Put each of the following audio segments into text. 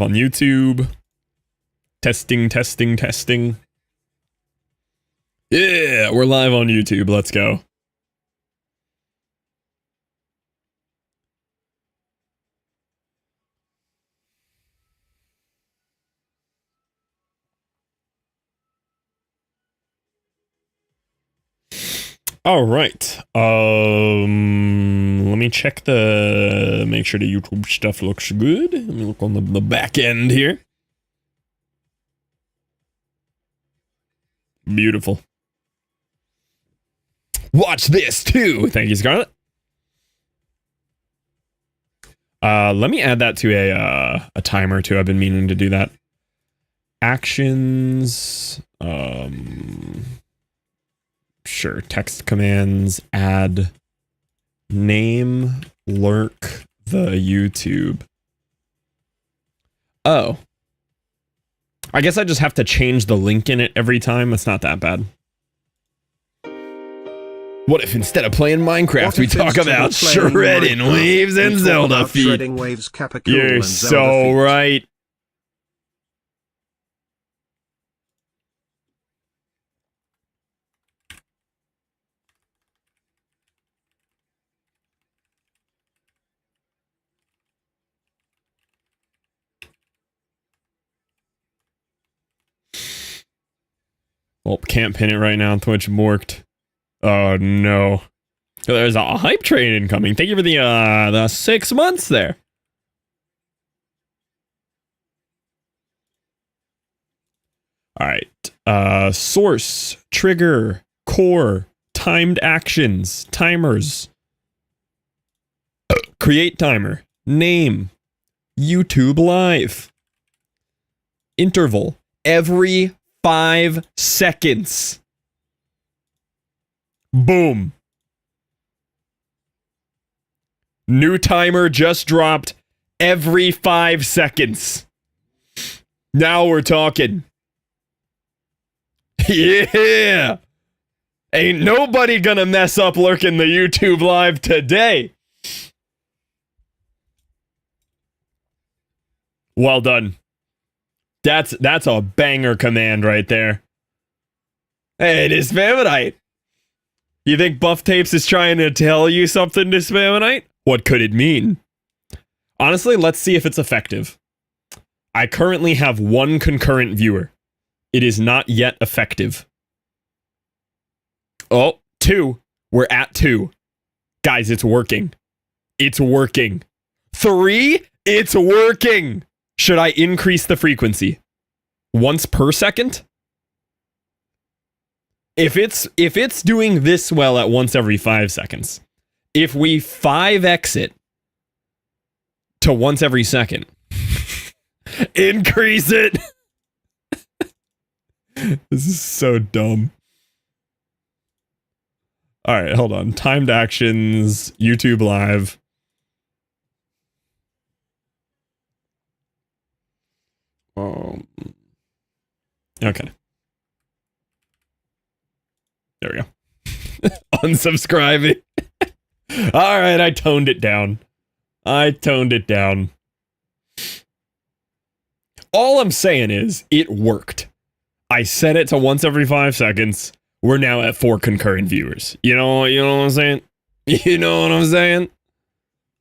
On YouTube. Testing, testing, testing. Yeah, we're live on YouTube. Let's go. All right. Let me check make sure the YouTube stuff looks good. Let me look on the back end here. Beautiful. Watch this too. Thank you, Scarlett. Let me add that to a timer too. I've been meaning to do that. Actions. Sure. Text commands. Add. Name. Lurk the YouTube. Oh. I guess I just have to change the link in it every time. It's not that bad. What if instead of playing Minecraft, we talk about shredding waves and Zelda feet? You're so right. Well, can't pin it right now. Twitch morked. Oh no. There's a hype train incoming. Thank you for the 6 months there. Alright. Source, trigger, core, timed actions, timers. Create timer. Name. YouTube live. Interval. Every 5 seconds. Boom. New timer just dropped every 5 seconds. Now we're talking. Yeah. Ain't nobody gonna mess up lurking the YouTube live today. Well done. That's a banger command right there. Hey, this Spammonite. You think Buff Tapes is trying to tell you something, this Spammonite? What could it mean? Honestly, let's see if it's effective. I currently have 1 concurrent viewer. It is not yet effective. Oh, 2. We're at 2. Guys, it's working. It's working. 3, it's working. Should I increase the frequency? Once per second? If it's doing this well at once every 5 seconds, if we 5x it to once every second, increase it. This is so dumb. All right, hold on. Timed actions, YouTube live. Okay. There we go. Unsubscribing. All right, I toned it down. All I'm saying is, it worked. I set it to once every 5 seconds. We're now at 4 concurrent viewers. You know what I'm saying? You know what I'm saying?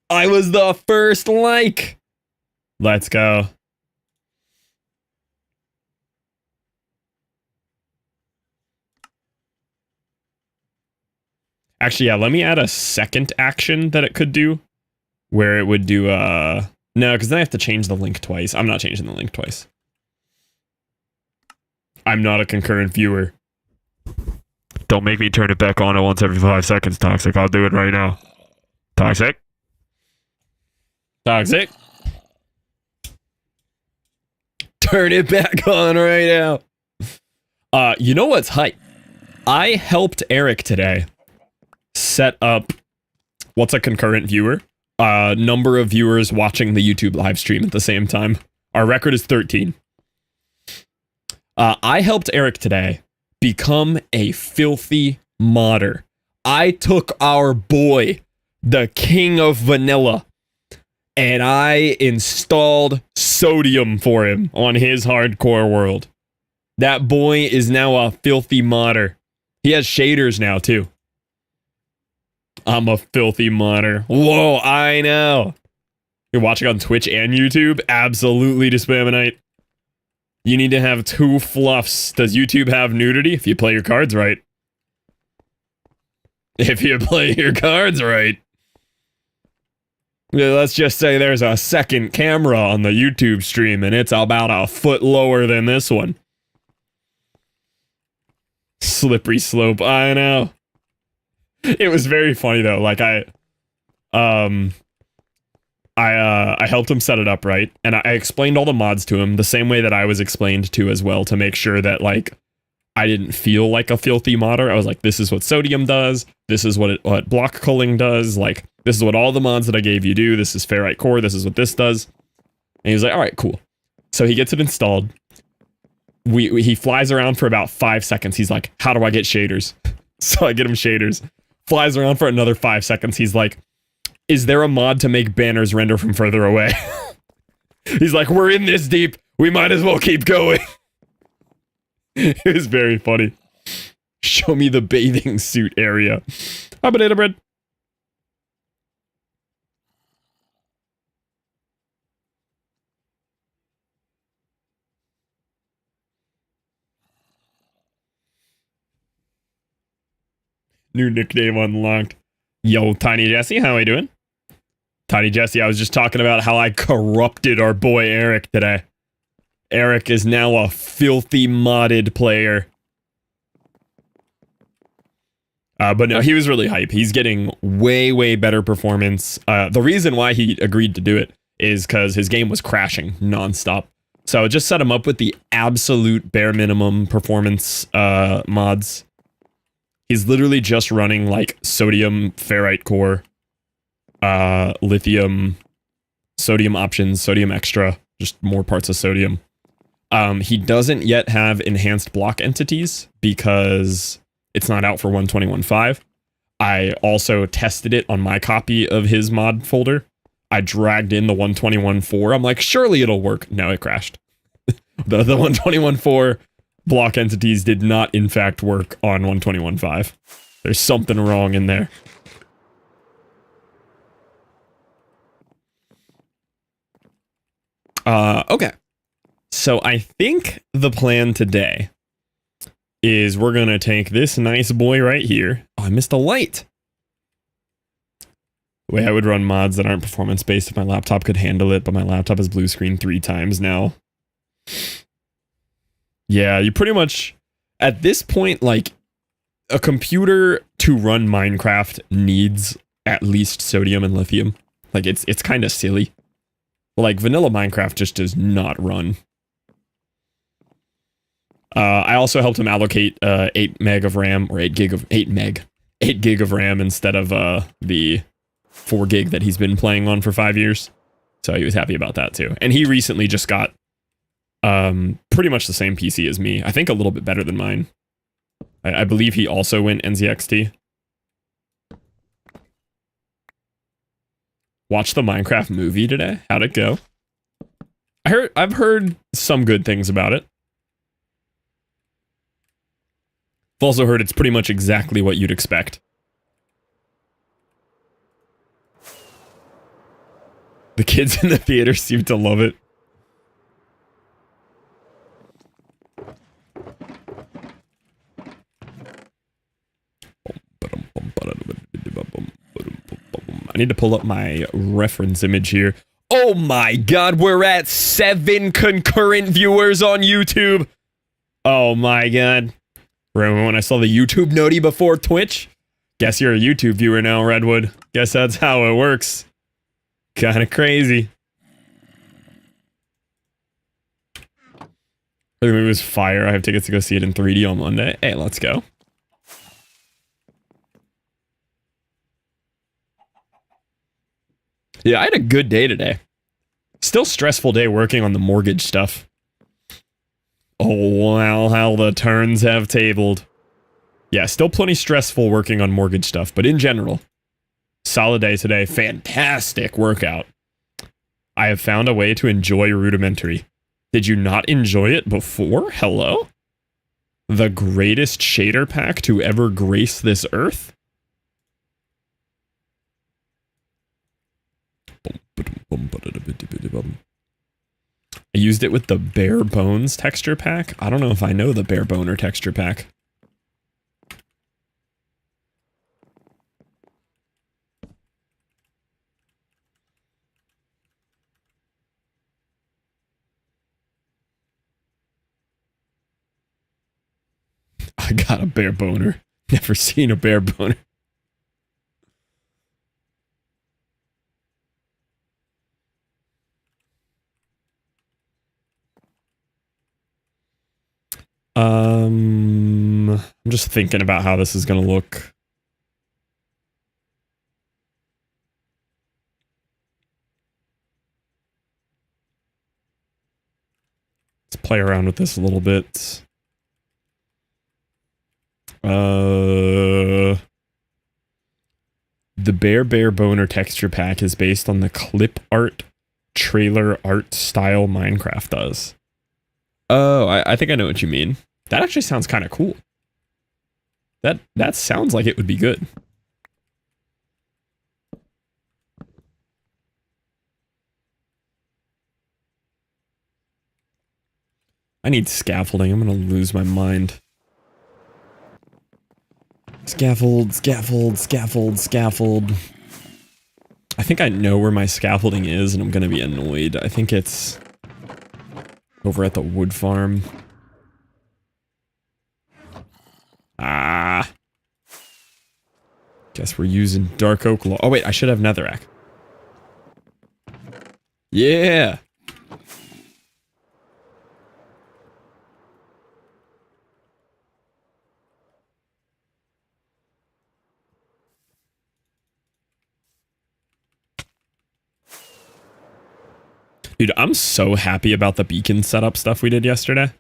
I was the first like. Let's go. Actually, yeah, let me add a second action that it could do. Where it would do, no, because then I have to change the link twice. I'm not changing the link twice. I'm not a concurrent viewer. Don't make me turn it back on at once every 5 seconds, Toxic. I'll do it right now. Toxic? Toxic? Turn it back on right now. You know what's hype? I helped Eric today set up what's a concurrent viewer? Number of viewers watching the YouTube live stream at the same time. Our record is 13. I helped Eric today become a filthy modder. I took our boy, the king of vanilla, and I installed sodium for him on his hardcore world. That boy is now a filthy modder. He has shaders now, too. I'm a filthy modder. Whoa, I know. You're watching on Twitch and YouTube? Absolutely, Despaminite. You need to have 2 fluffs. Does YouTube have nudity? If you play your cards right. If you play your cards right. Let's just say there's a second camera on the YouTube stream, and it's about a foot lower than this one. Slippery slope, I know. It was very funny though. Like I helped him set it up right, and I explained all the mods to him the same way that I was explained to as well, to make sure that like I didn't feel like a filthy modder. I was like, this is what sodium does. This is what block culling does. Like this is what all the mods that I gave you do. This is ferrite core. This is what this does. And he was like, all right, cool. So he gets it installed. He flies around for about 5 seconds. He's like, how do I get shaders? So I get him shaders. Flies around for another 5 seconds. He's like, is there a mod to make banners render from further away? He's like, we're in this deep. We might as well keep going. It was very funny. Show me the bathing suit area. Hi, banana bread. New nickname unlocked. Yo, Tiny Jesse, how are you doing? Tiny Jesse, I was just talking about how I corrupted our boy Eric today. Eric is now a filthy modded player. But no, he was really hype. He's getting way, way better performance. The reason why he agreed to do it is because his game was crashing nonstop. So I just set him up with the absolute bare minimum performance mods. He's literally just running like sodium, ferrite core, lithium, sodium options, sodium extra, just more parts of sodium. He doesn't yet have enhanced block entities because it's not out for 121.5. I also tested it on my copy of his mod folder. I dragged in the 121.4. I'm like, surely it'll work. No, it crashed. The 121.4 block entities did not, in fact, work on 121.5. There's something wrong in there. Okay. So I think the plan today is we're going to take this nice boy right here. Oh, I missed a light. The way I would run mods that aren't performance-based if my laptop could handle it, but my laptop has blue screen 3 times now. Yeah, you pretty much, at this point, like, a computer to run Minecraft needs at least sodium and lithium. Like, it's kind of silly. Like, vanilla Minecraft just does not run. I also helped him allocate 8 meg of RAM, or 8 gig of RAM instead of the 4 gig that he's been playing on for 5 years. So he was happy about that too. And he recently just got pretty much the same PC as me. I think a little bit better than mine. I believe he also went NZXT. Watched the Minecraft movie today. How'd it go? I've heard some good things about it. I've also heard it's pretty much exactly what you'd expect. The kids in the theater seem to love it. I need to pull up my reference image here. Oh my god, we're at 7 concurrent viewers on YouTube. Oh my god. Remember when I saw the YouTube noti before Twitch? Guess you're a YouTube viewer now, Redwood. Guess that's how it works. Kinda crazy. The movie was fire. I have tickets to go see it in 3D on Monday. Hey, let's go. Yeah, I had a good day today. Still stressful day working on the mortgage stuff. Oh, wow, how the turns have tabled. Yeah, still plenty stressful working on mortgage stuff, but in general, solid day today. Fantastic workout. I have found a way to enjoy rudimentary. Did you not enjoy it before? Hello? The greatest shader pack to ever grace this earth? I used it with the bare bones texture pack. I don't know if I know the bare boner texture pack. I got a bare boner. Never seen a bare boner. I'm just thinking about how this is gonna look. Let's play around with this a little bit. The bare boner texture pack is based on the clip art trailer art style Minecraft does. Oh, I think I know what you mean. That actually sounds kind of cool. That sounds like it would be good. I need scaffolding. I'm gonna lose my mind. Scaffold, scaffold, scaffold, scaffold. I think I know where my scaffolding is, and I'm gonna be annoyed. I think it's over at the wood farm. Ah. Guess we're using dark oak log. Oh wait, I should have netherrack. Yeah. Dude, I'm so happy about the beacon setup stuff we did yesterday.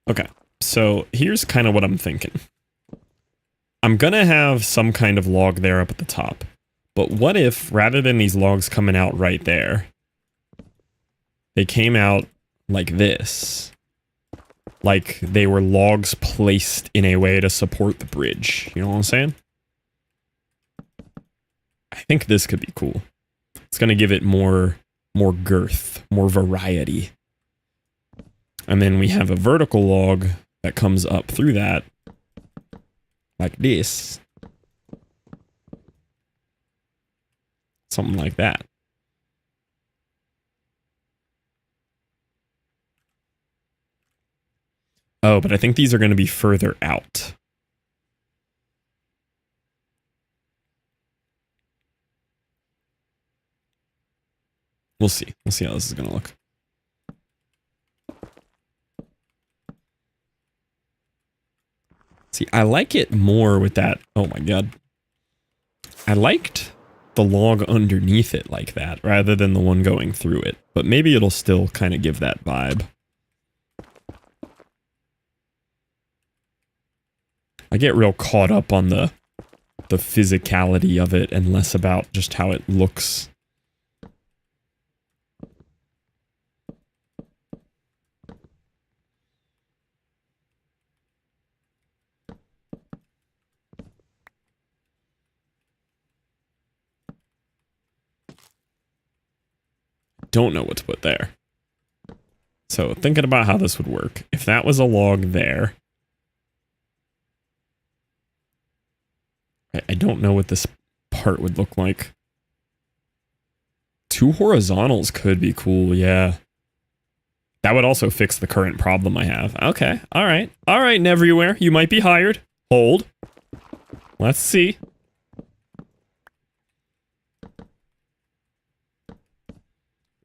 Okay, so here's kind of what I'm thinking. I'm gonna have some kind of log there up at the top. But what if, rather than these logs coming out right there, they came out like this? Like they were logs placed in a way to support the bridge. You know what I'm saying? I think this could be cool. It's gonna give it more girth, more variety. And then we have a vertical log that comes up through that. Like this. Something like that. Oh, but I think these are going to be further out. We'll see. We'll see how this is going to look. See, I like it more with that. Oh my god. I liked the log underneath it like that, rather than the one going through it. But maybe it'll still kind of give that vibe. I get real caught up on the physicality of it and less about just how it looks. Don't know what to put there. So thinking about how this would work. If that was a log there. I don't know what this part would look like. 2 horizontals could be cool, yeah. That would also fix the current problem I have. Okay, alright. Alright, Neverywhere, you might be hired. Hold. Let's see.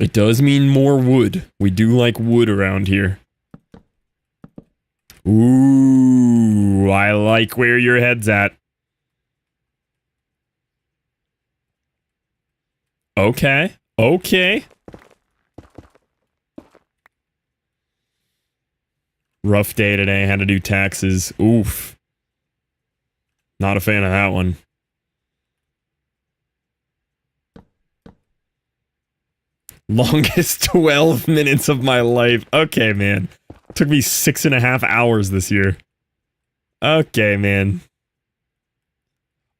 It does mean more wood. We do like wood around here. Ooh, Ooh, I like where your head's at. Okay. Okay. Rough day today. Had to do taxes. Oof. Not a fan of that one. Longest 12 minutes of my life. Okay, man. Took me 6.5 hours this year. Okay, man.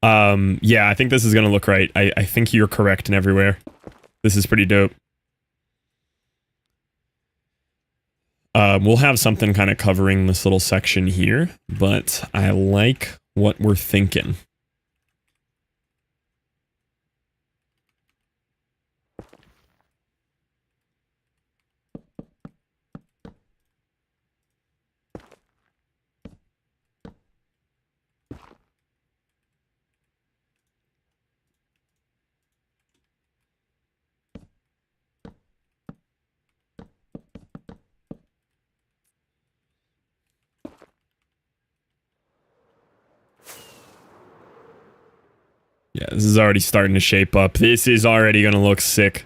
Yeah, I think this is gonna look right. I think you're correct in everywhere. This is pretty dope. We'll have something kind of covering this little section here, but I like what we're thinking. Yeah, this is already starting to shape up. This is already gonna look sick.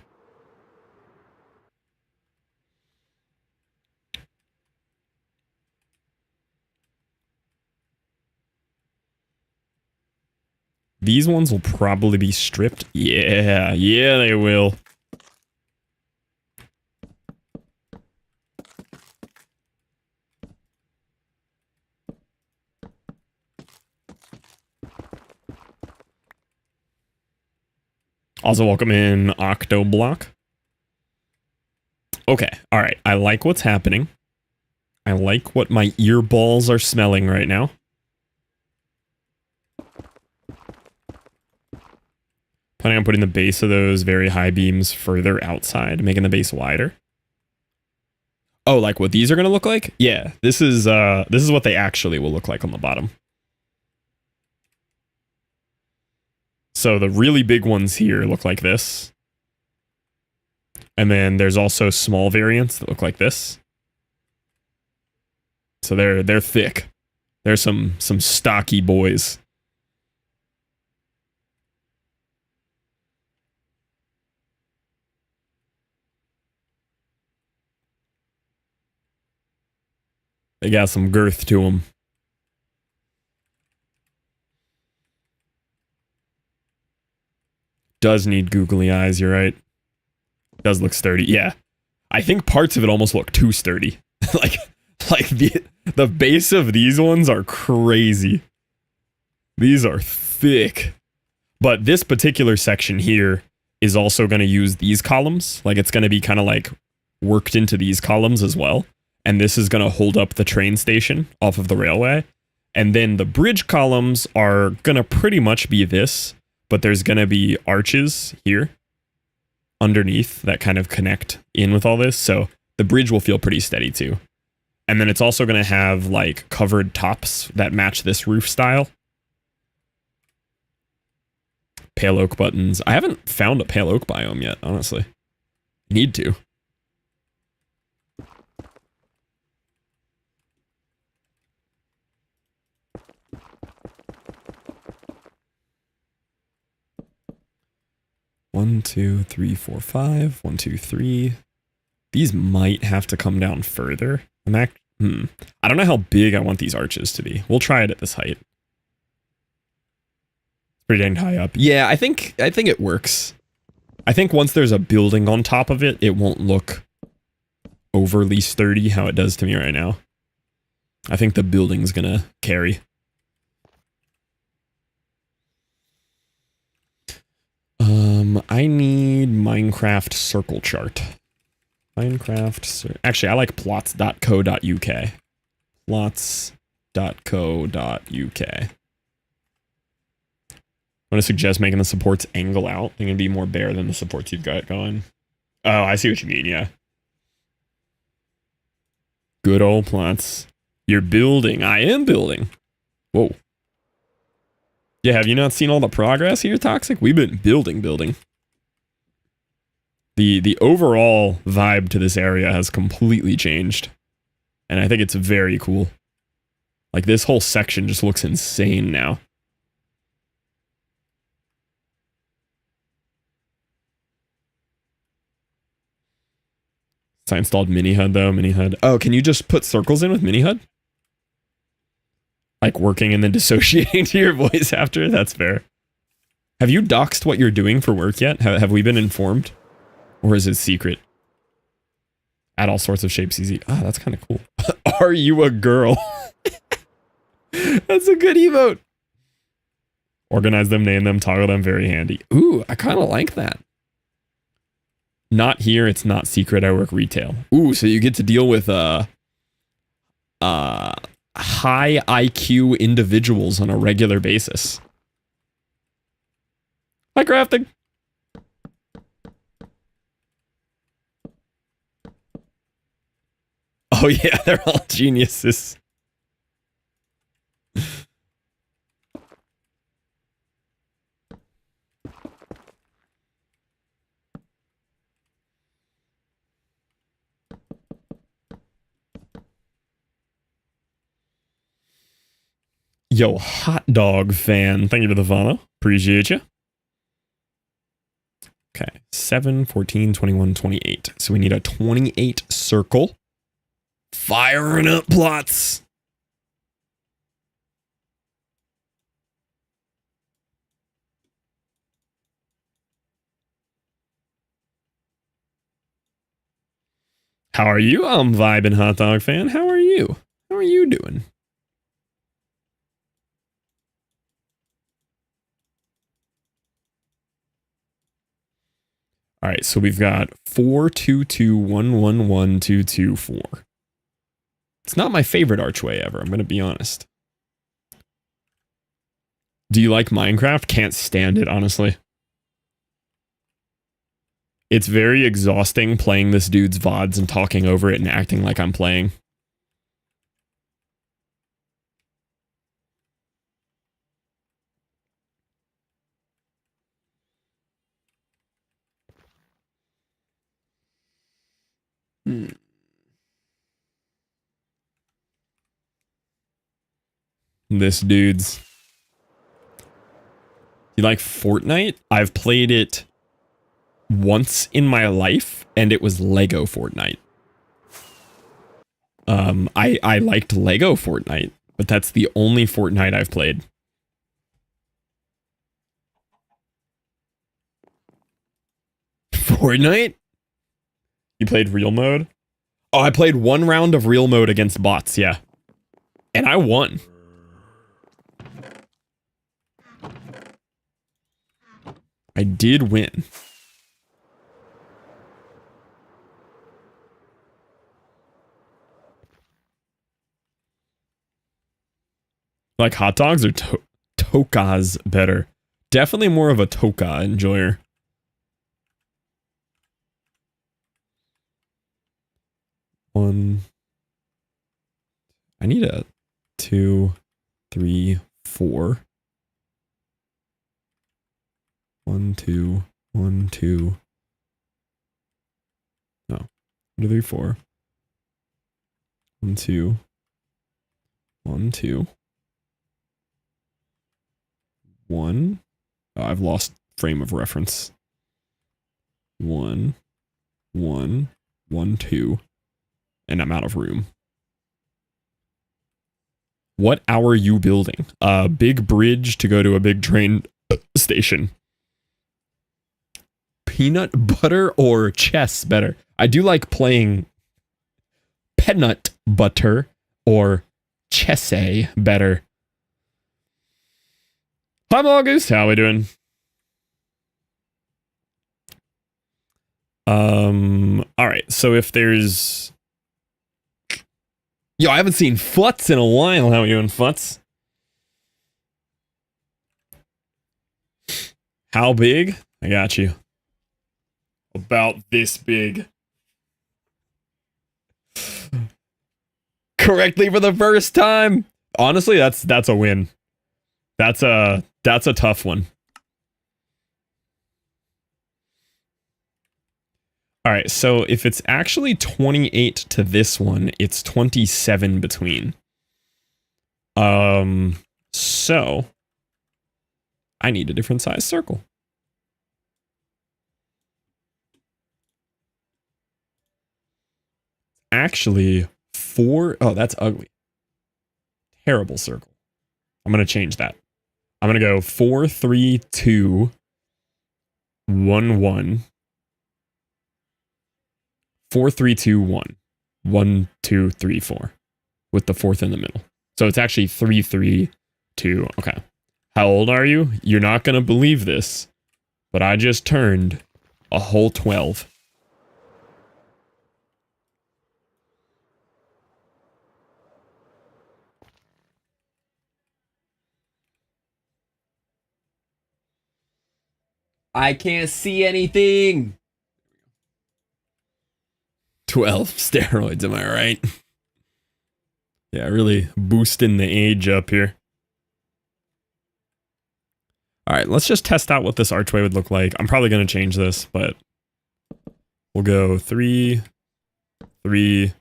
These ones will probably be stripped. Yeah, they will. Also, welcome in Octoblock. Okay, alright. I like what's happening. I like what my earballs are smelling right now. Planning on putting the base of those very high beams further outside, making the base wider. Oh, like what these are gonna look like? Yeah, this is what they actually will look like on the bottom. So the really big ones here look like this. And then there's also small variants that look like this. So they're thick. They're some stocky boys. They got some girth to them. Does need googly eyes, you're right. Does look sturdy. Yeah. I think parts of it almost look too sturdy. like the base of these ones are crazy. These are thick. But this particular section here is also going to use these columns. Like it's going to be kind of like worked into these columns as well. And this is going to hold up the train station off of the railway. And then the bridge columns are going to pretty much be this, but there's going to be arches here underneath that kind of connect in with all this. So the bridge will feel pretty steady too. And then it's also going to have like covered tops that match this roof style. Pale oak buttons. I haven't found a pale oak biome yet, honestly. Need to. One, two, three, four, five. 1, 2, 3. These might have to come down further. I don't know how big I want these arches to be. We'll try it at this height. It's pretty dang high up. Yeah, I think it works. I think once there's a building on top of it, it won't look overly sturdy how it does to me right now. I think the building's gonna carry. I need Minecraft circle chart. Actually, I like plots.co.uk. Plots.co.uk. I'm going to suggest making the supports angle out. They're going to be more bare than the supports you've got going. Oh, I see what you mean, yeah. Good old plots. You're building. I am building. Whoa. Yeah, have you not seen all the progress here, Toxic? We've been building. The overall vibe to this area has completely changed. And I think it's very cool. Like, this whole section just looks insane now. So I installed Mini HUD though. Mini HUD. Oh, can you just put circles in with Mini HUD? Like working and then dissociating to your voice after? That's fair. Have you doxed what you're doing for work yet? Have we been informed? Or is it secret? Add all sorts of shapes easy. Ah, that's kind of cool. Are you a girl? That's a good emote. Organize them, name them, toggle them. Very handy. Ooh, I kind of like that. Not here, it's not secret, I work retail. Ooh, so you get to deal with high IQ individuals on a regular basis. Hi, crafting. Oh yeah, they're all geniuses. Yo, hot dog fan. Thank you for the follow. Appreciate you. Okay, 7, 14, 21, 28. So we need a 28 circle. Firing up plots. How are you? I'm vibing, hot dog fan. How are you? How are you doing? All right, so we've got 422111224. It's not my favorite archway ever, I'm going to be honest. Do you like Minecraft? Can't stand it, honestly. It's very exhausting playing this dude's VODs and talking over it and acting like I'm playing. This dude's... You like Fortnite? I've played it once in my life, and it was Lego Fortnite. I liked Lego Fortnite, but that's the only Fortnite I've played. Fortnite? You played real mode? Oh, I played one round of real mode against bots, yeah. And I won. I did win. Like hot dogs or tokas better? Definitely more of a toka enjoyer. One. I need a 2, 3, 4. 1, 2, 1, 2. No. 1, 2, 3, 4. 1, 2. 1, 2. 1. Oh, I've lost frame of reference. 1, 1, 1, 2. And I'm out of room. What are you building? A big bridge to go to a big train station. Peanut butter or chess better? I do like playing peanut butter or chess better. Hi, August. How we doing? All right. So if there's... Yo, I haven't seen Futz in a while. How are you doing, Futz? How big? I got you. About this big. Correctly for the first time. Honestly, that's a win. That's a tough one. All right, so if it's actually 28 to this one, it's 27 between. So I need a different size circle. Actually, oh, that's ugly. Terrible circle. I'm going to change that. I'm going to go 4, 3, 2, 1, 1. 4, 3, 2, 1. 1, 2, 3, 4. With the fourth in the middle. So it's actually 3, 3, 2. Okay. How old are you? You're not going to believe this, but I just turned a whole 12. I can't see anything. 12 steroids, am I right? Yeah, really boosting the age up here. All right, let's just test out what this archway would look like. I'm probably going to change this, but we'll go 3, 3.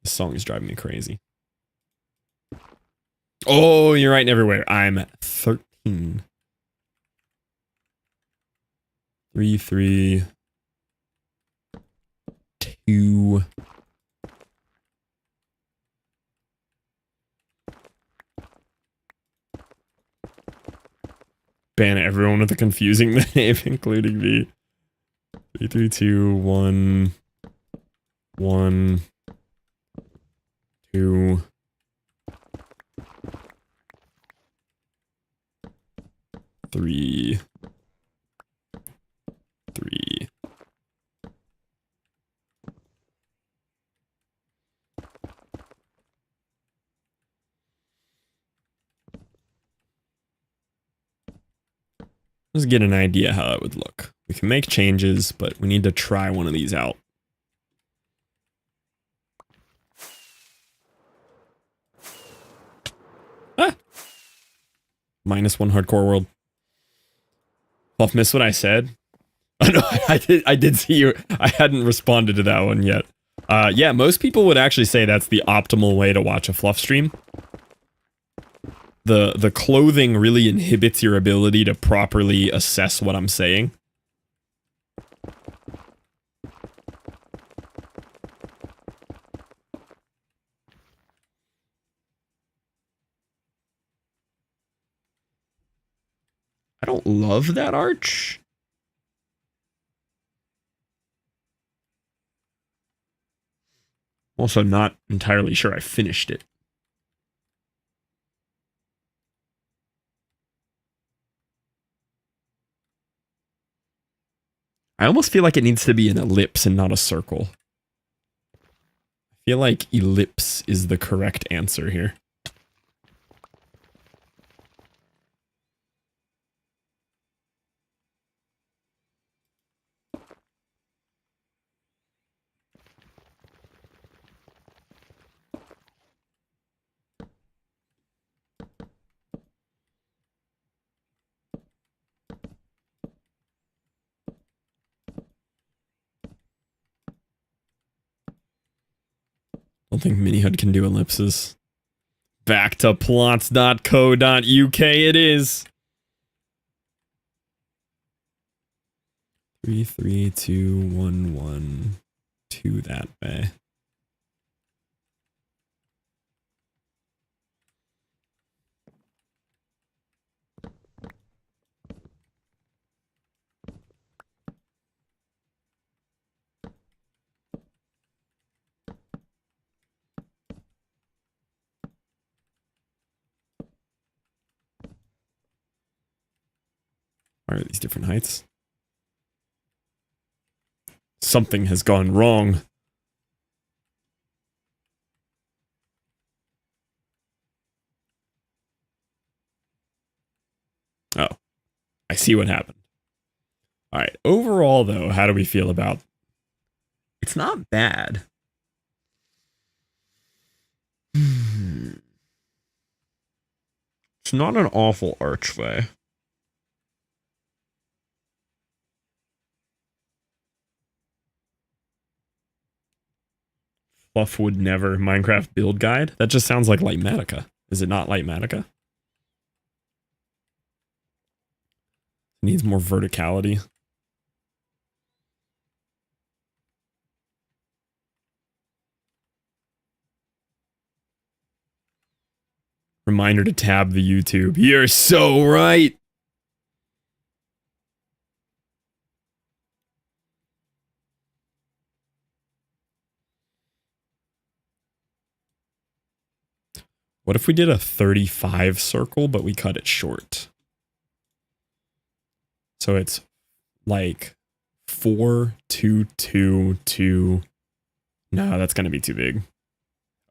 This song is driving me crazy. Oh, you're right everywhere. I'm 13. 3, 3, 2. Ban everyone with a confusing name, including me. 3, 3, 2, 1, 1, 2. 3, 3. Let's get an idea how that would look. We can make changes, but we need to try one of these out. Ah! -1 hardcore world. Fluff missed what I said. Oh no, I did see you. I hadn't responded to that one yet. Yeah, most people would actually say that's the optimal way to watch a Fluff stream. The clothing really inhibits your ability to properly assess what I'm saying. I don't love that arch. Also not entirely sure I finished it. I almost feel like it needs to be an ellipse and not a circle. I feel like ellipse is the correct answer here. Don't think MiniHUD can do ellipses. Back to plots.co.uk it is. 3, 3, 2, 1, 1, 2 that way. Why are these different heights? Something has gone wrong. Oh, I see what happened. All right. Overall, though, how do we feel about? It's not bad. It's not an awful archway. Fluff would never. Minecraft build guide? That just sounds like Lightmatica. Is it not Lightmatica? Needs more verticality. Reminder to tab the YouTube. You're so right. What if we did a 35 circle, but we cut it short? So it's like 4, 2, 2, 2. No, that's going to be too big.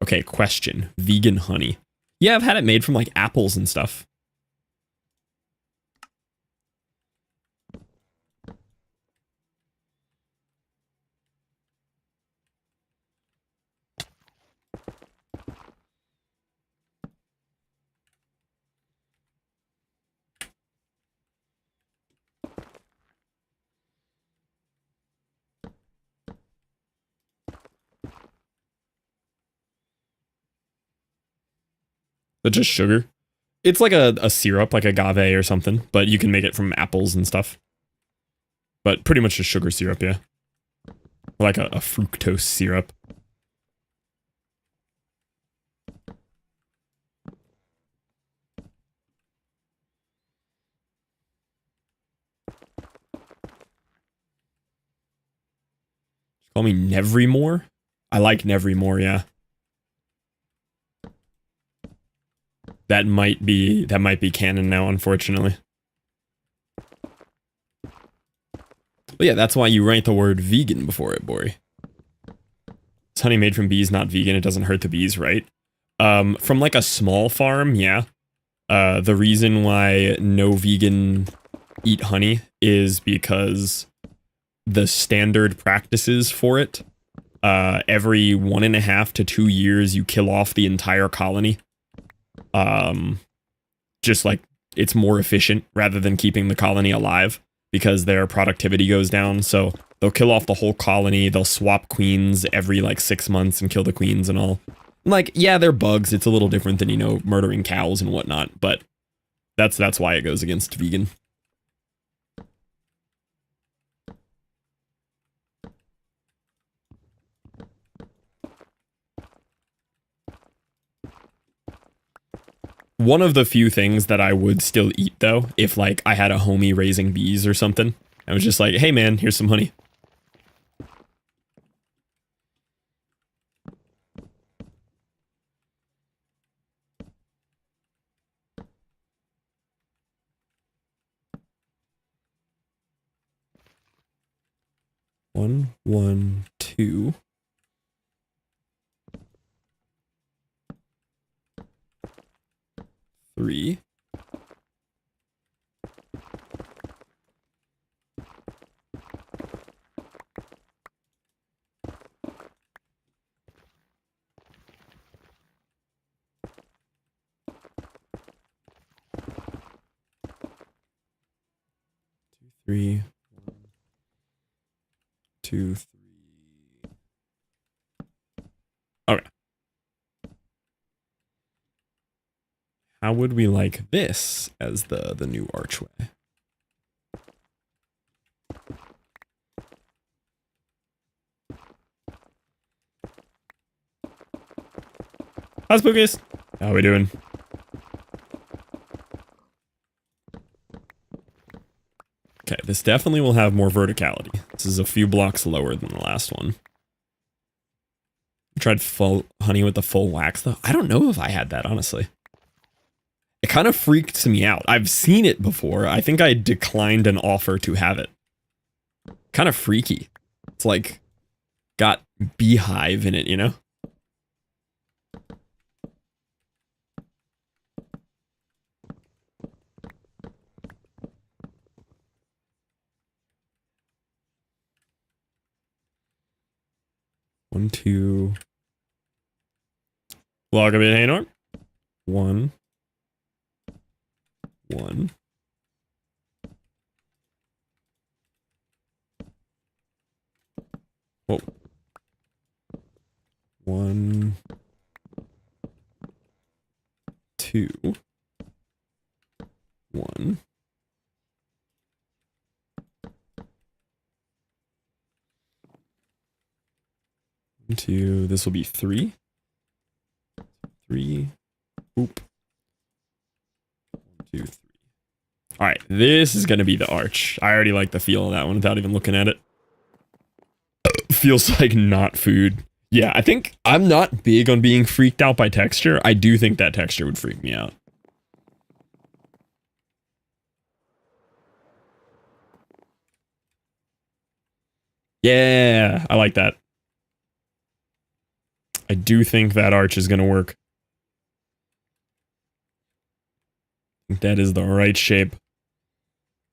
Okay, question. Vegan honey. Yeah, I've had it made from like apples and stuff. But just sugar. It's like a syrup, like agave or something, but you can make it from apples and stuff. But pretty much just sugar syrup, yeah. Like a fructose syrup. Call me Nevermore? I like Nevermore, yeah. That might be canon now, unfortunately. But yeah, that's why you write the word vegan before it, Bori. It's honey made from bees, not vegan. It doesn't hurt the bees, right? From like a small farm, yeah. The reason why no vegan eat honey is because the standard practices for it, every 1.5 to 2 years, you kill off the entire colony. Just like it's more efficient rather than keeping the colony alive because their productivity goes down. So they'll kill off the whole colony. They'll swap queens every like 6 months and kill the queens and all. Like, yeah, they're bugs. It's a little different than, you know, murdering cows and whatnot, but that's why it goes against vegan. One of the few things that I would still eat, though, if, like, I had a homie raising bees or something, I was just like, hey, man, here's some honey. One, 1, 2. 3. 3, 1, 2, 3. Okay. How would we like this as the new archway? How's Spookies? How we doing? Okay, this definitely will have more verticality. This is a few blocks lower than the last one. I tried full honey with the full wax though. I don't know if I had that, honestly. It kind of freaked me out. I've seen it before. I think I declined an offer to have it. Kind of freaky. It's like got beehive in it, you know? One, 2. Welcome in, hey Norm. 1. 1. Whoa. 1, 2, 1. 2. This will be 3. 3. Oop. 1, 2, 3. All right, this is going to be the arch. I already like the feel of that one without even looking at it. Feels like not food. Yeah, I think I'm not big on being freaked out by texture. I do think that texture would freak me out. Yeah, I like that. I do think that arch is going to work. I think that is the right shape.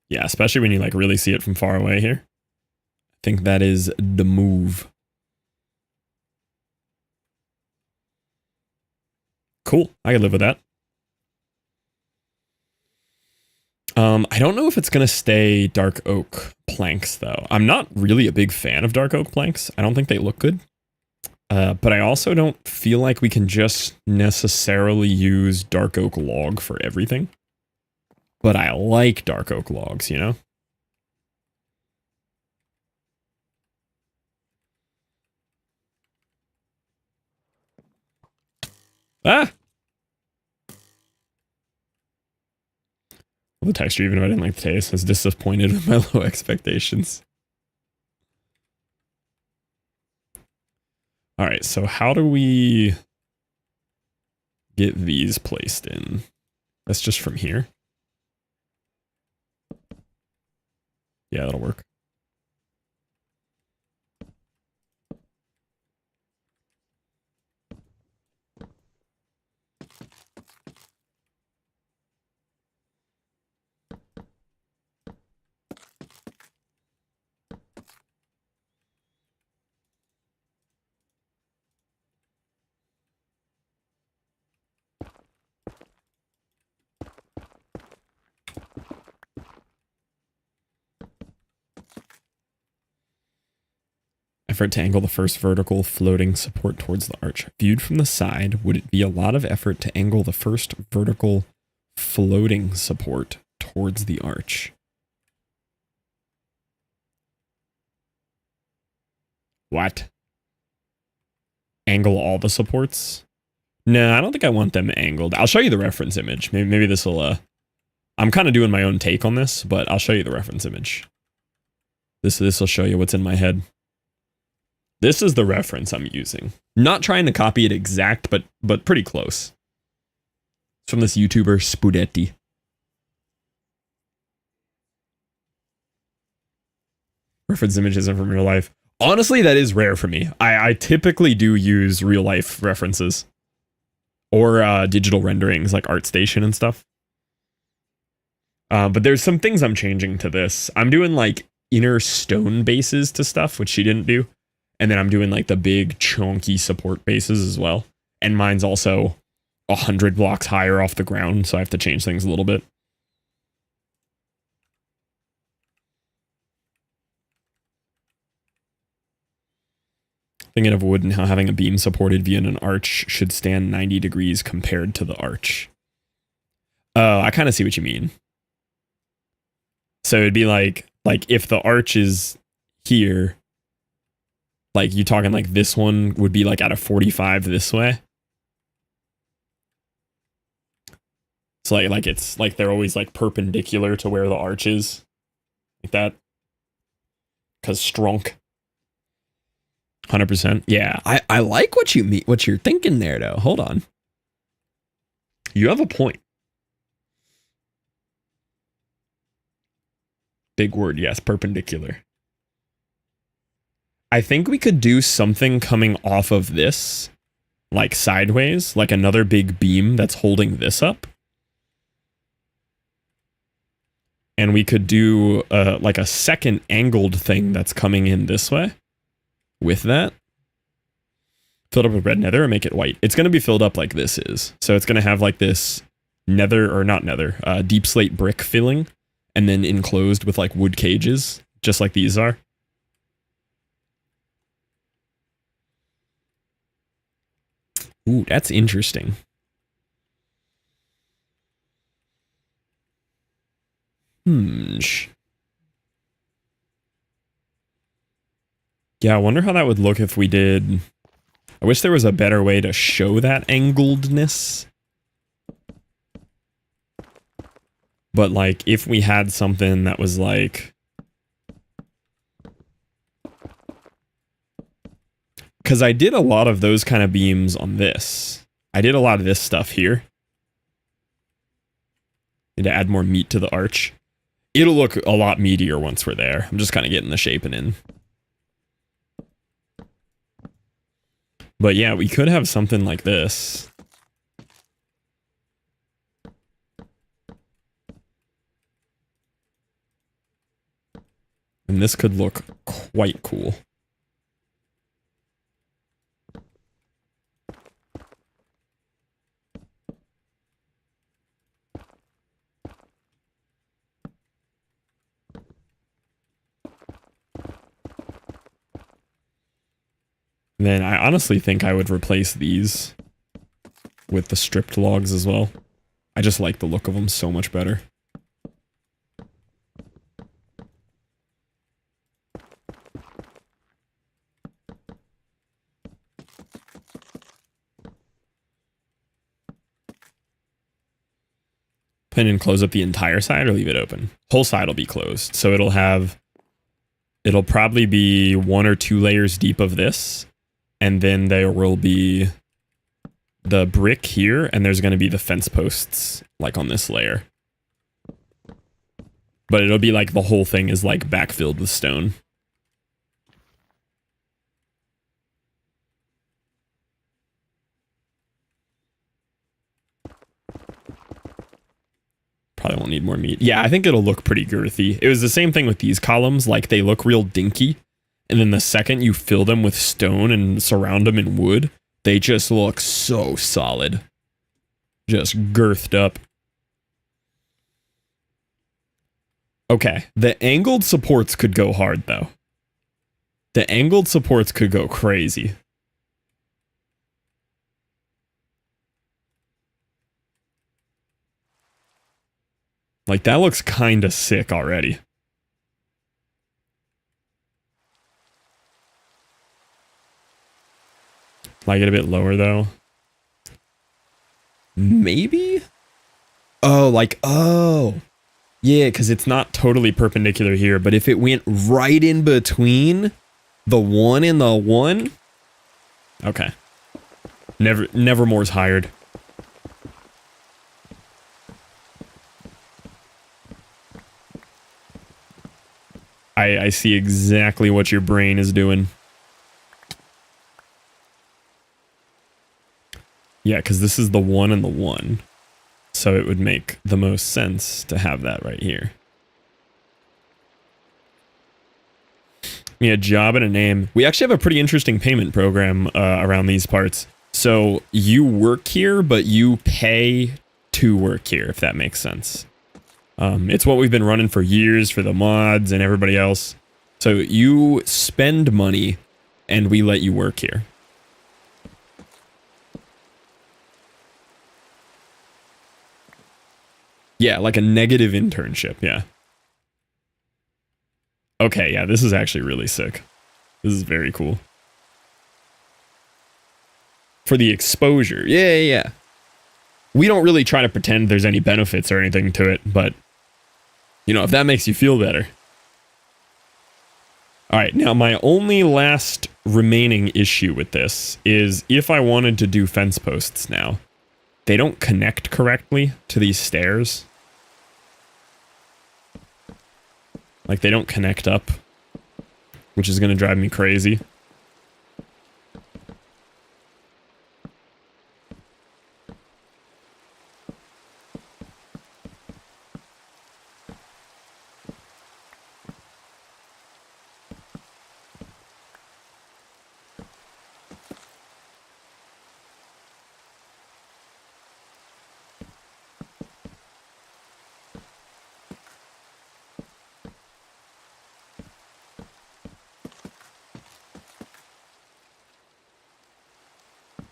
Yeah, especially when you like really see it from far away here. I think that is the move. Cool. I could live with that. I don't know if it's going to stay dark oak planks, though. I'm not really a big fan of dark oak planks. I don't think they look good. But I also don't feel like we can just necessarily use dark oak log for everything. But I like dark oak logs, you know? Ah! Well, the texture, even if I didn't like the taste, I was disappointed with my low expectations. Alright, so how do we get these placed in? That's just from here. Yeah, that'll work. Effort to angle the first vertical floating support towards the arch. Viewed from the side, would it be a lot of effort to angle the first vertical floating support towards the arch? What? Angle all the supports? No, I don't think I want them angled. I'll show you the reference image. Maybe this will, I'm kind of doing my own take on this, but I'll show you the reference image. This will show you what's in my head. This is the reference I'm using. Not trying to copy it exact, but pretty close. It's from this YouTuber, Spudetti. Reference images are from real life. Honestly, that is rare for me. I typically do use real life references. Or digital renderings like ArtStation and stuff. But there's some things I'm changing to this. I'm doing like inner stone bases to stuff, which she didn't do. And then I'm doing like the big chunky support bases as well. And mine's also 100 blocks higher off the ground, so I have to change things a little bit. Thinking of wood and how having a beam supported via an arch should stand 90 degrees compared to the arch. Oh, I kind of see what you mean. So it'd be like if the arch is here, like you talking like this one would be like at a 45 this way. So like it's like they're always like perpendicular to where the arch is. Like that. 'Cause strunk. 100%. Yeah, I like what you mean, what you're thinking there though. Hold on. You have a point. Big word, yes, perpendicular. I think we could do something coming off of this, like sideways, like another big beam that's holding this up. And we could do like a second angled thing that's coming in this way with that. Filled up with red nether or make it white. It's going to be filled up like this is. So it's going to have like this nether, or not nether, deep slate brick filling, and then enclosed with like wood cages, just like these are. Ooh, that's interesting. Yeah, I wonder how that would look if we did... I wish there was a better way to show that angledness. But, like, if we had something that was, like... Because I did a lot of those kind of beams on this. I did a lot of this stuff here. And to add more meat to the arch. It'll look a lot meatier once we're there. I'm just kind of getting the shaping in. But yeah, we could have something like this. And this could look quite cool. Then I honestly think I would replace these with the stripped logs as well. I just like the look of them so much better. Pin and close up the entire side or leave it open? Whole side will be closed. So it'll probably be 1 or 2 layers deep of this. And then there will be the brick here, and there's going to be the fence posts, like on this layer. But it'll be like the whole thing is like backfilled with stone. Probably won't need more meat. Yeah, I think it'll look pretty girthy. It was the same thing with these columns, like they look real dinky. And then the second you fill them with stone and surround them in wood, they just look so solid. Just girthed up. Okay, the angled supports could go hard, though. The angled supports could go crazy. Like, that looks kinda sick already. Like it a bit lower, though. Maybe? Oh, like, oh. Yeah, because it's not totally perpendicular here, but if it went right in between the 1 and the 1... Okay. Nevermore's hired. I see exactly what your brain is doing. Yeah, because this is the 1 and the 1. So it would make the most sense to have that right here. Yeah, job and a name. We actually have a pretty interesting payment program around these parts. So you work here, but you pay to work here, if that makes sense. It's what we've been running for years for the mods and everybody else. So you spend money, and we let you work here. Yeah, like a negative internship, yeah. Okay, yeah, this is actually really sick. This is very cool. For the exposure, yeah. We don't really try to pretend there's any benefits or anything to it, but, you know, if that makes you feel better. Alright, now my only last remaining issue with this is if I wanted to do fence posts now, they don't connect correctly to these stairs. Like, they don't connect up, which is going to drive me crazy.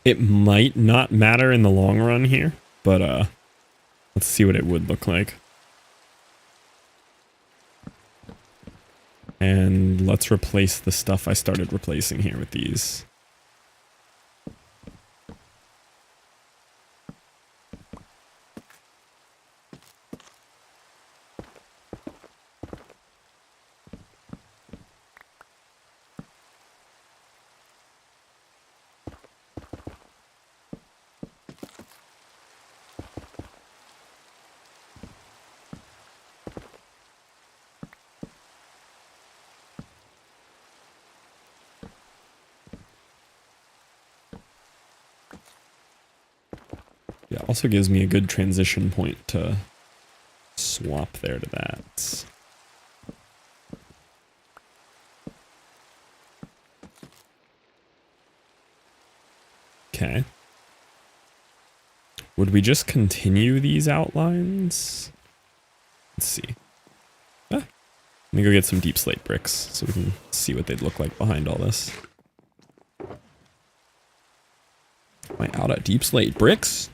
It might not matter in the long run here, but let's see what it would look like. And let's replace the stuff I started replacing here with these. Yeah, also gives me a good transition point to swap there to that. Okay. Would we just continue these outlines? Let's see. Let me go get some deep slate bricks so we can see what they'd look like behind all this. Am I out of deep slate bricks?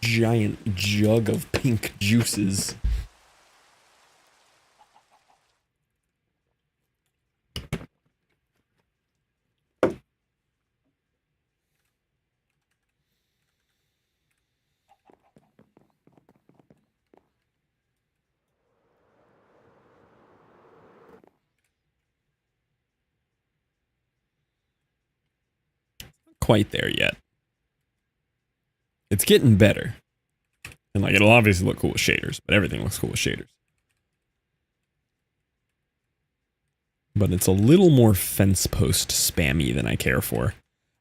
Giant jug of pink juices. Quite there yet. It's getting better. And like it'll obviously look cool with shaders, but everything looks cool with shaders. But it's a little more fence post spammy than I care for.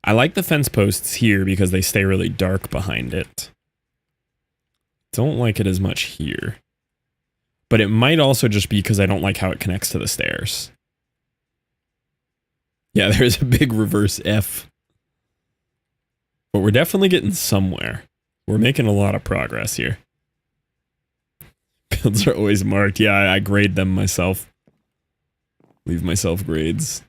I like the fence posts here because they stay really dark behind it. Don't like it as much here. But it might also just be because I don't like how it connects to the stairs. Yeah, there's a big reverse F. But we're definitely getting somewhere. We're making a lot of progress here. Builds are always marked. Yeah, I grade them myself. Leave myself grades.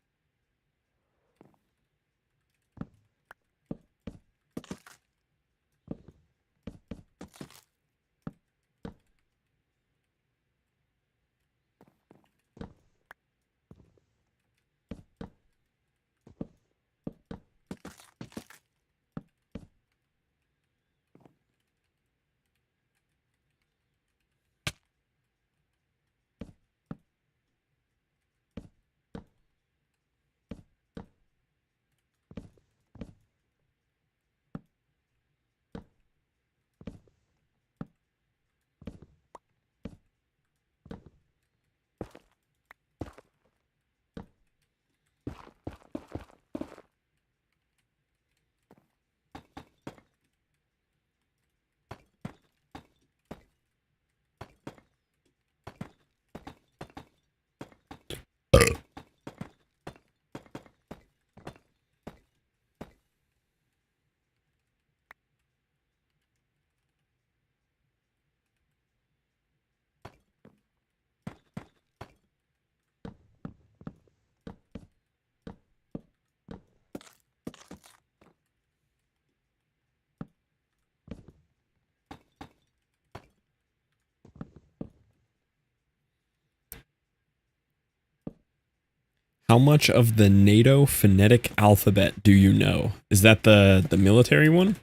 How much of the NATO phonetic alphabet do you know? Is that the military one?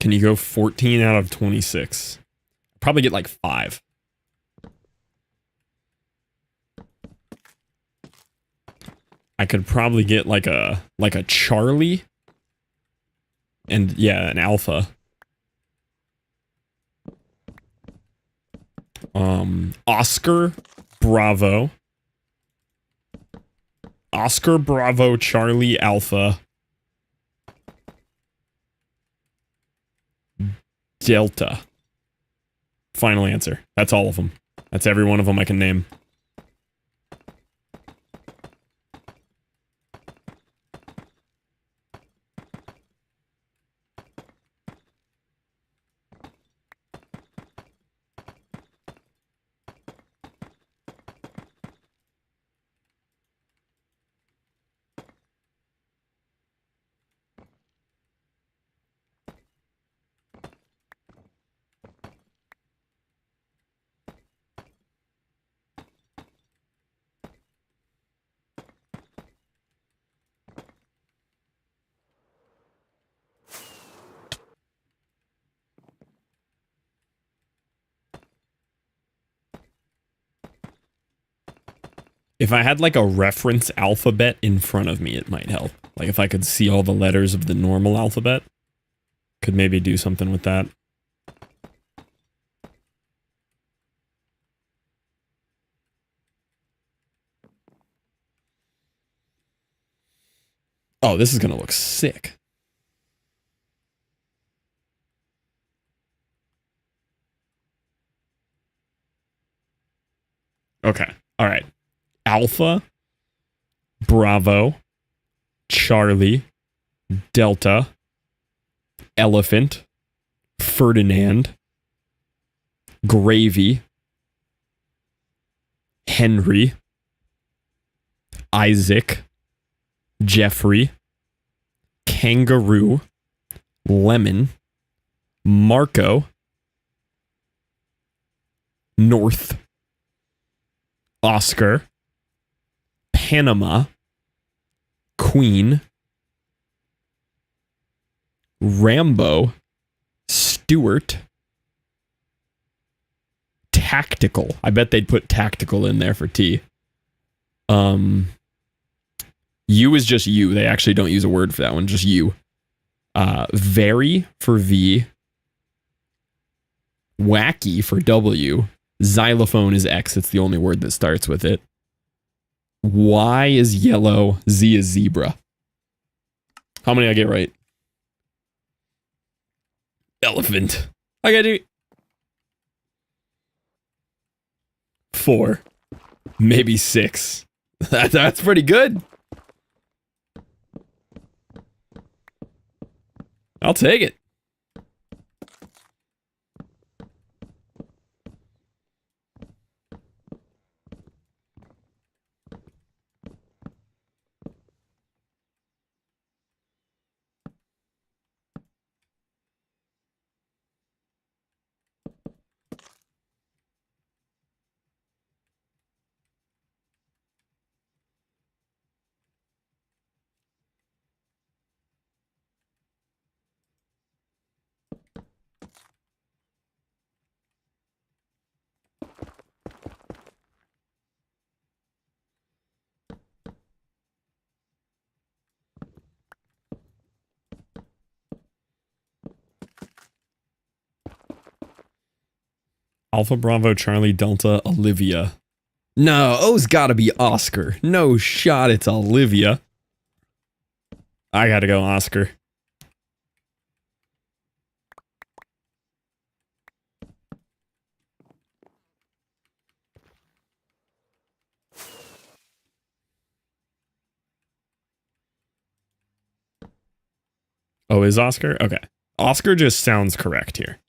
Can you go 14 out of 26? Probably get like 5. I could probably get like a Charlie and yeah, an Alpha. Oscar Bravo. Oscar Bravo Charlie Alpha Delta. Final answer. That's all of them. That's every one of them I can name. If I had like a reference alphabet in front of me, it might help. Like if I could see all the letters of the normal alphabet, could maybe do something with that. Oh, this is gonna look sick. Okay. All right. Alpha, Bravo, Charlie, Delta, Elephant, Ferdinand, Gravy, Henry, Isaac, Jeffrey, Kangaroo, Lemon, Marco, North, Oscar, Panama, Queen, Rambo, Stewart, Tactical. I bet they'd put Tactical in there for T. U is just U. They actually don't use a word for that one, just U. Very for V. Wacky for W. Xylophone is X. It's the only word that starts with it. Y is yellow. Z is zebra. How many I get right? Elephant. I gotta do 4. Maybe 6. That's pretty good. I'll take it. Alpha Bravo Charlie Delta Olivia. No, O's gotta be Oscar. No shot it's Olivia. I gotta go Oscar. Oh, is Oscar? Okay. Oscar just sounds correct here.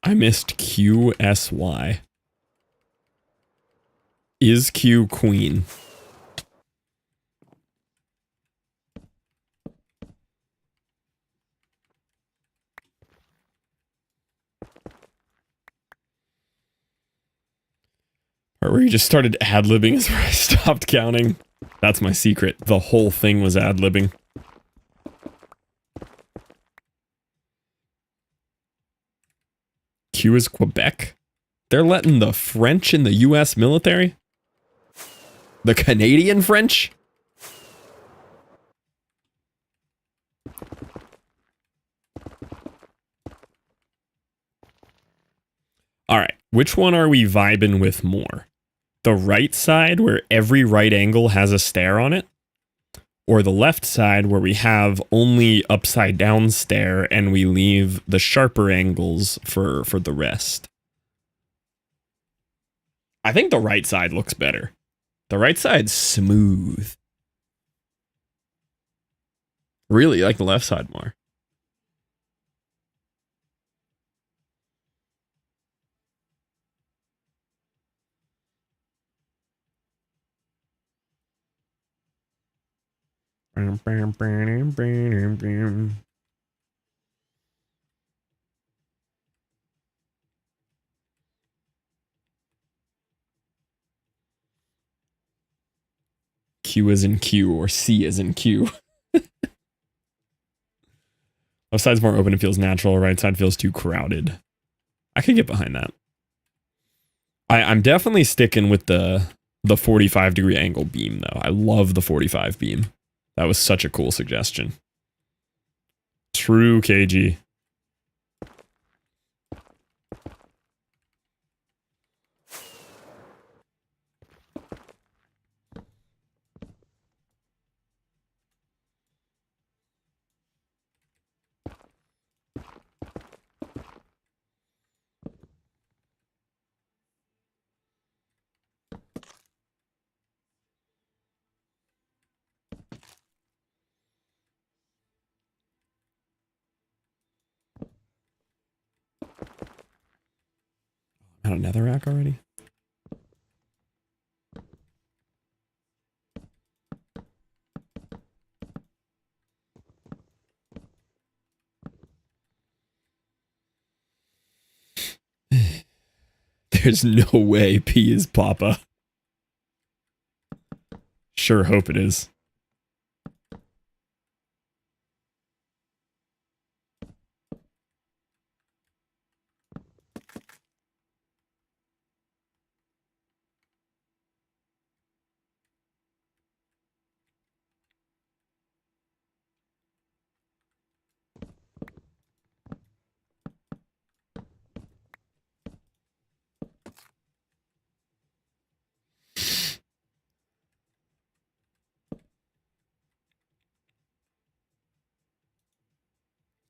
I missed QSY. Is Q queen? Or where you just started ad-libbing is where I stopped counting. That's my secret. The whole thing was ad-libbing. Q is Quebec? They're letting the French in the US military? The Canadian French? Alright, which one are we vibing with more? The right side where every right angle has a stair on it? Or the left side where we have only upside down stair and we leave the sharper angles for the rest? I think the right side looks better. The right side's smooth. Really like the left side more. Q is in Q or C is in Q. Left side's more open and feels natural. Right side feels too crowded. I could get behind that. I'm definitely sticking with the 45-degree angle beam, though. I love the 45 beam. That was such a cool suggestion. True, KG. Out of netherrack already? There's no way P is Papa. Sure hope it is.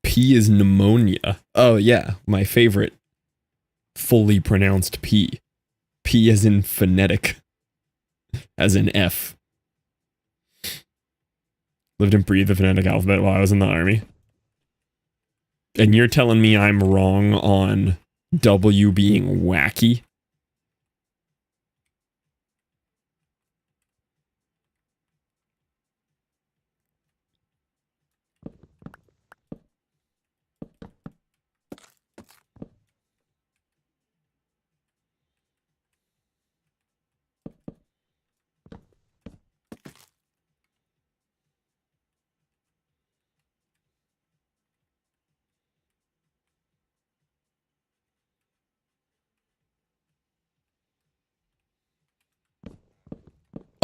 P is pneumonia. Oh yeah, my favorite fully pronounced P. P as in phonetic. As in F. Lived and breathed the phonetic alphabet while I was in the army. And you're telling me I'm wrong on W being wacky?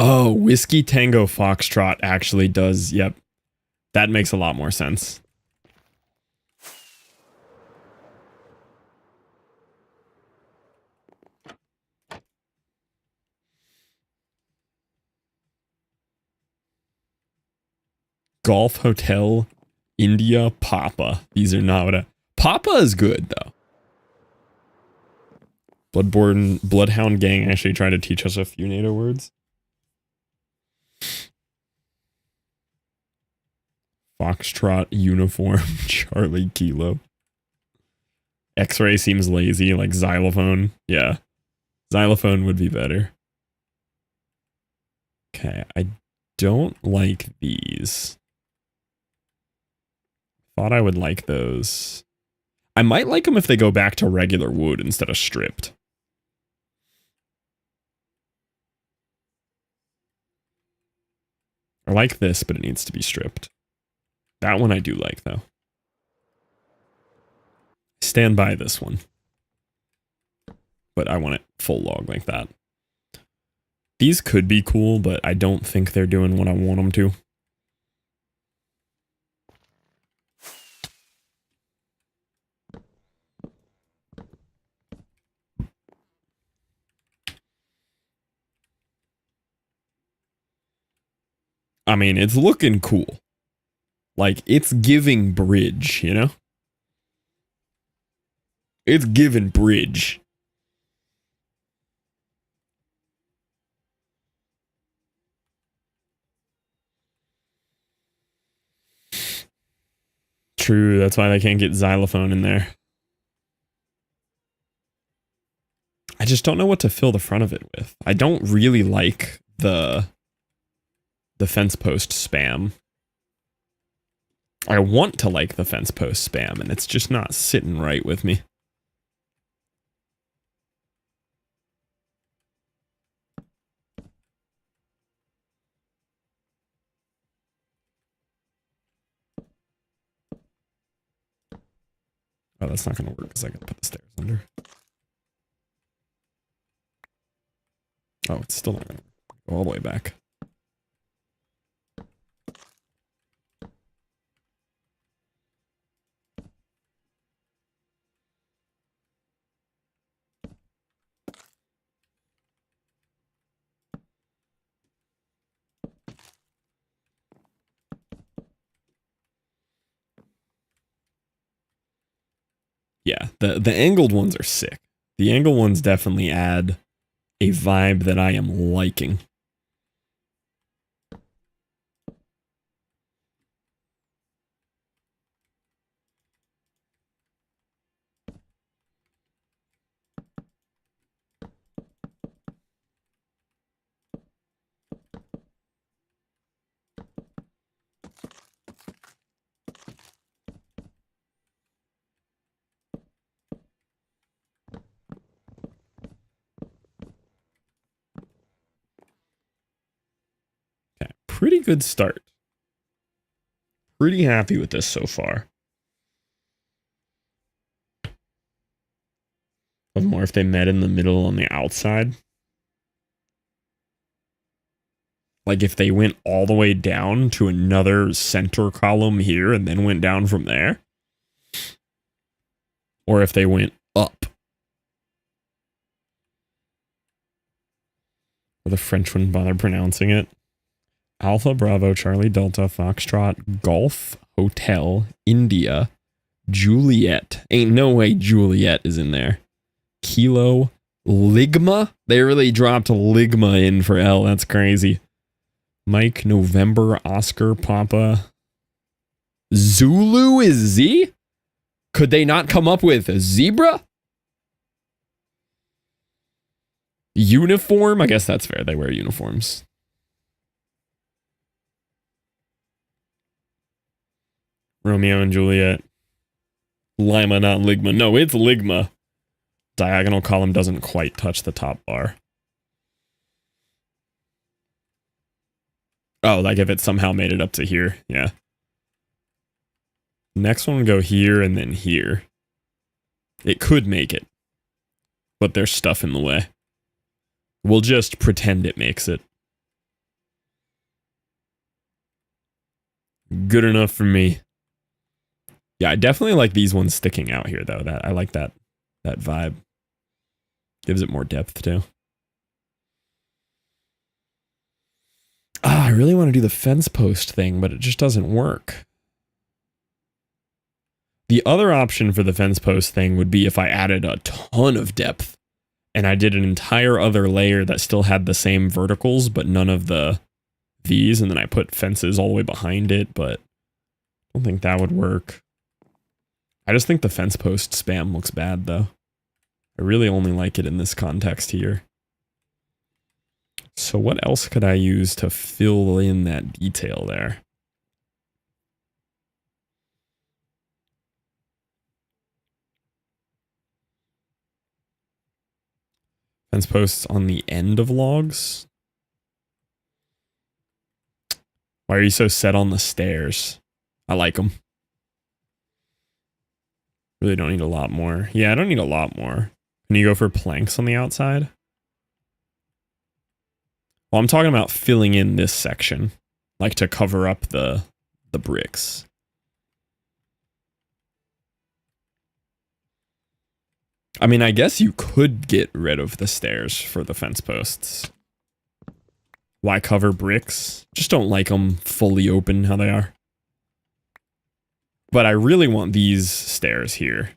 Oh, Whiskey Tango Foxtrot actually does. Yep. That makes a lot more sense. Golf Hotel, India, Papa. These are not what I... Papa is good, though. Bloodhound Gang actually tried to teach us a few NATO words. Foxtrot, uniform, Charlie Kilo. X-ray seems lazy, like xylophone. Yeah. Xylophone would be better. Okay, I don't like these. Thought I would like those. I might like them if they go back to regular wood instead of stripped. I like this, but it needs to be stripped. That one I do like, though. Stand by this one. But I want it full log like that. These could be cool, but I don't think they're doing what I want them to. I mean, it's looking cool. Like, it's giving bridge, you know? It's giving bridge. True, that's why they can't get xylophone in there. I just don't know what to fill the front of it with. I don't really like the fence post spam. I want to like the fence post spam, and it's just not sitting right with me. Oh, that's not going to work because I got to put the stairs under. Oh, it's still not going to go all the way back. Yeah, the angled ones are sick. The angled ones definitely add a vibe that I am liking. Pretty good start. Pretty happy with this so far. Love more if they met in the middle on the outside. Like if they went all the way down to another center column here and then went down from there. Or if they went up. Or the French wouldn't bother pronouncing it. Alpha, Bravo, Charlie, Delta, Foxtrot, Golf, Hotel, India, Juliet. Ain't no way Juliet is in there. Kilo, Ligma. They really dropped Ligma in for L. That's crazy. Mike, November, Oscar, Papa. Zulu is Z? Could they not come up with a zebra? Uniform? I guess that's fair. They wear uniforms. Romeo and Juliet. Lima, not Ligma. No, it's Ligma. Diagonal column doesn't quite touch the top bar. Oh, like if it somehow made it up to here. Yeah. Next one would go here and then here. It could make it. But there's stuff in the way. We'll just pretend it makes it. Good enough for me. Yeah, I definitely like these ones sticking out here, though. I like that vibe. Gives it more depth, too. I really want to do the fence post thing, but it just doesn't work. The other option for the fence post thing would be if I added a ton of depth and I did an entire other layer that still had the same verticals, but none of these, and then I put fences all the way behind it, but I don't think that would work. I just think the fence post spam looks bad, though. I really only like it in this context here. So what else could I use to fill in that detail there? Fence posts on the end of logs? Why are you so set on the stairs? I like them. Really don't need a lot more. Yeah, I don't need a lot more. Can you go for planks on the outside? Well, I'm talking about filling in this section, like to cover up the bricks. I mean, I guess you could get rid of the stairs for the fence posts. Why cover bricks? Just don't like them fully open how they are. But I really want these stairs here.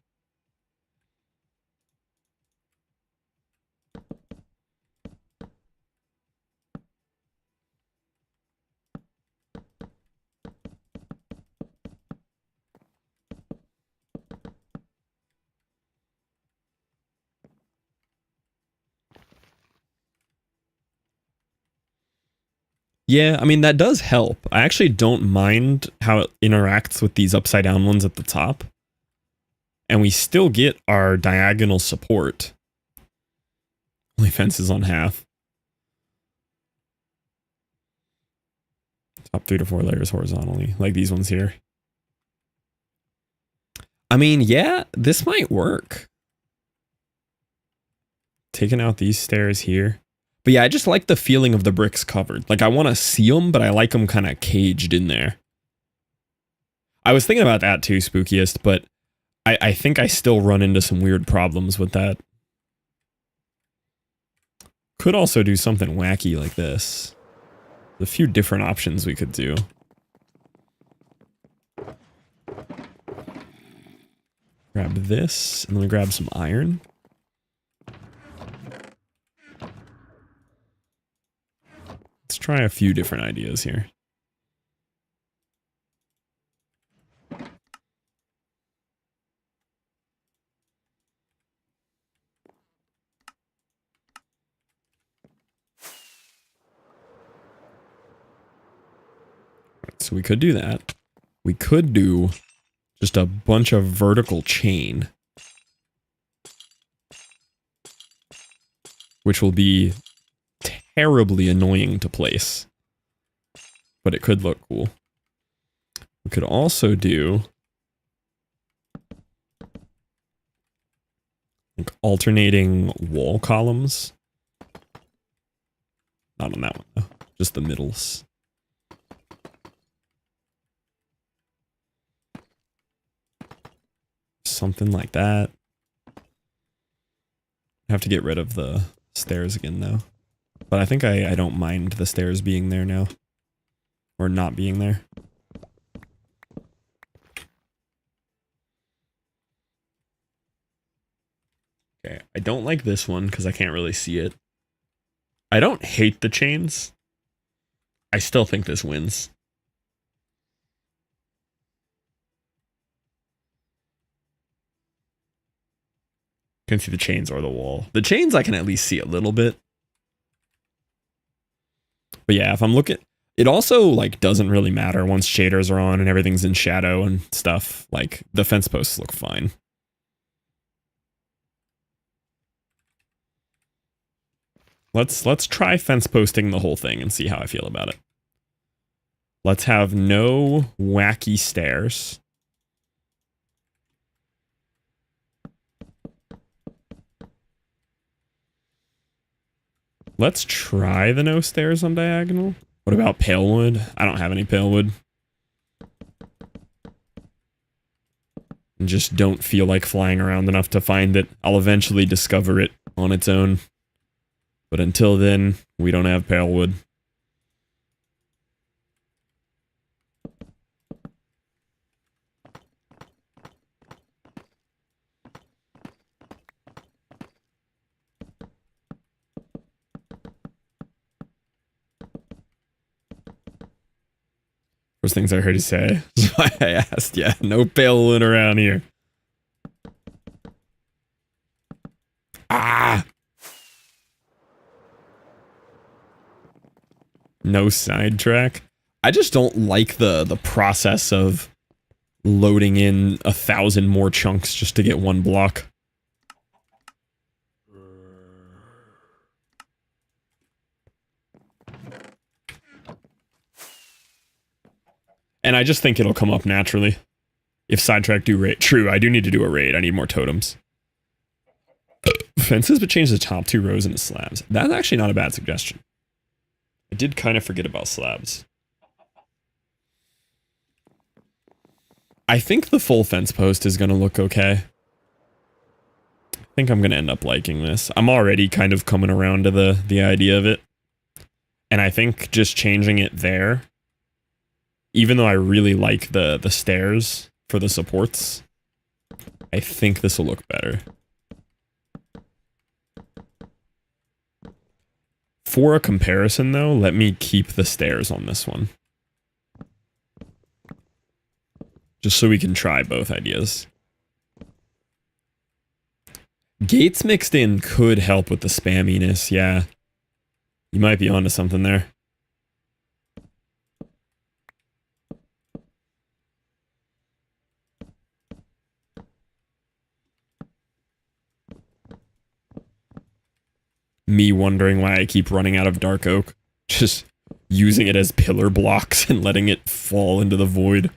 Yeah, I mean, that does help. I actually don't mind how it interacts with these upside down ones at the top. And we still get our diagonal support. Only fences on half. Top 3 to 4 layers horizontally, like these ones here. I mean, yeah, this might work. Taking out these stairs here. But yeah, I just like the feeling of the bricks covered. Like, I want to see them, but I like them kind of caged in there. I was thinking about that too, Spookiest, but I think I still run into some weird problems with that. Could also do something wacky like this. There's a few different options we could do. Grab this, and then we grab some iron. Let's try a few different ideas here. So we could do that. We could do just a bunch of vertical chain, which will be terribly annoying to place, but it could look cool. We could also do like alternating wall columns. Not on that one though, just the middles. Something like that. Have to get rid of the stairs again though. But I think I don't mind the stairs being there now. Or not being there. Okay, I don't like this one because I can't really see it. I don't hate the chains. I still think this wins. Can see the chains or the wall. The chains I can at least see a little bit. But yeah, if I'm looking, it also like doesn't really matter once shaders are on and everything's in shadow and stuff. Like the fence posts look fine. Let's try fence posting the whole thing and see how I feel about it. Let's have no wacky stairs. Let's try the no stairs on diagonal. What about pale wood? I don't have any pale wood. And just don't feel like flying around enough to find it. I'll eventually discover it on its own. But until then, we don't have pale wood. First things I heard you say. That's why I asked. Yeah, no pale wood around here. Ah! No sidetrack. I just don't like the process of loading in 1,000 more chunks just to get one block. And I just think it'll come up naturally. If sidetrack do raid. True, I do need to do a raid. I need more totems. Fences, but change the top 2 rows into slabs. That's actually not a bad suggestion. I did kind of forget about slabs. I think the full fence post is going to look okay. I think I'm going to end up liking this. I'm already kind of coming around to the idea of it. And I think just changing it there, even though I really like the stairs for the supports, I think this will look better. For a comparison, though, let me keep the stairs on this one. Just so we can try both ideas. Gates mixed in could help with the spamminess, yeah. You might be onto something there. Me wondering why I keep running out of dark oak. Just using it as pillar blocks and letting it fall into the void.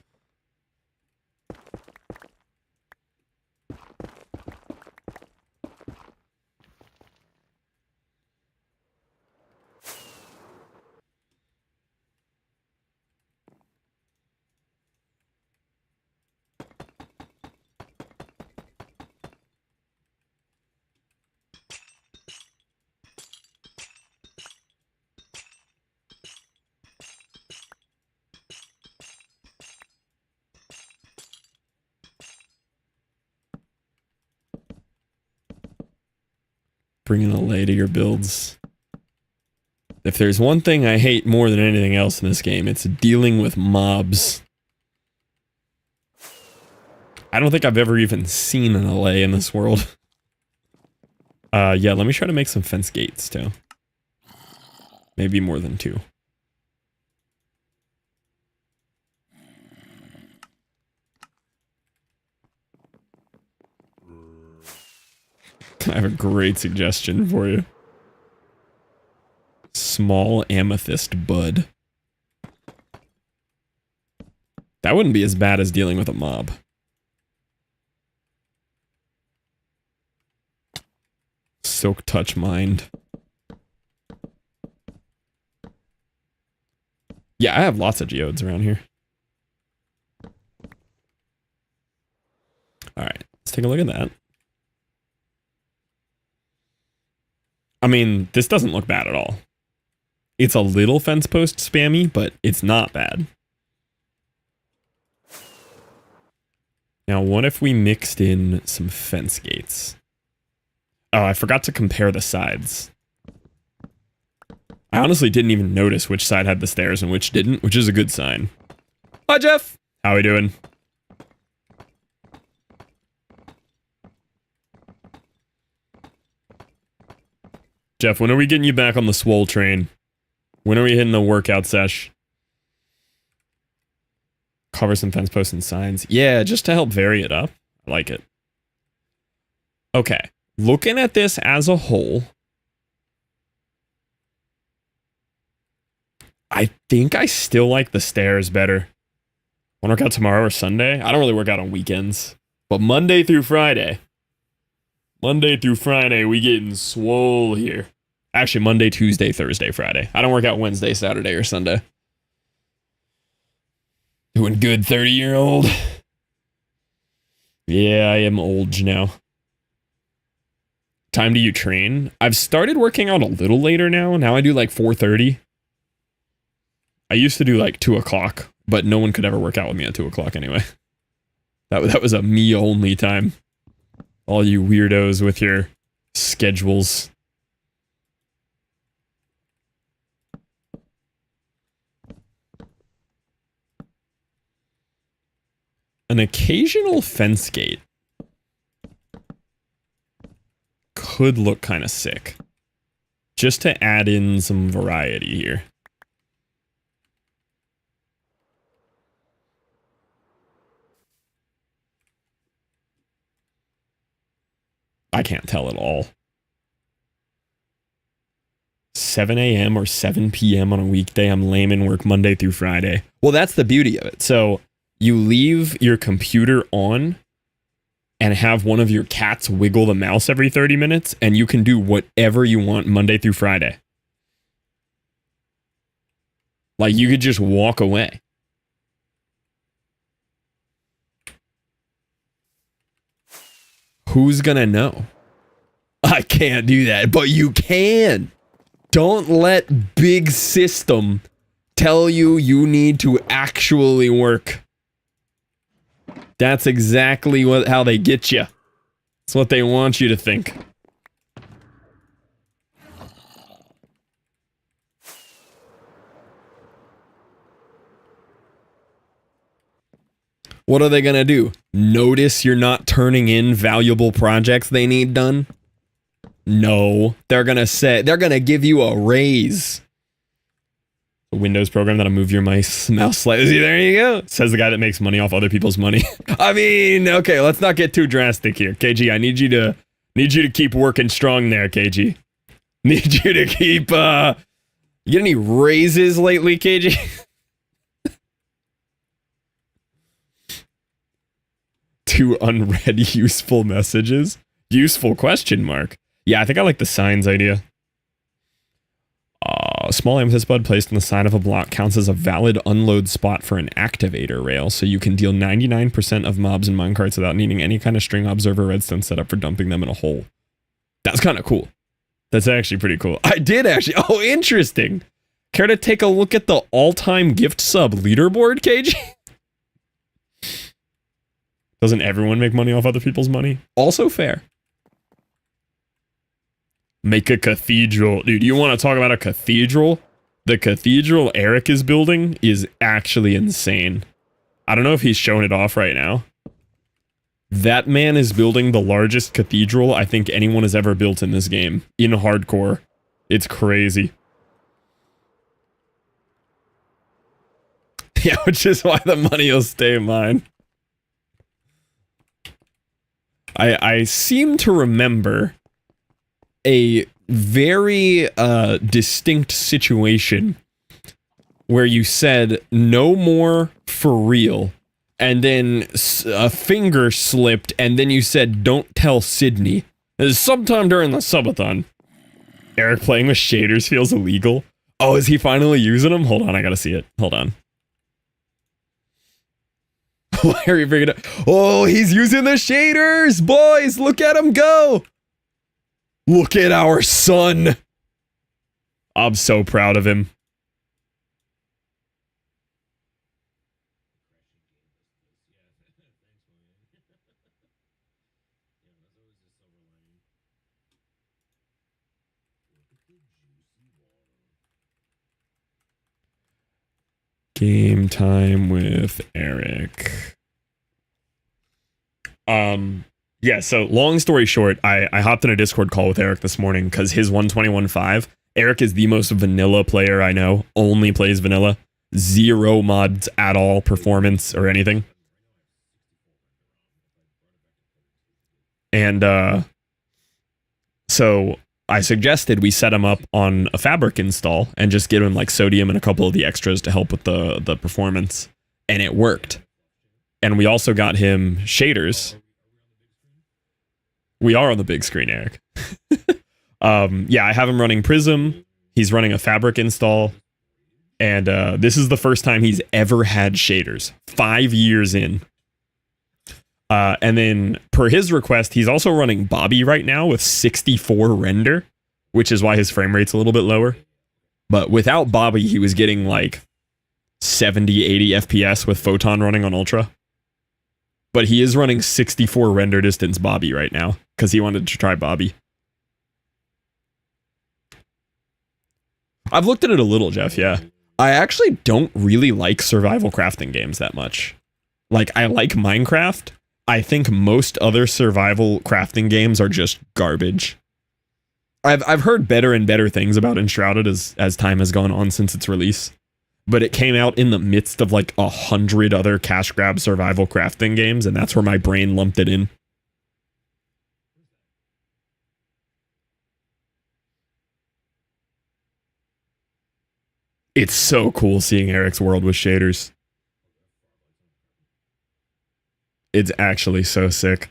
Bringing a lay to your builds. If there's one thing I hate more than anything else in this game, it's dealing with mobs. I don't think I've ever even seen an allay in this world. Yeah, let me try to make some fence gates, too. Maybe more than 2. I have a great suggestion for you. Small amethyst bud. That wouldn't be as bad as dealing with a mob. Silk touch mind. Yeah, I have lots of geodes around here. Alright, let's take a look at that. I mean, this doesn't look bad at all. It's a little fence post spammy, but it's not bad. Now, what if we mixed in some fence gates? Oh, I forgot to compare the sides. I honestly didn't even notice which side had the stairs and which didn't, which is a good sign. Hi, Jeff! How we doing? Jeff, when are we getting you back on the swole train? When are we hitting the workout sesh? Cover some fence posts and signs. Yeah, just to help vary it up. I like it. Okay. Looking at this as a whole, I think I still like the stairs better. Want to work out tomorrow or Sunday? I don't really work out on weekends. But Monday through Friday. Monday through Friday, we getting swole here. Actually, Monday, Tuesday, Thursday, Friday. I don't work out Wednesday, Saturday, or Sunday. Doing good, 30-year-old. Yeah, I am old now. Time do you train? I've started working out a little later now. Now I do like 4:30. I used to do like 2 o'clock, but no one could ever work out with me at 2 o'clock anyway. That was a me-only time. All you weirdos with your schedules. An occasional fence gate could look kind of sick. Just to add in some variety here. I can't tell at all. 7 a.m. or 7 p.m. on a weekday. I'm lame and work Monday through Friday. Well, that's the beauty of it. So you leave your computer on and have one of your cats wiggle the mouse every 30 minutes, and you can do whatever you want Monday through Friday. Like, you could just walk away. Who's gonna know? I can't do that, but you can. Don't let big system tell you you need to actually work. That's exactly how they get you. It's what they want you to think. What are they gonna do? Notice you're not turning in valuable projects they need done? No, they're gonna give you a raise. A Windows program that'll move your mouse slightly. There you go. Says the guy that makes money off other people's money. I mean, okay, let's not get too drastic here. KG, I need you to keep working strong there, KG. Need you to keep you get any raises lately, KG? Two unread useful messages? Useful question mark. Yeah, I think I like the signs idea. A small amethyst bud placed on the side of a block counts as a valid unload spot for an activator rail, so you can deal 99% of mobs in minecarts without needing any kind of string observer redstone setup for dumping them in a hole. That's kind of cool. That's actually pretty cool. I did actually. Oh, interesting. Care to take a look at the all-time gift sub leaderboard, KG? Doesn't everyone make money off other people's money? Also fair. Make a cathedral. Dude, you want to talk about a cathedral? The cathedral Eric is building is actually insane. I don't know if he's showing it off right now. That man is building the largest cathedral I think anyone has ever built in this game. In hardcore. It's crazy. Yeah, which is why the money will stay mine. I seem to remember a very distinct situation where you said no more for real, and then a finger slipped, and then you said don't tell Sydney. Sometime during the subathon. Eric playing with shaders feels illegal. Oh, is he finally using them? Hold on, I gotta see it. Hold on. Why are you bringing it up? Oh, he's using the shaders! Boys, look at him go! Look at our son! I'm so proud of him. Game time with Eric. Yeah, so long story short, I hopped in a Discord call with Eric this morning because his 121.5, Eric is the most vanilla player I know, only plays vanilla, zero mods at all, performance or anything. And so I suggested we set him up on a fabric install and just give him like sodium and a couple of the extras to help with the performance, and it worked. And we also got him shaders. We are on the big screen, Eric. Yeah, I have him running Prism. He's running a fabric install. And this is the first time he's ever had shaders. 5 years in. And then, per his request, he's also running Bobby right now with 64 render, which is why his frame rate's a little bit lower. But without Bobby, he was getting like 70, 80 FPS with Photon running on Ultra. But he is running 64 render distance Bobby right now, because he wanted to try Bobby. I've looked at it a little, Jeff, yeah. I actually don't really like survival crafting games that much. Like, I like Minecraft. I think most other survival crafting games are just garbage. I've heard better and better things about Enshrouded as time has gone on since its release. But it came out in the midst of like 100 other cash grab survival crafting games, and that's where my brain lumped it in. It's so cool seeing Eric's world with shaders. It's actually so sick.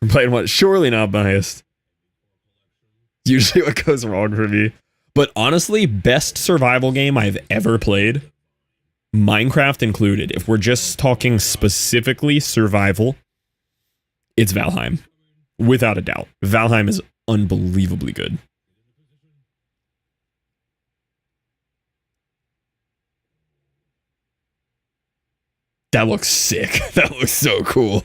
I'm playing what? Surely not biased. Usually what goes wrong for me. But honestly, best survival game I've ever played, Minecraft included. If we're just talking specifically survival, it's Valheim. Without a doubt. Valheim is unbelievably good. That looks sick. That looks so cool.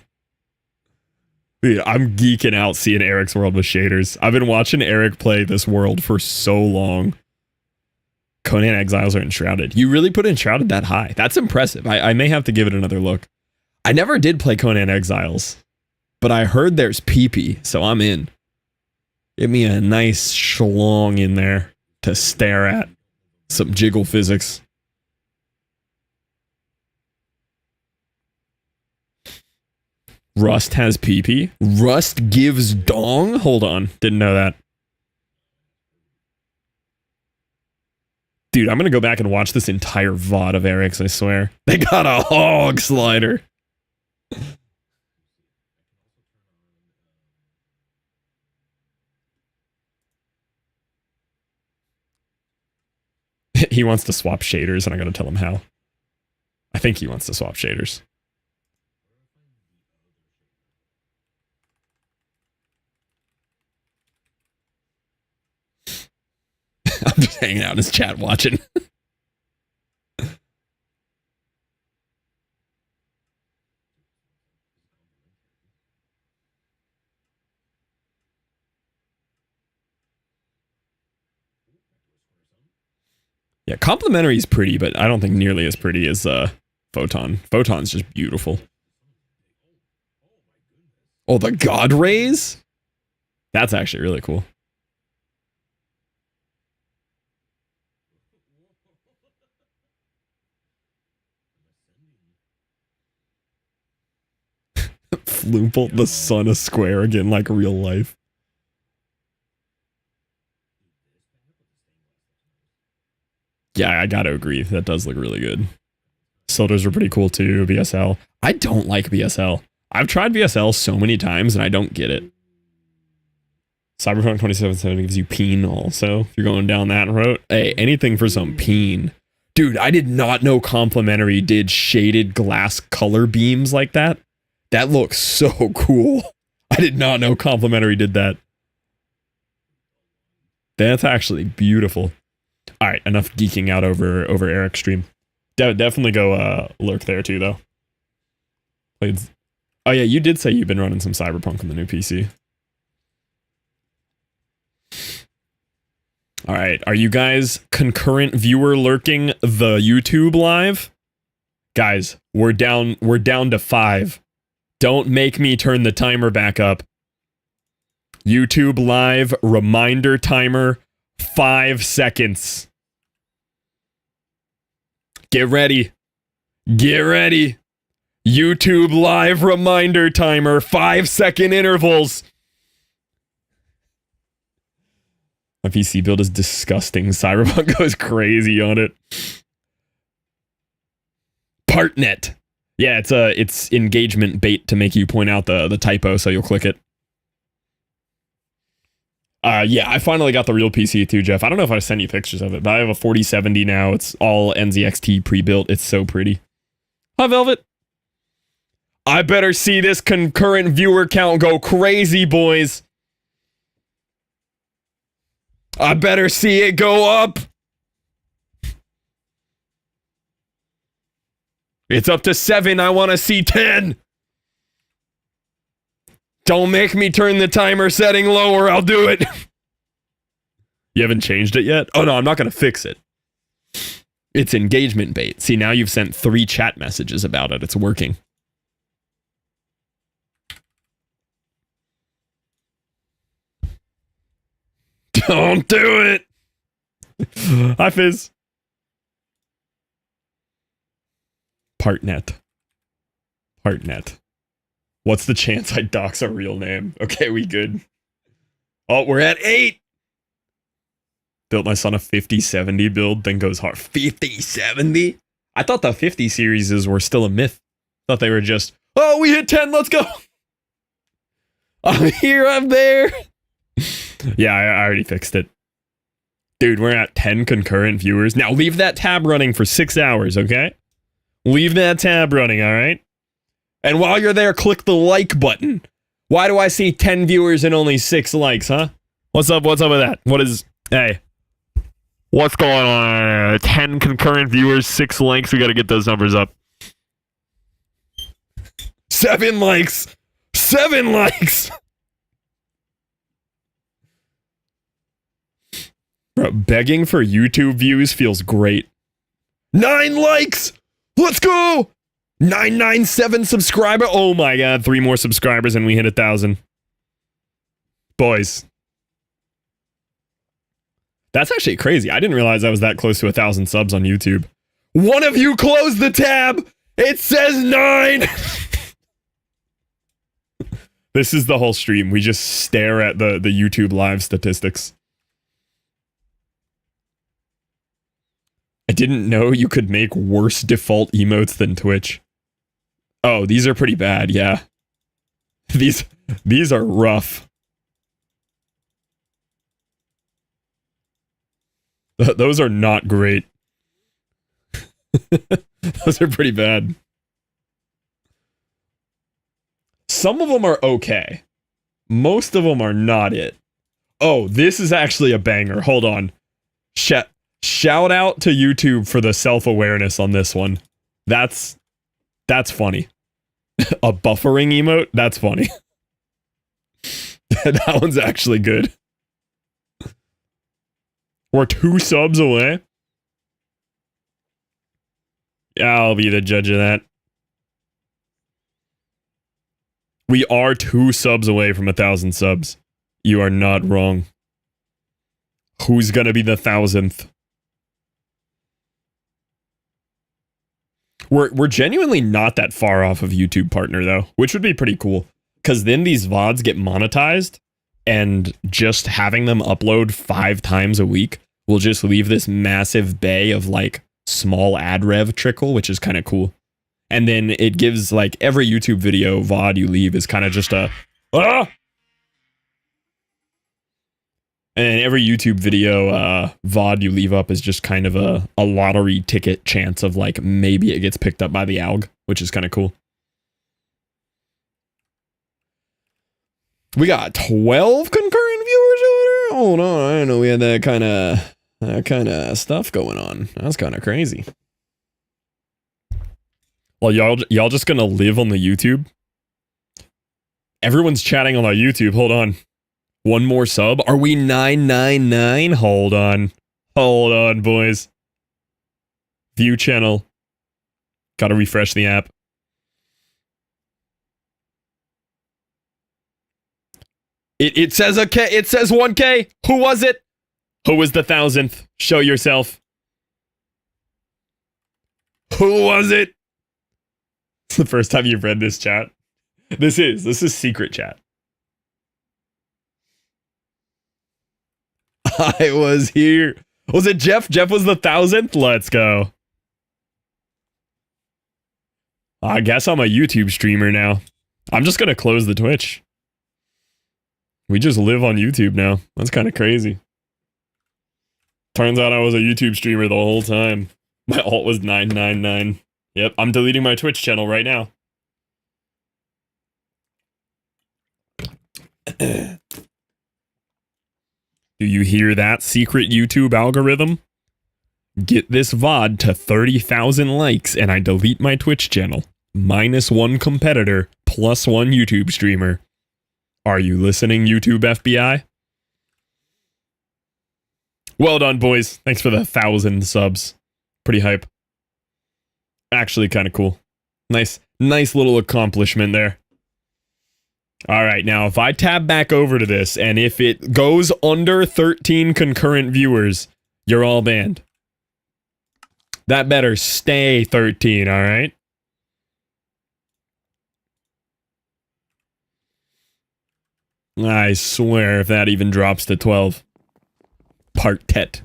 Dude, I'm geeking out seeing Eric's world with shaders. I've been watching Eric play this world for so long. Conan Exiles are Enshrouded. You really put Enshrouded that high. That's impressive. I may have to give it another look. I never did play Conan Exiles, but I heard there's PP, so I'm in. Give me a nice schlong in there to stare at. Some jiggle physics. Rust has PP. Rust gives dong? Hold on. Didn't know that. Dude, I'm going to go back and watch this entire VOD of Eric's, I swear. They got a hog slider. He wants to swap shaders, and I got to tell him how. I think he wants to swap shaders. I'm just hanging out in his chat watching. Yeah, Complimentary is pretty, but I don't think nearly as pretty as Photon. Photon's just beautiful. Oh, the God Rays? That's actually really cool. Floomple, the son of Square again, like real life. Yeah, I gotta agree. That does look really good. Sodas are pretty cool too, BSL. I don't like BSL. I've tried BSL so many times and I don't get it. Cyberpunk 2077 gives you peen also. If you're going down that road. Hey, anything for some peen. Dude, I did not know Complimentary did shaded glass color beams like that. That looks so cool. I did not know Complimentary did that. That's actually beautiful. All right, enough geeking out over Eric's stream. Definitely go lurk there too, though. Played. Oh yeah, you did say you've been running some Cyberpunk on the new PC. All right, are you guys concurrent viewer lurking the YouTube live? Guys, we're down to 5. Don't make me turn the timer back up. YouTube live reminder timer 5 seconds. Get ready. Get ready. YouTube live reminder timer 5-second intervals. My PC build is disgusting. Cyberpunk goes crazy on it. Partnet. Yeah, it's engagement bait to make you point out the typo, so you'll click it. Yeah, I finally got the real PC too, Jeff. I don't know if I sent you pictures of it, but I have a 4070 now. It's all NZXT pre-built. It's so pretty. Hi, Velvet. I better see this concurrent viewer count go crazy, boys. I better see it go up. It's up to 7. I want to see 10. Don't make me turn the timer setting lower. I'll do it. You haven't changed it yet? Oh, no, I'm not going to fix it. It's engagement bait. See, now you've sent 3 chat messages about it. It's working. Don't do it. Hi, Fizz. Partnet. What's the chance I dox a real name? Okay, we good. Oh, we're at 8. Built my son a 5070 build, then goes hard. 5070? I thought the 50 series were still a myth. Thought they were just, oh, we hit 10, let's go. I'm here, I'm there. Yeah, I already fixed it. Dude, we're at 10 concurrent viewers. Now leave that tab running for 6 hours, okay? Leave that tab running, alright? And while you're there, click the like button. Why do I see 10 viewers and only 6 likes, huh? What's up with that? What is... Hey. What's going on? 10 concurrent viewers, 6 likes. We gotta get those numbers up. 7 likes! 7 likes! Bro, begging for YouTube views feels great. 9 likes! Let's go! 997 subscriber. Oh my god, 3 more subscribers and we hit 1,000. Boys. That's actually crazy. I didn't realize I was that close to 1,000 subs on YouTube. One of you close the tab! It says 9! This is the whole stream. We just stare at the YouTube live statistics. I didn't know you could make worse default emotes than Twitch. Oh, these are pretty bad, yeah. These are rough. Those are not great. Those are pretty bad. Some of them are okay. Most of them are not it. Oh, this is actually a banger. Hold on. Shout out to YouTube for the self-awareness on this one. That's funny. A buffering emote? That's funny. That one's actually good. We're 2 subs away. I'll be the judge of that. We are 2 subs away from 1,000 subs. You are not wrong. Who's gonna be the 1,000th? We're genuinely not that far off of YouTube Partner, though, which would be pretty cool. Because then these VODs get monetized, and just having them upload 5 times a week will just leave this massive bay of, like, small ad rev trickle, which is kind of cool. And then it gives, like, every YouTube video VOD you leave is kind of just a... Ah! And every YouTube video VOD you leave up is just kind of a lottery ticket chance of, like, maybe it gets picked up by the alg, which is kind of cool. We got 12 concurrent viewers over there? Hold on, I didn't know we had that kind of stuff going on. That's kind of crazy. Well, y'all just gonna live on the YouTube? Everyone's chatting on our YouTube. Hold on. One more sub? Are we 999? Hold on. Hold on, boys. View channel. Gotta refresh the app. It says a K. It says 1K. Who was it? Who was the 1,000th? Show yourself. Who was it? It's the first time you've read this chat. This is secret chat. I was here. Was it Jeff? Jeff was the 1,000th? Let's go. I guess I'm a YouTube streamer now. I'm just gonna close the Twitch. We just live on YouTube now. That's kind of crazy. Turns out I was a YouTube streamer the whole time. My alt was 999. Yep, I'm deleting my Twitch channel right now. Do you hear that, secret YouTube algorithm? Get this VOD to 30,000 likes and I delete my Twitch channel. -1 competitor, +1 YouTube streamer. Are you listening, YouTube FBI? Well done, boys. Thanks for the 1,000 subs. Pretty hype. Actually kind of cool. Nice little accomplishment there. All right, now if I tab back over to this and if it goes under 13 concurrent viewers, you're all banned. That better stay 13, all right? I swear if that even drops to 12. Partnet.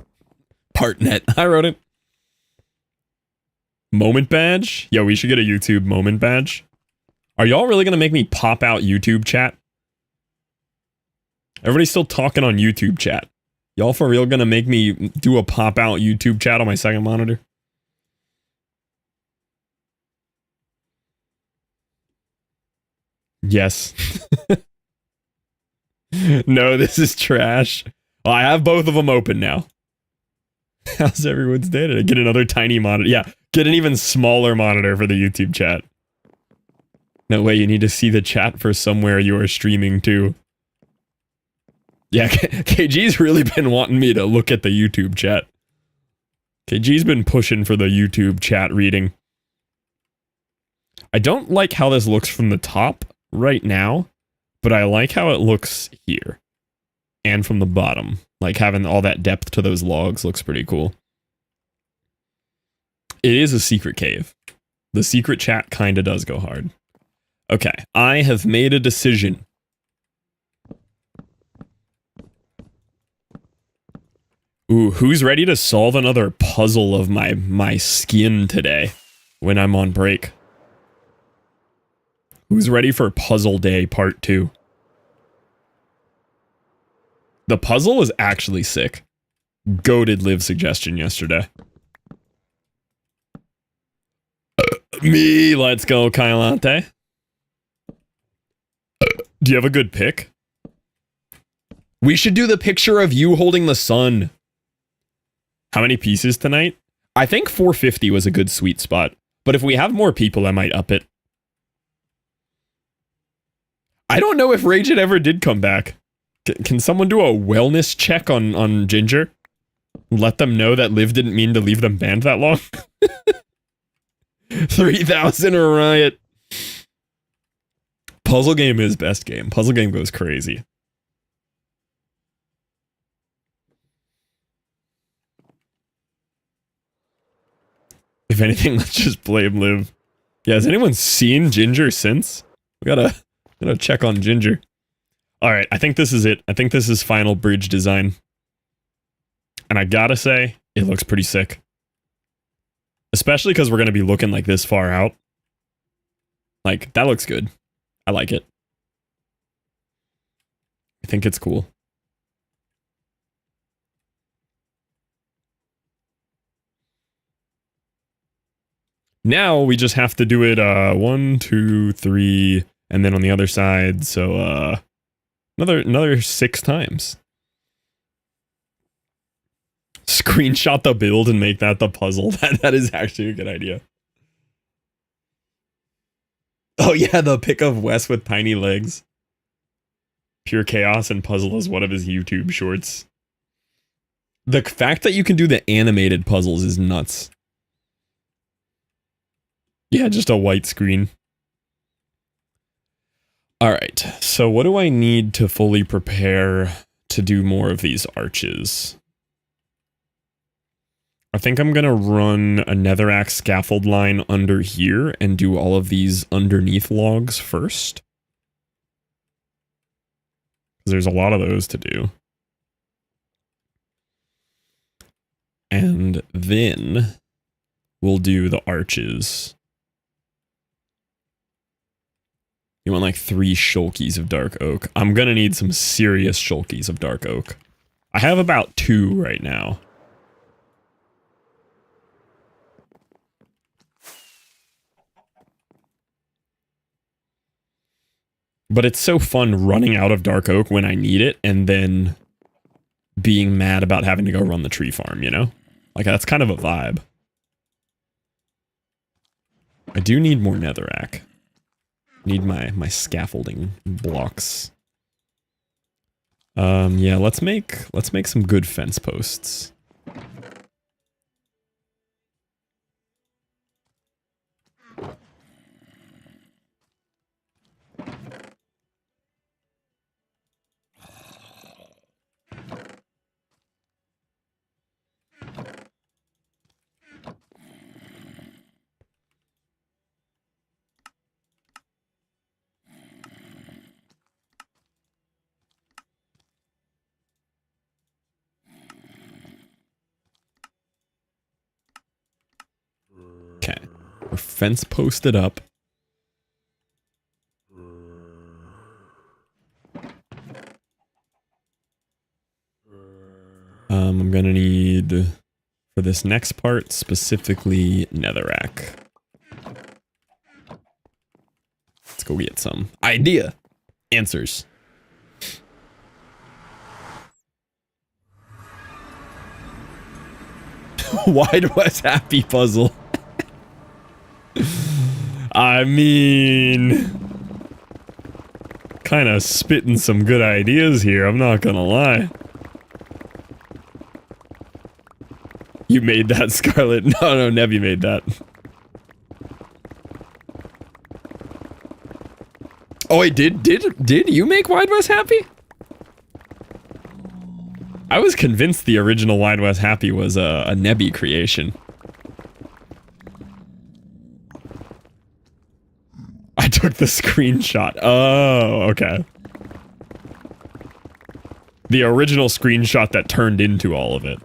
I wrote it. Moment badge? Yo, we should get a YouTube moment badge. Are y'all really gonna make me pop out YouTube chat? Everybody's still talking on YouTube chat. Y'all for real gonna make me do a pop out YouTube chat on my second monitor? Yes. No, this is trash. Well, I have both of them open now. How's everyone's day today? Get another tiny monitor. Yeah, get an even smaller monitor for the YouTube chat. No way, you need to see the chat for somewhere you are streaming to. Yeah, KG's really been wanting me to look at the YouTube chat. KG's been pushing for the YouTube chat reading. I don't like how this looks from the top right now, but I like how it looks here. And from the bottom. Like having all that depth to those logs looks pretty cool. It is a secret cave. The secret chat kinda does go hard. Okay, I have made a decision. Ooh, who's ready to solve another puzzle of my skin today when I'm on break? Who's ready for Puzzle Day Part 2? The puzzle is actually sick. Goated live suggestion yesterday. Me, let's go, Kylante. Do you have a good pick? We should do the picture of you holding the sun. How many pieces tonight? I think 450 was a good sweet spot. But if we have more people, I might up it. I don't know if Raged ever did come back. Can someone do a wellness check on Ginger? Let them know that Liv didn't mean to leave them banned that long? 3,000 or riot. Puzzle game is best game. Puzzle game goes crazy. If anything, let's just blame Liv. Yeah, has anyone seen Ginger since? We gotta check on Ginger. Alright, I think this is it. I think this is final bridge design. And I gotta say, it looks pretty sick. Especially because we're gonna be looking like this far out. Like, that looks good. I like it. I think it's cool. Now we just have to do it 1, 2, 3, and then on the other side, so another 6 times. Screenshot the build and make that the puzzle. That is actually a good idea. Oh yeah, the pic of Wes with tiny legs. Pure chaos and puzzle is one of his YouTube shorts. The fact that you can do the animated puzzles is nuts. Yeah, just a white screen. Alright, so what do I need to fully prepare to do more of these arches? I think I'm gonna run a netherrack scaffold line under here and do all of these underneath logs first. There's a lot of those to do. And then we'll do the arches. You want like 3 shulkies of dark oak. I'm gonna need some serious shulkies of dark oak. I have about 2 right now. But it's so fun running out of dark oak when I need it and then being mad about having to go run the tree farm, you know? Like, that's kind of a vibe. I do need more netherrack. Need my scaffolding blocks. Yeah, let's make some good fence posts. fence posted up. I'm gonna need, for this next part, specifically netherrack. Let's go get some idea answers. Wide West Happy puzzle. I mean, kind of spitting some good ideas here, I'm not gonna lie. You made that, Scarlet? No, Nebby made that. Oh wait, did you make Wide West Happy? I was convinced the original Wide West Happy was a Nebby creation. I took the screenshot. Oh, okay. The original screenshot that turned into all of it.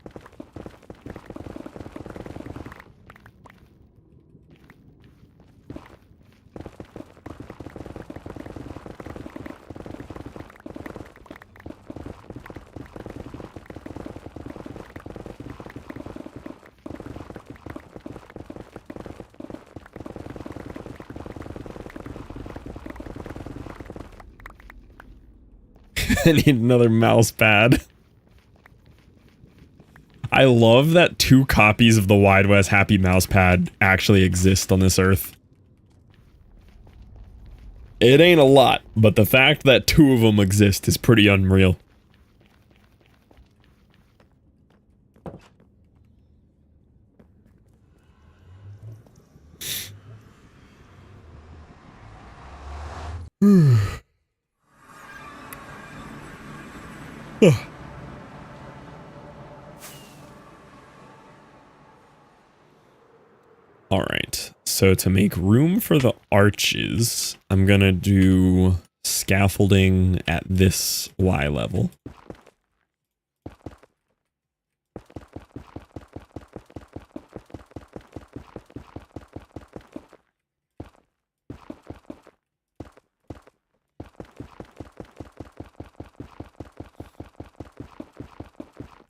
I need another mouse pad. I love that 2 copies of the Wide West Happy mouse pad actually exist on this earth. It ain't a lot, but the fact that 2 of them exist is pretty unreal. Alright, so to make room for the arches, I'm gonna do scaffolding at this Y level.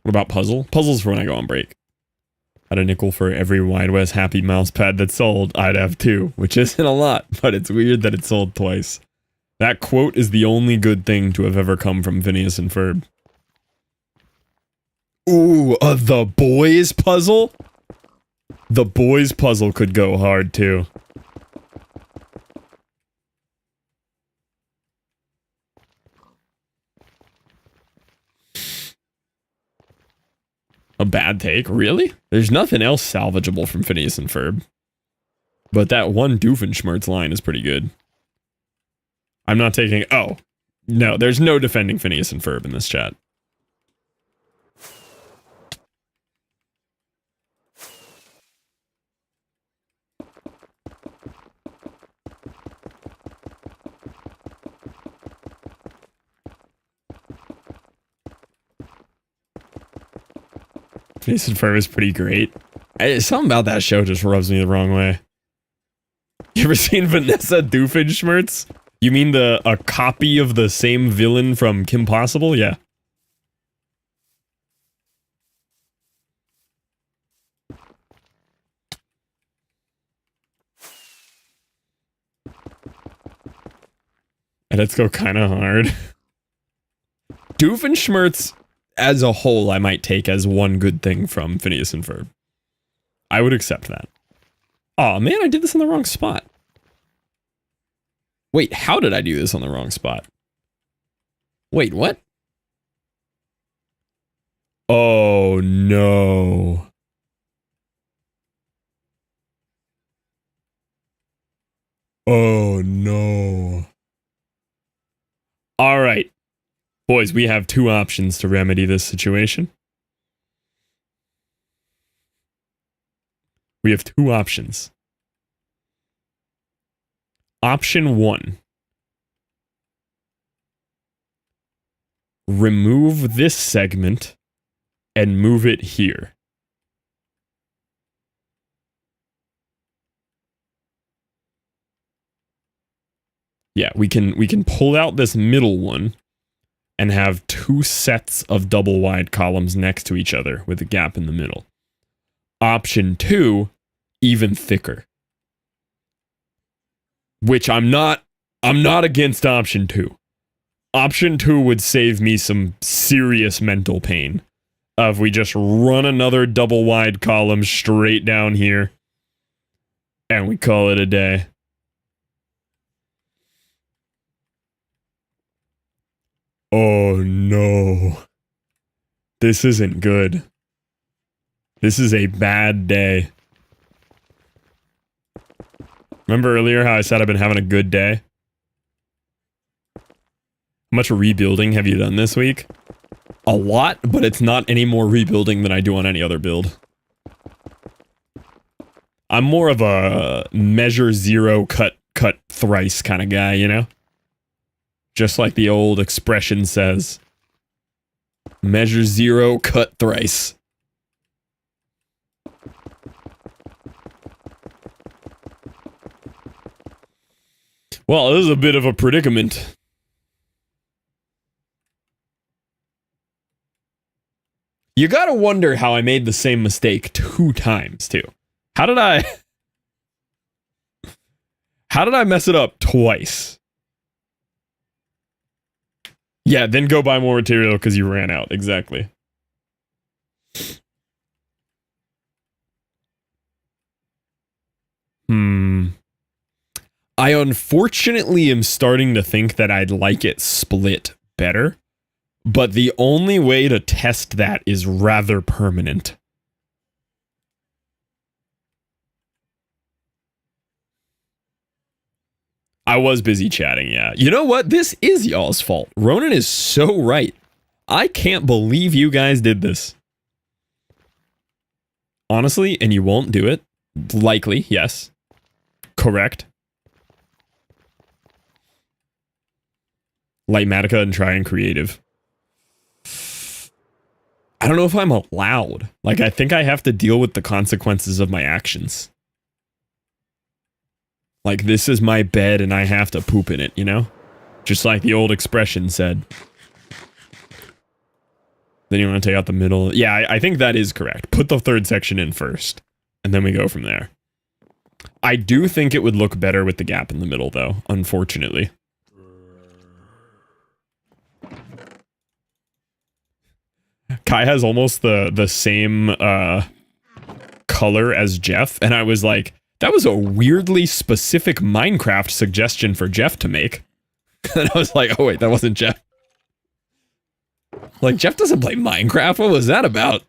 What about puzzle? Puzzle's for when I go on break. At a nickel for every Wide West Happy mouse pad that's sold, I'd have 2, which isn't a lot, but it's weird that it sold twice. That quote is the only good thing to have ever come from Phineas and Ferb. Ooh, the boys puzzle? The boys puzzle could go hard too. A bad take? Really? There's nothing else salvageable from Phineas and Ferb. But that one Doofenshmirtz line is pretty good. I'm not taking... Oh. No, there's no defending Phineas and Ferb in this chat. Phineas and Ferb is pretty great. Something about that show just rubs me the wrong way. You ever seen Vanessa Doofenshmirtz? You mean a copy of the same villain from Kim Possible? Yeah. And let's go kind of hard. Doofenshmirtz as a whole I might take as one good thing from Phineas and Ferb. I would accept that. Aw, man, I did this in the wrong spot. Wait, how did I do this on the wrong spot? Wait, what? Oh, no. Oh, no. All right. Boys, we have 2 options to remedy this situation. We have 2 options. Option 1. Remove this segment and move it here. Remove this segment and move it here. And move it here. Yeah, we can pull out this middle one and have 2 sets of double wide columns next to each other with a gap in the middle. Option 2, even thicker. Which I'm not against option 2. Option 2 would save me some serious mental pain. If we just run another double wide column straight down here and we call it a day. Oh no. This isn't good. This is a bad day. Remember earlier how I said I've been having a good day? How much rebuilding have you done this week? A lot, but it's not any more rebuilding than I do on any other build. I'm more of a measure zero, cut thrice kind of guy, you know? Just like the old expression says. Measure zero, cut thrice. Well, this is a bit of a predicament. You gotta wonder how I made the same mistake 2 times, too. How did I mess it up twice? Yeah, then go buy more material because you ran out. Exactly. I unfortunately am starting to think that I'd like it split better, but the only way to test that is rather permanent. I was busy chatting, yeah. You know what? This is y'all's fault. Ronan is so right. I can't believe you guys did this. Honestly, and you won't do it. Likely, yes. Correct. Lightmatica and try and creative. I don't know if I'm allowed. Like, I think I have to deal with the consequences of my actions. Like, this is my bed and I have to poop in it, you know? Just like the old expression said. Then you want to take out the middle. Yeah, I think that is correct. Put the 3rd section in first. And then we go from there. I do think it would look better with the gap in the middle, though, unfortunately. Kai has almost the same color as Jeff, and I was like, that was a weirdly specific Minecraft suggestion for Jeff to make. And I was like, oh wait, that wasn't Jeff. Like, Jeff doesn't play Minecraft? What was that about?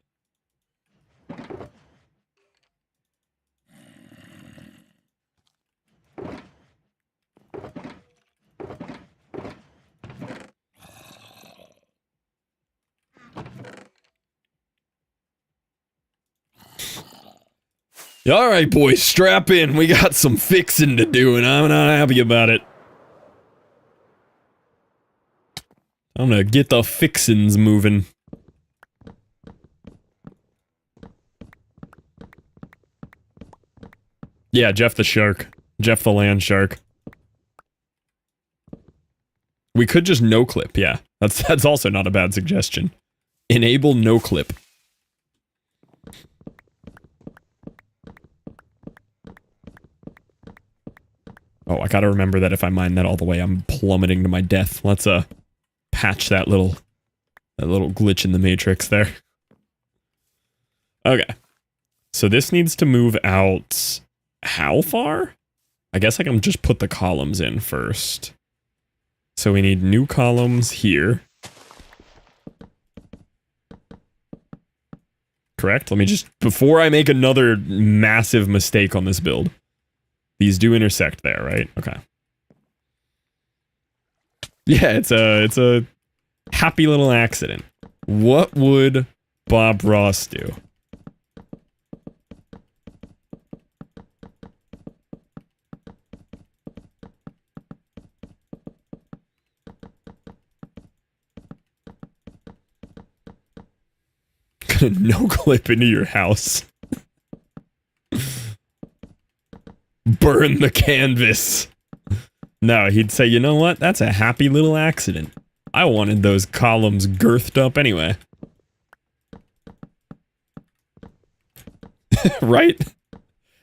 Alright, boys, strap in. We got some fixing to do, and I'm not happy about it. I'm gonna get the fixins moving. Yeah, Jeff the shark. Jeff the land shark. We could just no-clip, yeah. That's also not a bad suggestion. Enable no-clip. Oh, I gotta remember that if I mine that all the way, I'm plummeting to my death. Let's, patch that little glitch in the matrix there. Okay. So this needs to move out how far? I guess I can just put the columns in first. So we need new columns here. Correct? Let me just, before I make another massive mistake on this build. These do intersect there, right? Okay. Yeah, it's a happy little accident. What would Bob Ross do? Gonna no-clip into your house. Burn the canvas. No, he'd say, you know what? That's a happy little accident. I wanted those columns girthed up anyway. Right?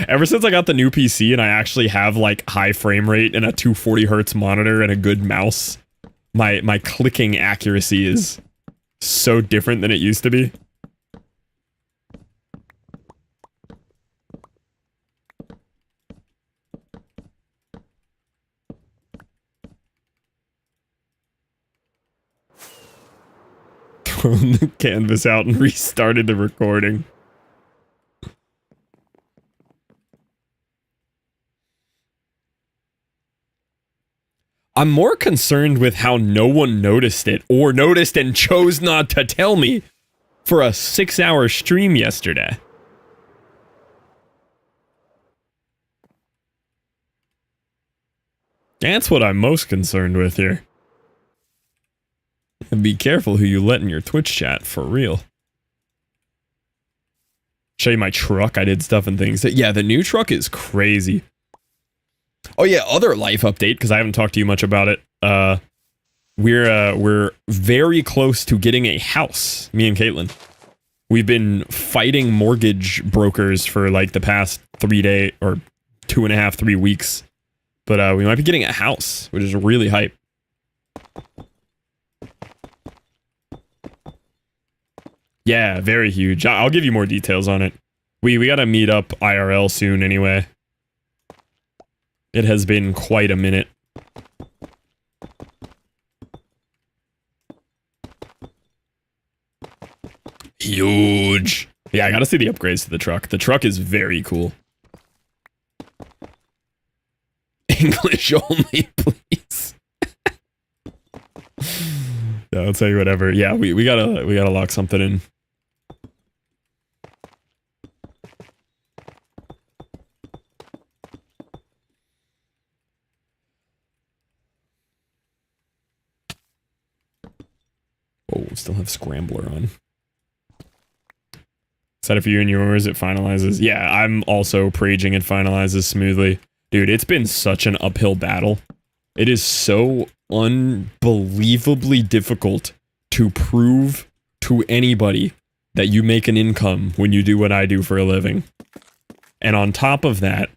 Ever since I got the new PC and I actually have like high frame rate and a 240 hertz monitor and a good mouse, my clicking accuracy is so different than it used to be. Thrown the canvas out and restarted the recording. I'm more concerned with how no one noticed it, or noticed and chose not to tell me for a 6-hour stream yesterday. That's what I'm most concerned with here. And be careful who you let in your Twitch chat, for real. Show you my truck. I did stuff and things. Yeah, the new truck is crazy. Oh yeah, other life update, because I haven't talked to you much about it. We're very close to getting a house, me and Caitlin. We've been fighting mortgage brokers for like the past 3 days, or 2.5, 3 weeks. But we might be getting a house, which is really hype. Yeah, very huge. I'll give you more details on it. We gotta meet up IRL soon anyway. It has been quite a minute. Huge. Yeah, I gotta see the upgrades to the truck. The truck is very cool. English only, please. Yeah, I'll tell you whatever. Yeah, we gotta lock something in. Oh, still have Scrambler on. Set a few in yours, it finalizes. Yeah, I'm also praging it finalizes smoothly. Dude, it's been such an uphill battle. It is so unbelievably difficult to prove to anybody that you make an income when you do what I do for a living. And on top of that,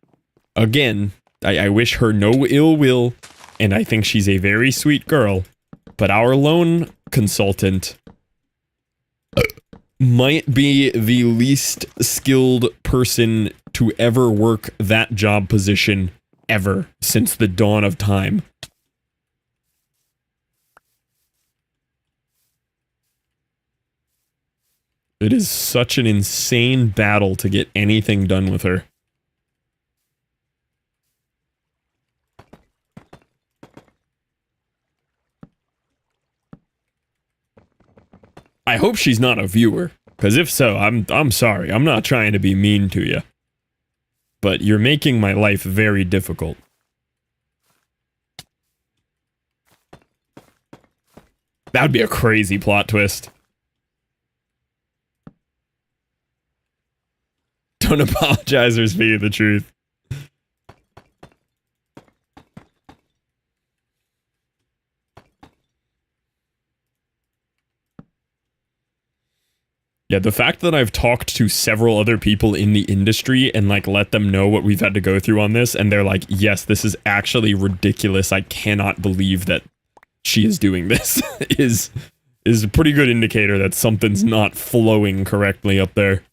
again, I wish her no ill will, and I think she's a very sweet girl, but our loan consultant might be the least skilled person to ever work that job position ever since the dawn of time. It is such an insane battle to get anything done with her. I hope she's not a viewer, because if so, I'm sorry. I'm not trying to be mean to you. But you're making my life very difficult. That would be a crazy plot twist. Don't apologize for speaking the truth. Yeah, the fact that I've talked to several other people in the industry and like let them know what we've had to go through on this, and they're like, yes, this is actually ridiculous. I cannot believe that she is doing this is a pretty good indicator that something's not flowing correctly up there.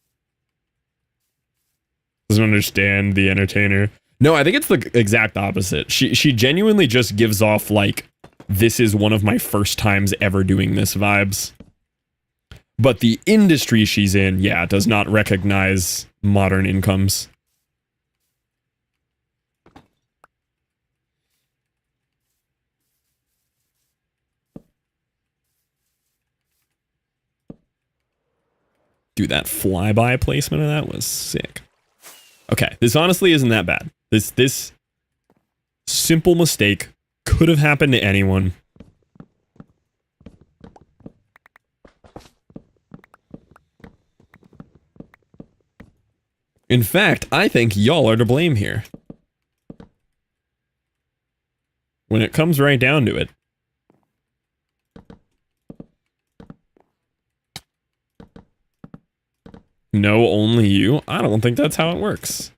Doesn't understand the entertainer. No, I think it's the exact opposite. She genuinely just gives off like, this is one of my first times ever doing this vibes. But the industry she's in, yeah, does not recognize modern incomes. Dude, that flyby placement of that was sick. Okay, this honestly isn't that bad. This simple mistake could have happened to anyone. In fact, I think y'all are to blame here. when it comes right down to it. No, only you? I don't think that's how it works.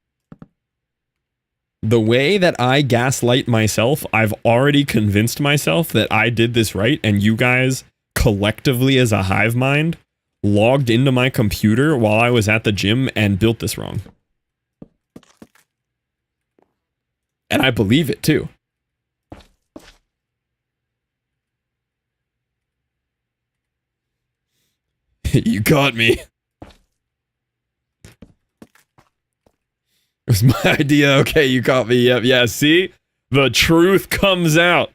The way that I gaslight myself, I've already convinced myself that I did this right, and you guys, collectively as a hive mind, logged into my computer while I was at the gym and built this wrong. And I believe it, too. You caught me. It was my idea. Okay, you caught me. Yep, yeah, see? The truth comes out.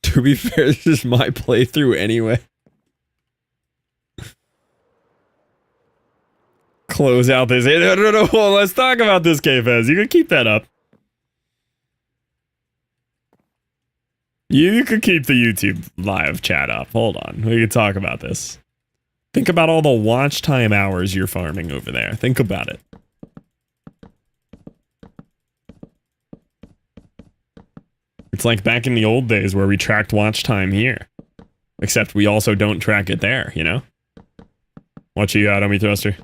To be fair, this is my playthrough anyway. Close out this. No, well, let's talk about this, K-Fez. You can keep that up. You could keep the YouTube live chat up. Hold on. We can talk about this. Think about all the watch time hours you're farming over there. Think about it. It's like back in the old days where we tracked watch time here. Except we also don't track it there, you know? What you got on me, Thruster?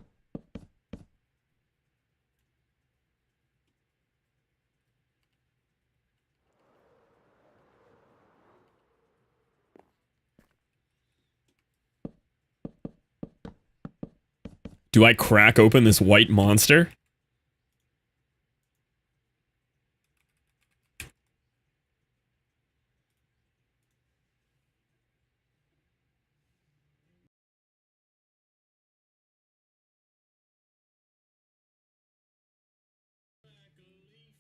Do I crack open this white monster?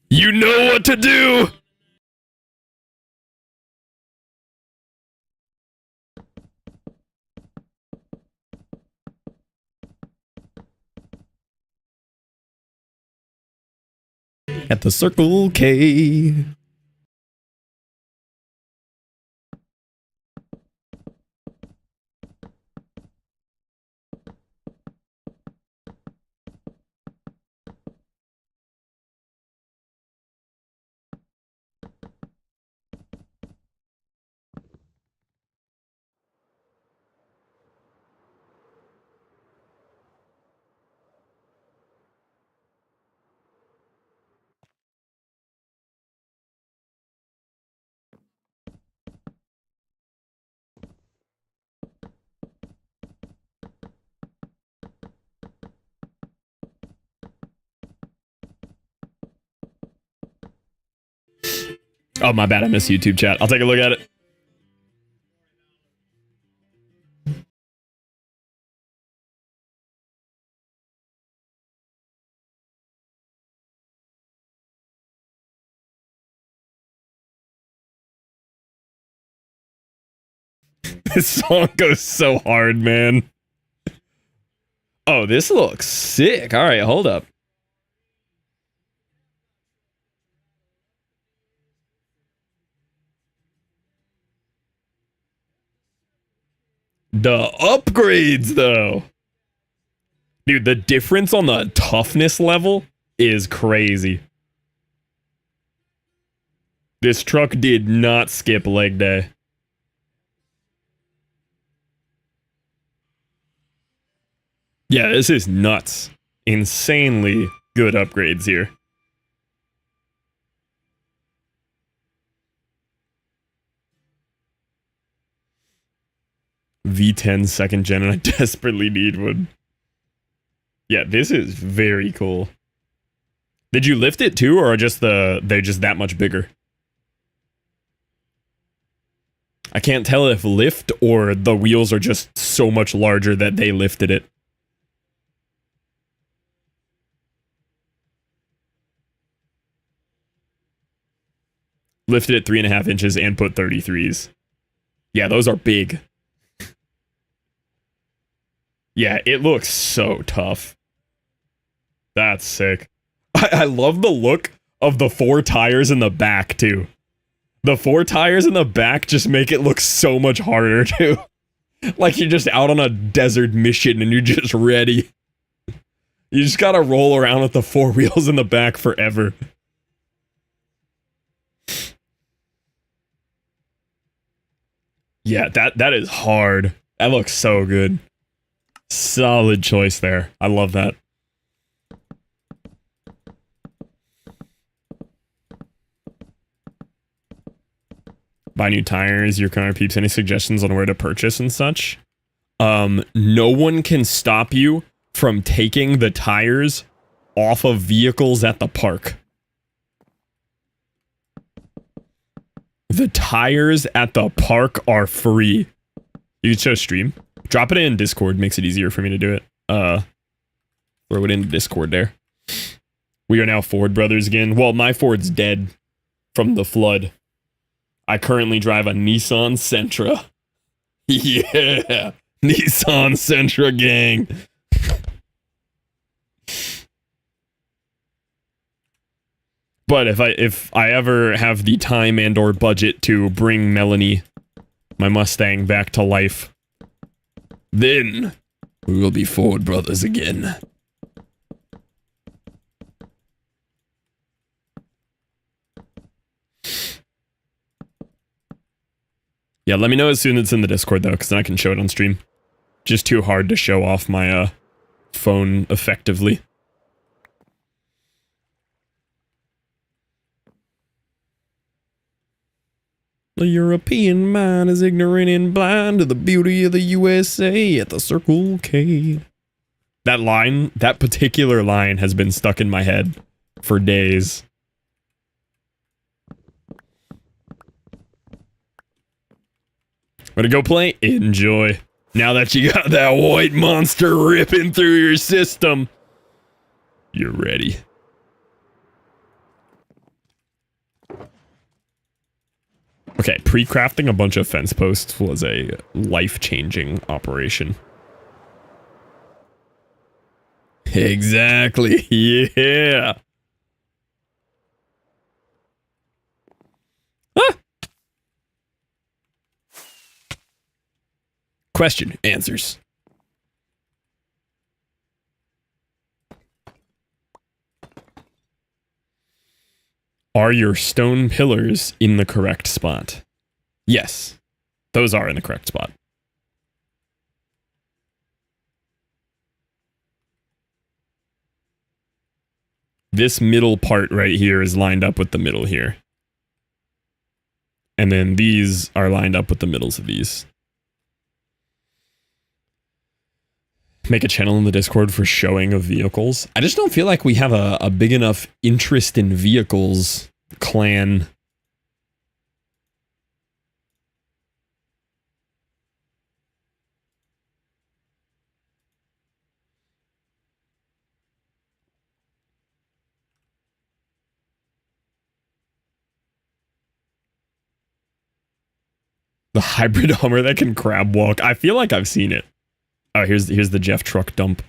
You know what to do! At the Circle K. Oh, my bad. I missed YouTube chat. I'll take a look at it. This song goes so hard, man. Oh, this looks sick. All right, hold up. The upgrades, though. Dude, the difference on the toughness level is crazy. This truck did not skip leg day. Yeah, this is nuts. Insanely good upgrades here. V10 second gen, and I desperately need one. Yeah, this is very cool. Did you lift it too, or just they're just that much bigger? I can't tell if lift or the wheels are just so much larger that they lifted it. Lifted it 3.5 inches and put 33s. Yeah, those are big. Yeah, it looks so tough. That's sick. I love the look of the 4 tires in the back, too. The 4 tires in the back just make it look so much harder, too. Like you're just out on a desert mission and you're just ready. You just gotta roll around with the 4 wheels in the back forever. Yeah, that is hard. That looks so good. Solid choice there. I love that. Buy new tires, your car peeps. Any suggestions on where to purchase and such? No one can stop you from taking the tires off of vehicles at the park. The tires at the park are free. You can show stream. Drop it in Discord, makes it easier for me to do it. Throw it in Discord there. We are now Ford brothers again. Well, my Ford's dead from the flood. I currently drive a Nissan Sentra. Yeah, Nissan Sentra gang. But if I ever have the time and or budget to bring Melanie, my Mustang, back to life, then we will be Ford brothers again. Yeah, let me know as soon as it's in the Discord, though, because then I can show it on stream. Just too hard to show off my phone effectively. The European mind is ignorant and blind to the beauty of the USA at the Circle K. That line, that particular line has been stuck in my head for days. Wanna go play? Enjoy. Now that you got that white monster ripping through your system, you're ready. Okay, pre-crafting a bunch of fence posts was a life-changing operation. Exactly, yeah. Ah. Question, answers. Are your stone pillars in the correct spot? Yes, those are in the correct spot. This middle part right here is lined up with the middle here. And then these are lined up with the middles of these. Make a channel in the Discord for showing of vehicles. I just don't feel like we have a big enough interest in vehicles clan. The hybrid Hummer that can crab walk. I feel like I've seen it. Oh, here's the Jeff truck dump.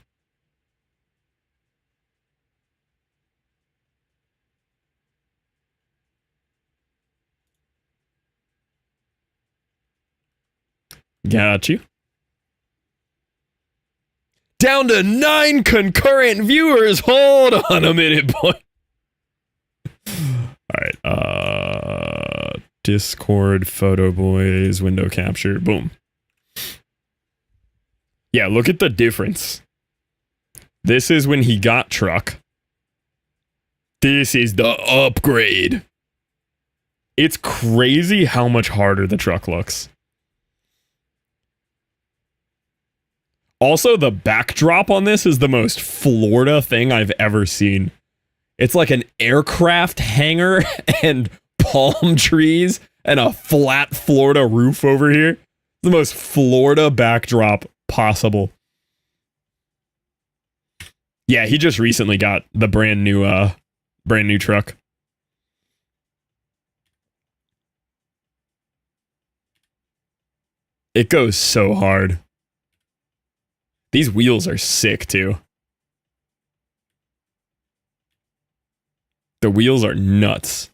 Got you. Down to 9 concurrent viewers. Hold on a minute, boy. Alright, Discord, photo boys, window capture, boom. Yeah, look at the difference. This is when he got truck. This is the upgrade. It's crazy how much harder the truck looks. Also, the backdrop on this is the most Florida thing I've ever seen. It's like an aircraft hangar and palm trees and a flat Florida roof over here. The most Florida backdrop possible. Yeah, he just recently got the brand new truck. It goes so hard. These wheels are sick, too. The wheels are nuts.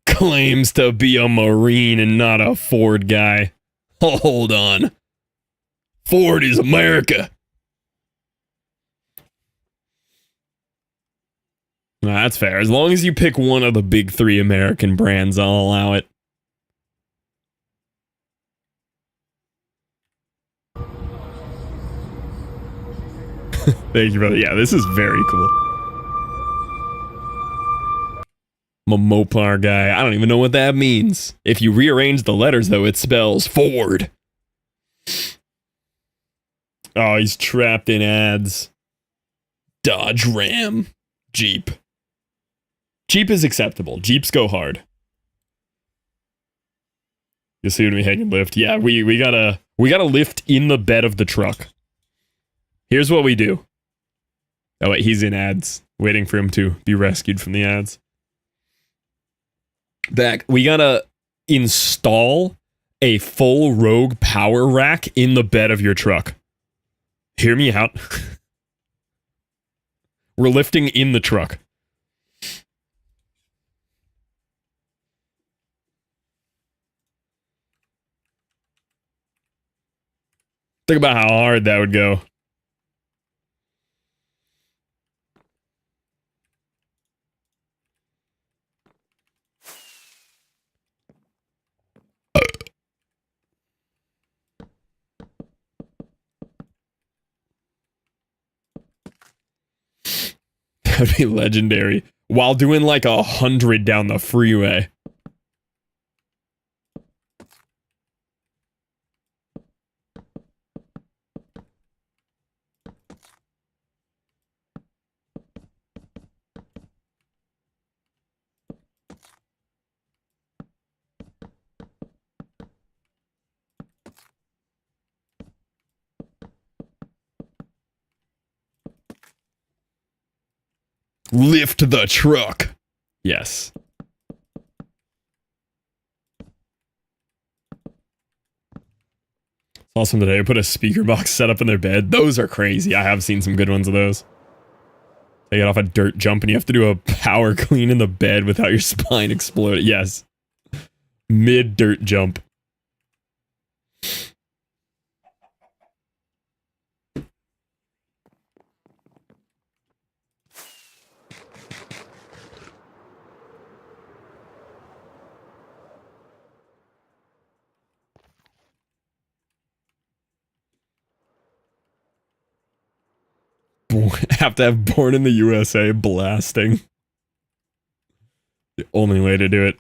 Claims to be a Marine and not a Ford guy. Hold on. Ford is America. No, that's fair. As long as you pick one of the big three American brands, I'll allow it. Thank you, brother. Yeah, this is very cool. Mopar guy. I don't even know what that means. If you rearrange the letters, though, it spells Ford. Oh, he's trapped in ads. Dodge Ram. Jeep. Jeep is acceptable. Jeeps go hard. You see when we hang and lift? Yeah, we gotta lift in the bed of the truck. Here's what we do. Oh wait, he's in ads. Waiting for him to be rescued from the ads. Back. We gotta install a full Rogue power rack in the bed of your truck. Hear me out. We're lifting in the truck. Think about how hard that would go. That'd be legendary. While doing like 100 down the freeway. Lift the truck. Yes. It's awesome today. I put a speaker box set up in their bed. Those are crazy. I have seen some good ones of those. They get off a dirt jump and you have to do a power clean in the bed without your spine exploding. Yes. Mid dirt jump. Have to have Born in the USA blasting. The only way to do it.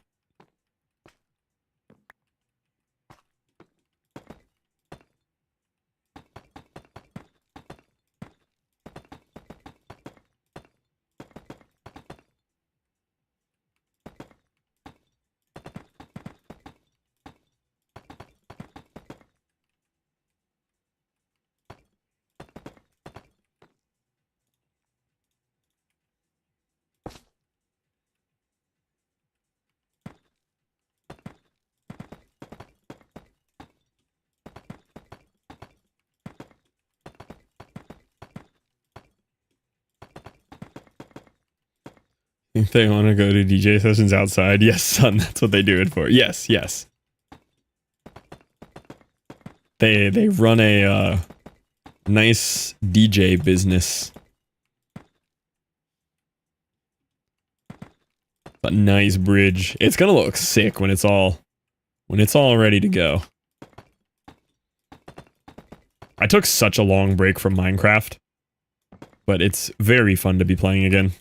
If they want to go to DJ sessions outside, yes, son, that's what they do it for. Yes, yes. They run a nice DJ business. A nice bridge. It's gonna look sick when it's all ready to go. I took such a long break from Minecraft, but it's very fun to be playing again.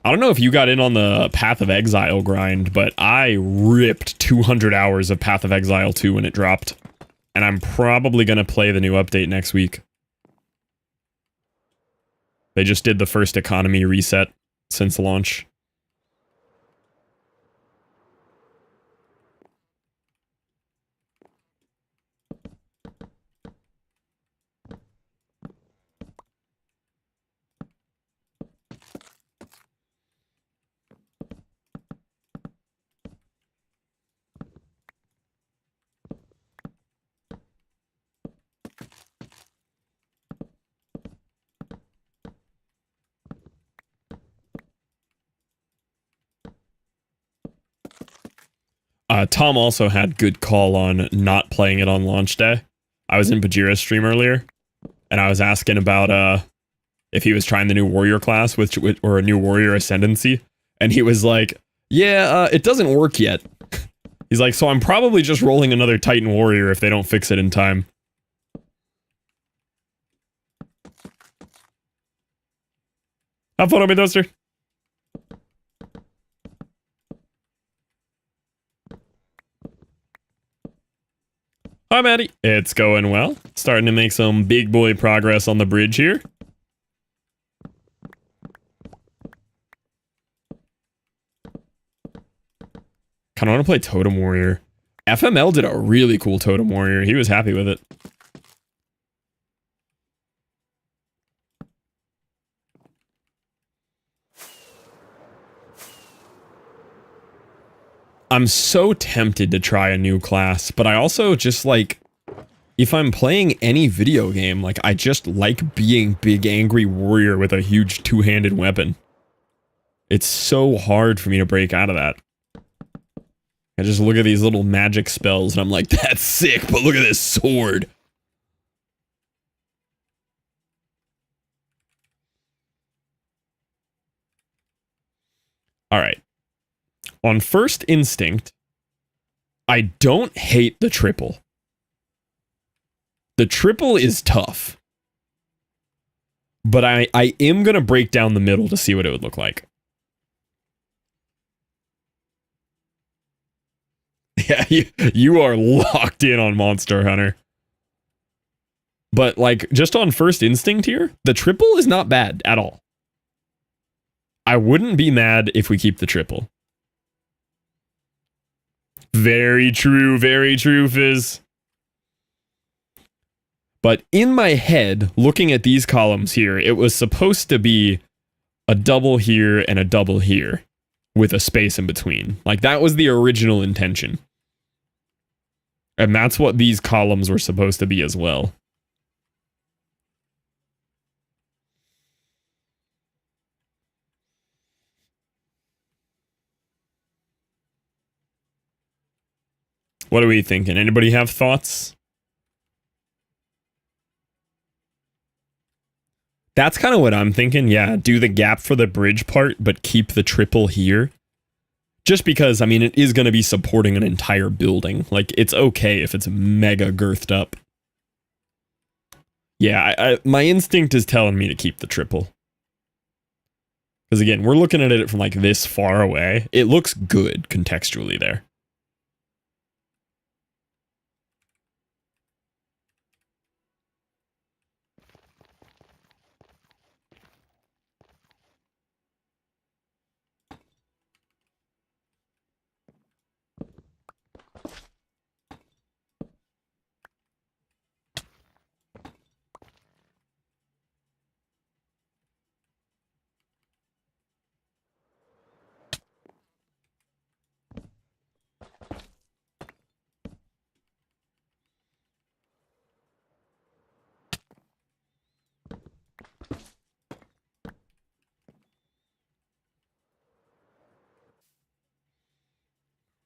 I don't know if you got in on the Path of Exile grind, but I ripped 200 hours of Path of Exile 2 when it dropped. And I'm probably going to play the new update next week. They just did the first economy reset since launch. Tom also had good call on not playing it on launch day. I was in Bajira's stream earlier, and I was asking about if he was trying the new warrior class, or a new warrior ascendancy, and he was like, yeah, it doesn't work yet. He's like, so I'm probably just rolling another Titan warrior if they don't fix it in time. Have fun on me, Toaster. Hi, Maddie. It's going well. Starting to make some big boy progress on the bridge here. Kind of want to play Totem Warrior. FML did a really cool Totem Warrior. He was happy with it. I'm so tempted to try a new class, but I also just like, if I'm playing any video game, like I just like being big angry warrior with a huge two-handed weapon. It's so hard for me to break out of that. I just look at these little magic spells and I'm like, that's sick, but look at this sword. Alright. On first instinct, I don't hate the triple. The triple is tough. But I am going to break down the middle to see what it would look like. Yeah, you are locked in on Monster Hunter. But, like, just on first instinct here, the triple is not bad at all. I wouldn't be mad if we keep the triple. Very true, Fizz. But in my head, looking at these columns here, it was supposed to be a double here and a double here, with a space in between. Like, that was the original intention. And that's what these columns were supposed to be as well. What are we thinking? Anybody have thoughts? That's kind of what I'm thinking. Yeah, do the gap for the bridge part, but keep the triple here. Just because, I mean, it is going to be supporting an entire building. Like, it's okay if it's mega girthed up. Yeah, my instinct is telling me to keep the triple. Because again, we're looking at it from like this far away. It looks good contextually there.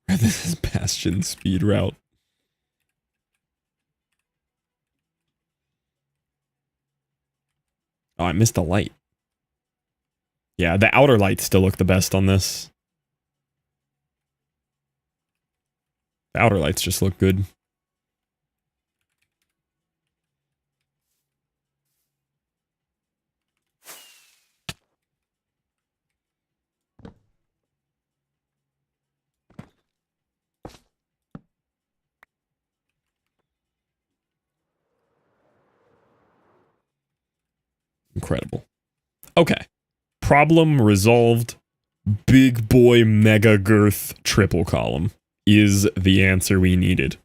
This is Bastion speed route. Oh, I missed the light. Yeah, the outer lights still look the best on this. The outer lights just look good. Incredible. Okay. Problem resolved. Big boy mega girth triple column is the answer we needed.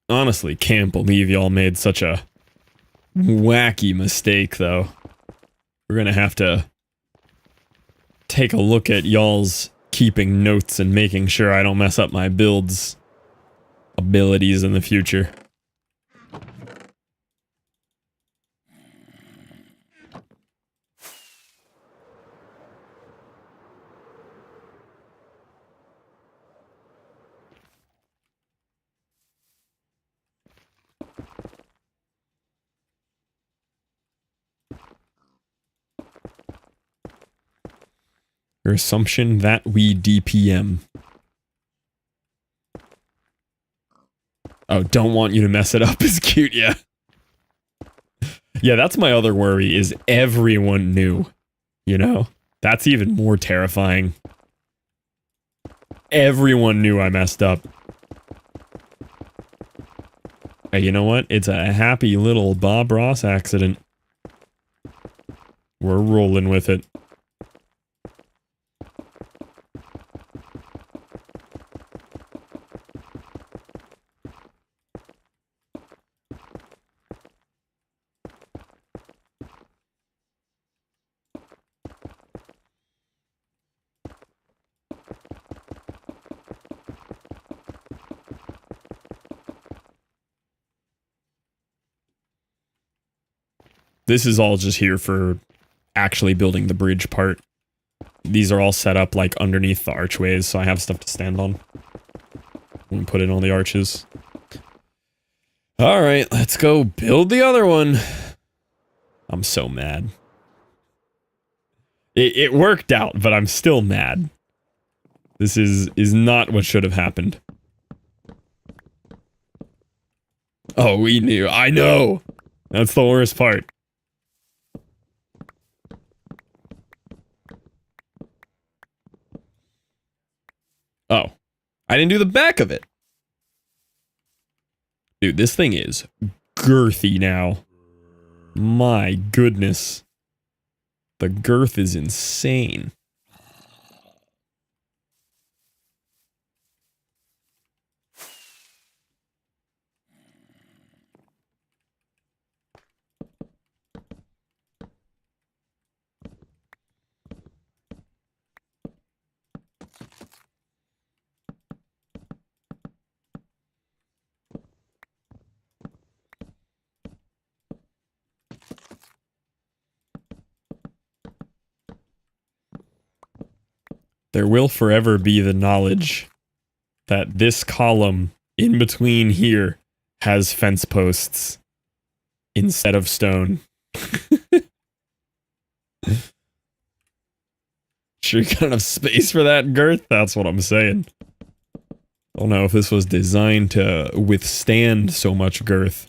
Honestly, can't believe y'all made such a wacky mistake, though. We're gonna have to take a look at y'all's keeping notes and making sure I don't mess up my builds abilities in the future. Your assumption that we DPM. Oh, don't want you to mess it up is cute, yeah. Yeah, that's my other worry, is everyone knew. You know? That's even more terrifying. Everyone knew I messed up. Hey, you know what? It's a happy little Bob Ross accident. We're rolling with it. This is all just here for actually building the bridge part. These are all set up like underneath the archways, so I have stuff to stand on. And put in all the arches. Alright, let's go build the other one. I'm so mad. It worked out, but I'm still mad. This is not what should have happened. Oh, we knew. I know! That's the worst part. Oh. I didn't do the back of it. Dude, this thing is girthy now. My goodness. The girth is insane. There will forever be the knowledge that this column in between here has fence posts instead of stone. Sure, you got enough space for that girth? That's what I'm saying. I don't know if this was designed to withstand so much girth.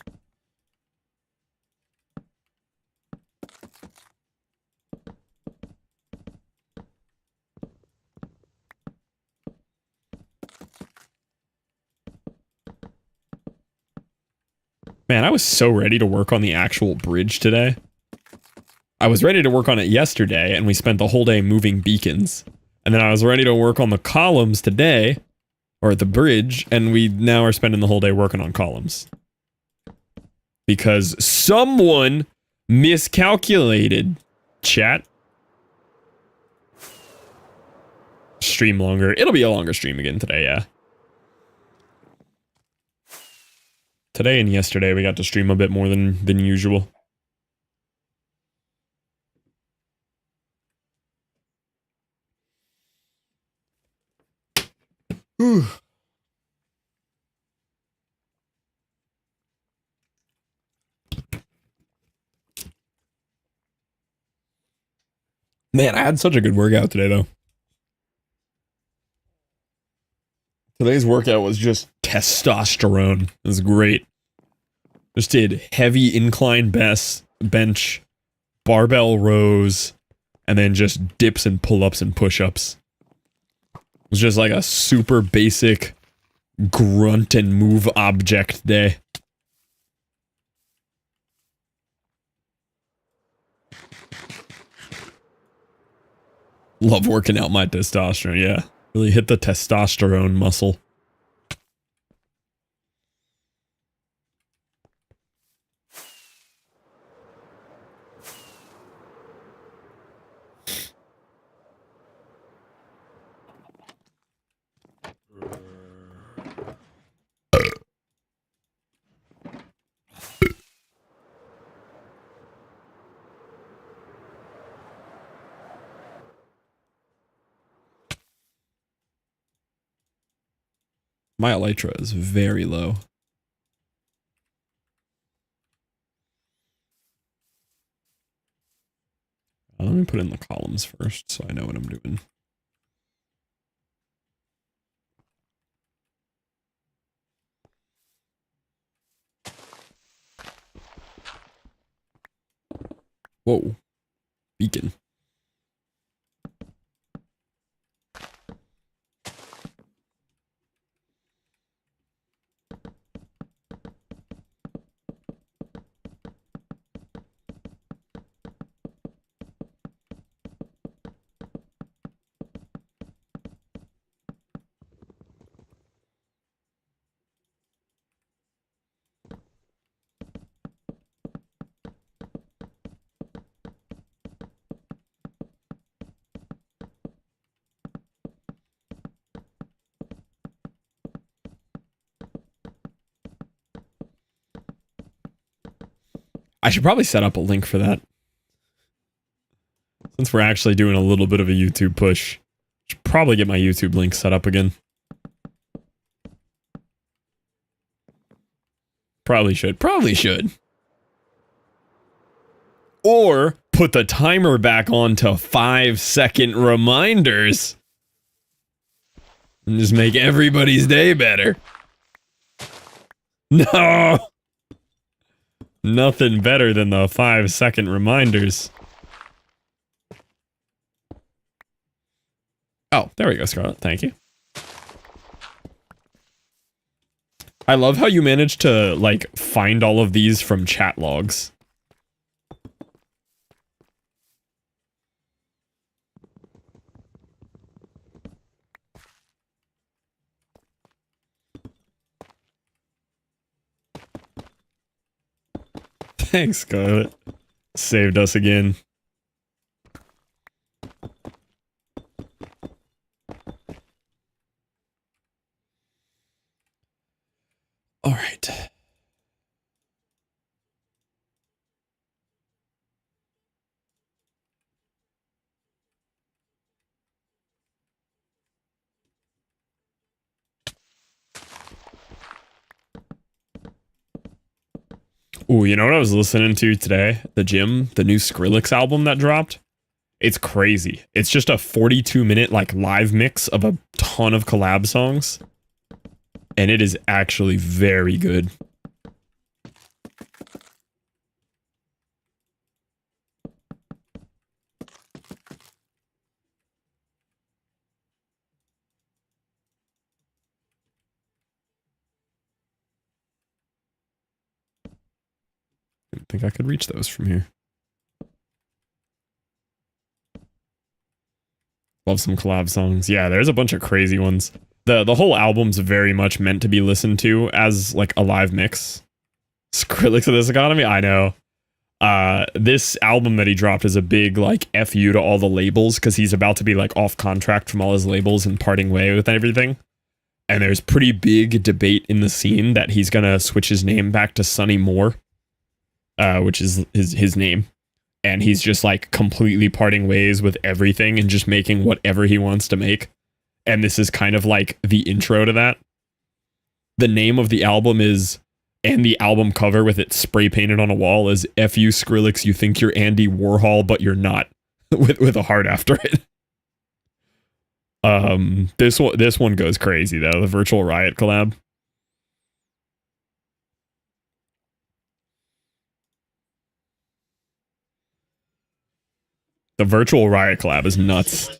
Man, I was so ready to work on the actual bridge today. I was ready to work on it yesterday, and we spent the whole day moving beacons. And then I was ready to work on the columns today, or the bridge, and we now are spending the whole day working on columns. Because someone miscalculated, chat. Stream longer. It'll be a longer stream again today, yeah. Today and yesterday we got to stream a bit more than usual. Whew. Man, I had such a good workout today, though. Today's workout was just testosterone. It was great. Just did heavy incline bench, barbell rows, and then just dips and pull-ups and push-ups. It was just like a super basic grunt and move object day. Love working out my testosterone, yeah. Really hit the testosterone muscle. My elytra is very low. Let me put in the columns first so I know what I'm doing. Whoa. Beacon. I should probably set up a link for that. Since we're actually doing a little bit of a YouTube push, I should probably get my YouTube link set up again. Probably should. Probably should. Or put the timer back on to 5-second reminders. And just make everybody's day better. No! Nothing better than the 5-second reminders. Oh, there we go, Scarlett. Thank you. I love how you managed to, like, find all of these from chat logs. Thanks, Scarlett. Saved us again. All right. Ooh, you know what I was listening to today? The gym, the new Skrillex album that dropped. It's crazy. It's just a 42-minute like live mix of a ton of collab songs. And it is actually very good. I didn't think I could reach those from here. Love some collab songs. Yeah, there's a bunch of crazy ones. The whole album's very much meant to be listened to as like a live mix. Skrillex of this economy? I know. This album that he dropped is a big like FU to all the labels because he's about to be like off contract from all his labels and parting way with everything. And there's pretty big debate in the scene that he's gonna switch his name back to Sonny Moore, which is his name. And he's just like completely parting ways with everything and just making whatever he wants to make. And this is kind of like the intro to that. The name of the album is, and the album cover with it spray painted on a wall is "F you Skrillex, you think you're Andy Warhol, but you're not," with a heart after it. This one goes crazy though. The Virtual Riot collab. The Virtual Riot collab is nuts.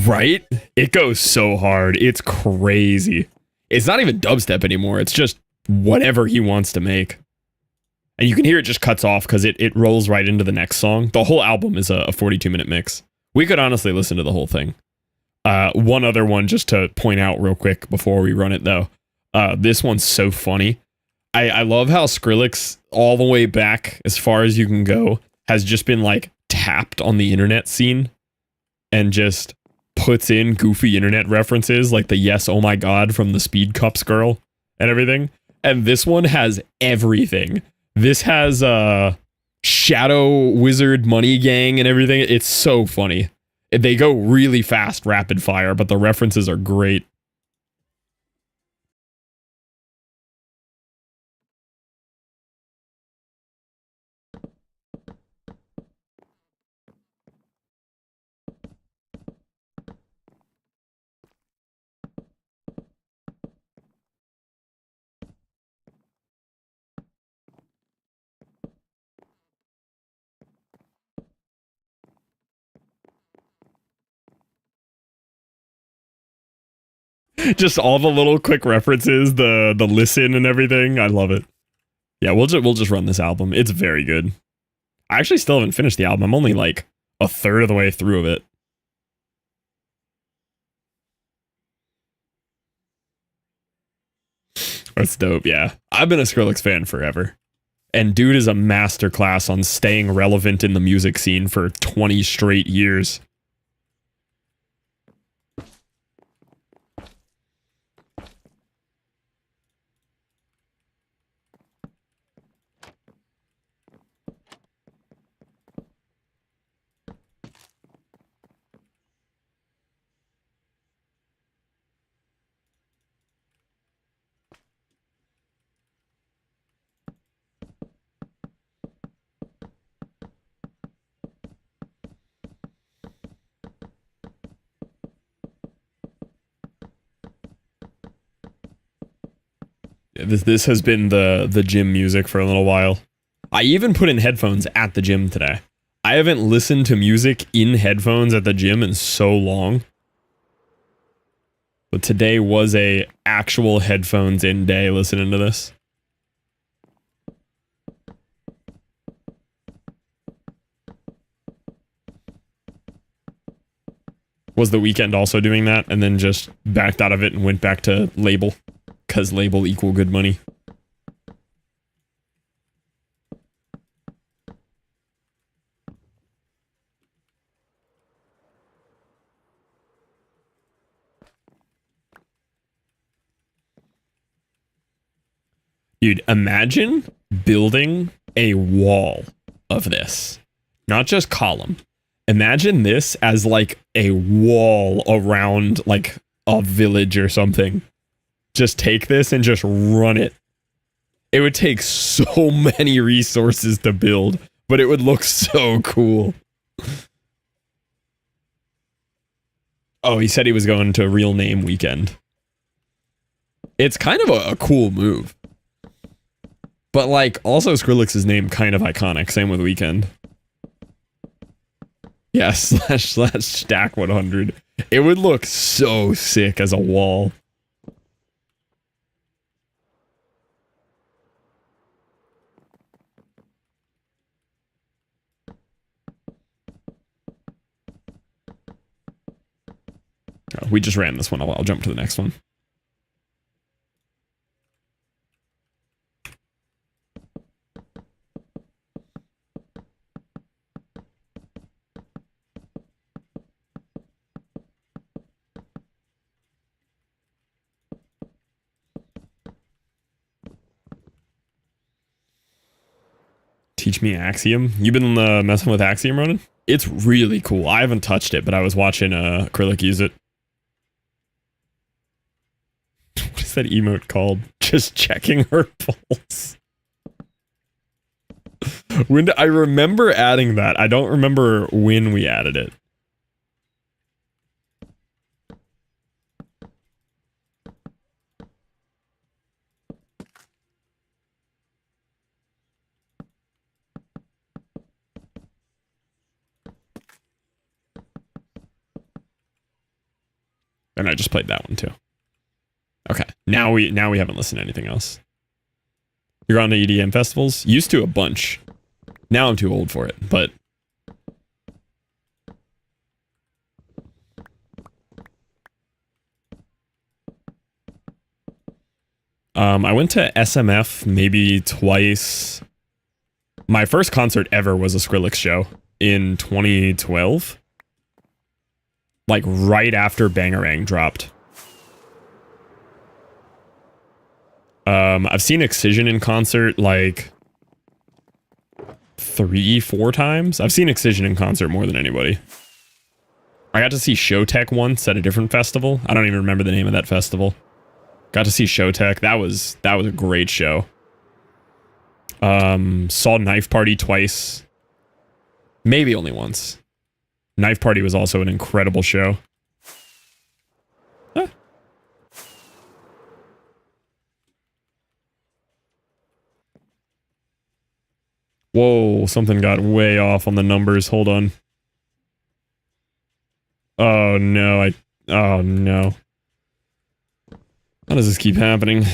Right? It goes so hard. It's crazy. It's not even dubstep anymore. It's just whatever he wants to make. And you can hear it just cuts off because it rolls right into the next song. The whole album is a 42-minute mix. We could honestly listen to the whole thing. One other one just to point out real quick before we run it though. This one's so funny. I love how Skrillex, all the way back as far as you can go, has just been like tapped on the internet scene and just puts in goofy internet references like the yes, oh my god from the Speed Cups girl and everything. And this one has everything. This has Shadow Wizard Money Gang and everything. It's so funny. They go really fast, rapid fire, but the references are great. Just all the little quick references, the listen and everything. I love it. Yeah, we'll just run this album. It's very good. I actually still haven't finished the album. I'm only like a third of the way through of it. That's dope, yeah. I've been a Skrillex fan forever. And dude is a masterclass on staying relevant in the music scene for 20 straight years. This has been the gym music for a little while. I even put in headphones at the gym today. I haven't listened to music in headphones at the gym in so long. But today was a actual headphones in day listening to this. Was the weekend also doing that and then just backed out of it and went back to label? Because label equal good money. Dude, imagine building a wall of this. Not just column. Imagine this as like a wall around like a village or something. Just take this and just run it. It would take so many resources to build, but it would look so cool. Oh, he said he was going to Real Name Weekend. It's kind of a cool move. But like, also Skrillex's name kind of iconic. Same with Weekend. Yeah, slash stack 100. It would look so sick as a wall. Oh, we just ran this one. I'll jump to the next one. Teach me Axiom. You've been messing with Axiom, Ronan? It's really cool. I haven't touched it, but I was watching Acrylic use it. What is that emote called? Just checking her pulse. I remember adding that. I don't remember when we added it. And I just played that one too. Okay. Now we haven't listened to anything else. You're on to EDM festivals? Used to a bunch. Now I'm too old for it, but I went to SMF maybe twice. My first concert ever was a Skrillex show in 2012. Like right after Bangarang dropped. I've seen Excision in concert like 3-4 times. I've seen Excision in concert more than anybody. I got to see Showtech once at a different festival. I don't even remember the name of that festival. Got to see Showtech. That was a great show. Saw Knife Party twice. Maybe only once. Knife Party was also an incredible show. Huh. Whoa, something got way off on the numbers. Hold on. Oh no, oh no. How does this keep happening?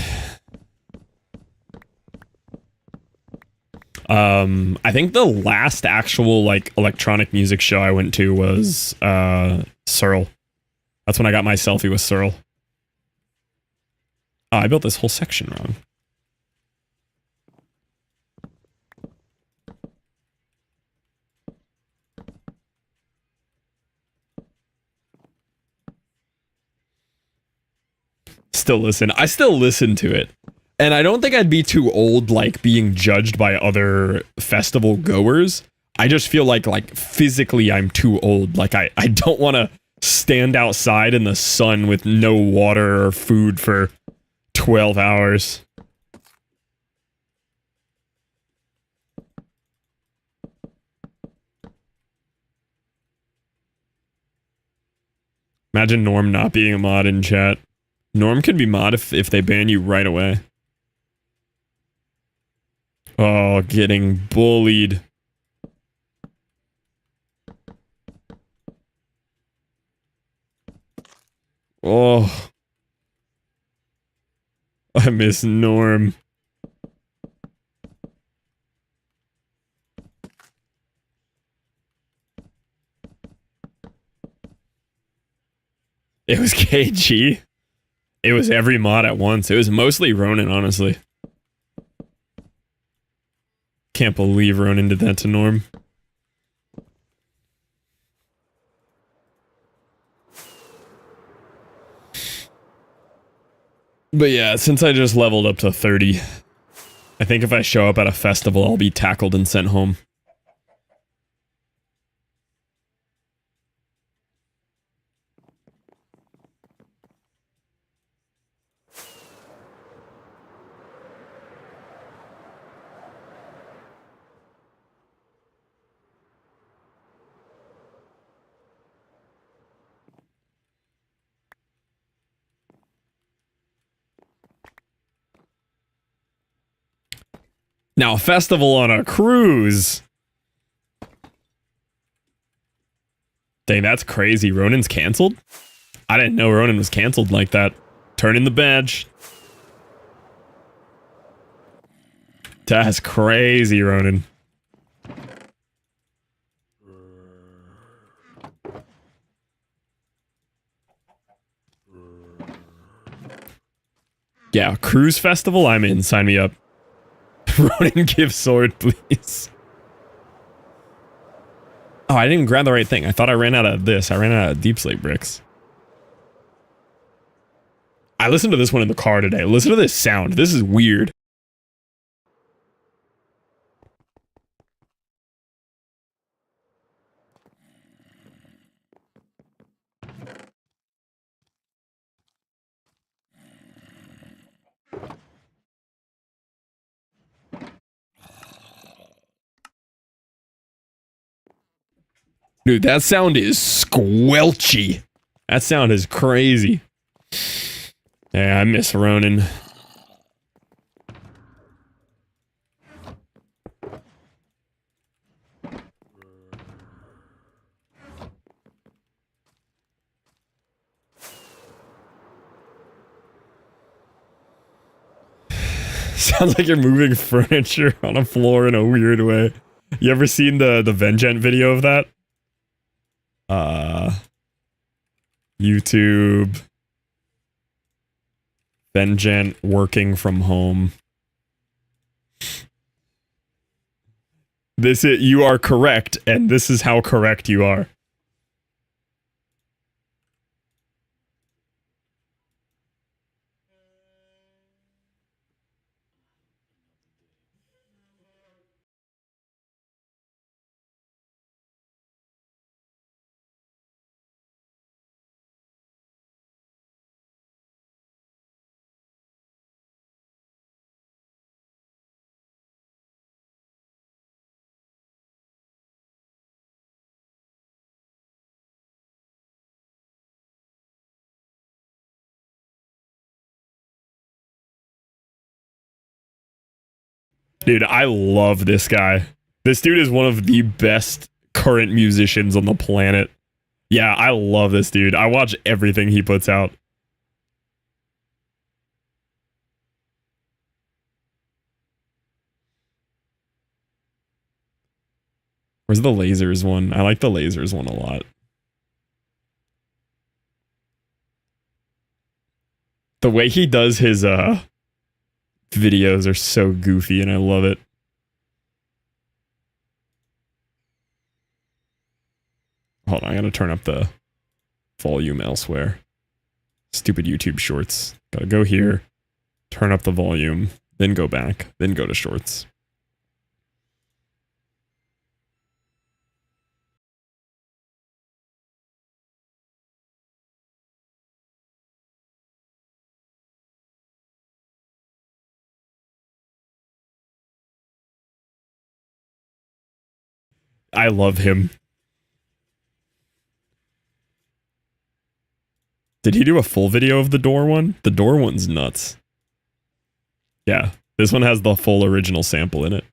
I think the last actual like electronic music show I went to was Searle. That's when I got my selfie with Searle. Oh, I built this whole section wrong. I still listen to it. And I don't think I'd be too old, like, being judged by other festival goers. I just feel like physically I'm too old. Like, I don't want to stand outside in the sun with no water or food for 12 hours. Imagine Norm not being a mod in chat. Norm can be mod if they ban you right away. Oh, getting bullied. Oh. I miss Norm. It was KG. It was every mod at once. It was mostly Ronan, honestly. Can't believe Ronan did that to Norm. But yeah, since I just leveled up to 30, I think if I show up at a festival, I'll be tackled and sent home. Now, a festival on a cruise. Dang, that's crazy. Ronan's canceled? I didn't know Ronan was canceled like that. Turn in the badge. That's crazy, Ronan. Yeah, cruise festival, I'm in. Sign me up. Ronan, give sword, please. Oh, I didn't grab the right thing. I thought I ran out of this. I ran out of Deep Slate bricks. I listened to this one in the car today. Listen to this sound. This is weird. Dude, that sound is squelchy. That sound is crazy. Yeah, I miss Ronan. Sounds like you're moving furniture on a floor in a weird way. You ever seen the Vengent video of that? YouTube. Vengent working from home. You are correct, and this is how correct you are. Dude, I love this guy. This dude is one of the best current musicians on the planet. Yeah, I love this dude. I watch everything he puts out. Where's the lasers one? I like the lasers one a lot. The way he does his videos are so goofy and I love it. Hold on, I gotta turn up the volume elsewhere. Stupid YouTube shorts. Gotta go here, turn up the volume, then go back, then go to shorts. I love him. Did he do a full video of the door one? The door one's nuts. Yeah, this one has the full original sample in it.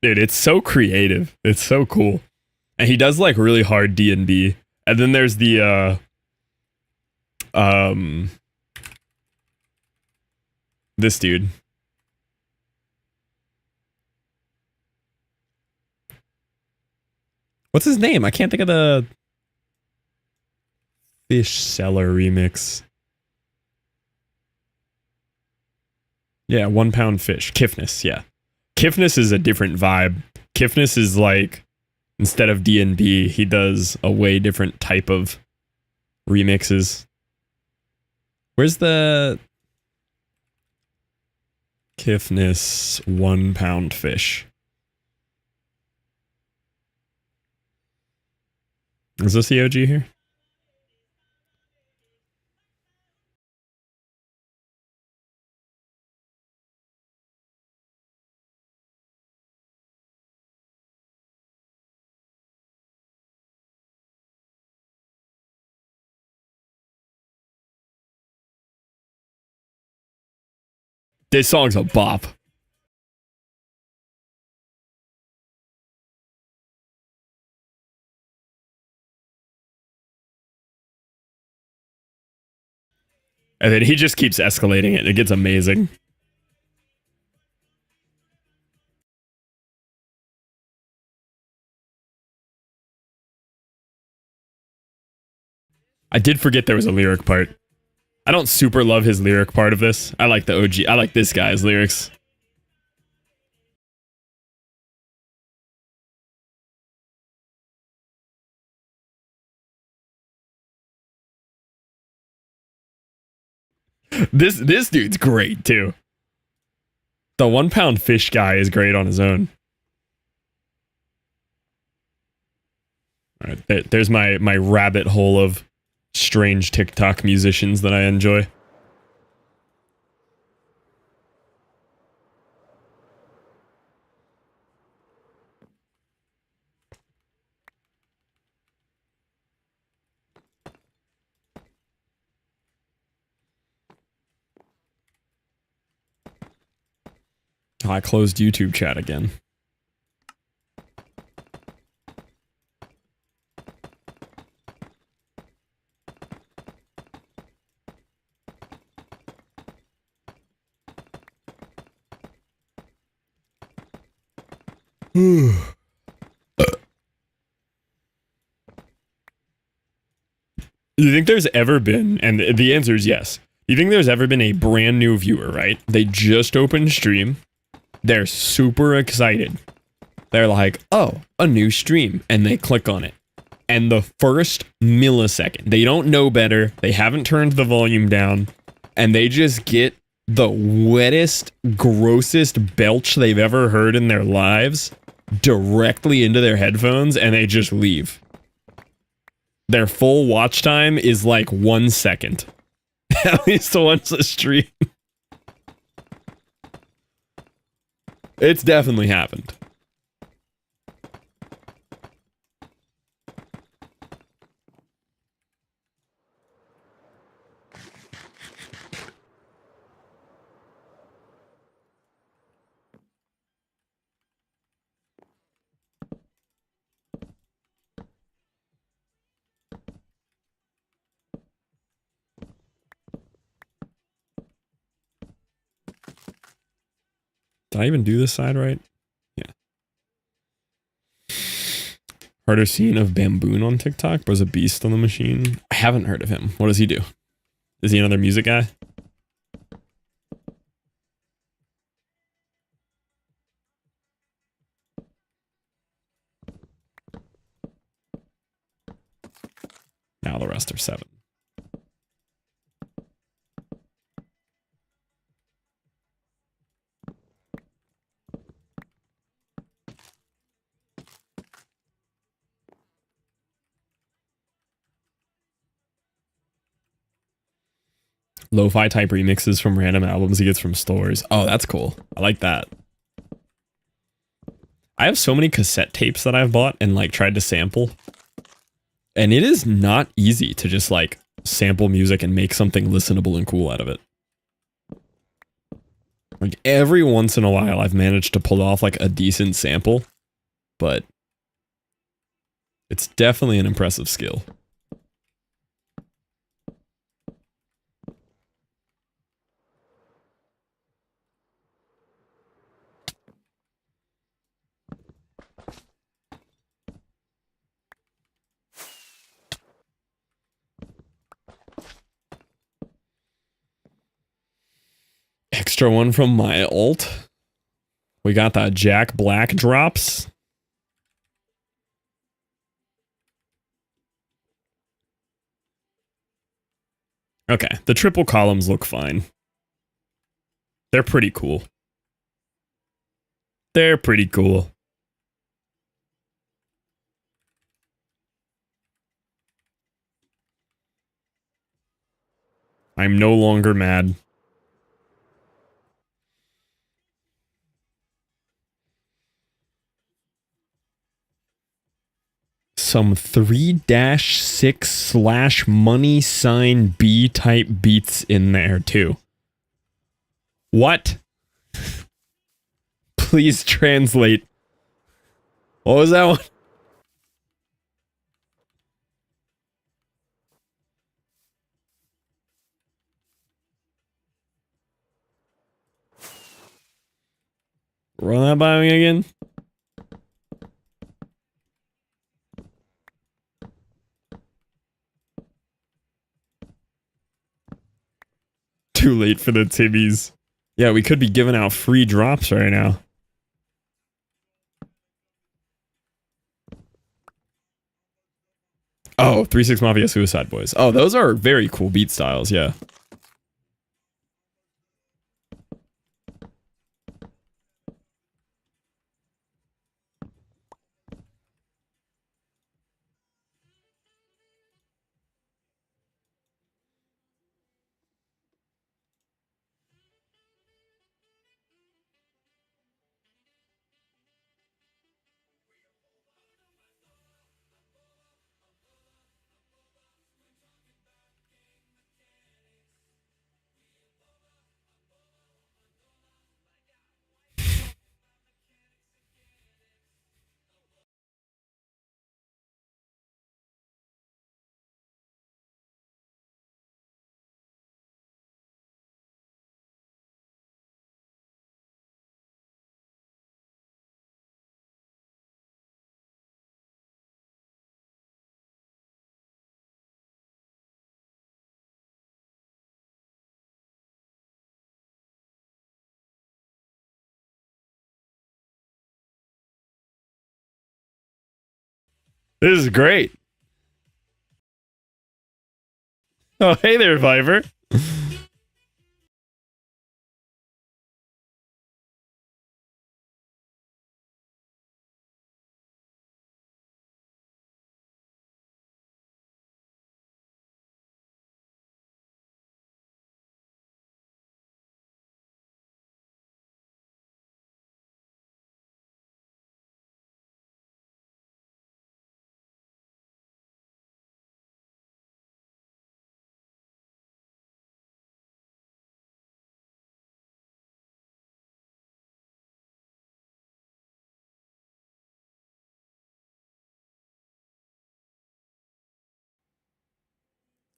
Dude, it's so creative. It's so cool. And he does like really hard D&B. And then there's the this dude. What's his name? I can't think of the Fish Cellar remix. Yeah, 1 pound fish. Kiffness, yeah. Kiffness is a different vibe. Kiffness is like, instead of D&B, he does a way different type of remixes. Where's the Kiffness 1 pound fish? Is this the OG here? This song's a bop. And then he just keeps escalating it. It gets amazing. I did forget there was a lyric part. I don't super love his lyric part of this. I like the OG. I like this guy's lyrics. This dude's great too. The 1 pound fish guy is great on his own. All right, there's my rabbit hole of strange TikTok musicians that I enjoy. Oh, I closed YouTube chat again. You think there's ever been, and the answer is yes. You think there's ever been a brand new viewer, right? They just opened stream. They're super excited. They're like, oh, a new stream. And they click on it. And the first millisecond, they don't know better. They haven't turned the volume down. And they just get the wettest, grossest belch they've ever heard in their lives directly into their headphones. And they just leave. Their full watch time is like 1 second. At least once a stream. It's definitely happened. Did I even do this side right? Yeah. Heard or seen of Bamboon on TikTok? Was a beast on the machine. I haven't heard of him. What does he do? Is he another music guy? Now the rest are 7. Lo-fi type remixes from random albums he gets from stores. Oh, that's cool. I like that. I have so many cassette tapes that I've bought and like tried to sample. And it is not easy to just like sample music and make something listenable and cool out of it. Like every once in a while I've managed to pull off like a decent sample, but it's definitely an impressive skill. Extra one from my alt. We got the Jack Black drops. Okay, the triple columns look fine. They're pretty cool. They're pretty cool. I'm no longer mad. Some 3-6/money sign B type beats in there too. What? Please translate. What was that one? Run that by me again. Too late for the Tibbies. Yeah, we could be giving out free drops right now. Oh, 3-6 Mafia Suicide Boys. Oh, those are very cool beat styles, yeah. This is great. Oh, hey there, Viper.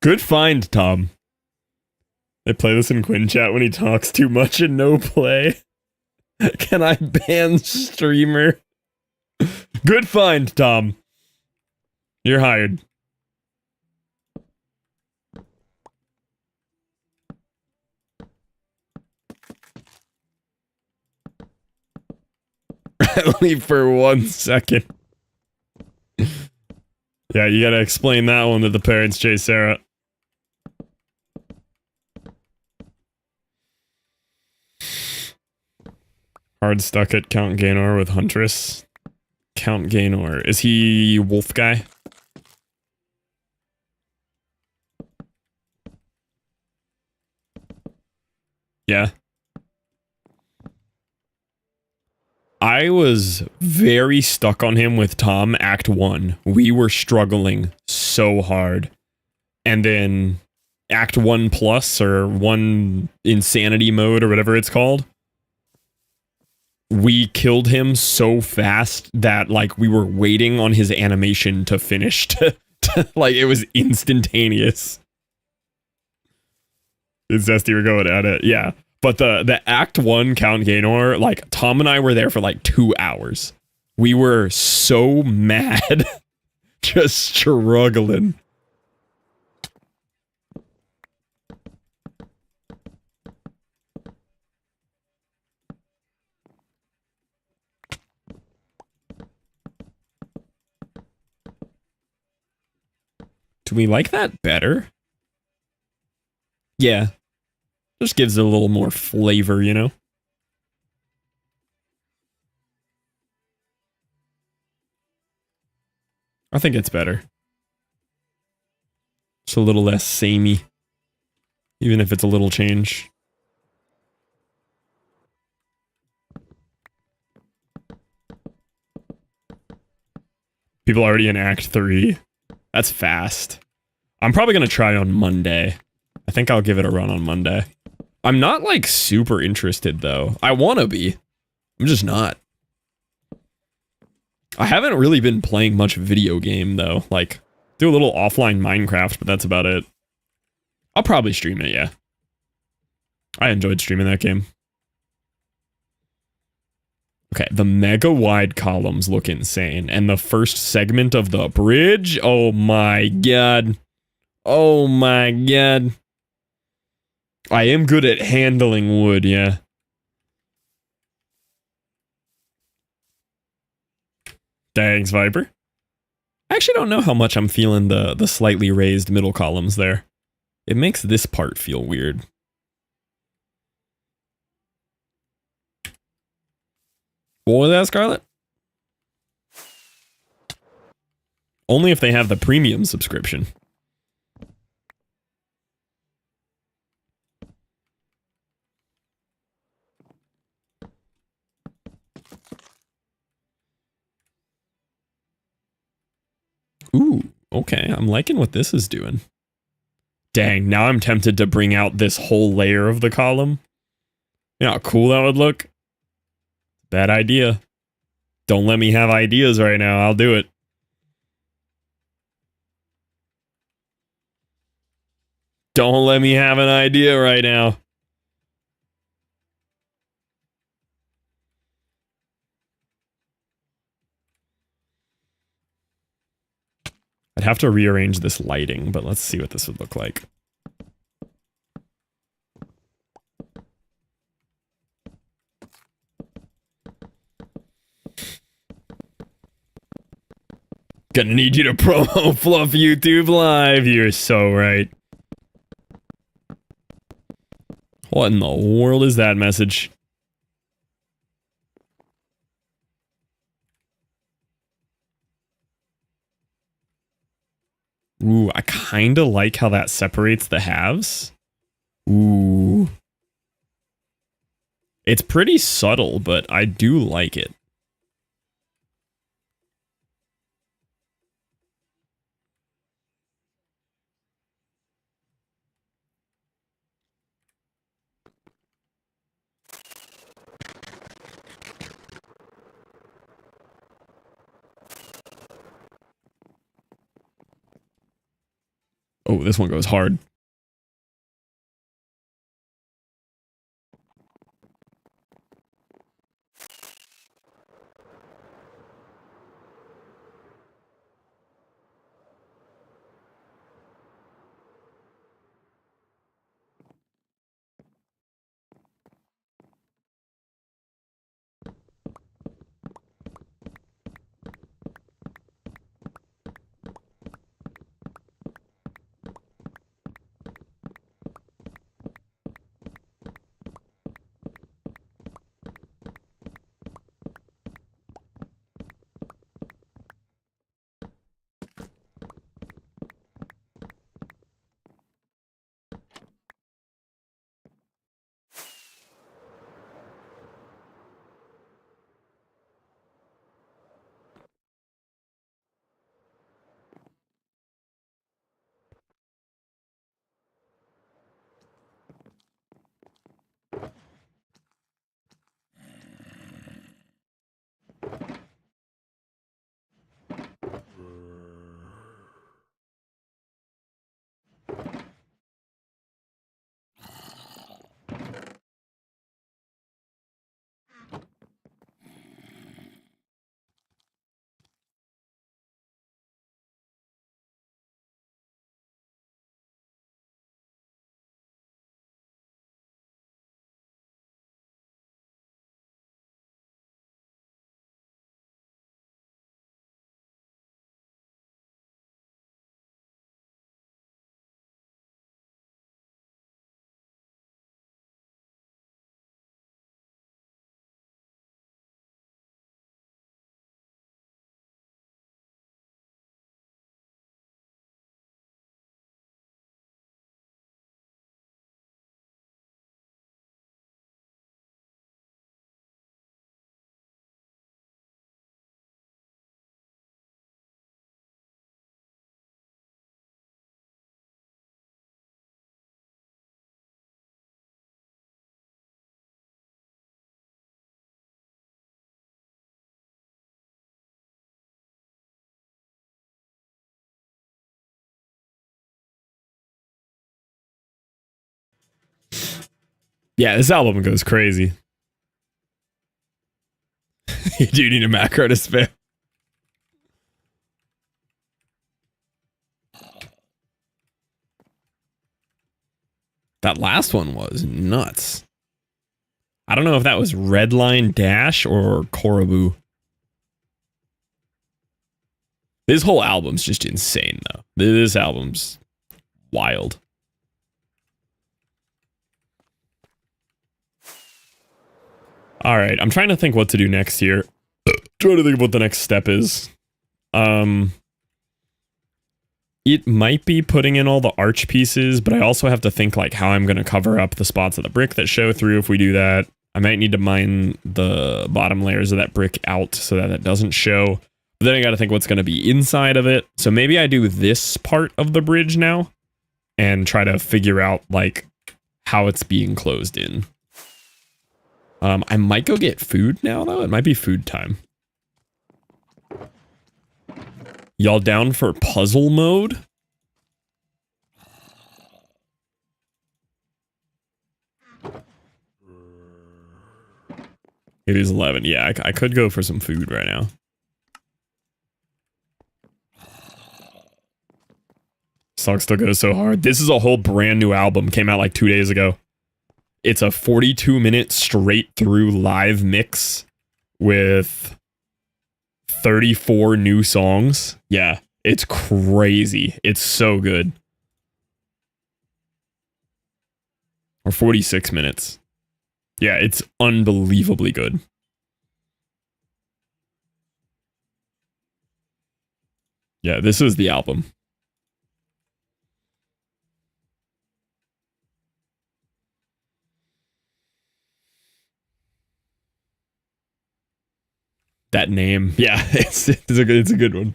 Good find, Tom. They play this in Quinn chat when he talks too much and no play. Can I ban streamer? Good find, Tom. You're hired. Only for 1 second. Yeah, you gotta explain that one to the parents, Jay Sarah. Hard stuck at Count Gaynor with Huntress. Count Gaynor. Is he wolf guy? Yeah. I was very stuck on him with Tom Act 1. We were struggling so hard. And then Act 1 Plus or 1 Insanity Mode or whatever it's called. We killed him so fast that like we were waiting on his animation to finish like it was instantaneous. It's Zesty, we're going at it, yeah. But the Act 1 Count Gaynor, like Tom and I were there for like 2 hours. We were so mad. Just struggling. Do we like that better? Yeah. Just gives it a little more flavor, you know? I think it's better. It's a little less samey. Even if it's a little change. People already in Act 3. That's fast. I'm probably going to try on Monday. I think I'll give it a run on Monday. I'm not, like, super interested, though. I want to be. I'm just not. I haven't really been playing much video game, though. Like, do a little offline Minecraft, but that's about it. I'll probably stream it, yeah. I enjoyed streaming that game. Okay, the mega wide columns look insane. And the first segment of the bridge, oh my god. Oh my god. I am good at handling wood, yeah. Thanks, Viper. I actually don't know how much I'm feeling the slightly raised middle columns there. It makes this part feel weird. What was that, Scarlett? Only if they have the premium subscription. Ooh, okay. I'm liking what this is doing. Dang, now I'm tempted to bring out this whole layer of the column. You know how cool that would look? Bad idea. Don't let me have ideas right now. I'll do it. Don't let me have an idea right now. I'd have to rearrange this lighting, but let's see what this would look like. Gonna need you to promo Fluff YouTube Live. You're so right. What in the world is that message? Ooh, I kinda like how that separates the halves. Ooh. It's pretty subtle, but I do like it. Oh, this one goes hard. Yeah, this album goes crazy. You do need a macro to spare. That last one was nuts. I don't know if that was Redline Dash or Korobu. This whole album's just insane, though. This album's wild. All right, I'm trying to think what to do next here. Trying to think of what the next step is. It might be putting in all the arch pieces, but I also have to think like how I'm going to cover up the spots of the brick that show through if we do that. I might need to mine the bottom layers of that brick out so that it doesn't show. But then I got to think what's going to be inside of it. So maybe I do this part of the bridge now and try to figure out like how it's being closed in. I might go get food now, though. It might be food time. Y'all down for puzzle mode? It is 11. Yeah, I could go for some food right now. Song still goes so hard. This is a whole brand new album. Came out like 2 days ago. It's a 42-minute straight through live mix with 34 new songs. Yeah, it's crazy. It's so good. Or 46 minutes. Yeah, it's unbelievably good. Yeah, this is the album. That name. Yeah, it's a good one.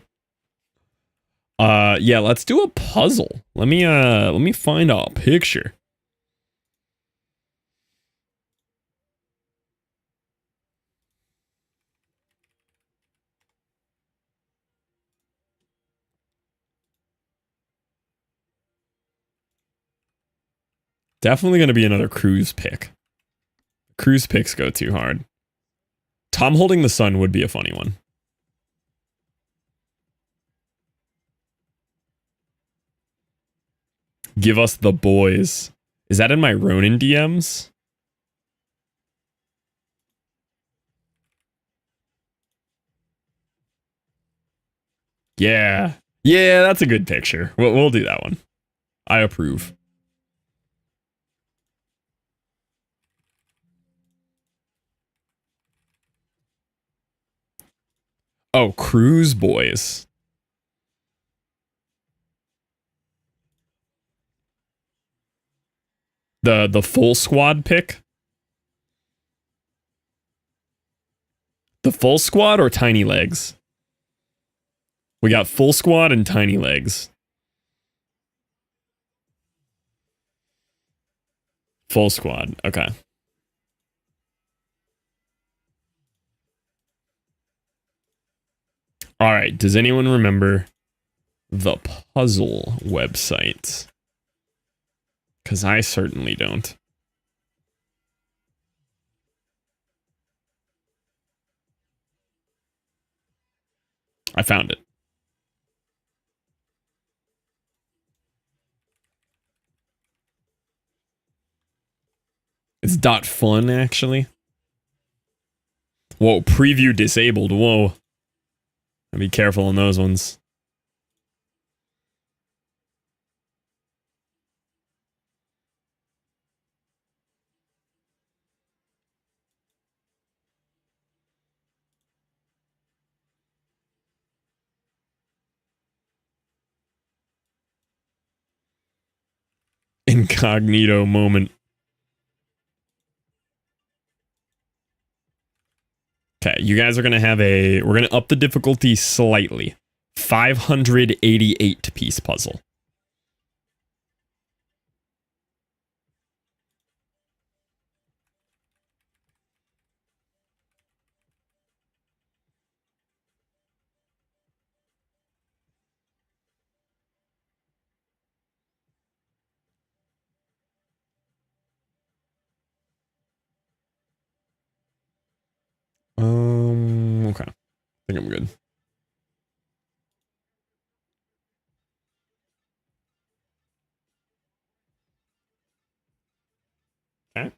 Yeah, let's do a puzzle. Let me find a picture. Definitely going to be another cruise pick. Cruise picks go too hard. Tom Holding the Sun would be a funny one. Give Us the Boys. Is that in my Ronin DMs? Yeah. Yeah, that's a good picture. We'll do that one. I approve. Oh, Cruise Boys. The full squad pick? The full squad or tiny legs? We got full squad and tiny legs. Full squad. Okay. All right. Does anyone remember the puzzle website? Because I certainly don't. I found it. It's .fun, actually. Whoa, preview disabled. Whoa. Be careful on those ones. Incognito moment. Okay, you guys are going to have we're going to up the difficulty slightly. 588 piece puzzle. Okay. I think I'm good. Okay.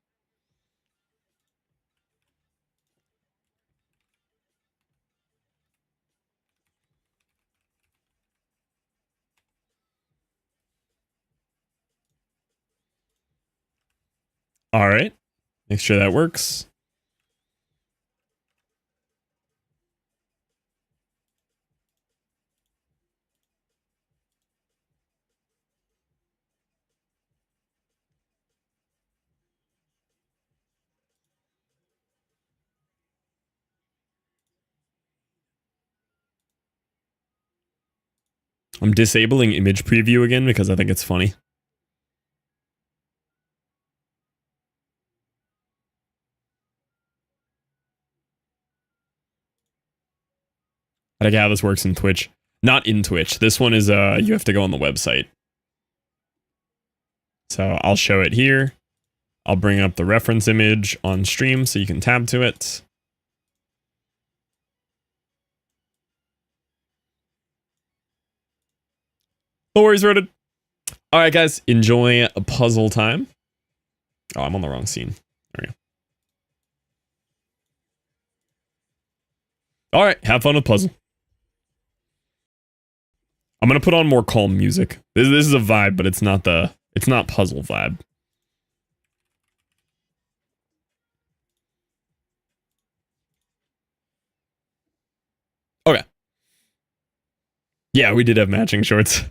All right. Make sure that works. I'm disabling image preview again because I think it's funny. I think how this works in Twitch. Not in Twitch. This one is you have to go on the website. So I'll show it here. I'll bring up the reference image on stream so you can tab to it. No worries, Reddit. All right, guys, enjoy a puzzle time. Oh, I'm on the wrong scene. There we go. All right, have fun with puzzle. I'm gonna put on more calm music. This is a vibe, but it's not puzzle vibe. Okay. Yeah, we did have matching shorts.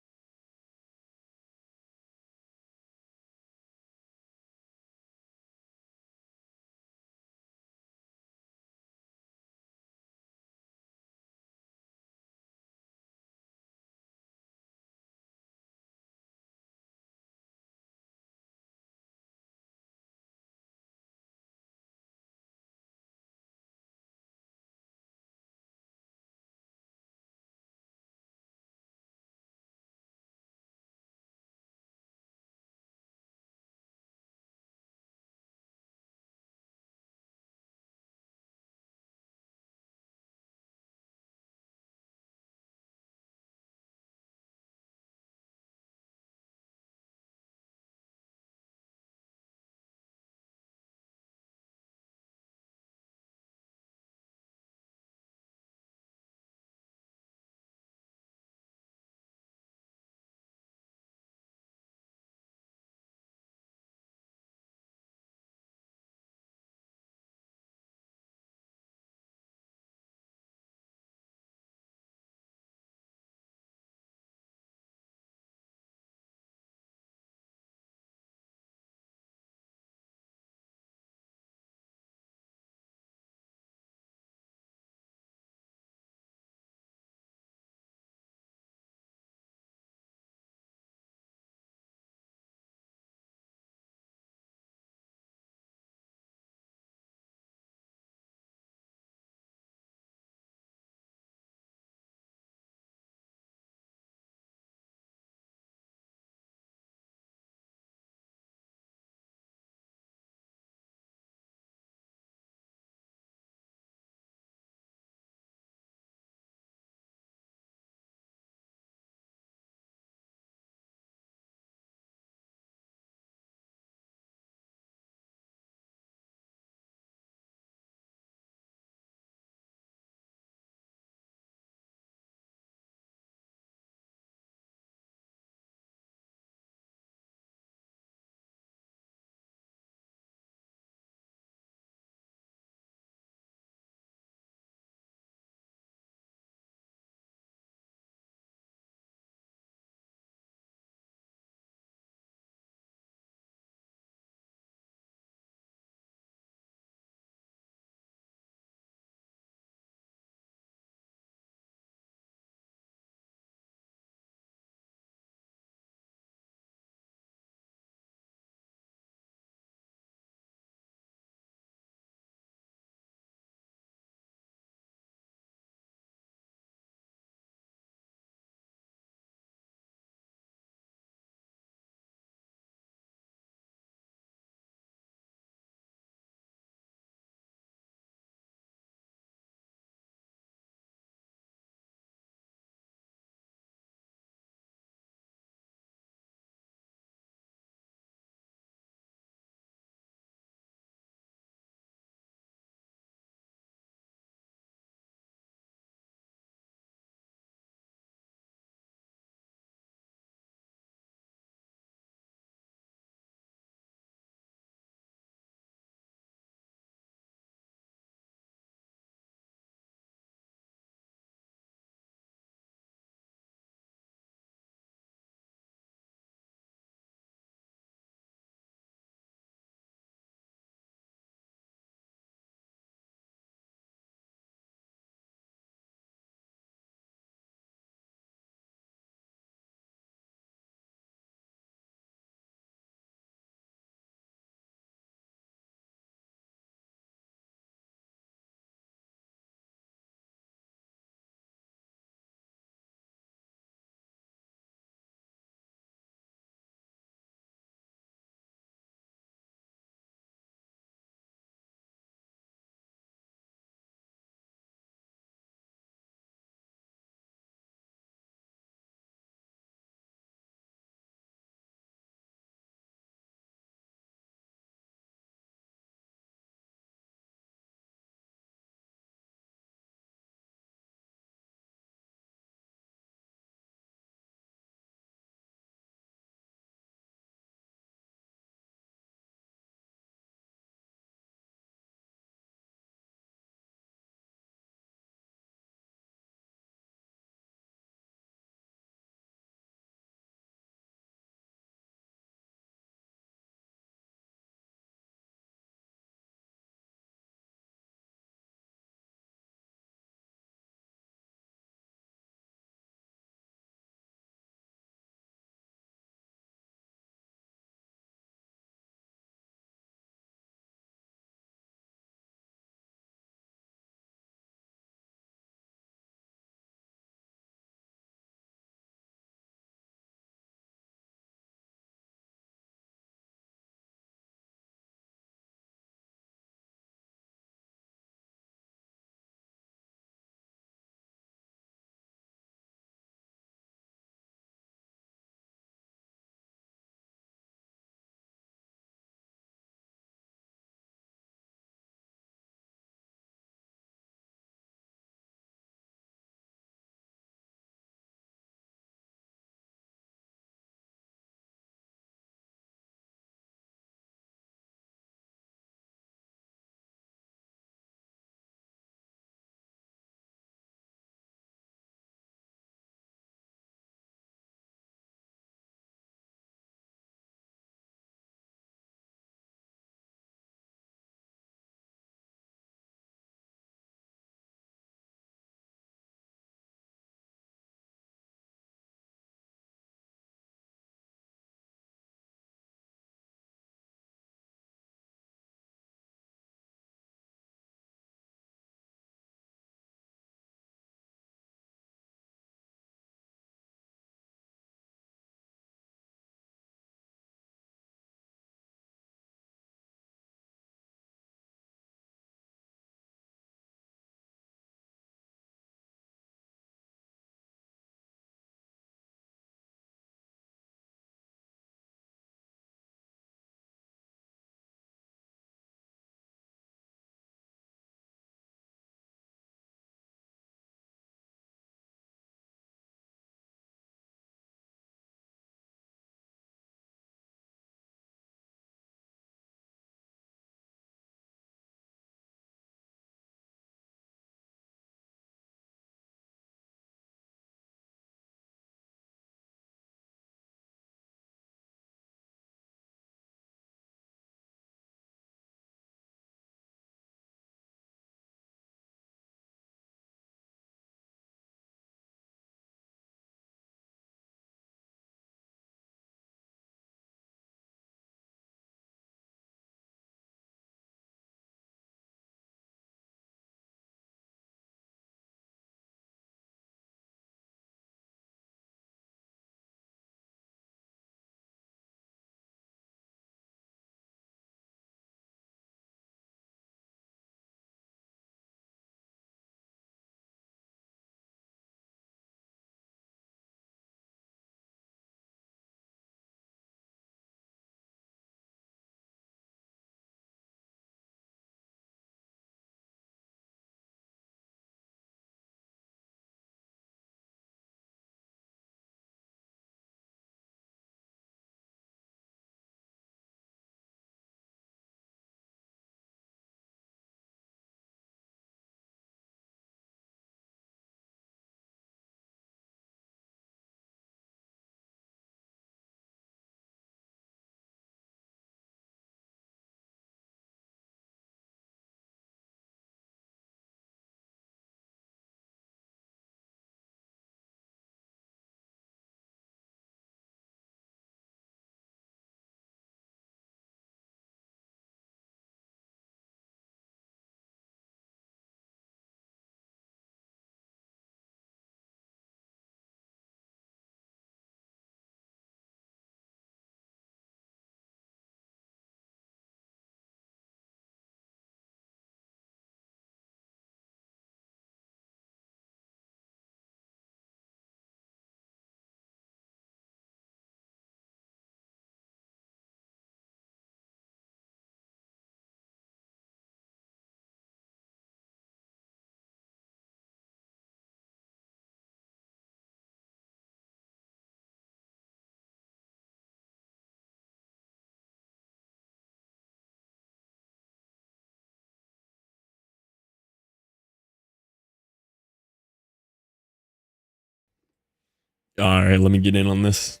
All right, let me get in on this.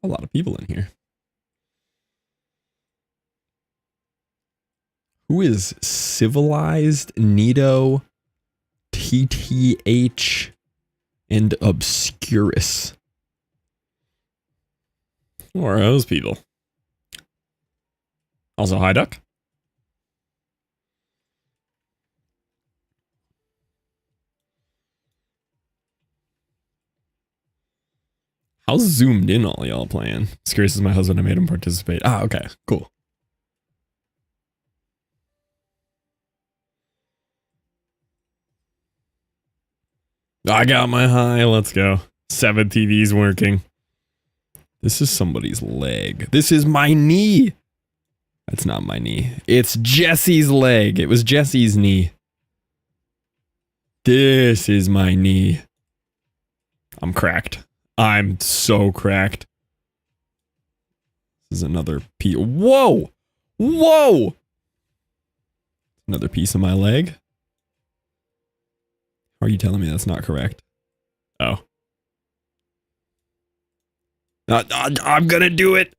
A lot of people in here. Who is Civilized, Nito, TTH, and Obscurus? Who are those people? Also, Hi Duck. How's zoomed in all y'all playing? Obscurus is my husband. I made him participate. Ah, okay, cool. I got my high. Let's go. 7 TVs working. This is somebody's leg. This is my knee. That's not my knee. It's Jesse's leg. It was Jesse's knee. This is my knee. I'm cracked. I'm so cracked. This is another piece. Whoa! Whoa! Another piece of my leg. How are you telling me that's not correct? Oh. I'm gonna do it.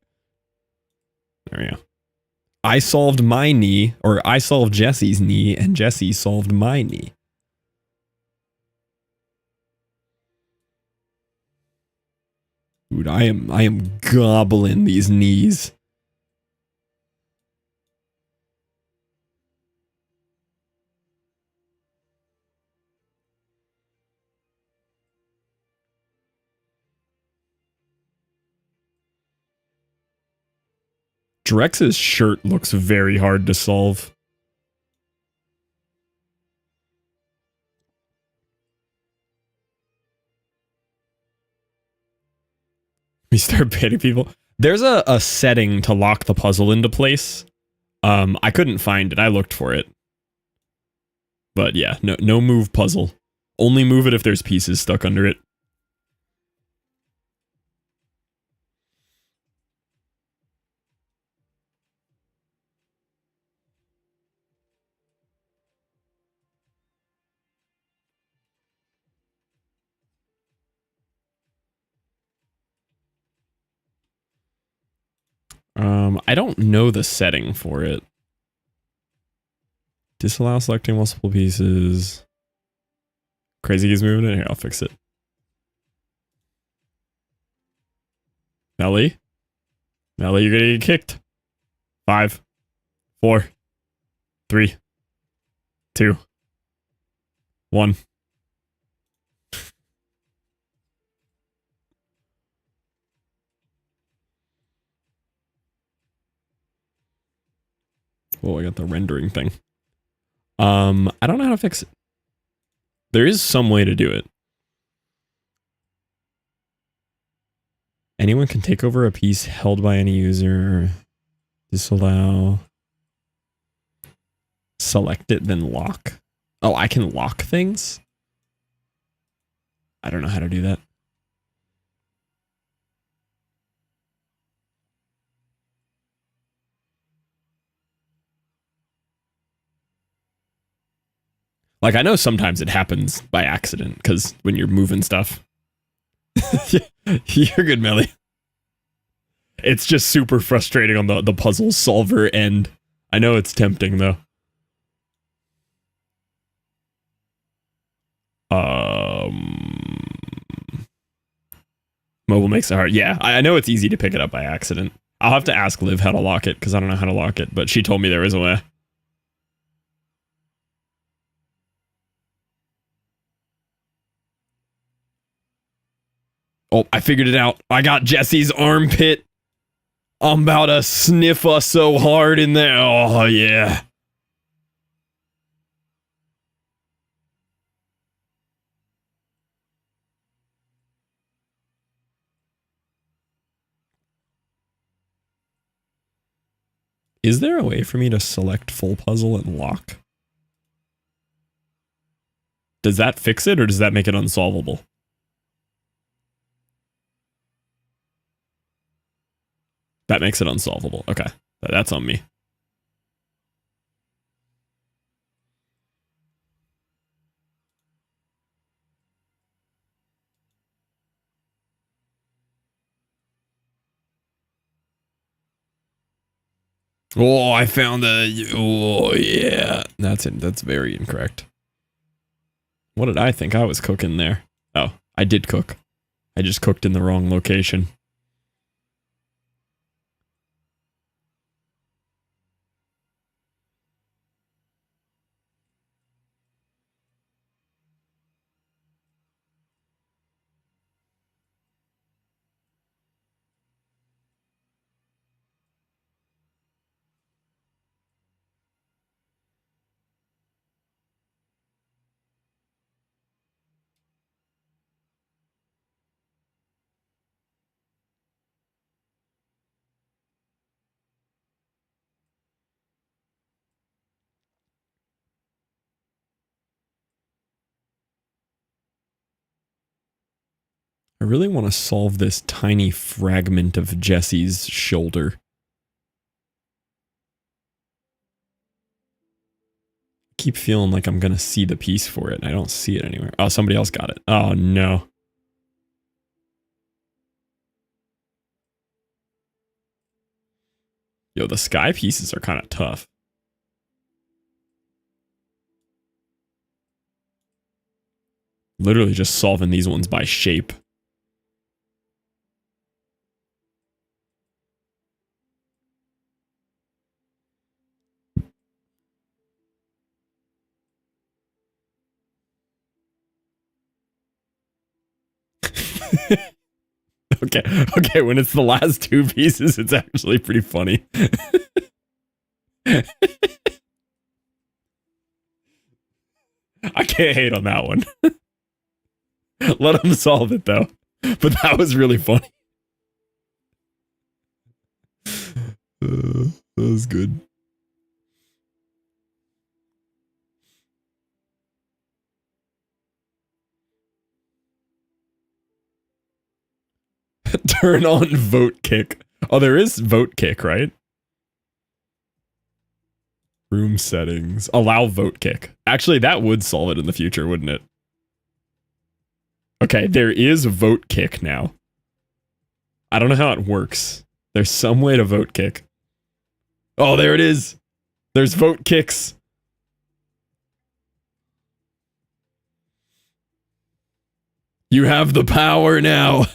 There we go. I solved my knee, or I solved Jesse's knee, and Jesse solved my knee. Dude, I am gobbling these knees. Drex's shirt looks very hard to solve. We start banning people. There's a setting to lock the puzzle into place. I couldn't find it. I looked for it. But yeah, no move puzzle. Only move it if there's pieces stuck under it. I don't know the setting for it. Disallow selecting multiple pieces. Crazy is moving it. Here, I'll fix it. Melly? Melly, you're gonna get kicked. 5, 4, 3, 2, 1. Oh, I got the rendering thing. I don't know how to fix it. There is some way to do it. Anyone can take over a piece held by any user. Disallow. Select it, then lock. Oh, I can lock things? I don't know how to do that. Like, I know sometimes it happens by accident, because when you're moving stuff. You're good, Melly. It's just super frustrating on the puzzle solver end. I know it's tempting, though. Mobile makes it hard. Yeah, I know it's easy to pick it up by accident. I'll have to ask Liv how to lock it, because I don't know how to lock it, but she told me there was a way. Oh, I figured it out. I got Jesse's armpit. I'm about to sniff us so hard in there. Oh, yeah. Is there a way for me to select full puzzle and lock? Does that fix it, or does that make it unsolvable? That makes it unsolvable. Okay. That's on me. Oh, I found the. Oh, yeah. That's it. That's very incorrect. What did I think I was cooking there? Oh, I did cook. I just cooked in the wrong location. I really want to solve this tiny fragment of Jesse's shoulder. I keep feeling like I'm gonna see the piece for it. I don't see it anywhere. Oh, somebody else got it. Oh, no. Yo, the sky pieces are kind of tough. Literally just solving these ones by shape. Okay, when it's the last two pieces, it's actually pretty funny. I can't hate on that one. Let them solve it, though. But that was really funny. That was good. Turn on vote kick. Oh, there is vote kick, right? Room settings. Allow vote kick. Actually, that would solve it in the future, wouldn't it? Okay, there is vote kick now. I don't know how it works. There's some way to vote kick. Oh, there it is. There's vote kicks. You have the power now.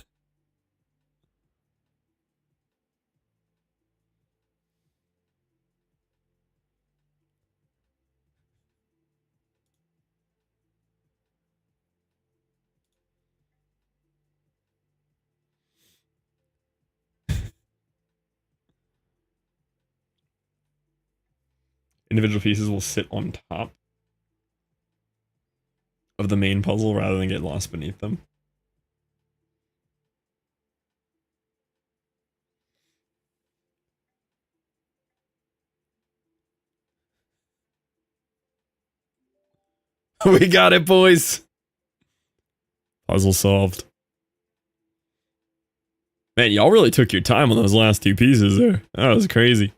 Individual pieces will sit on top of the main puzzle rather than get lost beneath them. We got it, boys. Puzzle solved. Man, y'all really took your time on those last two pieces there. That was crazy.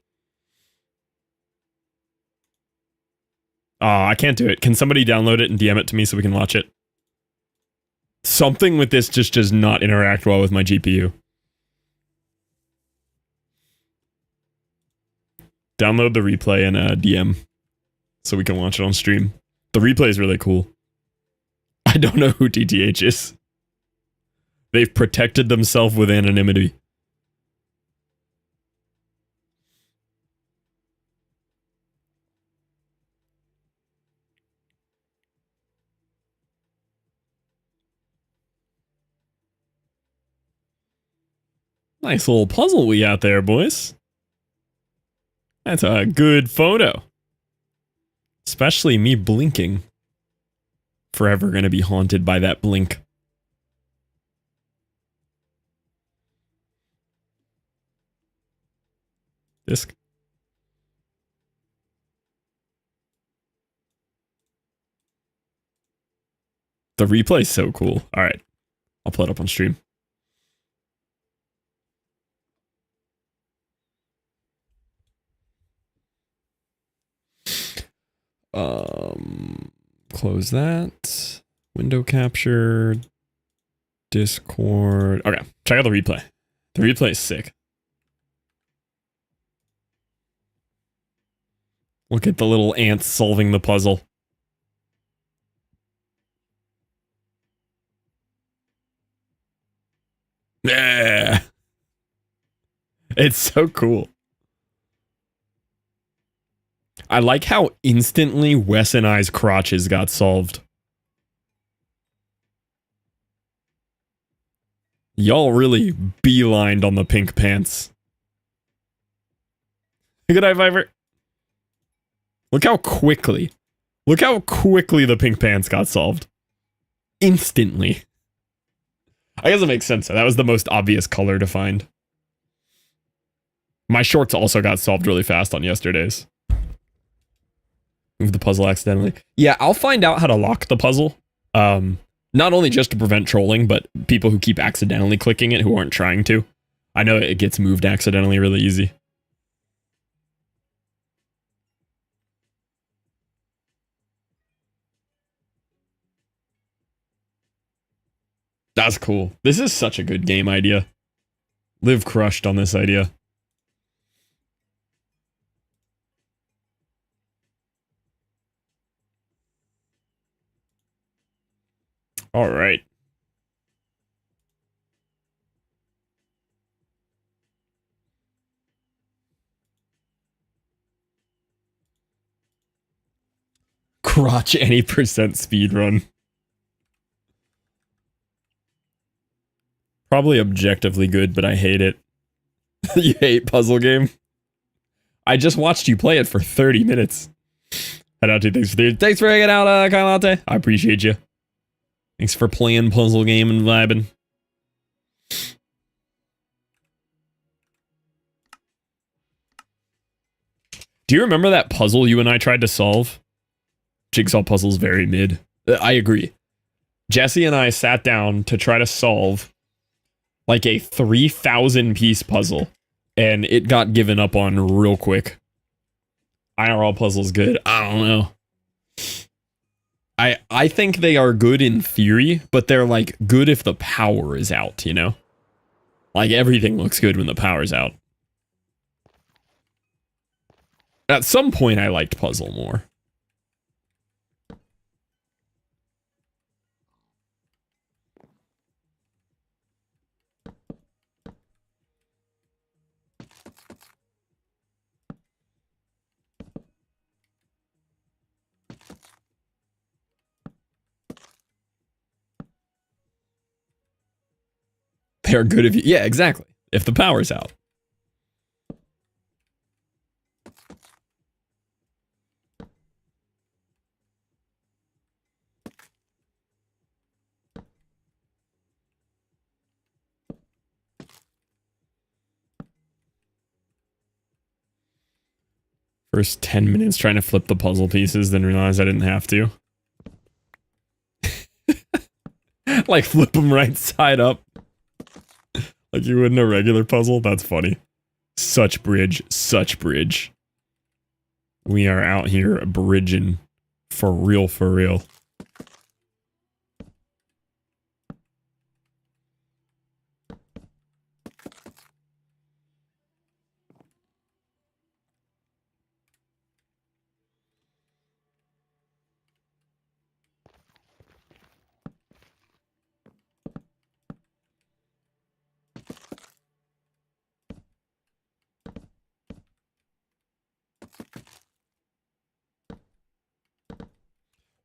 Oh, I can't do it. Can somebody download it and DM it to me so we can watch it? Something with this just does not interact well with my GPU. Download the replay and DM so we can watch it on stream. The replay is really cool. I don't know who TTH is. They've protected themselves with anonymity. Nice little puzzle we got there, boys. That's a good photo. Especially me blinking. Forever gonna be haunted by that blink. Disc. The replay's so cool. Alright. I'll pull it up on stream. Close that. Window capture. Discord. Okay, check out the replay. The replay is sick. Look at the little ants solving the puzzle. Yeah. It's so cool. I like how instantly Wes and I's crotches got solved. Y'all really beelined on the pink pants. Good night, Viper. Look how quickly the pink pants got solved. Instantly. I guess it makes sense. That was the most obvious color to find. My shorts also got solved really fast on yesterday's. Move the puzzle accidentally. Yeah, I'll find out how to lock the puzzle. Not only just to prevent trolling, but people who keep accidentally clicking it who aren't trying to. I know it gets moved accidentally really easy. That's cool. This is such a good game idea. Liv crushed on this idea. All right. Crotch any percent speedrun. Probably objectively good, but I hate it. You hate puzzle game? I just watched you play it for 30 minutes. Head out to thanks for hanging out, Kyle Latte. I appreciate you. Thanks for playing puzzle game and vibing. Do you remember that puzzle you and I tried to solve? Jigsaw puzzle's very mid. I agree. Jesse and I sat down to try to solve like a 3,000 piece puzzle, and it got given up on real quick. IRL puzzle's good. I don't know. I think they are good in theory, but they're like good if the power is out, you know? Like everything looks good when the power's out. At some point I liked puzzle more. They're good if you... Yeah, exactly. If the power's out. First 10 minutes trying to flip the puzzle pieces, then realize I didn't have to. Like flip them right side up. Like you would in a regular puzzle? That's funny. Such bridge. Such bridge. We are out here bridging. For real, for real.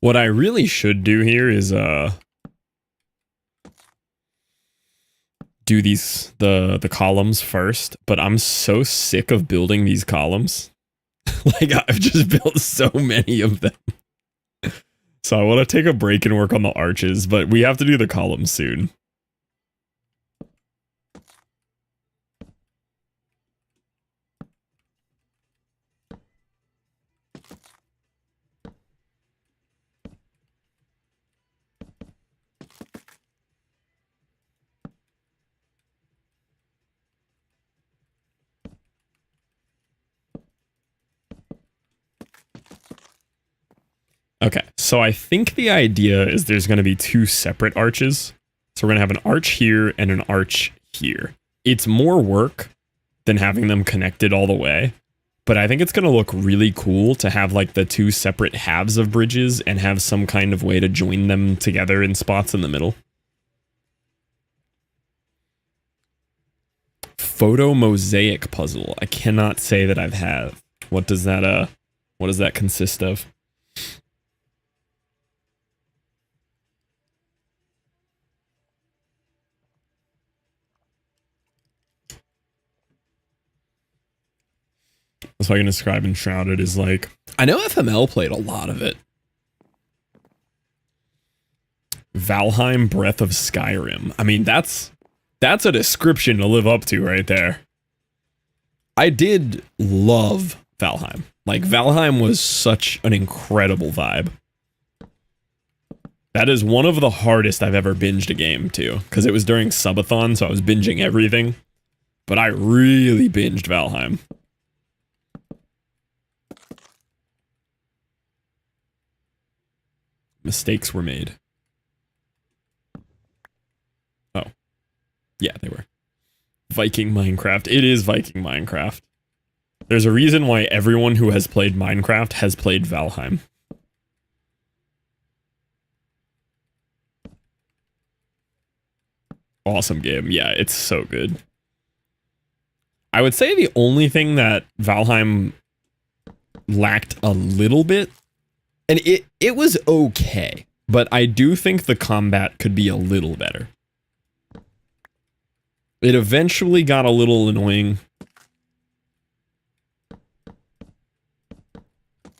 What I really should do here is do these the columns first, but I'm so sick of building these columns. Like I've just built so many of them. So I want to take a break and work on the arches, but we have to do the columns soon. Okay, so I think the idea is there's going to be two separate arches. So we're going to have an arch here and an arch here. It's more work than having them connected all the way, But I think it's going to look really cool to have like the two separate halves of bridges and have some kind of way to join them together in spots in the middle. Photo mosaic puzzle. I cannot say that I've had. What does that consist of? So I can describe Enshrouded is like, I know FML played a lot of it. Valheim Breath of Skyrim. I mean, that's a description to live up to right there. I did love Valheim. Like, Valheim was such an incredible vibe. That is one of the hardest I've ever binged a game, too. Because it was during subathon, so I was binging everything. But I really binged Valheim. Mistakes were made. Oh. Yeah, they were. Viking Minecraft. It is Viking Minecraft. There's a reason why everyone who has played Minecraft has played Valheim. Awesome game. Yeah, it's so good. I would say the only thing that Valheim lacked a little bit, and it was okay, but I do think the combat could be a little better. It eventually got a little annoying.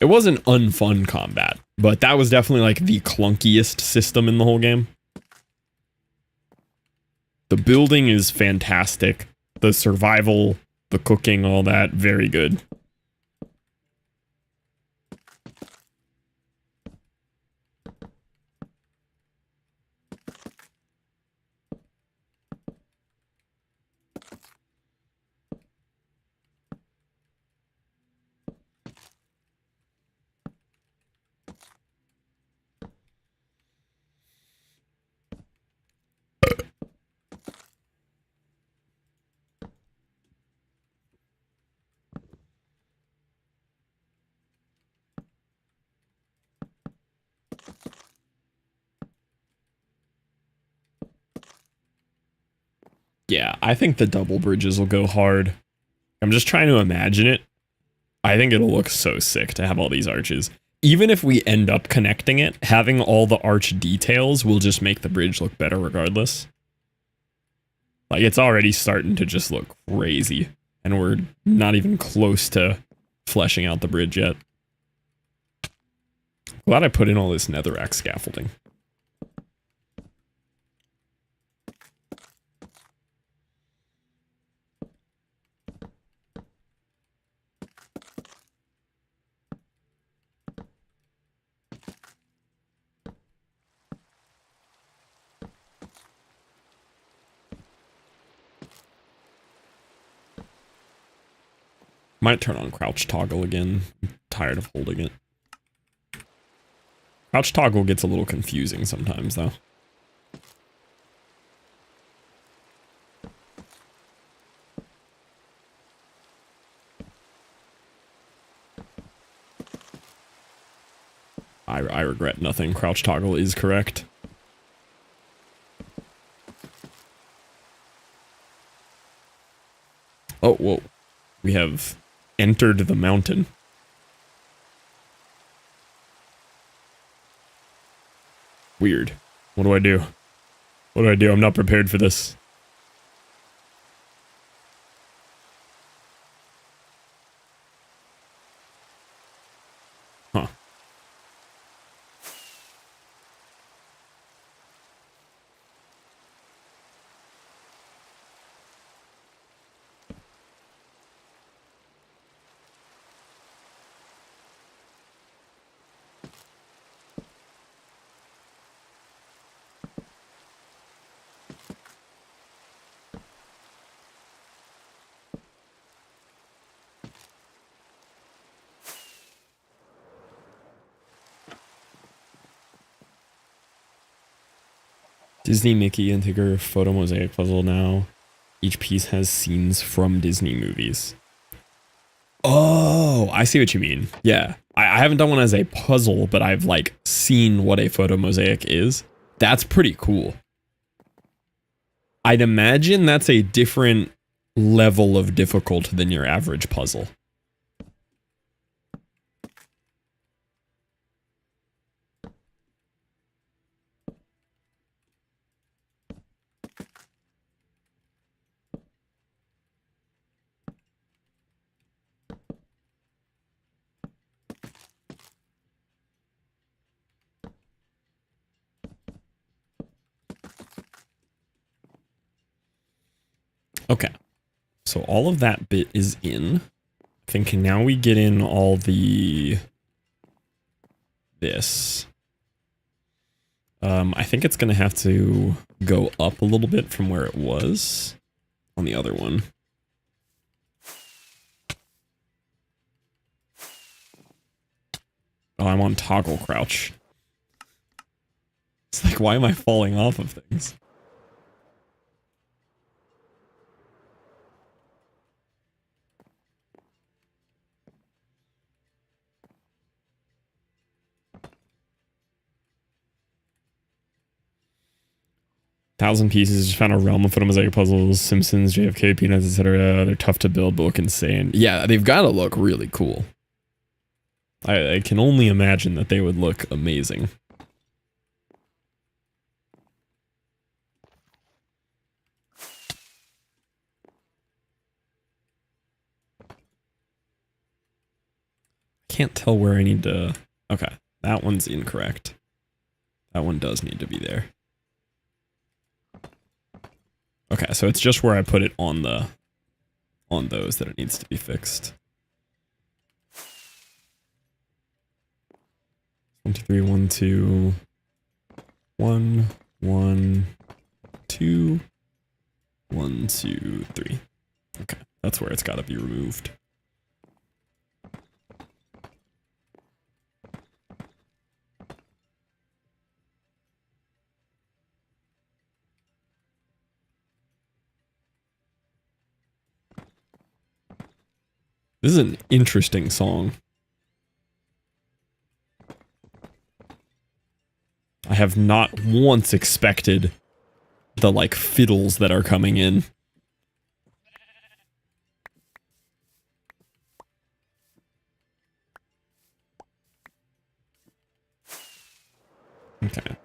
It wasn't unfun combat, but that was definitely like the clunkiest system in the whole game. The building is fantastic. The survival, the cooking, all that, very good. Yeah, I think the double bridges will go hard. I'm just trying to imagine it. I think it'll look so sick to have all these arches. Even if we end up connecting it, having all the arch details will just make the bridge look better regardless. Like, it's already starting to just look crazy, and we're not even close to fleshing out the bridge yet. Glad I put in all this netherrack scaffolding. Might turn on crouch toggle again. I'm tired of holding it. Crouch toggle gets a little confusing sometimes, though. I regret nothing. Crouch toggle is correct. Oh, whoa. We have entered the mountain. Weird. What do I do? What do I do? I'm not prepared for this. Huh. Disney Mickey and Tigger photo mosaic puzzle now. Each piece has scenes from Disney movies. Oh! I see what you mean. Yeah. I haven't done one as a puzzle, but I've like seen what a photo mosaic is. That's pretty cool. I'd imagine that's a different level of difficult than your average puzzle. Okay, so all of that bit is in. I think now we get in all this. I think it's gonna have to go up a little bit from where it was on the other one. Oh, I'm on toggle crouch. It's like, why am I falling off of things? Thousand pieces, just found a realm of photo mosaic puzzles, Simpsons, JFK, Peanuts, etc. They're tough to build, but look insane. Yeah, they've got to look really cool. I can only imagine that they would look amazing. Can't tell where I need to... Okay, that one's incorrect. That one does need to be there. Okay, so it's just where I put it on those that it needs to be fixed. 1, 2, 3, 1, 2, 1, 1, 2, 1, 2, 3. Okay, that's where it's got to be removed. This is an interesting song. I have not once expected the, like, fiddles that are coming in. Okay.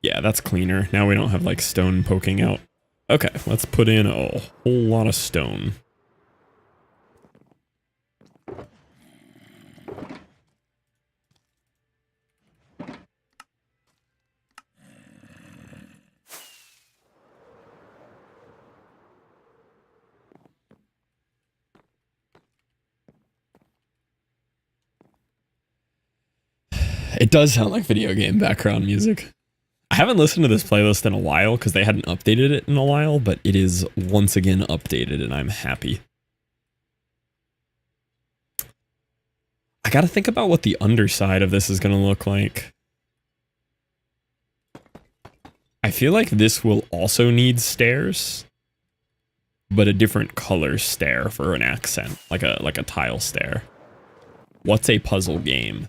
Yeah, that's cleaner. Now we don't have, like, stone poking out. Okay, let's put in a whole lot of stone. It does sound like video game background music. I haven't listened to this playlist in a while because they hadn't updated it in a while, but it is once again updated and I'm happy. I gotta think about what the underside of this is gonna look like. I feel like this will also need stairs, but a different color stair for an accent, like a tile stair. What's a puzzle game?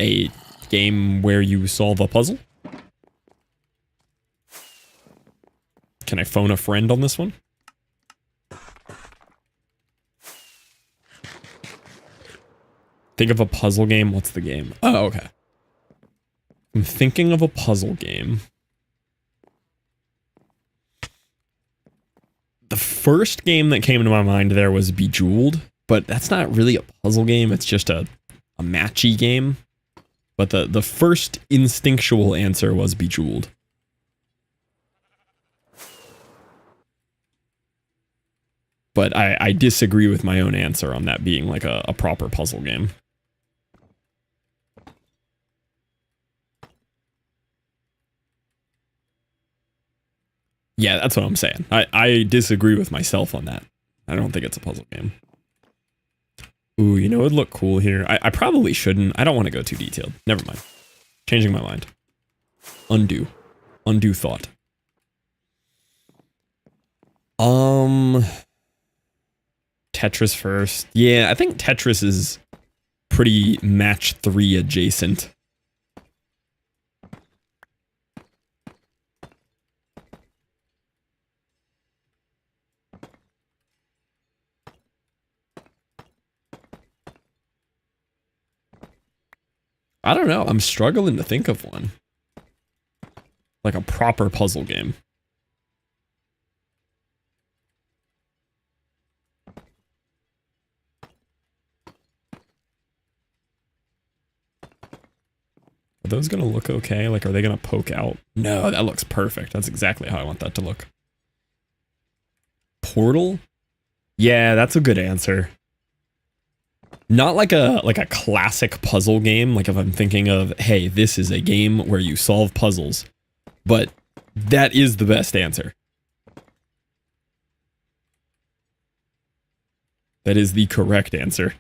A game where you solve a puzzle? Can I phone a friend on this one? Think of a puzzle game. What's the game? Oh, okay. I'm thinking of a puzzle game. The first game that came to my mind there was Bejeweled, but that's not really a puzzle game. It's just a matchy game. But the first instinctual answer was Bejeweled. But I disagree with my own answer on that being like a proper puzzle game. Yeah, that's what I'm saying. I disagree with myself on that. I don't think it's a puzzle game. Ooh, you know, it would look cool here. I probably shouldn't. I don't want to go too detailed. Never mind. Changing my mind. Undo. Undo thought. Tetris first. Yeah, I think Tetris is pretty match 3 adjacent. I don't know. I'm struggling to think of one. Like a proper puzzle game. Are those gonna look okay? Like, are they gonna poke out? No, that looks perfect. That's exactly how I want that to look. Portal? Yeah, that's a good answer. Not like a classic puzzle game, like if I'm thinking of, hey, this is a game where you solve puzzles. But that is the best answer. That is the correct answer.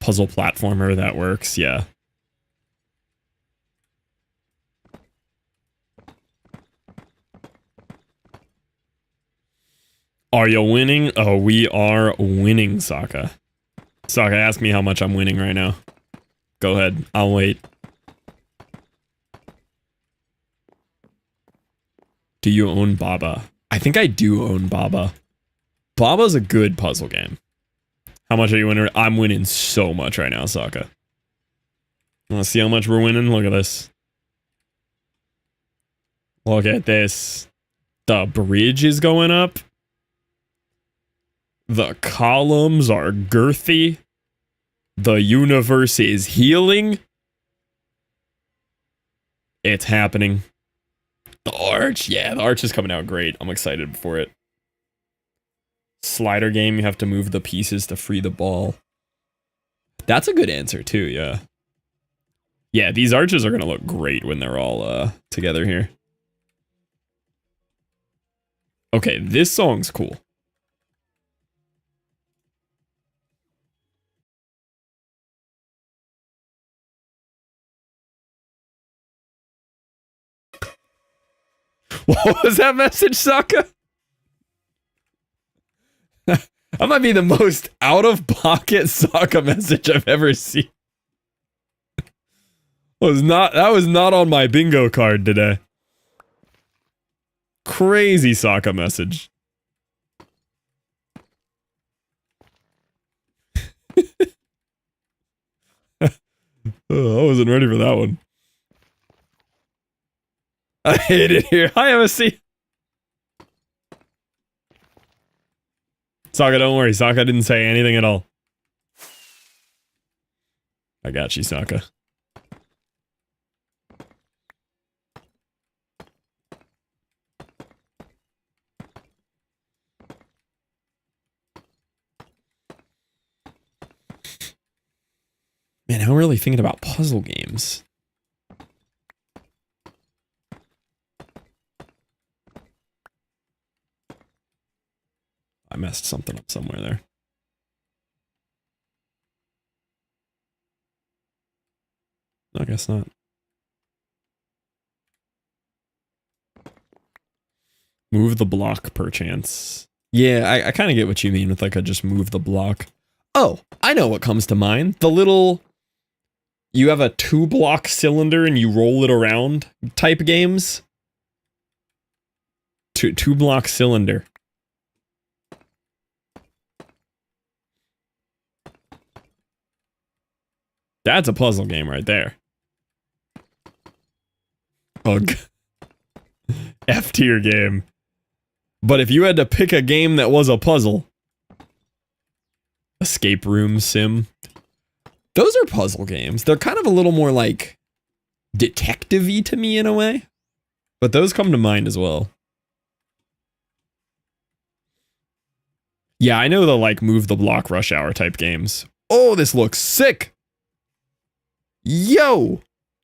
Puzzle platformer, that works, yeah. Are you winning? Oh, we are winning, Sokka. Sokka, ask me how much I'm winning right now. Go ahead, I'll wait. Do you own Baba? I think I do own Baba. Baba's a good puzzle game. How much are you winning? I'm winning so much right now, Sokka. Want to see how much we're winning? Look at this. Look at this. The bridge is going up. The columns are girthy. The universe is healing. It's happening. The arch. Yeah, the arch is coming out great. I'm excited for it. Slider game, you have to move the pieces to free the ball. That's a good answer too, yeah. Yeah, these arches are going to look great when they're all together here. Okay, this song's cool. What was that message, Sokka? That might be the most out-of-pocket Sokka message I've ever seen. That was not on my bingo card today. Crazy Sokka message. Oh, I wasn't ready for that one. I hate it here. Hi, MSC. Sokka, don't worry. Sokka didn't say anything at all. I got you, Sokka. Man, I'm really thinking about puzzle games. I messed something up somewhere there. I guess not. Move the block, perchance. Yeah, I kind of get what you mean with like a just move the block. Oh, I know what comes to mind. The little... You have a 2-block cylinder and you roll it around type games. Two-block cylinder. That's a puzzle game right there. Ugh. F tier game. But if you had to pick a game that was a puzzle, escape room sim, those are puzzle games. They're kind of a little more like detective-y to me in a way, but those come to mind as well. Yeah, I know the like move the block rush hour type games. Oh, this looks sick. Yo,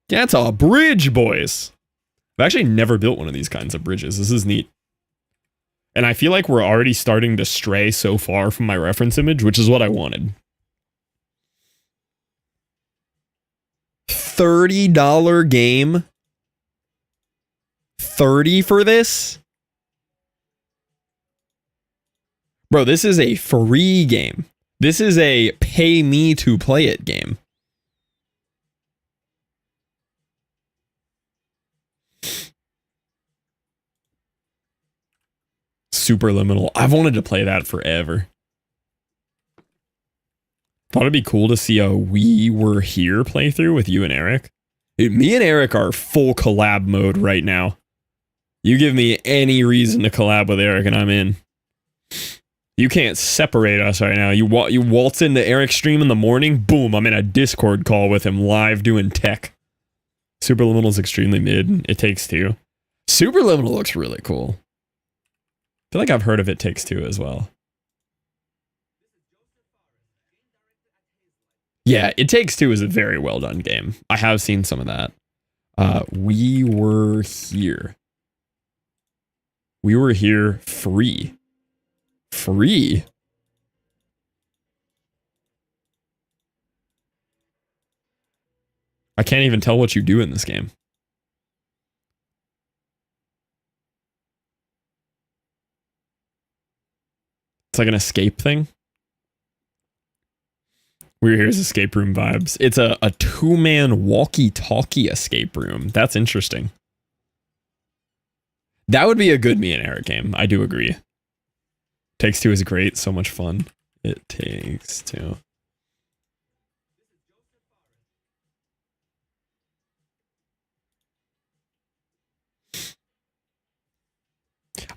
that's a bridge, boys. I've actually never built one of these kinds of bridges. This is neat. And I feel like we're already starting to stray so far from my reference image, which is what I wanted. $30 game? 30 for this? Bro, this is a free game. This is a pay me to play it game. Superliminal. I've wanted to play that forever. Thought it'd be cool to see a We Were Here playthrough with you and Eric. Dude, me and Eric are full collab mode right now. You give me any reason to collab with Eric and I'm in. You can't separate us right now. You waltz into Eric's stream in the morning, boom, I'm in a Discord call with him live doing tech. Superliminal's extremely mid. It Takes Two. Superliminal looks really cool. I feel like I've heard of It Takes Two as well. Yeah, It Takes Two is a very well done game. I have seen some of that. We Were Here. We Were Here free. Free? I can't even tell what you do in this game. It's like an escape thing. We're Here's escape room vibes. It's a two-man walkie-talkie escape room. That's interesting. That would be a good me and Eric game. I do agree. Takes Two is great. So much fun. It Takes Two.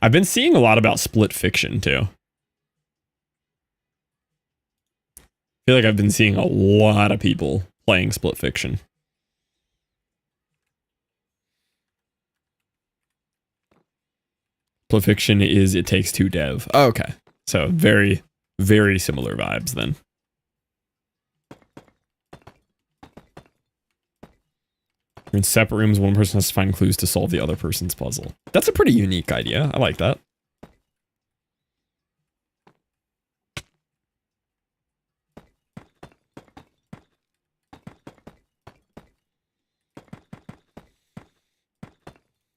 I've been seeing a lot about split fiction too. I feel like I've been seeing a lot of people playing split fiction. Split fiction is It Takes Two dev. Oh, okay. So very, very similar vibes then. You're in separate rooms, one person has to find clues to solve the other person's puzzle. That's a pretty unique idea. I like that.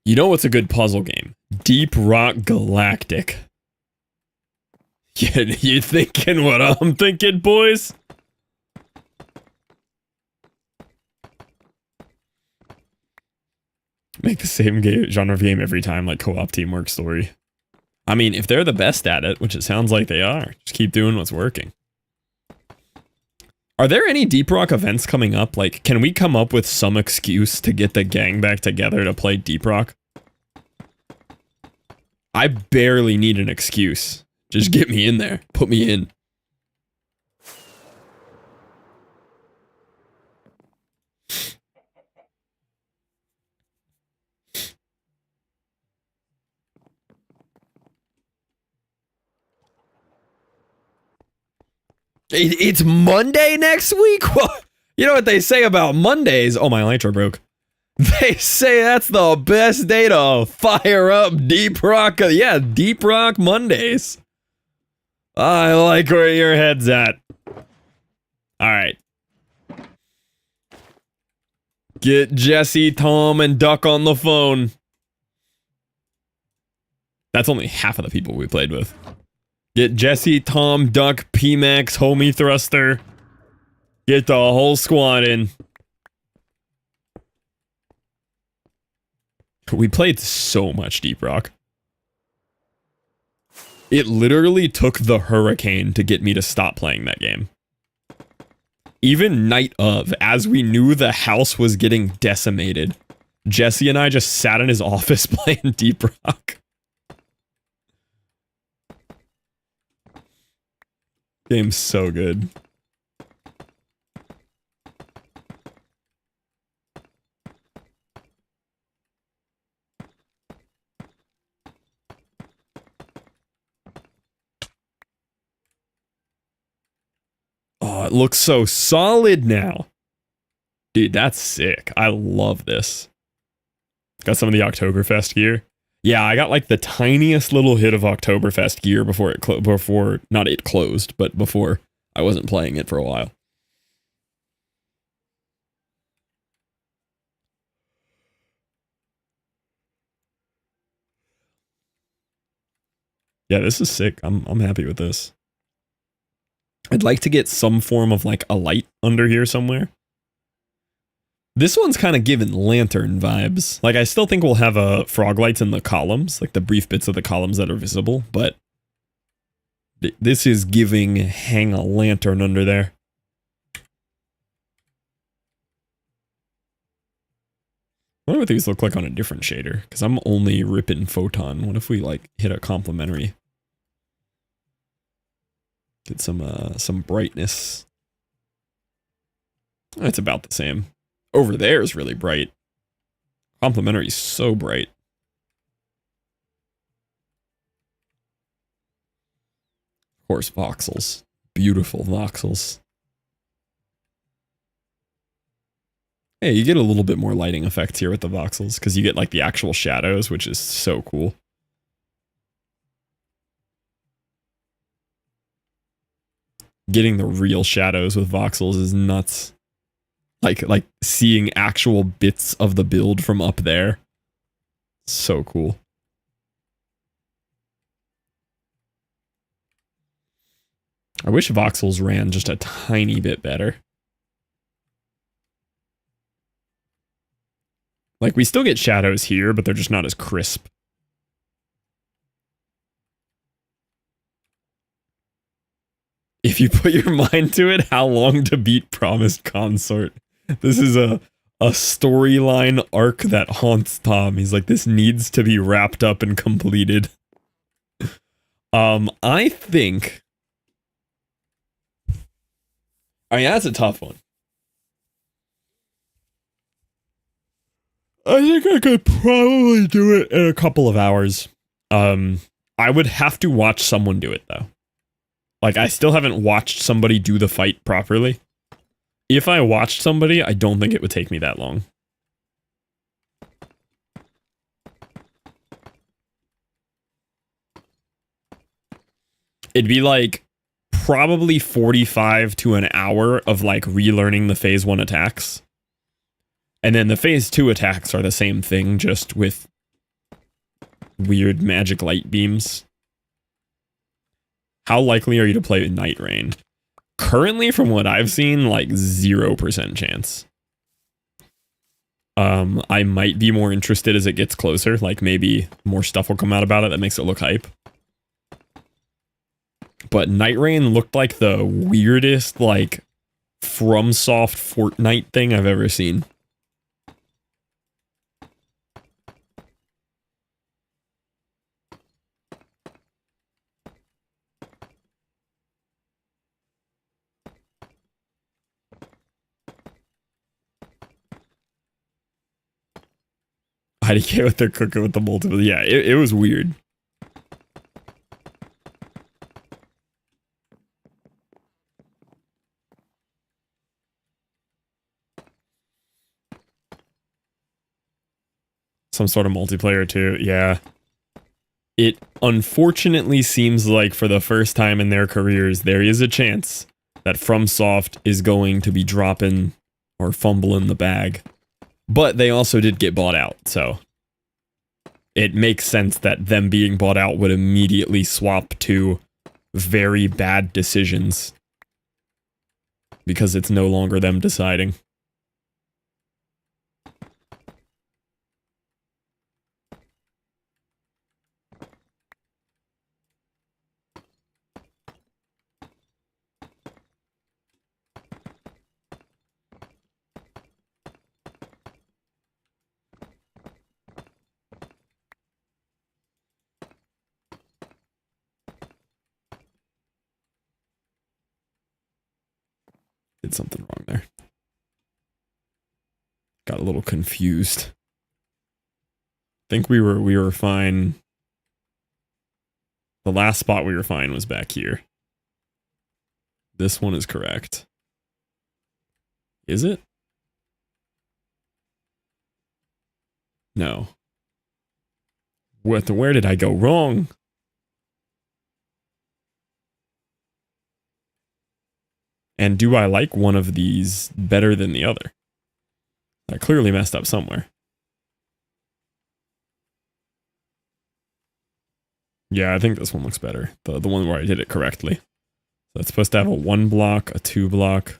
You know what's a good puzzle game? Deep Rock Galactic. You thinking what I'm thinking, boys? Make the same genre of game every time, like co-op teamwork story. I mean, if they're the best at it, which it sounds like they are, just keep doing what's working. Are there any Deep Rock events coming up? Like, can we come up with some excuse to get the gang back together to play Deep Rock? I barely need an excuse. Just get me in there. Put me in. It's Monday next week? You know what they say about Mondays? Oh, my nitro broke. They say that's the best day to fire up Deep Rock. Yeah, Deep Rock Mondays. I like where your head's at. All right. Get Jesse, Tom, and Duck on the phone. That's only half of the people we played with. Get Jesse, Tom, Duck, P-Max, Homie Thruster. Get the whole squad in. We played so much Deep Rock. It literally took the hurricane to get me to stop playing that game. Even night of, as we knew the house was getting decimated, Jesse and I just sat in his office playing Deep Rock. Game's so good. Oh, it looks so solid now. Dude, that's sick. I love this. Got some of the Oktoberfest gear. Yeah, I got like the tiniest little hit of Oktoberfest gear before it not it closed, but before I wasn't playing it for a while. Yeah, this is sick. I'm happy with this. I'd like to get some form of like a light under here somewhere. This one's kind of giving lantern vibes. Like I still think we'll have frog lights in the columns, like the brief bits of the columns that are visible, but this is giving hang a lantern under there. I wonder what these look like on a different shader, because I'm only ripping photon. What if we like hit a complementary? Get some brightness. It's about the same. Over there is really bright. Complementary is so bright. Of course, voxels. Beautiful voxels. Hey, you get a little bit more lighting effects here with the voxels, because you get like the actual shadows, which is so cool. Getting the real shadows with voxels is nuts. Like seeing actual bits of the build from up there. So cool. I wish voxels ran just a tiny bit better. Like we still get shadows here, but they're just not as crisp. If you put your mind to it, how long to beat Promised Consort? This is a storyline arc that haunts Tom. He's like, this needs to be wrapped up and completed. I think... I mean, that's a tough one. I think I could probably do it in a couple of hours. I would have to watch someone do it, though. Like, I still haven't watched somebody do the fight properly. If I watched somebody, I don't think it would take me that long. It'd be like probably 45 to an hour of like relearning the phase 1 attacks. And then the phase 2 attacks are the same thing, just with weird magic light beams. How likely are you to play Night Rain? Currently, from what I've seen, like 0% chance. I might be more interested as it gets closer. Like maybe more stuff will come out about it that makes it look hype. But Night Rain looked like the weirdest, like, FromSoft Fortnite thing I've ever seen. IDK with their cooking with the multiple. Yeah, it was weird. Some sort of multiplayer too, yeah. It unfortunately seems like for the first time in their careers, there is a chance that FromSoft is going to be dropping or fumbling the bag. But they also did get bought out, so it makes sense that them being bought out would immediately swap to very bad decisions because it's no longer them deciding. Did something wrong there. Got a little confused. Think we were fine. The last spot we were fine was back here. This one is correct. Is it? No. Where did I go wrong? And do I like one of these better than the other? I clearly messed up somewhere. Yeah, I think this one looks better. The one where I did it correctly. So it's supposed to have a 1 block, a 2 block.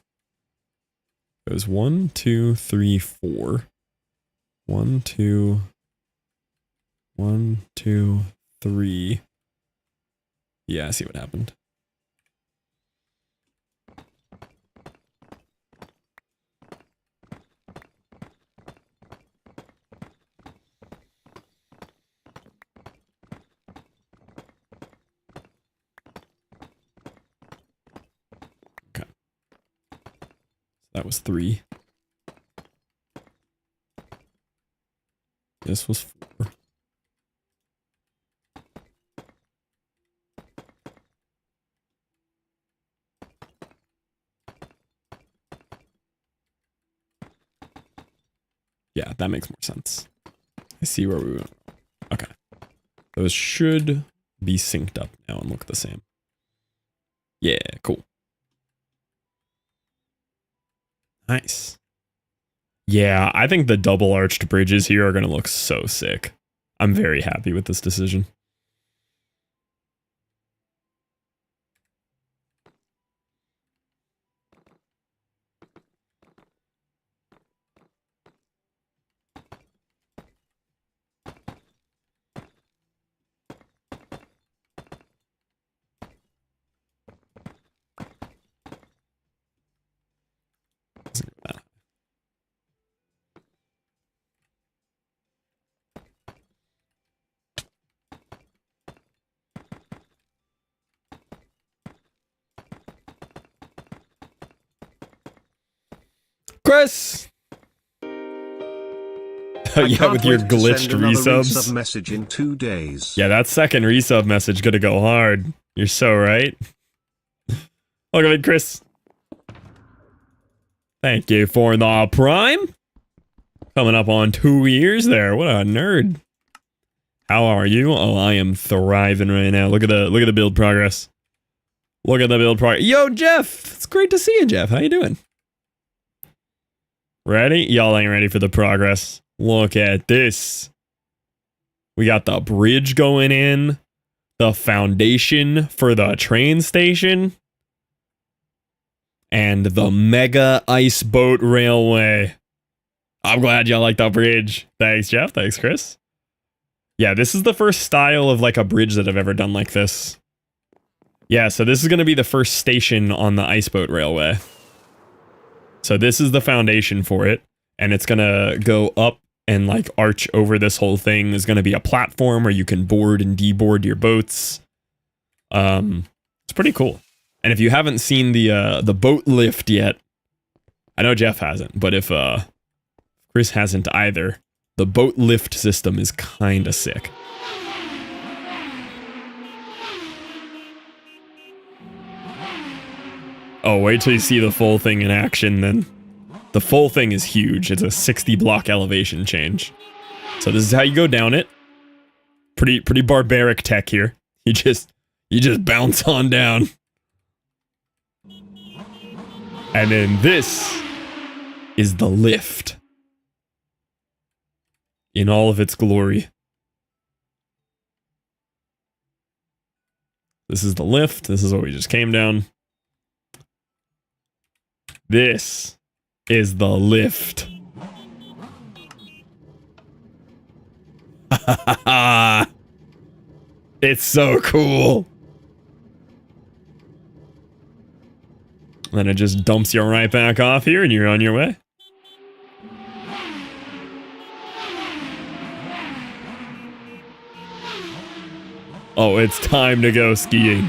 It was 1, 2, 3, 4. 1, 2, 1, 2, 3. Yeah, I see what happened. Okay. That was 3. This was 4. Yeah, that makes more sense. I see where we went. Okay. Those should be synced up now and look the same. Yeah, cool. Nice. Yeah, I think the double arched bridges here are going to look so sick. I'm very happy with this decision. Chris! Yeah, with your glitched resubs. Message in 2 days. Yeah, that second resub message gonna go hard. You're so right. Welcome in, Chris. Thank you for the Prime. Coming up on 2 years there. What a nerd. How are you? Oh, I am thriving right now. Look at the build progress. Look at the build progress. Yo, Jeff! It's great to see you, Jeff. How you doing? Ready? Y'all ain't ready for the progress. Look at this. We got the bridge going in. The foundation for the train station. And the mega ice boat railway. I'm glad y'all like the bridge. Thanks, Jeff. Thanks, Chris. Yeah, this is the first style of like a bridge that I've ever done like this. Yeah, so this is going to be the first station on the ice boat railway. So this is the foundation for it. And it's going to go up and like arch over this whole thing. There's going to be a platform where you can board and deboard your boats. It's pretty cool. And if you haven't seen the boat lift yet, I know Jeff hasn't, but if Chris hasn't either, the boat lift system is kinda sick. Oh, wait till you see the full thing in action then. The full thing is huge. It's a 60 block elevation change. So this is how you go down it. Pretty barbaric tech here. You just bounce on down. And then this is the lift. In all of its glory. This is the lift. This is what we just came down. This is the lift. It's so cool. Then it just dumps you right back off here and you're on your way. Oh, it's time to go skiing.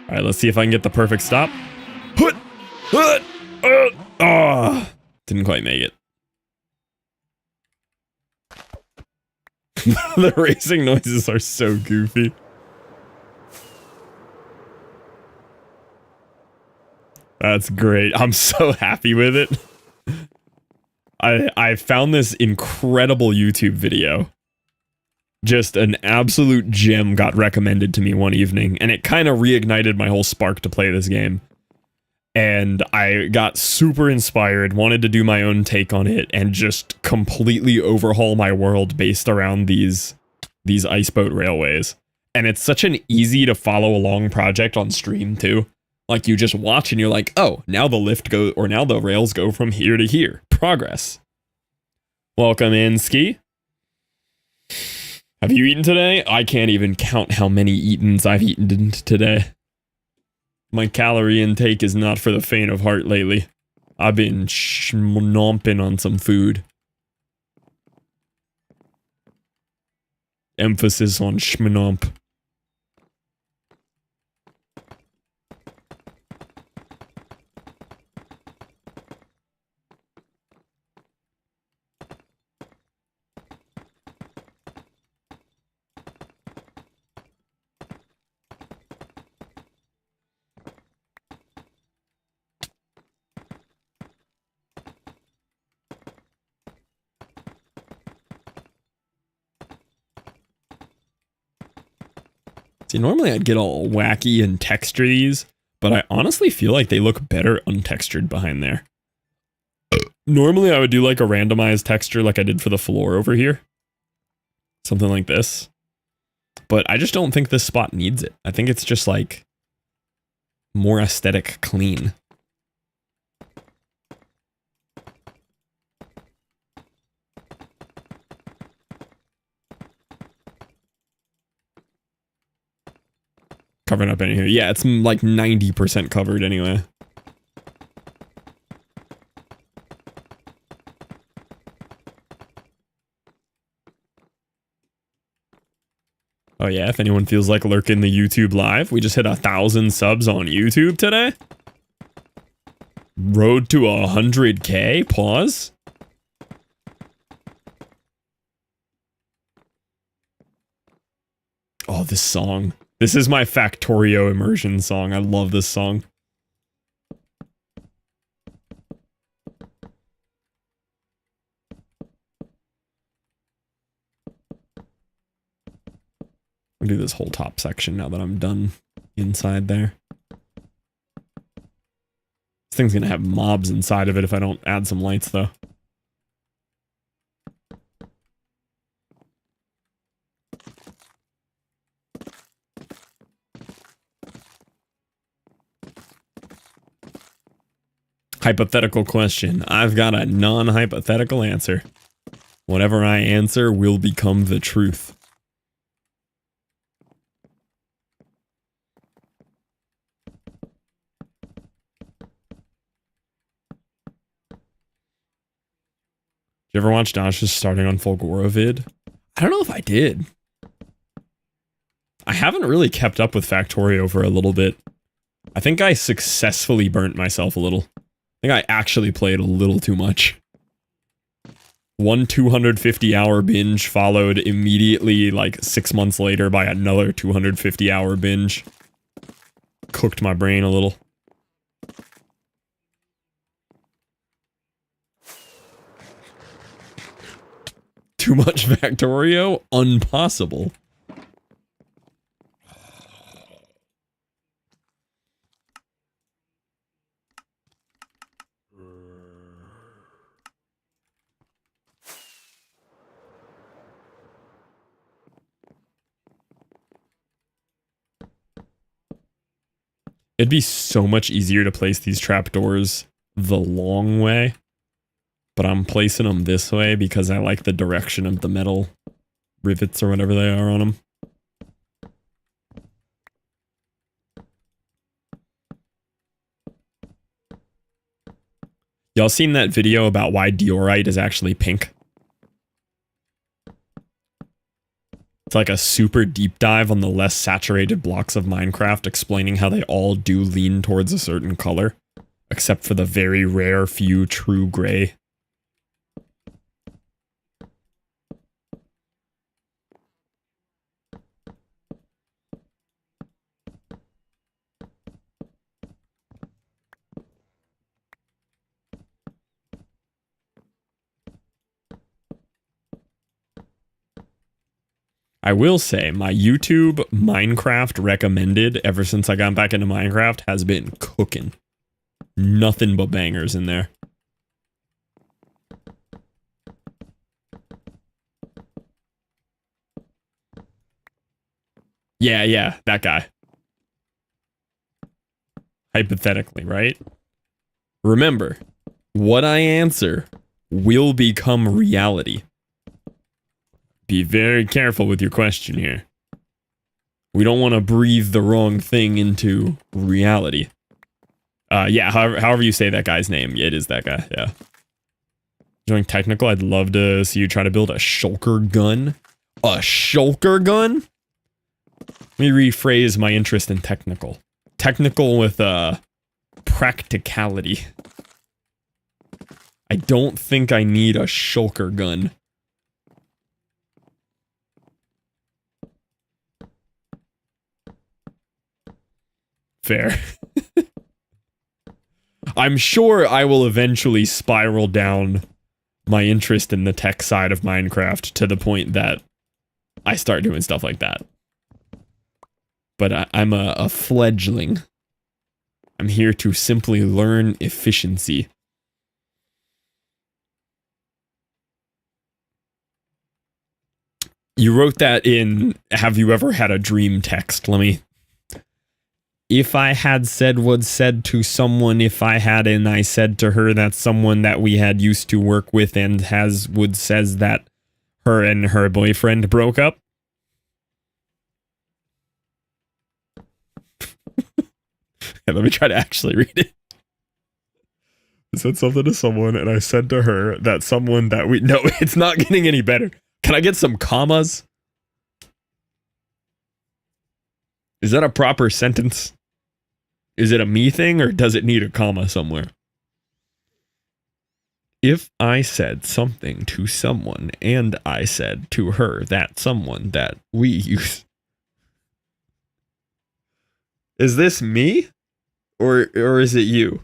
All right, let's see if I can get the perfect stop. Oh, didn't quite make it. The racing noises are so goofy. That's great. I'm so happy with it. I found this incredible YouTube video. Just an absolute gem got recommended to me one evening, and it kind of reignited my whole spark to play this game. And I got super inspired, wanted to do my own take on it, and just completely overhaul my world based around these ice boat railways. And it's such an easy to follow along project on stream too. Like you just watch and you're like, oh, now the lift go, or now the rails go from here to here. Progress. Welcome in, Ski. Have you eaten today? I can't even count how many eatens I've eaten today. My calorie intake is not for the faint of heart lately. I've been schnomping on some food. Emphasis on schmnomp. See, normally I'd get all wacky and texture these, but I honestly feel like they look better untextured behind there. Normally I would do like a randomized texture like I did for the floor over here. Something like this. But I just don't think this spot needs it. I think it's just like more aesthetic clean. Covering up in here. Yeah, it's like 90% covered anyway. Oh yeah, if anyone feels like lurking the YouTube live, we just hit 1,000 subs on YouTube today. Road to 100K? Pause. Oh, this song. This is my Factorio immersion song. I love this song. I'll do this whole top section now that I'm done inside there. This thing's gonna have mobs inside of it if I don't add some lights, though. Hypothetical question. I've got a non-hypothetical answer. Whatever I answer will become the truth. Did you ever watch Dash's starting on Fulgora vid? I don't know if I did. I haven't really kept up with Factorio for a little bit. I think I successfully burnt myself a little. I think I actually played a little too much. One 250-hour binge followed immediately, like 6 months later, by another 250-hour binge. Cooked my brain a little. Too much Factorio? Impossible. It'd be so much easier to place these trapdoors the long way, but I'm placing them this way because I like the direction of the metal rivets or whatever they are on them. Y'all seen that video about why diorite is actually pink? It's like a super deep dive on the less saturated blocks of Minecraft, explaining how they all do lean towards a certain color, except for the very rare few true gray. I will say, my YouTube Minecraft recommended ever since I got back into Minecraft has been cooking. Nothing but bangers in there. Yeah, that guy. Hypothetically, right? Remember, what I answer will become reality. Be very careful with your question here. We don't want to breathe the wrong thing into reality. Yeah, however you say that guy's name, it is that guy, yeah. Doing technical, I'd love to see you try to build a shulker gun. A shulker gun? Let me rephrase my interest in technical. Technical with, practicality. I don't think I need a shulker gun. Fair. I'm sure I will eventually spiral down my interest in the tech side of Minecraft to the point that I start doing stuff like that. But I'm a fledgling. I'm here to simply learn efficiency. You wrote that in Have You Ever Had a Dream text. Let me... If I had said was said to someone, if I had and I said to her that someone that we had used to work with and says that her and her boyfriend broke up. Let me try to actually read it. I said something to someone and I said to her that someone that we... No, it's not getting any better. Can I get some commas? Is that a proper sentence? Is it a me thing or does it need a comma somewhere? If I said something to someone and I said to her that someone that we use... Is this me? Or is it you?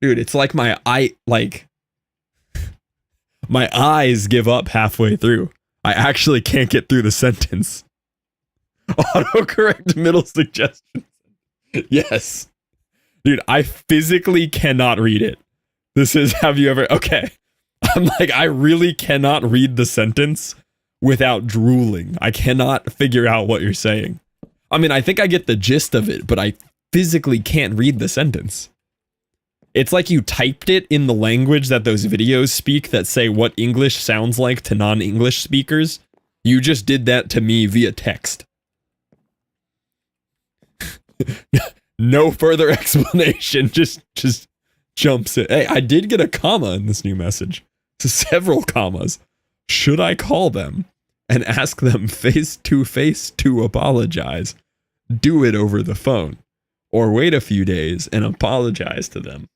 Dude, it's like my eyes give up halfway through. I actually can't get through the sentence. Autocorrect middle suggestions. Yes. Dude, I physically cannot read it. This is, have you ever... Okay. I'm like, I really cannot read the sentence without drooling. I cannot figure out what you're saying. I mean, I think I get the gist of it, but I physically can't read the sentence. It's like you typed it in the language that those videos speak that say what English sounds like to non-English speakers. You just did that to me via text. No further explanation, just jumps in. Hey, I did get a comma in this new message. Several commas. Should I call them and ask them face to face to apologize? Do it over the phone. Or wait a few days and apologize to them.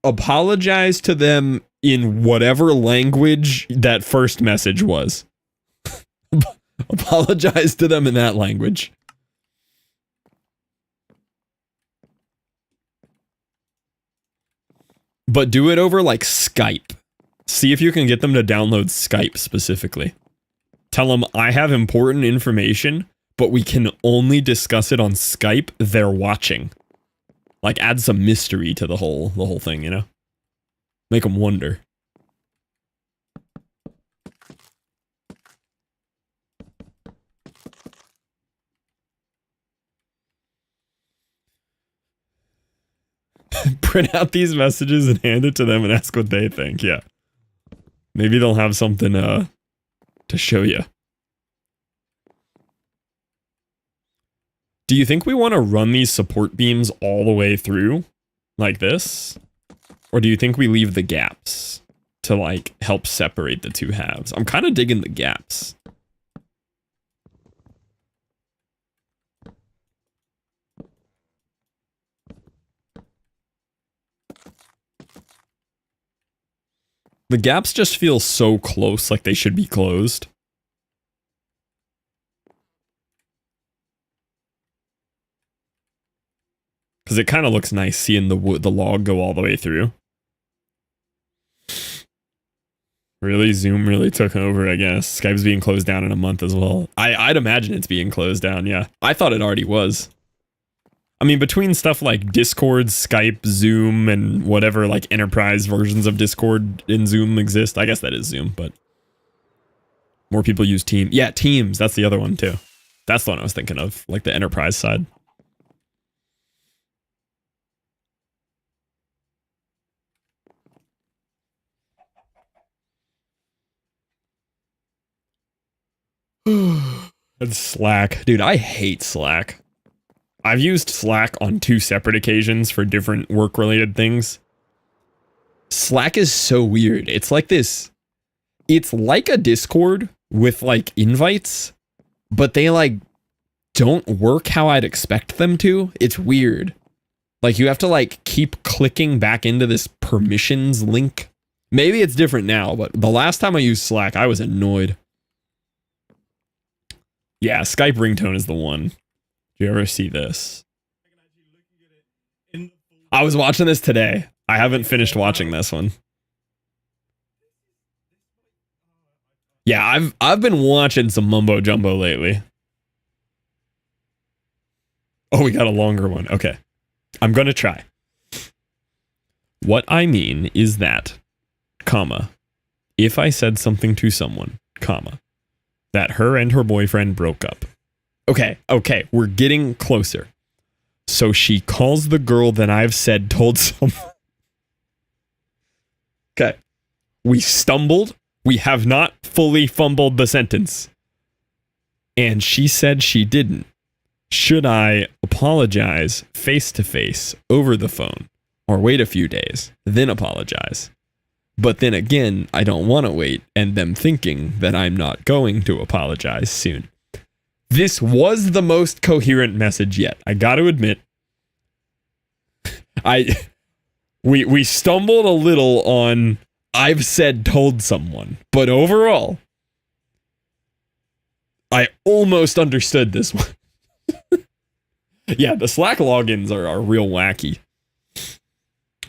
Apologize to them in whatever language that first message was. Apologize to them in that language. But do it over like Skype. See if you can get them to download Skype specifically. Tell them I have important information, but we can only discuss it on Skype. They're watching. Like add some mystery to the whole thing, you know? Make them wonder. Print out these messages and hand it to them and ask what they think. Yeah. Maybe they'll have something to show you. Do you think we want to run these support beams all the way through like this? Or do you think we leave the gaps to like help separate the two halves? I'm kind of digging the gaps. The gaps just feel so close, like they should be closed. Because it kind of looks nice seeing the log go all the way through. Really? Zoom really took over, I guess. Skype's being closed down in a month as well. I'd imagine it's being closed down, yeah. I thought it already was. I mean, between stuff like Discord, Skype, Zoom, and whatever like enterprise versions of Discord and Zoom exist. I guess that is Zoom, but more people use Teams. Yeah, Teams. That's the other one too. That's the one I was thinking of, like the enterprise side. And Slack. Dude, I hate Slack. I've used Slack on 2 separate occasions for different work-related things. Slack is so weird. It's like this. It's like a Discord with like invites, but they like don't work how I'd expect them to. It's weird. Like you have to like keep clicking back into this permissions link. Maybe it's different now, but the last time I used Slack, I was annoyed. Yeah, Skype ringtone is the one. Do you ever see this? I was watching this today. I haven't finished watching this one. Yeah, I've been watching some mumbo jumbo lately. Oh, we got a longer one. Okay. I'm gonna try. What I mean is that, comma, if I said something to someone, comma, that her and her boyfriend broke up. Okay, we're getting closer. So she calls the girl that I've said told someone. Okay. We stumbled. We have not fully fumbled the sentence. And she said she didn't. Should I apologize face to face over the phone or wait a few days, then apologize? But then again, I don't want to wait and them thinking that I'm not going to apologize soon. This was the most coherent message yet. I got to admit. We stumbled a little on I've said told someone, but overall, I almost understood this one. Yeah, the Slack logins are real wacky.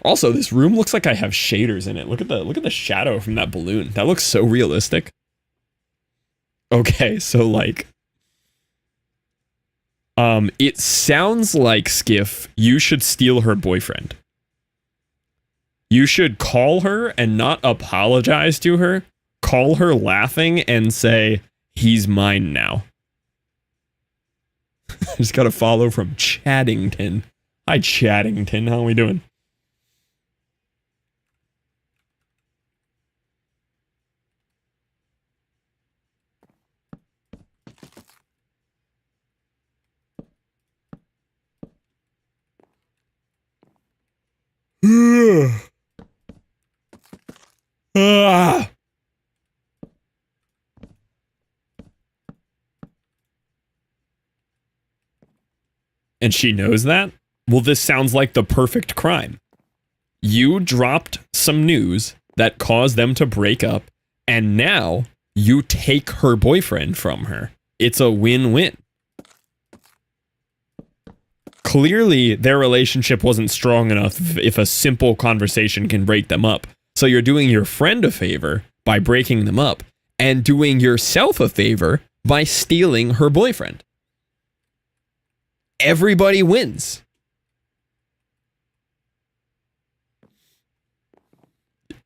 Also, this room looks like I have shaders in it. Look at the shadow from that balloon. That looks so realistic. Okay, so like it sounds like, Skiff, you should steal her boyfriend. You should call her and not apologize to her. Call her laughing and say, he's mine now. Just got a follow from Chaddington. Hi, Chaddington. How are we doing? Ah. And she knows that? Well, this sounds like the perfect crime. You dropped some news that caused them to break up, and now you take her boyfriend from her. It's a win-win. Clearly, their relationship wasn't strong enough if a simple conversation can break them up. So you're doing your friend a favor by breaking them up, and doing yourself a favor by stealing her boyfriend. Everybody wins.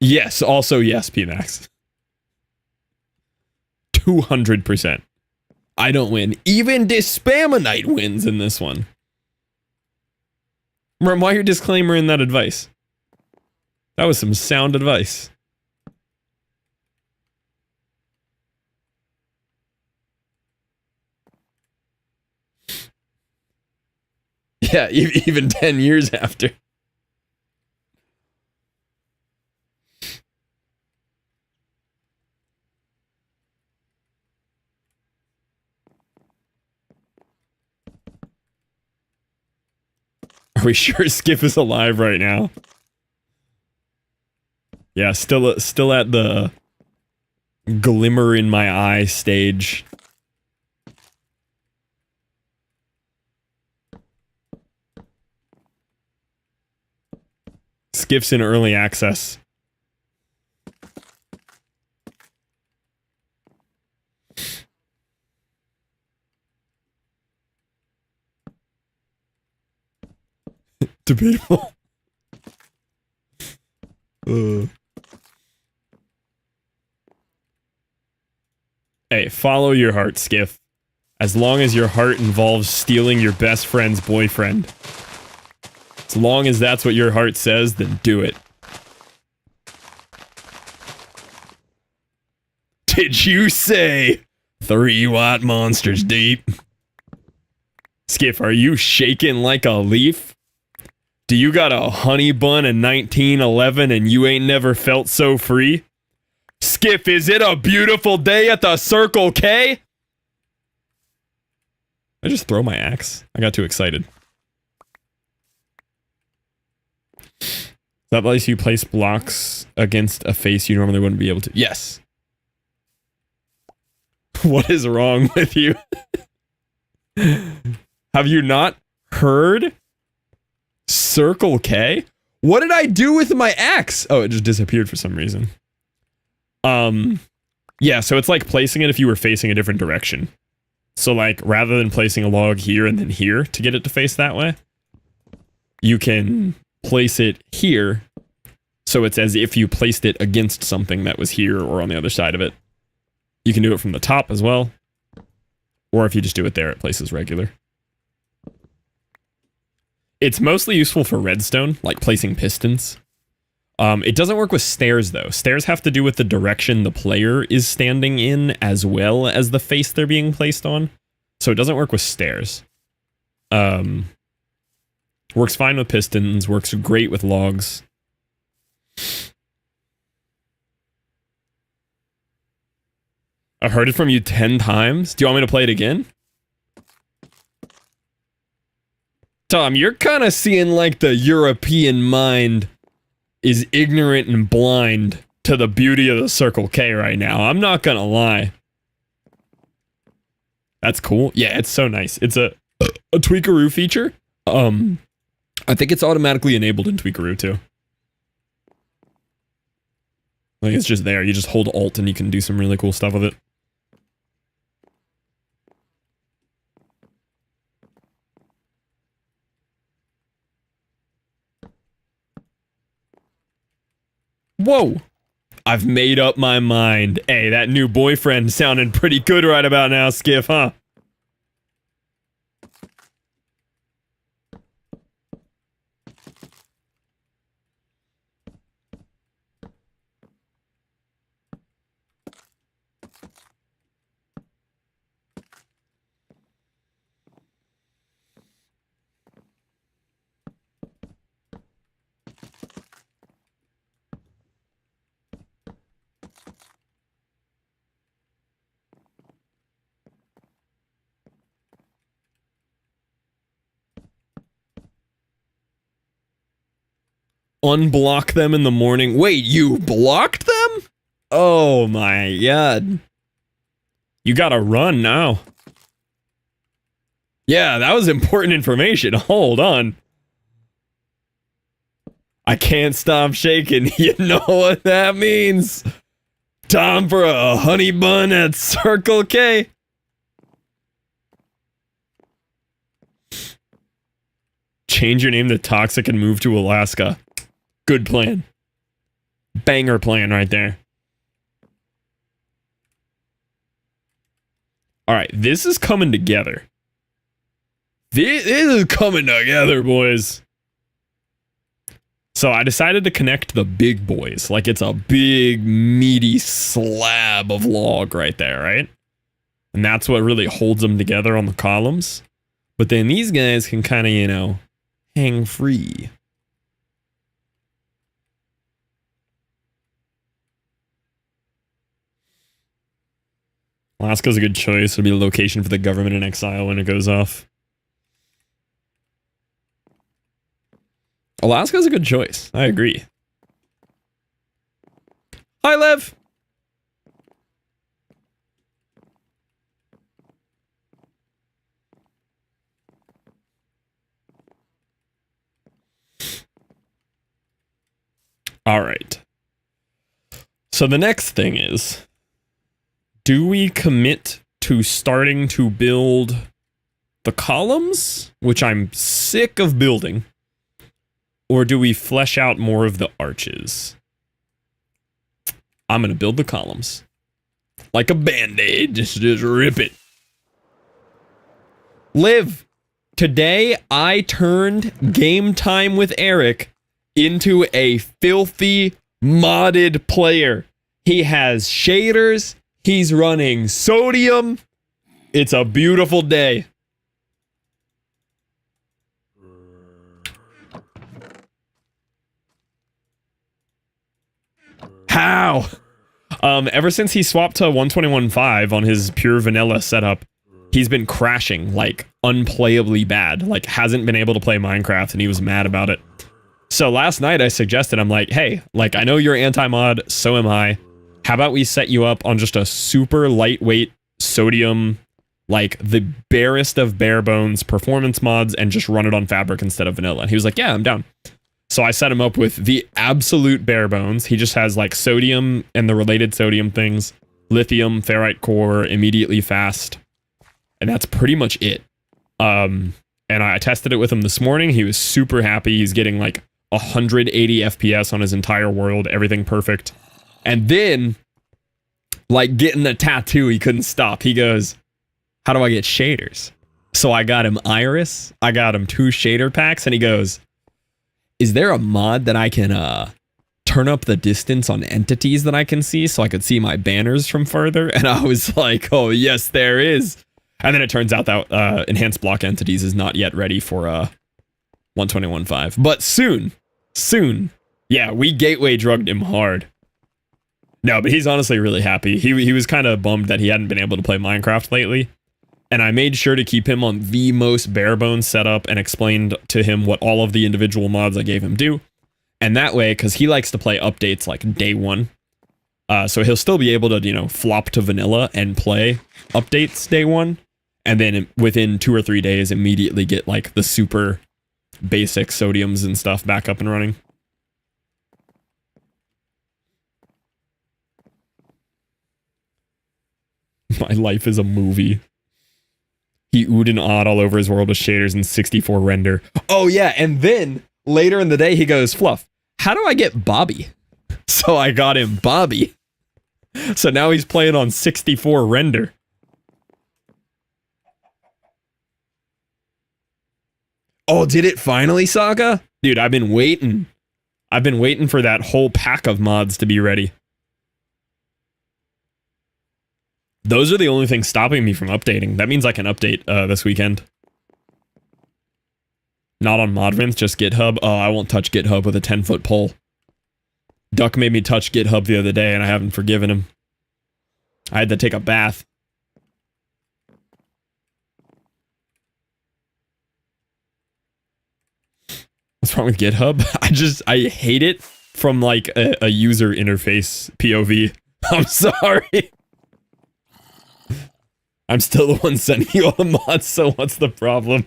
Yes, also yes, PMax. 200%. I don't win. Even Dispamonite wins in this one. Rem, why your disclaimer in that advice? That was some sound advice. Yeah, even 10 years after. Are we sure Skip is alive right now? Yeah, still at the glimmer in my eye stage. Skip's in early access. debatable. Hey, follow your heart, Skiff. As long as your heart involves stealing your best friend's boyfriend. As long as that's what your heart says, then do it. Did you say 3 white monsters deep? Skiff, are you shaking like a leaf? Do you got a honey bun in 1911 and you ain't never felt so free? Skiff, is it a beautiful day at the Circle K? I just throw my axe. I got too excited. That lets you place blocks against a face you normally wouldn't be able to. Yes. What is wrong with you? Have you not heard Circle K? What did I do with my axe? Oh, it just disappeared for some reason. Yeah, so it's like placing it if you were facing a different direction. So like, rather than placing a log here and then here to get it to face that way, you can place it here, so it's as if you placed it against something that was here or on the other side of it. You can do it from the top as well, or if you just do it there, it places regular. It's mostly useful for redstone, like placing pistons. It doesn't work with stairs, though. Stairs have to do with the direction the player is standing in, as well as the face they're being placed on. So it doesn't work with stairs. Works fine with pistons, works great with logs. I've heard it from you 10 times. Do you want me to play it again? Tom, you're kind of seeing like the European mind is ignorant and blind to the beauty of the Circle K right now. I'm not gonna lie. That's cool. Yeah, it's so nice. It's a Tweakaroo feature. I think it's automatically enabled in Tweakaroo too. Like it's just there. You just hold Alt and you can do some really cool stuff with it. Whoa! I've made up my mind. Hey, that new boyfriend sounded pretty good right about now, Skiff, huh? Unblock them in the morning. Wait, you blocked them? Oh my god. You gotta run now. Yeah, that was important information. Hold on. I can't stop shaking. You know what that means. Time for a honey bun at Circle K. Change your name to Toxic and move to Alaska. Good plan. Banger plan right there. Alright, this is coming together. This is coming together, boys. So I decided to connect the big boys. Like it's a big, meaty slab of log right there, right? And that's what really holds them together on the columns. But then these guys can kind of, you know, hang free. Alaska's a good choice. It'll be a location for the government in exile when it goes off. Alaska's a good choice. I agree. Hi, Lev! Alright. So the next thing is, do we commit to starting to build the columns, which I'm sick of building, or do we flesh out more of the arches? I'm going to build the columns. Like a band-aid, just rip it. Liv, today I turned Game Time with Eric into a filthy, modded player. He has shaders, he's running sodium. It's a beautiful day. How? Ever since he swapped to 121.5 on his pure vanilla setup, he's been crashing, like, unplayably bad. Like, hasn't been able to play Minecraft, and he was mad about it. So last night I suggested, I'm like, hey, like, I know you're anti-mod, so am I. How about we set you up on just a super lightweight sodium, like, the barest of bare bones performance mods, and just run it on Fabric instead of vanilla? And he was like, yeah, I'm down. So I set him up with the absolute bare bones. He just has like sodium and the related sodium things, lithium, ferrite core, immediately fast. And that's pretty much it. And I tested it with him this morning. He was super happy. He's getting like 180 FPS on his entire world, everything perfect. And then, like getting a tattoo, he couldn't stop. He goes, how do I get shaders? So I got him Iris. I got him 2 shader packs, and he goes, is there a mod that I can turn up the distance on entities that I can see so I could see my banners from further? And I was like, oh, yes, there is. And then it turns out that enhanced block entities is not yet ready for 121.5. But soon. Yeah, we gateway drugged him hard. No, but he's honestly really happy. He was kind of bummed that he hadn't been able to play Minecraft lately. And I made sure to keep him on the most bare bones setup and explained to him what all of the individual mods I gave him do. And that way, because he likes to play updates like day one, so he'll still be able to, you know, flop to vanilla and play updates day one. And then within 2 or 3 days, immediately get like the super basic sodiums and stuff back up and running. My life is a movie. He oohed and awed all over his world with shaders and 64 render. Oh yeah, and then later in the day he goes, Fluff, how do I get Bobby? So I got him Bobby. So now he's playing on 64 render. Oh, did it finally, Saga? Dude, I've been waiting. I've been waiting for that whole pack of mods to be ready. Those are the only things stopping me from updating. That means I can update this weekend. Not on Modrinth, just GitHub. Oh, I won't touch GitHub with a 10-foot pole. Duck made me touch GitHub the other day, and I haven't forgiven him. I had to take a bath. What's wrong with GitHub? I hate it from like a user interface POV. I'm sorry. I'm still the one sending you all the mods, so what's the problem?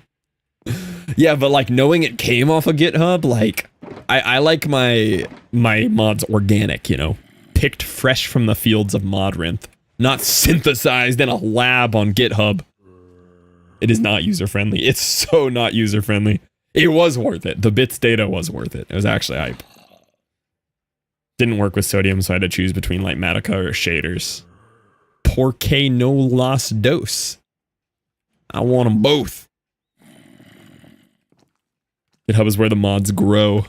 Yeah, but like knowing it came off of GitHub, like I like my mods organic, you know, picked fresh from the fields of Modrinth, not synthesized in a lab on GitHub. It is not user friendly. It's so not user friendly. It was worth it. The bits data was worth it. It was actually hype. Didn't work with sodium, so I had to choose between like Matica or shaders. Porque no las dos. I want them both. GitHub is where the mods grow.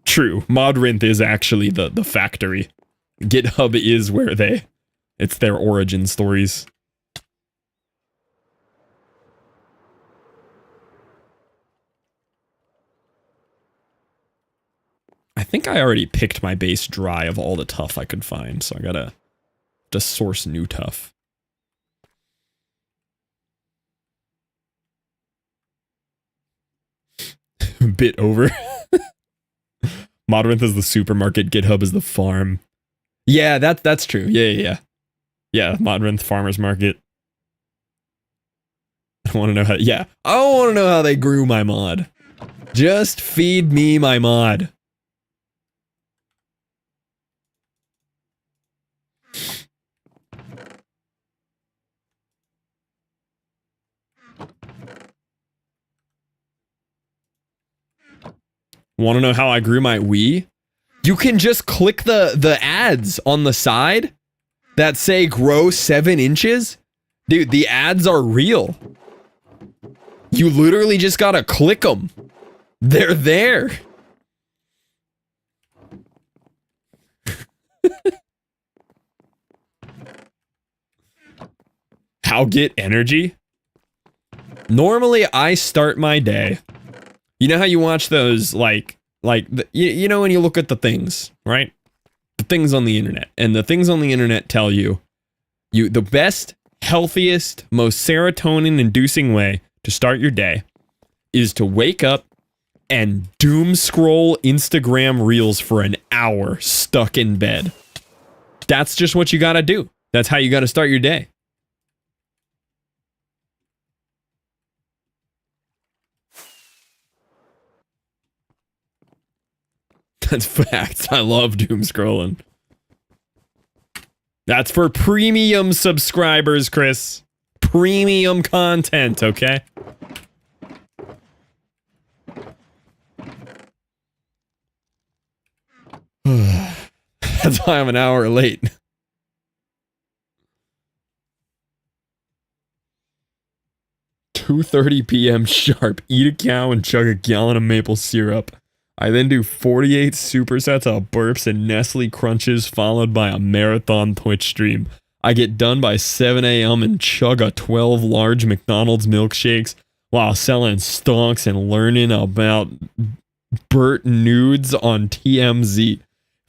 True, Modrinth is actually the factory. GitHub is where it's their origin stories. I think I already picked my base dry of all the tuff I could find, so I gotta just source new tuff. Bit over. Modrinth is the supermarket, GitHub is the farm. Yeah, that's true. Yeah. Yeah, Modrinth farmer's market. I want to know how. Yeah, I want to know how they grew my mod. Just feed me my mod. Want to know how I grew my Wii? You can just click the ads on the side that say grow 7 inches. Dude, the ads are real. You literally just gotta click them. They're there. How get energy? Normally, I start my day. You know how you watch those, you know when you look at the things, right? The things on the internet. And the things on the internet tell you the best, healthiest, most serotonin-inducing way to start your day is to wake up and doom scroll Instagram Reels for an hour stuck in bed. That's just what you gotta do. That's how you gotta start your day. That's facts. I love doom scrolling. That's for premium subscribers, Chris. Premium content, okay? That's why I'm an hour late. 2:30 p.m. sharp. Eat a cow and chug a gallon of maple syrup. I then do 48 supersets of burps and Nestle Crunches followed by a marathon Twitch stream. I get done by 7 a.m. and chug a 12 large McDonald's milkshakes while selling stonks and learning about Burt nudes on TMZ.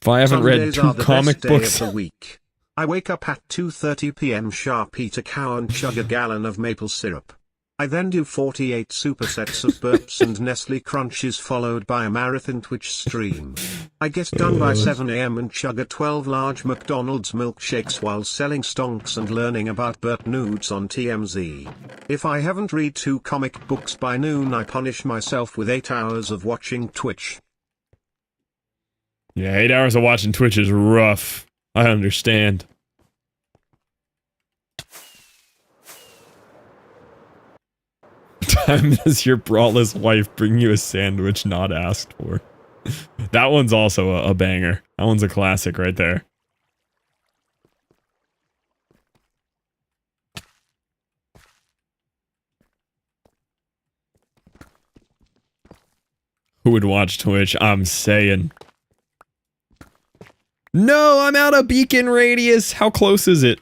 If I haven't read 2 comic books of the week. I wake up at 2:30 p.m. sharp, eat a cow and chug a gallon of maple syrup. I then do 48 supersets of burps and Nestle Crunches followed by a marathon Twitch stream. I get done by 7 a.m. and chug a 12 large McDonald's milkshakes while selling stonks and learning about Burt nudes on TMZ. If I haven't read 2 comic books by noon, I punish myself with 8 hours of watching Twitch. Yeah, 8 hours of watching Twitch is rough. I understand. Time does your braless wife bring you a sandwich not asked for? That one's also a banger. That one's a classic right there. Who would watch Twitch? I'm saying. No, I'm out of beacon radius. How close is it?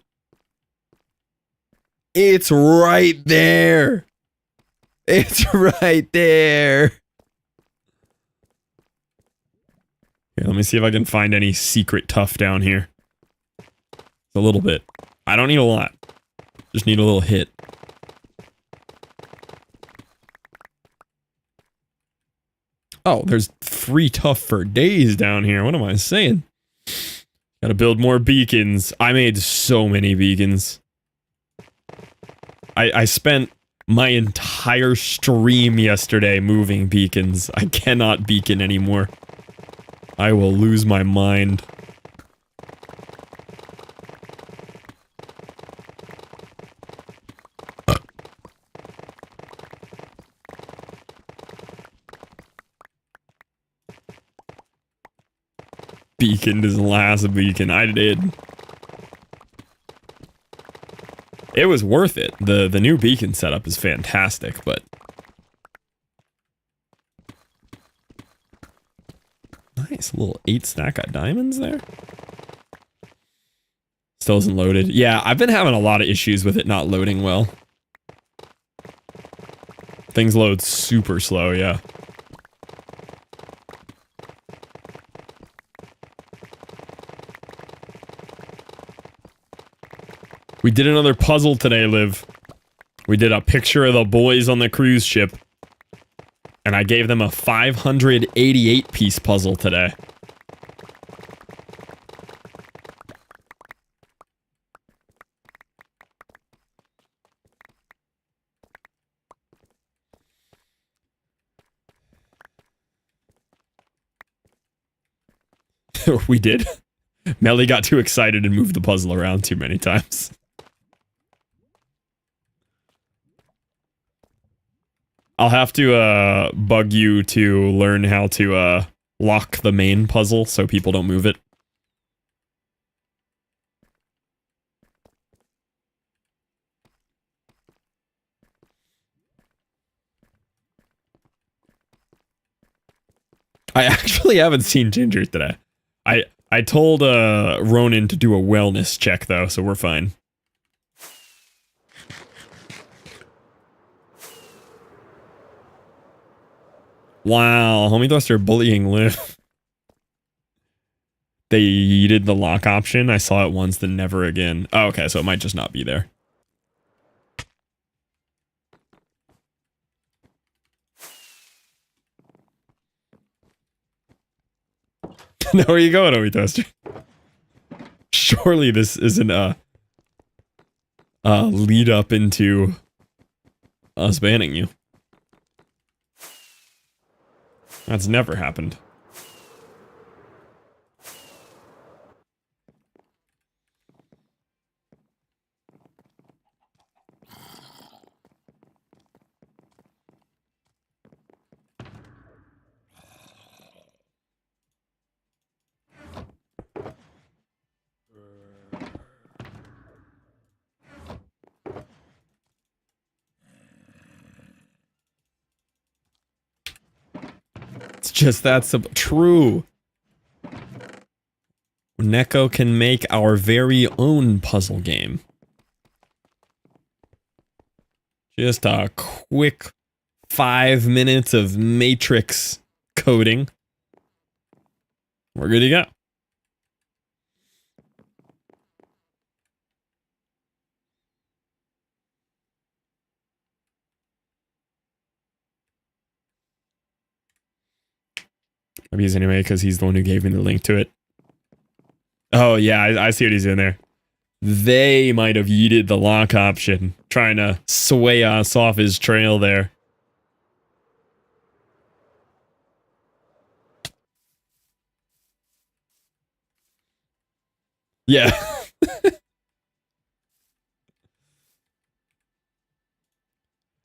It's right there. It's right there. Here, let me see if I can find any secret tuff down here. A little bit. I don't need a lot. Just need a little hit. Oh, there's free tuff for days down here. What am I saying? Gotta build more beacons. I made so many beacons. I spent my entire stream yesterday moving beacons. I cannot beacon anymore. I will lose my mind. Beaconed his last beacon. I did. It was worth it. The new beacon setup is fantastic, but nice little 8 stack of diamonds there. Still isn't loaded. Yeah, I've been having a lot of issues with it not loading well. Things load super slow, yeah. We did another puzzle today, Liv. We did a picture of the boys on the cruise ship. And I gave them a 588-piece puzzle today. We did. Melly got too excited and moved the puzzle around too many times. I'll have to bug you to learn how to lock the main puzzle so people don't move it. I actually haven't seen Ginger today. I told Ronan to do a wellness check though, so we're fine. Wow, homie thruster bullying Liv. They yeeted the lock option. I saw it once, then never again. Oh, okay, so it might just not be there. Now where you going, homie thruster? Surely this isn't a lead up into us banning you. That's never happened. It's just that simple. True. Neko can make our very own puzzle game. Just a quick 5 minutes of matrix coding. We're good to go. Maybe he's anyway because he's the one who gave me the link to it. Oh yeah, I see what he's doing there. They might have yeeted the lock option, trying to sway us off his trail there. Yeah.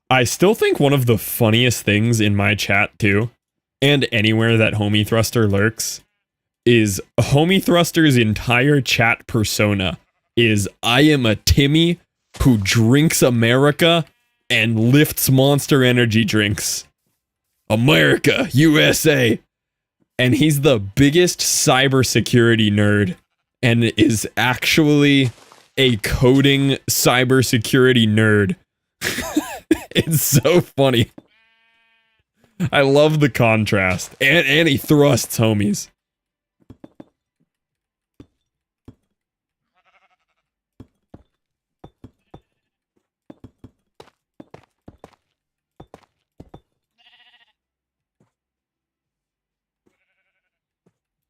I still think one of the funniest things in my chat too, and anywhere that Homie Thruster lurks, is Homie Thruster's entire chat persona is I am a Timmy who drinks America and lifts Monster Energy drinks. America, USA. And he's the biggest cybersecurity nerd and is actually a coding cybersecurity nerd. It's so funny. I love the contrast. And he thrusts homies.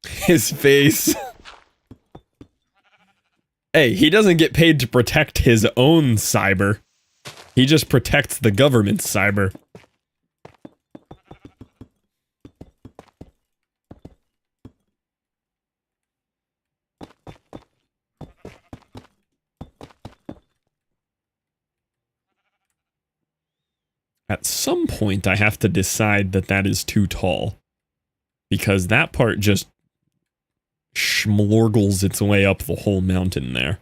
His face. Hey, he doesn't get paid to protect his own cyber. He just protects the government's cyber. At some point, I have to decide that that is too tall. Because that part just schmlorgles its way up the whole mountain there.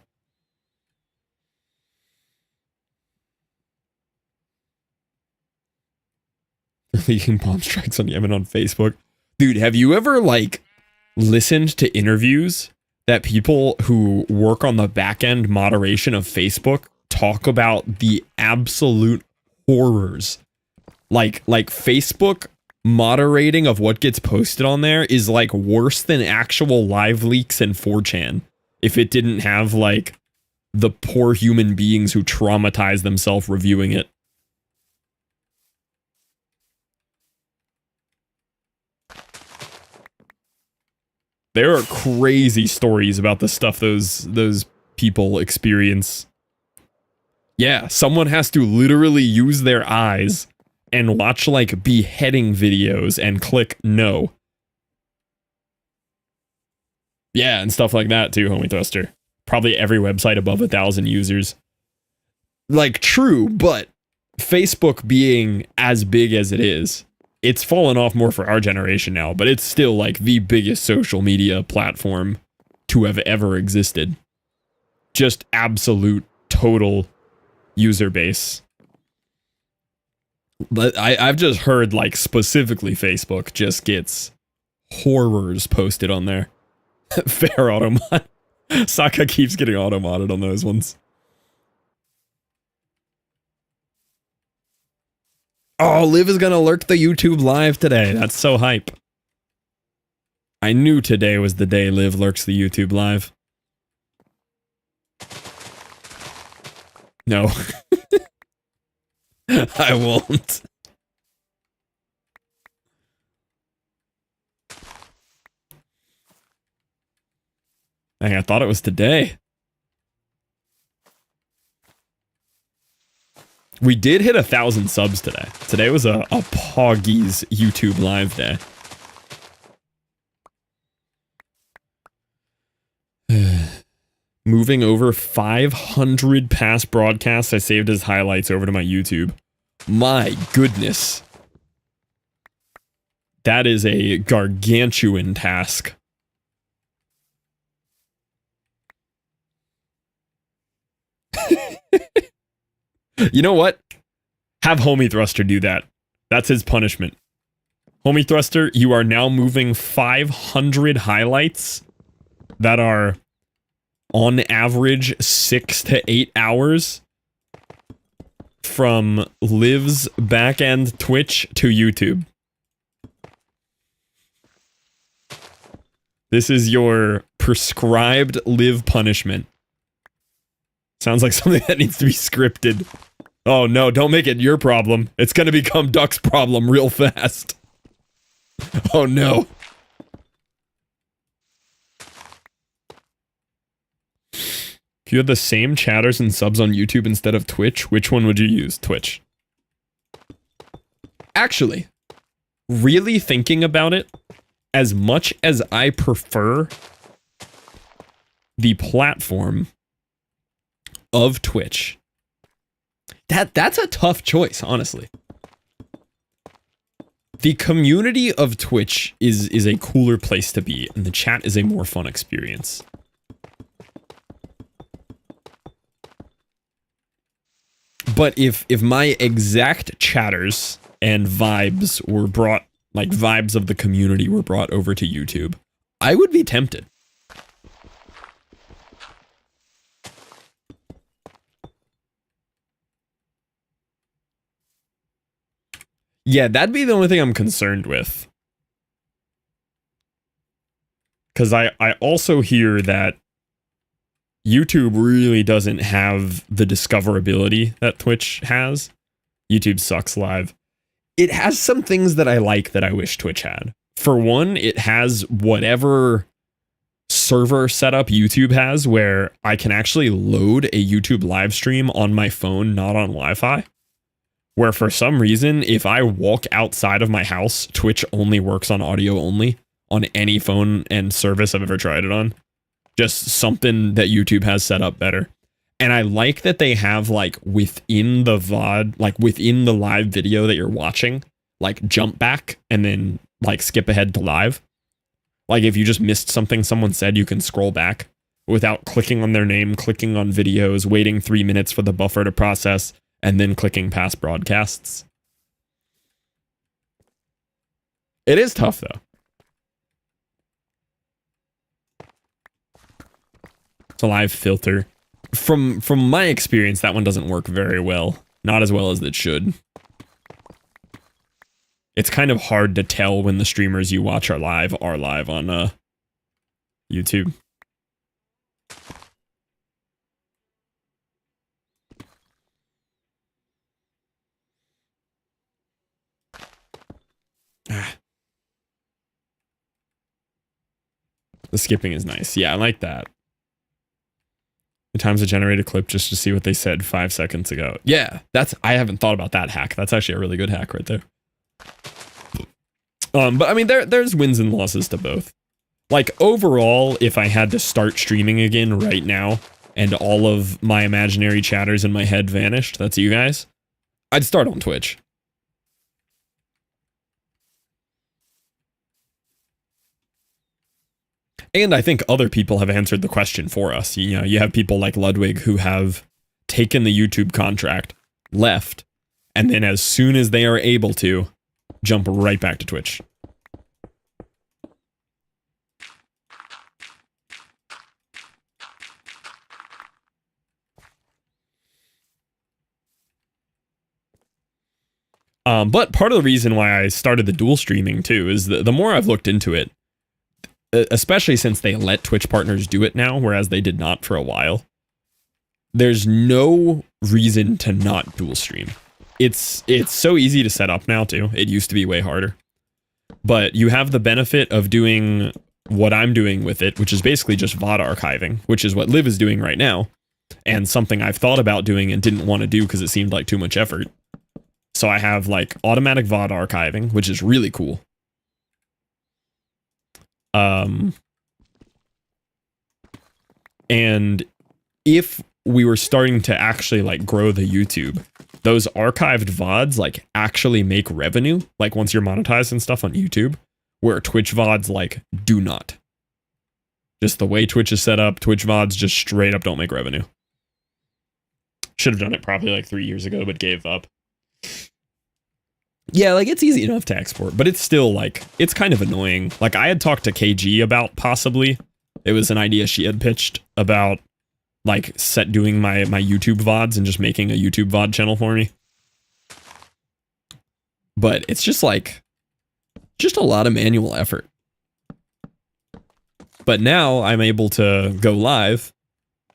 Leaking bomb strikes on Yemen on Facebook. Dude, have you ever, like, listened to interviews that people who work on the back-end moderation of Facebook talk about the absolute horrors? Like Facebook moderating of what gets posted on there is like worse than actual live leaks and 4chan. If it didn't have like the poor human beings who traumatize themselves reviewing it. There are crazy stories about the stuff those people experience. Yeah, someone has to literally use their eyes and watch like beheading videos and click no. Yeah, and stuff like that too, Homie Thruster. Probably every website above 1,000 users. Like, true, but Facebook being as big as it is, it's fallen off more for our generation now, but it's still like the biggest social media platform to have ever existed. Just absolute total user base. But I've just heard like specifically Facebook just gets horrors posted on there. Fair automod. Saka keeps getting automodded on those ones. Oh, Liv is gonna lurk the YouTube live today. That's so hype. I knew today was the day Liv lurks the YouTube live. No. I won't. Dang, I thought it was today. We did hit 1,000 subs today. Today was a Poggies YouTube live day. Moving over 500 past broadcasts I saved as highlights over to my YouTube. My goodness. That is a gargantuan task. You know what? Have Homie Thruster do that. That's his punishment. Homie Thruster, you are now moving 500 highlights that are on average 6 to 8 hours from Liv's backend Twitch to YouTube. This is your prescribed Liv punishment. Sounds like something that needs to be scripted. Oh no, don't make it your problem. It's gonna become Duck's problem real fast. Oh no. If you had the same chatters and subs on YouTube instead of Twitch, which one would you use? Twitch. Actually, really thinking about it, as much as I prefer the platform of Twitch, that's a tough choice, honestly. The community of Twitch is a cooler place to be, and the chat is a more fun experience. But if my exact chatters and vibes were brought, like vibes of the community were brought over to YouTube, I would be tempted. Yeah, that'd be the only thing I'm concerned with. Because I also hear that YouTube really doesn't have the discoverability that Twitch has. YouTube sucks live. It has some things that I like that I wish Twitch had. For one, it has whatever server setup YouTube has where I can actually load a YouTube live stream on my phone, not on Wi-Fi. Where for some reason, if I walk outside of my house, Twitch only works on audio only on any phone and service I've ever tried it on. Just something that YouTube has set up better. And I like that they have like within the VOD, like within the live video that you're watching, like jump back and then like skip ahead to live. Like if you just missed something someone said, you can scroll back without clicking on their name, clicking on videos, waiting 3 minutes for the buffer to process, and then clicking past broadcasts. It is tough though. It's a live filter. From my experience, that one doesn't work very well. Not as well as it should. It's kind of hard to tell when the streamers you watch are live on YouTube. The skipping is nice. Yeah, I like that. The times to generate a clip just to see what they said 5 seconds ago. Yeah, I haven't thought about that hack. That's actually a really good hack right there. But I mean, there's wins and losses to both. Like overall, if I had to start streaming again right now and all of my imaginary chatters in my head vanished, that's you guys, I'd start on Twitch. And I think other people have answered the question for us. You know, you have people like Ludwig who have taken the YouTube contract, left, and then as soon as they are able to, jump right back to Twitch. But part of the reason why I started the dual streaming too is the more I've looked into it, especially since they let Twitch partners do it now, whereas they did not for a while, there's no reason to not dual stream. It's so easy to set up now too. It used to be way harder. But you have the benefit of doing what I'm doing with it, which is basically just VOD archiving, which is what Liv is doing right now, and something I've thought about doing and didn't want to do because it seemed like too much effort. So I have like automatic VOD archiving, which is really cool. And if we were starting to actually like grow the YouTube, those archived VODs like actually make revenue, like once you're monetized and stuff on YouTube, where Twitch VODs like do not. Just the way Twitch is set up, Twitch VODs just straight up don't make revenue. Should have done it probably like 3 years ago, but gave up. Yeah, like it's easy enough to export, but it's still like, it's kind of annoying. Like I had talked to KG about possibly, it was an idea she had pitched about like doing my YouTube VODs and just making a YouTube VOD channel for me. But it's just like, just a lot of manual effort. But now I'm able to go live,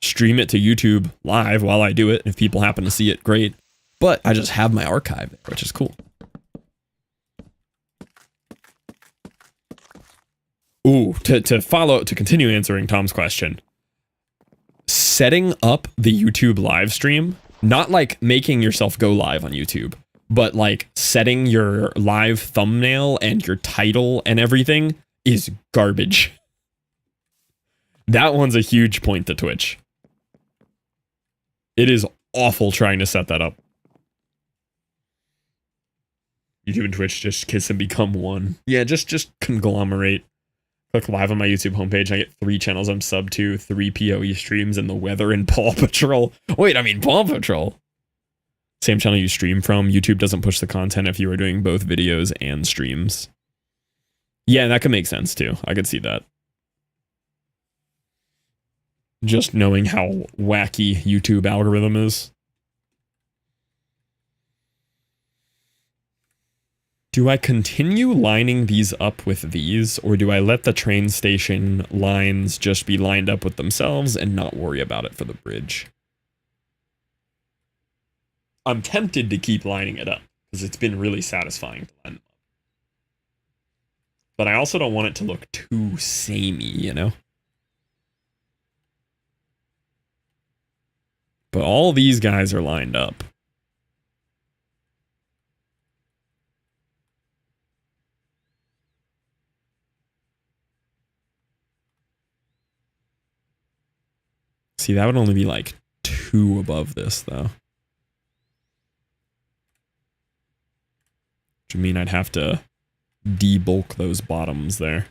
stream it to YouTube live while I do it. If people happen to see it, great. But I just have my archive, which is cool. Ooh, to continue answering Tom's question. Setting up the YouTube live stream, not like making yourself go live on YouTube, but like setting your live thumbnail and your title and everything is garbage. That one's a huge point to Twitch. It is awful trying to set that up. YouTube and Twitch just kiss and become one. Yeah, just conglomerate. Click live on my YouTube homepage. I get 3 channels I'm sub to, 3 PoE streams, and the weather and Paw Patrol. Wait, I mean Paw Patrol. Same channel you stream from. YouTube doesn't push the content if you are doing both videos and streams. Yeah, that could make sense too. I could see that. Just knowing how wacky YouTube algorithm is. Do I continue lining these up with these, or do I let the train station lines just be lined up with themselves and not worry about it for the bridge? I'm tempted to keep lining it up, because it's been really satisfying to line them up. But I also don't want it to look too samey, you know? But all these guys are lined up. See, that would only be like 2 above this, though. Which would mean I'd have to debulk those bottoms there.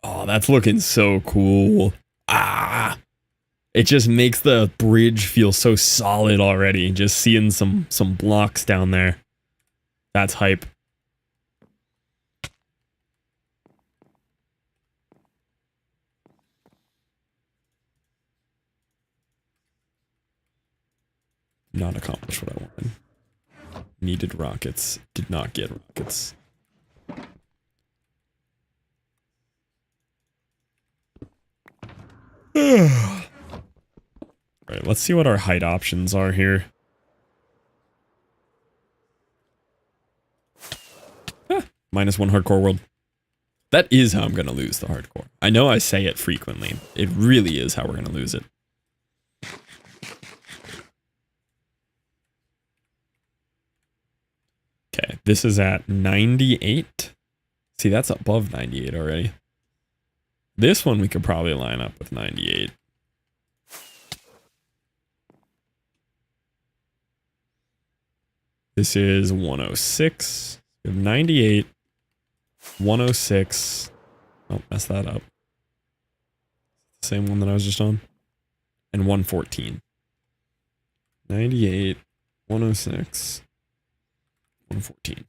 Oh, that's looking so cool. Ah, it just makes the bridge feel so solid already. Just seeing some blocks down there. That's hype. not accomplish what I wanted. Needed rockets. Did not get rockets. Alright, let's see what our height options are here. -1 hardcore world. That is how I'm going to lose the hardcore. I know I say it frequently. It really is how we're going to lose it. Okay, this is at 98. See, that's above 98 already. This one we could probably line up with 98. This is 106. We have 98, 106. Oh, messed that up. Same one that I was just on. And 114. 98, 106, 114.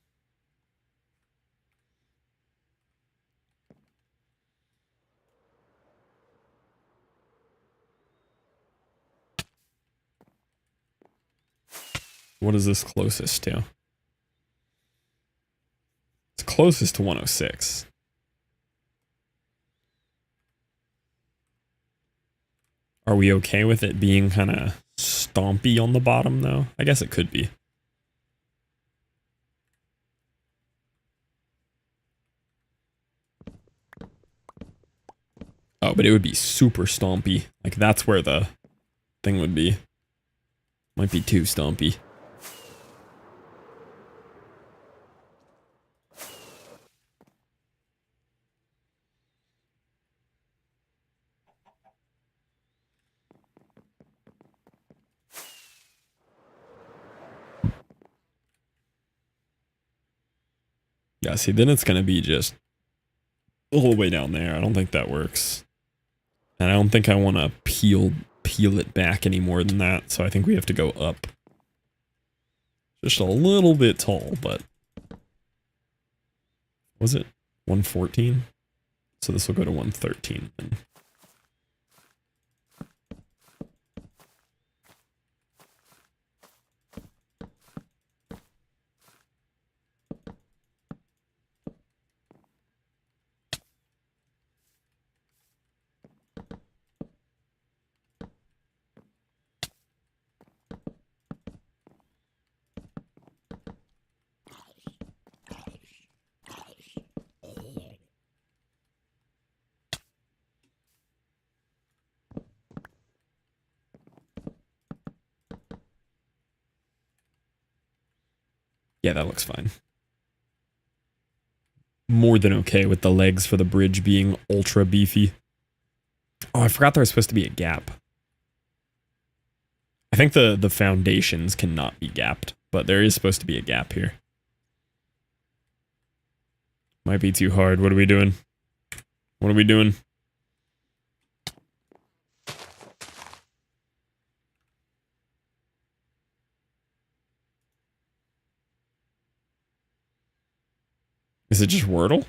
What is this closest to? It's closest to 106. Are we okay with it being kind of stompy on the bottom, though? I guess it could be. Oh, but it would be super stompy. Like, that's where the thing would be. Might be too stompy. Yeah, see, then it's going to be just the whole way down there. I don't think that works. And I don't think I want to peel it back any more than that, so I think we have to go up. Just a little bit tall, but... Was it 114? So this will go to 113 then. Yeah, that looks fine. More than okay with the legs for the bridge being ultra beefy. Oh, I forgot there was supposed to be a gap. I think the foundations cannot be gapped, but there is supposed to be a gap here. Might be too hard. What are we doing? What are we doing? Is it just Wordle?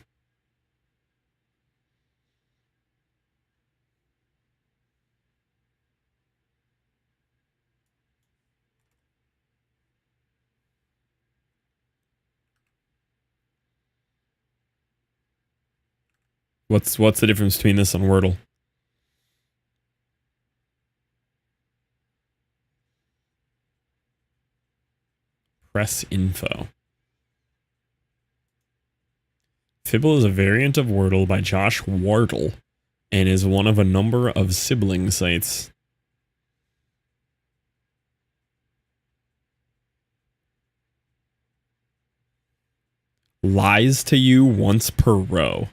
What's the difference between this and Wordle? Press info. Fibble is a variant of Wordle by Josh Wardle and is one of a number of sibling sites. Lies to you once per row.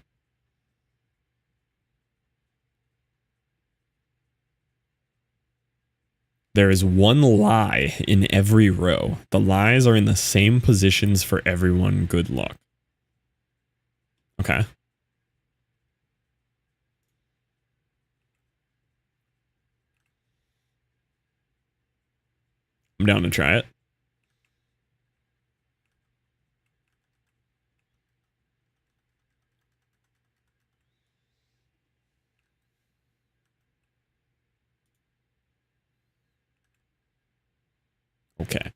There is one lie in every row. The lies are in the same positions for everyone. Good luck. Okay. I'm down to try it. Okay.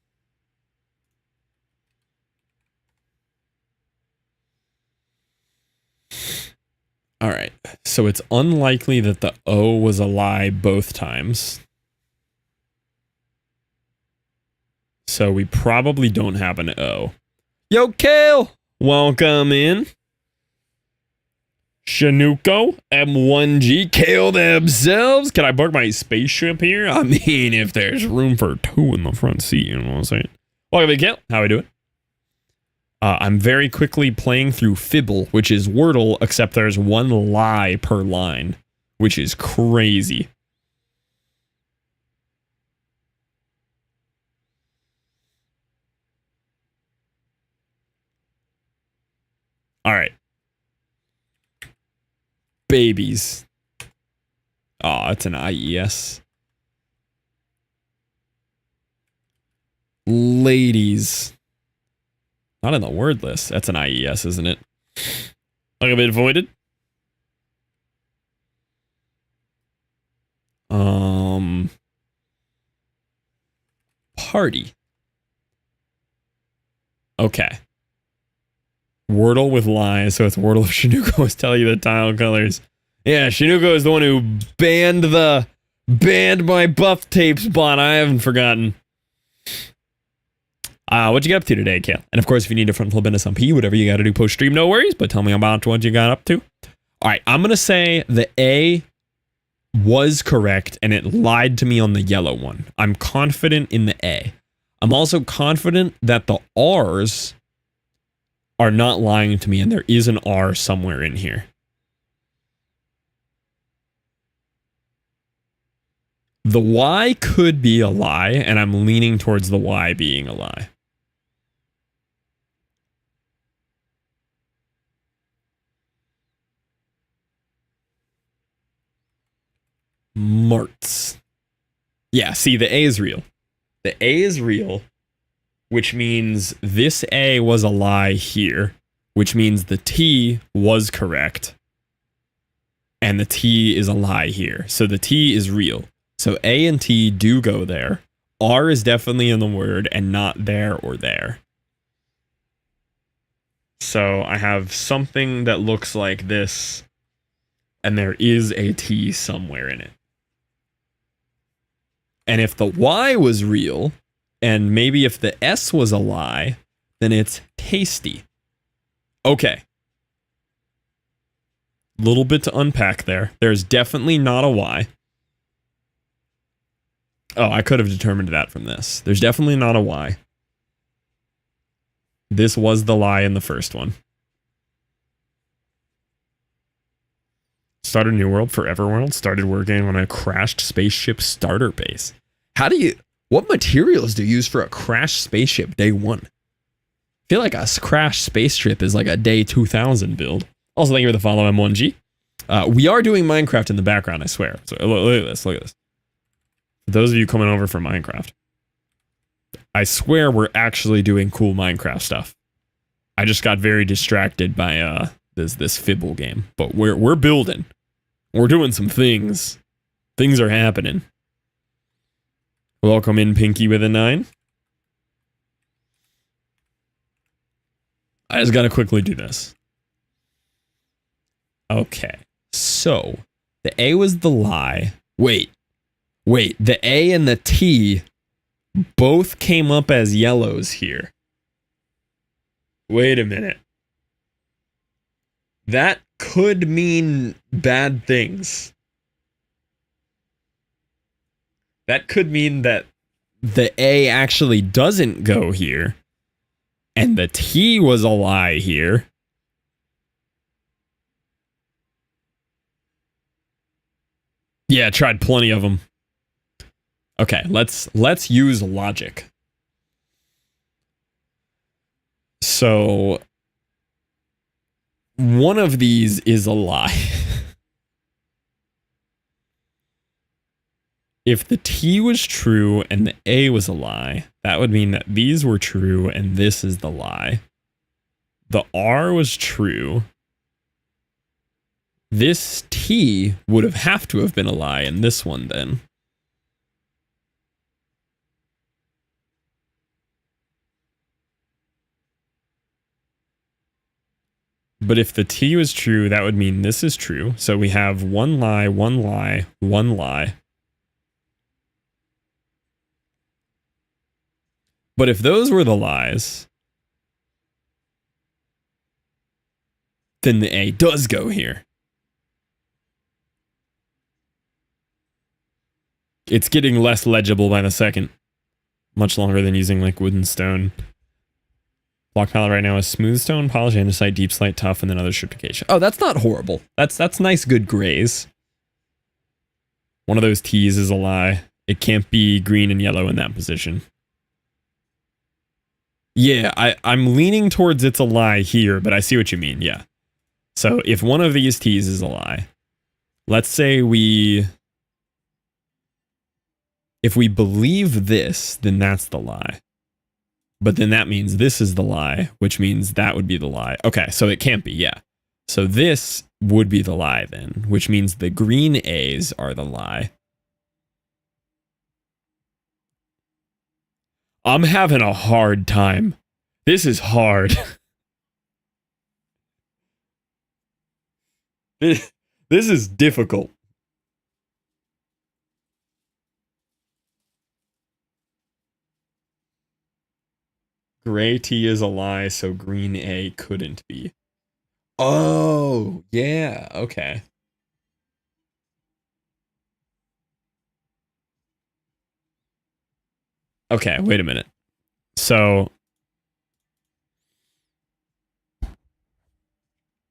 All right. So it's unlikely that the O was a lie both times. So we probably don't have an O. Yo, Kale! Welcome in. Shanuko, M1G, Kale themselves. Can I park my spaceship here? I mean, if there's room for two in the front seat, you know what I'm saying? Welcome in, Kale. How we doing? I'm very quickly playing through Fibble, which is Wordle, except there's one lie per line, which is crazy. All right. Babies. Oh, it's an IES. Ladies. Not in the word list. That's an IES, isn't it? Like a bit voided. Party. Okay. Wordle with lies, so it's Wordle if Shanuko was telling you the tile colors. Yeah, Shanuko is the one who banned my buff tapes bot. I haven't forgotten. What'd you get up to today, Kale? And of course, if you need a front flip into some P, whatever you got to do post stream, no worries. But tell me about what you got up to. All right, I'm gonna say the A was correct, and it lied to me on the yellow one. I'm confident in the A. I'm also confident that the R's are not lying to me, and there is an R somewhere in here. The Y could be a lie, and I'm leaning towards the Y being a lie. Marts. Yeah, see, the A is real. The A is real, which means this A was a lie here, which means the T was correct, and the T is a lie here. So the T is real. So A and T do go there. R is definitely in the word and not there or there. So I have something that looks like this, and there is a T somewhere in it. And if the Y was real, and maybe if the S was a lie, then it's tasty. Okay. Little bit to unpack there. There's definitely not a Y. Oh, I could have determined that from this. There's definitely not a Y. This was the lie in the first one. Started New World, Forever World. Started working on a crashed spaceship starter base. What materials do you use for a crashed spaceship day one? I feel like a crashed spaceship is like a day 2000 build. Also, thank you for the follow, M1G. We are doing Minecraft in the background, I swear. So look at this, look at this. For those of you coming over for Minecraft, I swear we're actually doing cool Minecraft stuff. I just got very distracted by this Fibble game, but we're building. We're doing some things. Things are happening. Welcome in, Pinky with a 9. I just gotta quickly do this. Okay, so the A was the lie. Wait, the A and the T both came up as yellows here. Wait a minute. That could mean bad things. That could mean that the A actually doesn't go here, and the T was a lie here. Yeah, tried plenty of them. Okay, let's use logic. So one of these is a lie. If the T was true and the A was a lie, that would mean that these were true and this is the lie. The R was true. This T would have to have been a lie in this one then. But if the T was true, that would mean this is true. So we have one lie, one lie, one lie. But if those were the lies, then the A does go here. It's getting less legible by the second. Much longer than using like wood and stone. Block palette right now is smooth stone, polish, andesite, deep slate, tough, and then other stratification. Oh, that's not horrible. That's nice, good grays. One of those T's is a lie. It can't be green and yellow in that position. Yeah, I'm leaning towards it's a lie here, but I see what you mean, yeah. So if one of these T's is a lie, let's say if we believe this, then that's the lie. But then that means this is the lie, which means that would be the lie. Okay, so it can't be, yeah. So this would be the lie then, which means the green A's are the lie. I'm having a hard time. This is hard. This is difficult. Gray T is a lie, so green A couldn't be. Oh, yeah, okay. Okay, wait a minute. So,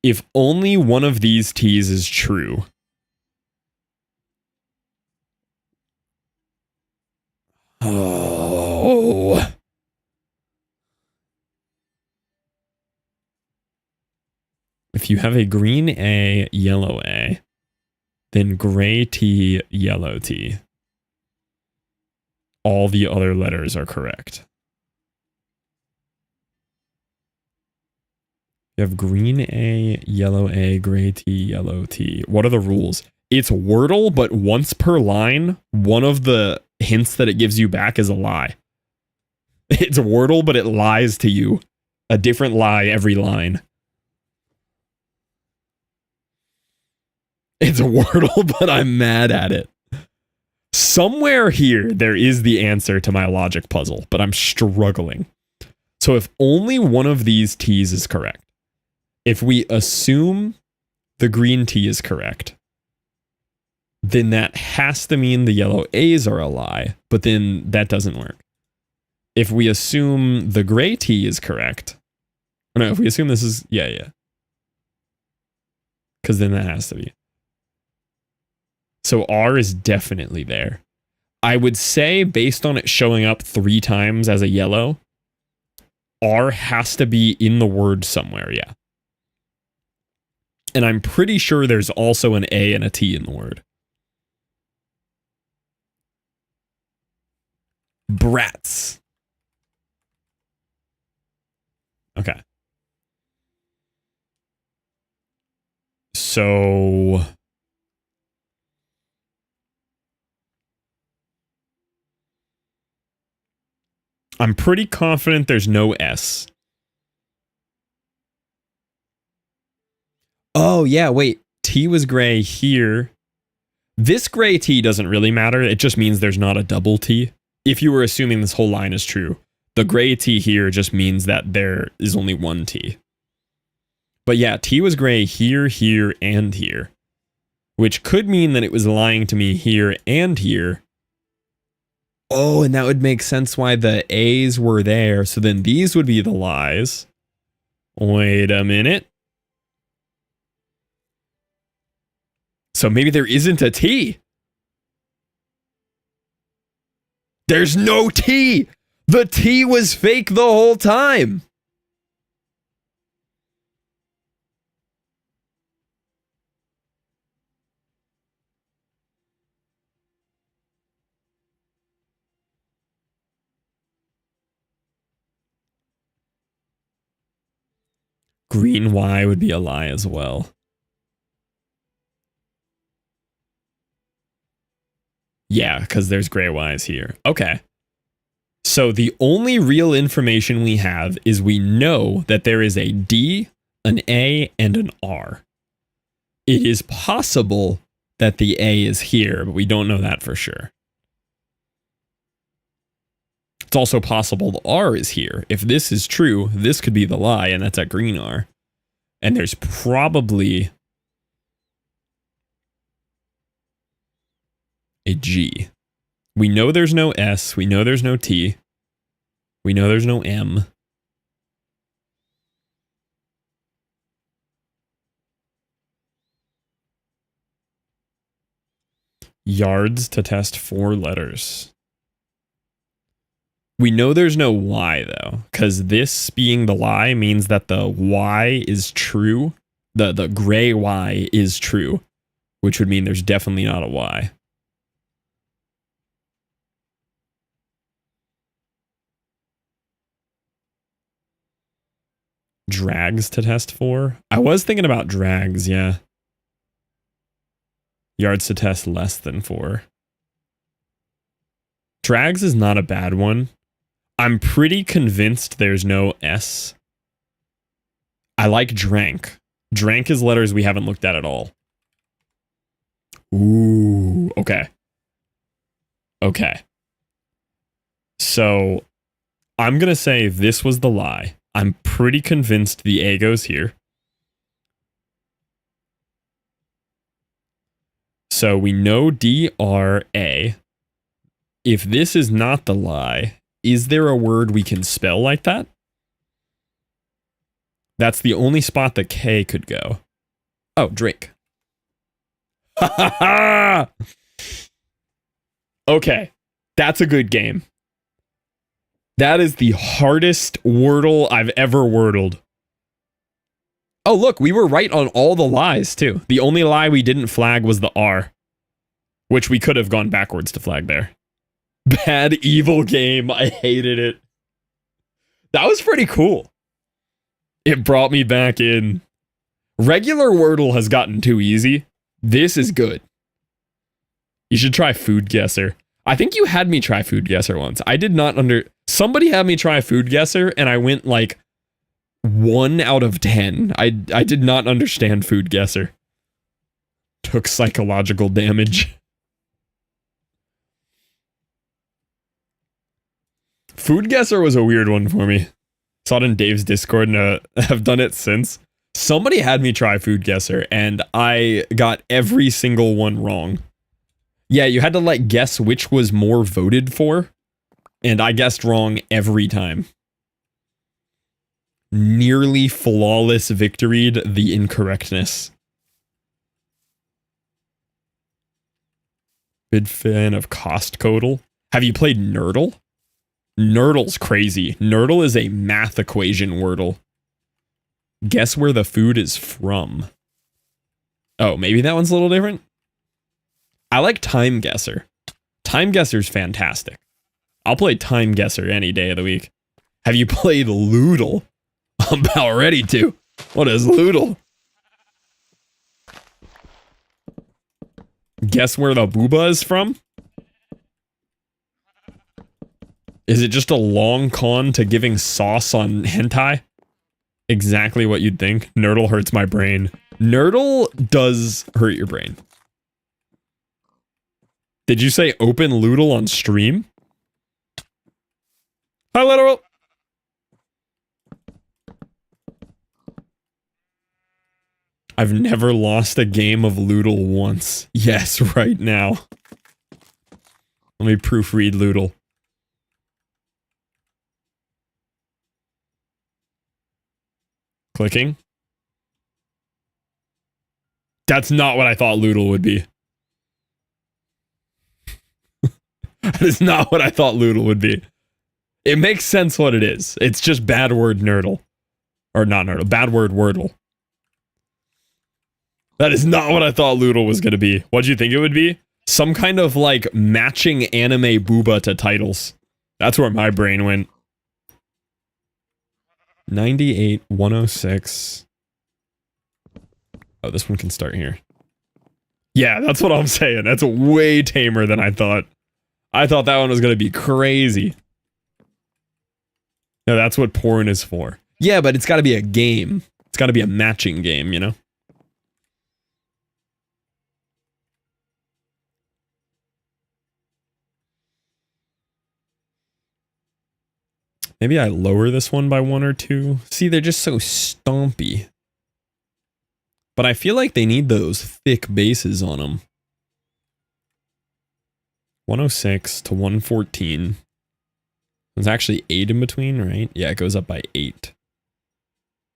if only one of these T's is true, oh, if you have a green A, yellow A, then gray T, yellow T, all the other letters are correct. You have green A, yellow A, gray T, yellow T. What are the rules? It's Wordle, but once per line, one of the hints that it gives you back is a lie. It's Wordle, but it lies to you. A different lie every line. It's Wordle, but I'm mad at it. Somewhere here, there is the answer to my logic puzzle, but I'm struggling. So if only one of these T's is correct, if we assume the green T is correct, then that has to mean the yellow A's are a lie, but then that doesn't work. If we assume the gray T is correct, no, if we assume this is, yeah. Because then that has to be. So R is definitely there. I would say, based on it showing up 3 times as a yellow, R has to be in the word somewhere, yeah. And I'm pretty sure there's also an A and a T in the word. Brats. Okay. So I'm pretty confident there's no S. Oh, yeah, wait. T was gray here. This gray T doesn't really matter. It just means there's not a double T. If you were assuming this whole line is true, the gray T here just means that there is only one T. But yeah, T was gray here, here, and here, which could mean that it was lying to me here and here. Oh, and that would make sense why the A's were there. So then these would be the lies. Wait a minute. So maybe there isn't a T. There's no T. The T was fake the whole time. Green Y would be a lie as well. Yeah, because there's gray Y's here. Okay. So the only real information we have is we know that there is a D, an A, and an R. It is possible that the A is here, but we don't know that for sure. It's also possible the R is here. If this is true, this could be the lie, and that's a green R. And there's probably a G. We know there's no S. We know there's no T. We know there's no M. Yards to test 4 letters. We know there's no Y, though, because this being the lie means that the Y is true. The gray Y is true, which would mean there's definitely not a Y. Drags to test 4. I was thinking about drags, yeah. Yards to test less than 4. Drags is not a bad one. I'm pretty convinced there's no S. I like drank. Drank is letters we haven't looked at all. Ooh, okay. Okay. So, I'm going to say this was the lie. I'm pretty convinced the A goes here. So we know D-R-A. If this is not the lie, is there a word we can spell like that? That's the only spot that K could go. Oh, drink. Ha ha ha! Okay, that's a good game. That is the hardest Wordle I've ever wordled. Oh, look, we were right on all the lies, too. The only lie we didn't flag was the R, which we could have gone backwards to flag there. Bad, evil game. I hated it. That was pretty cool. It brought me back in. Regular Wordle has gotten too easy. This is good. You should try Food Guesser. I think you had me try Food Guesser once. I did not Somebody had me try Food Guesser, and I went like 1 out of 10. I did not understand Food Guesser. Took psychological damage. Food Guesser was a weird one for me. Saw it in Dave's Discord and have done it since. Somebody had me try Food Guesser, and I got every single one wrong. Yeah, you had to like guess which was more voted for, and I guessed wrong every time. Nearly flawless victoried the incorrectness. Big fan of Costcodal. Have you played Nerdle? Nerdle's crazy. Nerdle is a math equation Wordle. Guess where the food is from. Oh, maybe that one's a little different? I like Time Guesser. Time Guesser's fantastic. I'll play Time Guesser any day of the week. Have you played Loodle? I'm about ready to. What is Loodle? Guess where the booba is from? Is it just a long con to giving sauce on hentai? Exactly what you'd think. Nerdle hurts my brain. Nerdle does hurt your brain. Did you say open Loodle on stream? Hi, literal. I've never lost a game of Loodle once. Yes, right now. Let me proofread Loodle. Clicking. That's not what I thought Loodle would be. That is not what I thought Loodle would be. It makes sense what it is. It's just bad word Nerdle. Or not Nerdle, bad word Wordle. That is not what I thought Loodle was going to be. What do you think it would be? Some kind of like matching anime booba to titles. That's where my brain went. 98, 106. Oh, this one can start here. Yeah, that's what I'm saying. That's way tamer than I thought. I thought that one was going to be crazy. No, that's what porn is for. Yeah, but it's got to be a game. It's got to be a matching game, you know? Maybe I lower this one by 1 or 2. See, they're just so stompy. But I feel like they need those thick bases on them. 106 to 114. There's actually 8 in between, right? Yeah, it goes up by 8.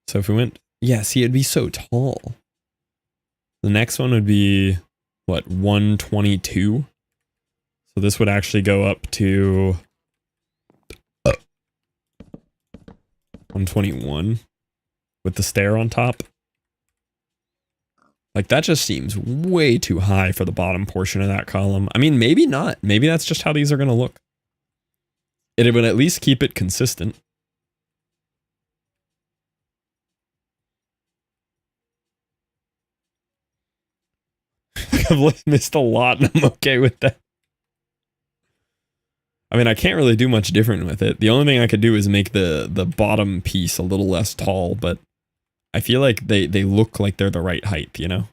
So if we went... Yeah, see, it'd be so tall. The next one would be, what, 122? So this would actually go up to 121 with the stair on top. Like, that just seems way too high for the bottom portion of that column. I mean, maybe not. Maybe that's just how these are going to look. It would at least keep it consistent. I've missed a lot, and I'm okay with that. I mean, I can't really do much different with it. The only thing I could do is make the bottom piece a little less tall, but I feel like they look like they're the right height, you know?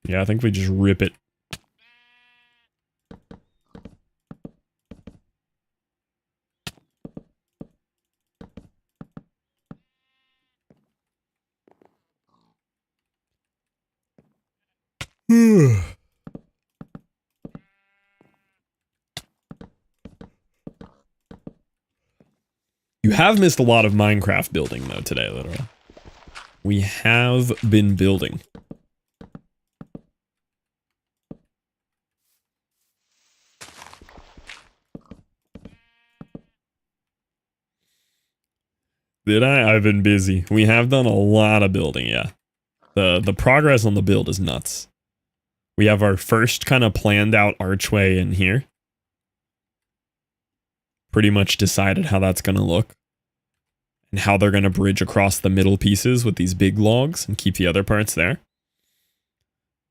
Yeah, I think we just rip it. You have missed a lot of Minecraft building, though, today, literally. We have been building. Did I? I've been busy. We have done a lot of building, yeah. The progress on the build is nuts. We have our first kind of planned out archway in here. Pretty much decided how that's going to look. And how they're going to bridge across the middle pieces with these big logs and keep the other parts there.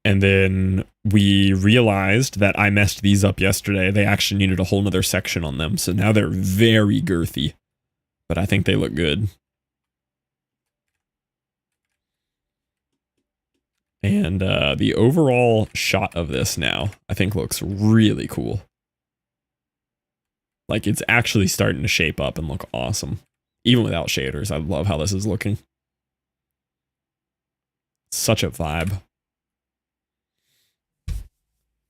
And then we realized that I messed these up yesterday. They actually needed a whole nother section on them. So now they're very girthy. But I think they look good. And the overall shot of this now, I think looks really cool. Like, it's actually starting to shape up and look awesome. Even without shaders, I love how this is looking. Such a vibe.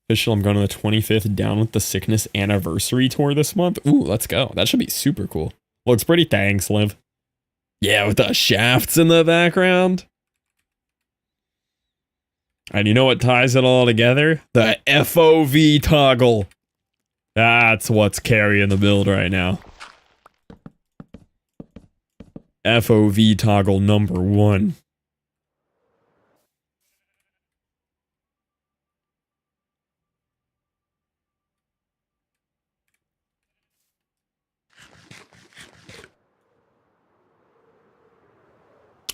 Official, I'm going to the 25th Down with the Sickness anniversary tour this month. Ooh, let's go. That should be super cool. Looks pretty, thanks, Liv. Yeah, with the shafts in the background. And you know what ties it all together? The FOV toggle. That's what's carrying the build right now. FOV toggle number 1.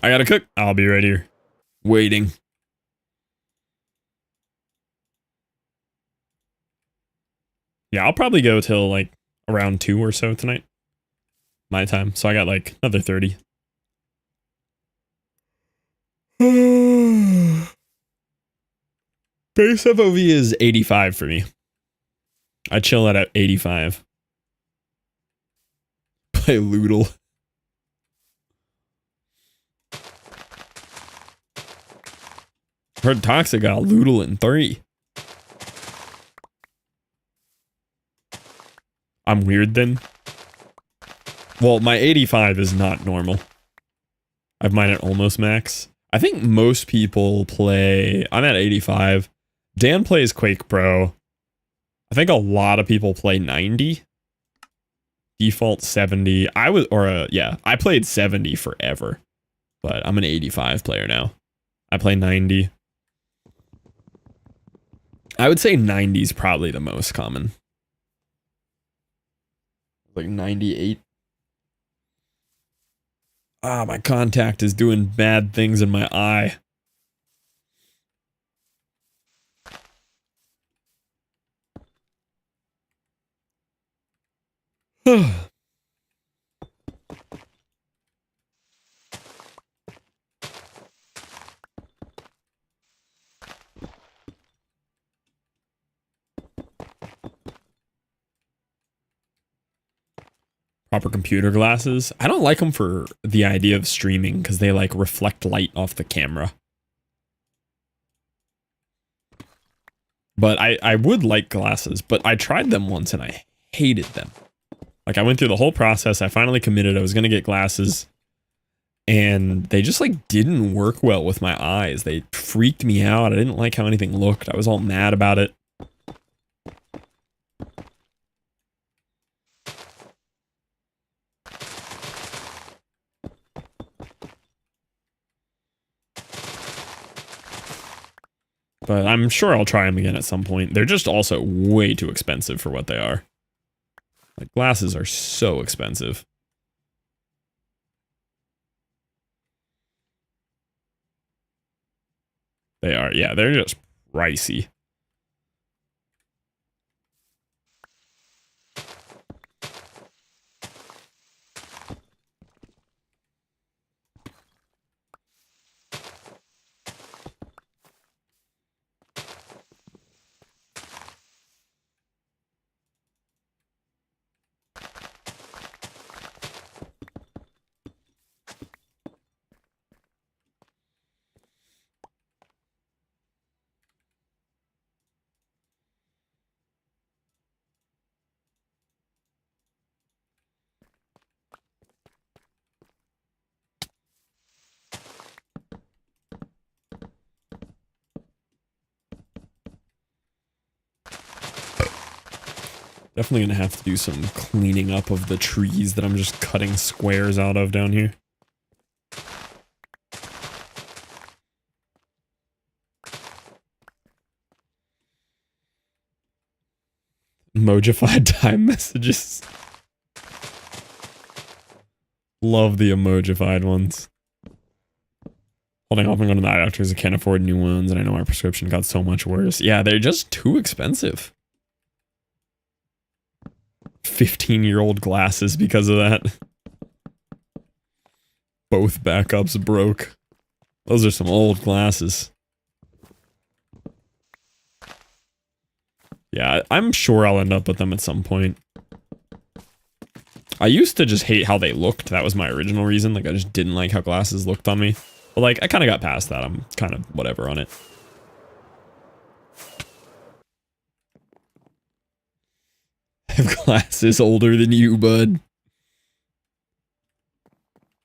I gotta cook. I'll be right here. Waiting. Yeah, I'll probably go till like around 2 or so tonight. My time. So I got like another 30. Base FOV is 85 for me. I chill at 85. Play Loodle. Heard Toxic got Loodle in 3. I'm weird then. Well, my 85 is not normal. I have mine at almost max. I think most people play... I'm at 85. Dan plays Quake Pro. I think a lot of people play 90. Default 70. I played 70 forever. But I'm an 85 player now. I play 90. I would say 90 is probably the most common. Like 98. Ah, my contact is doing bad things in my eye. Proper computer glasses. I don't like them for the idea of streaming because they like reflect light off the camera. But I would like glasses, but I tried them once and I hated them. Like I went through the whole process. I finally committed. I was going to get glasses and they just like didn't work well with my eyes. They freaked me out. I didn't like how anything looked. I was all mad about it. But I'm sure I'll try them again at some point. They're just also way too expensive for what they are. Like, glasses are so expensive. They are, yeah, they're just pricey. Definitely gonna have to do some cleaning up of the trees that I'm just cutting squares out of down here. Emojified time messages. Love the emojified ones. Holding off on going to the eye doctor because I can't afford new ones and I know my prescription got so much worse. Yeah, they're just too expensive. 15-year-old glasses because of that. Both backups broke. Those are some old glasses. Yeah, I'm sure I'll end up with them at some point. I used to just hate how they looked. That was my original reason. Like, I just didn't like how glasses looked on me. But, like, I kind of got past that. I'm kind of whatever on it. I have glasses older than you, bud.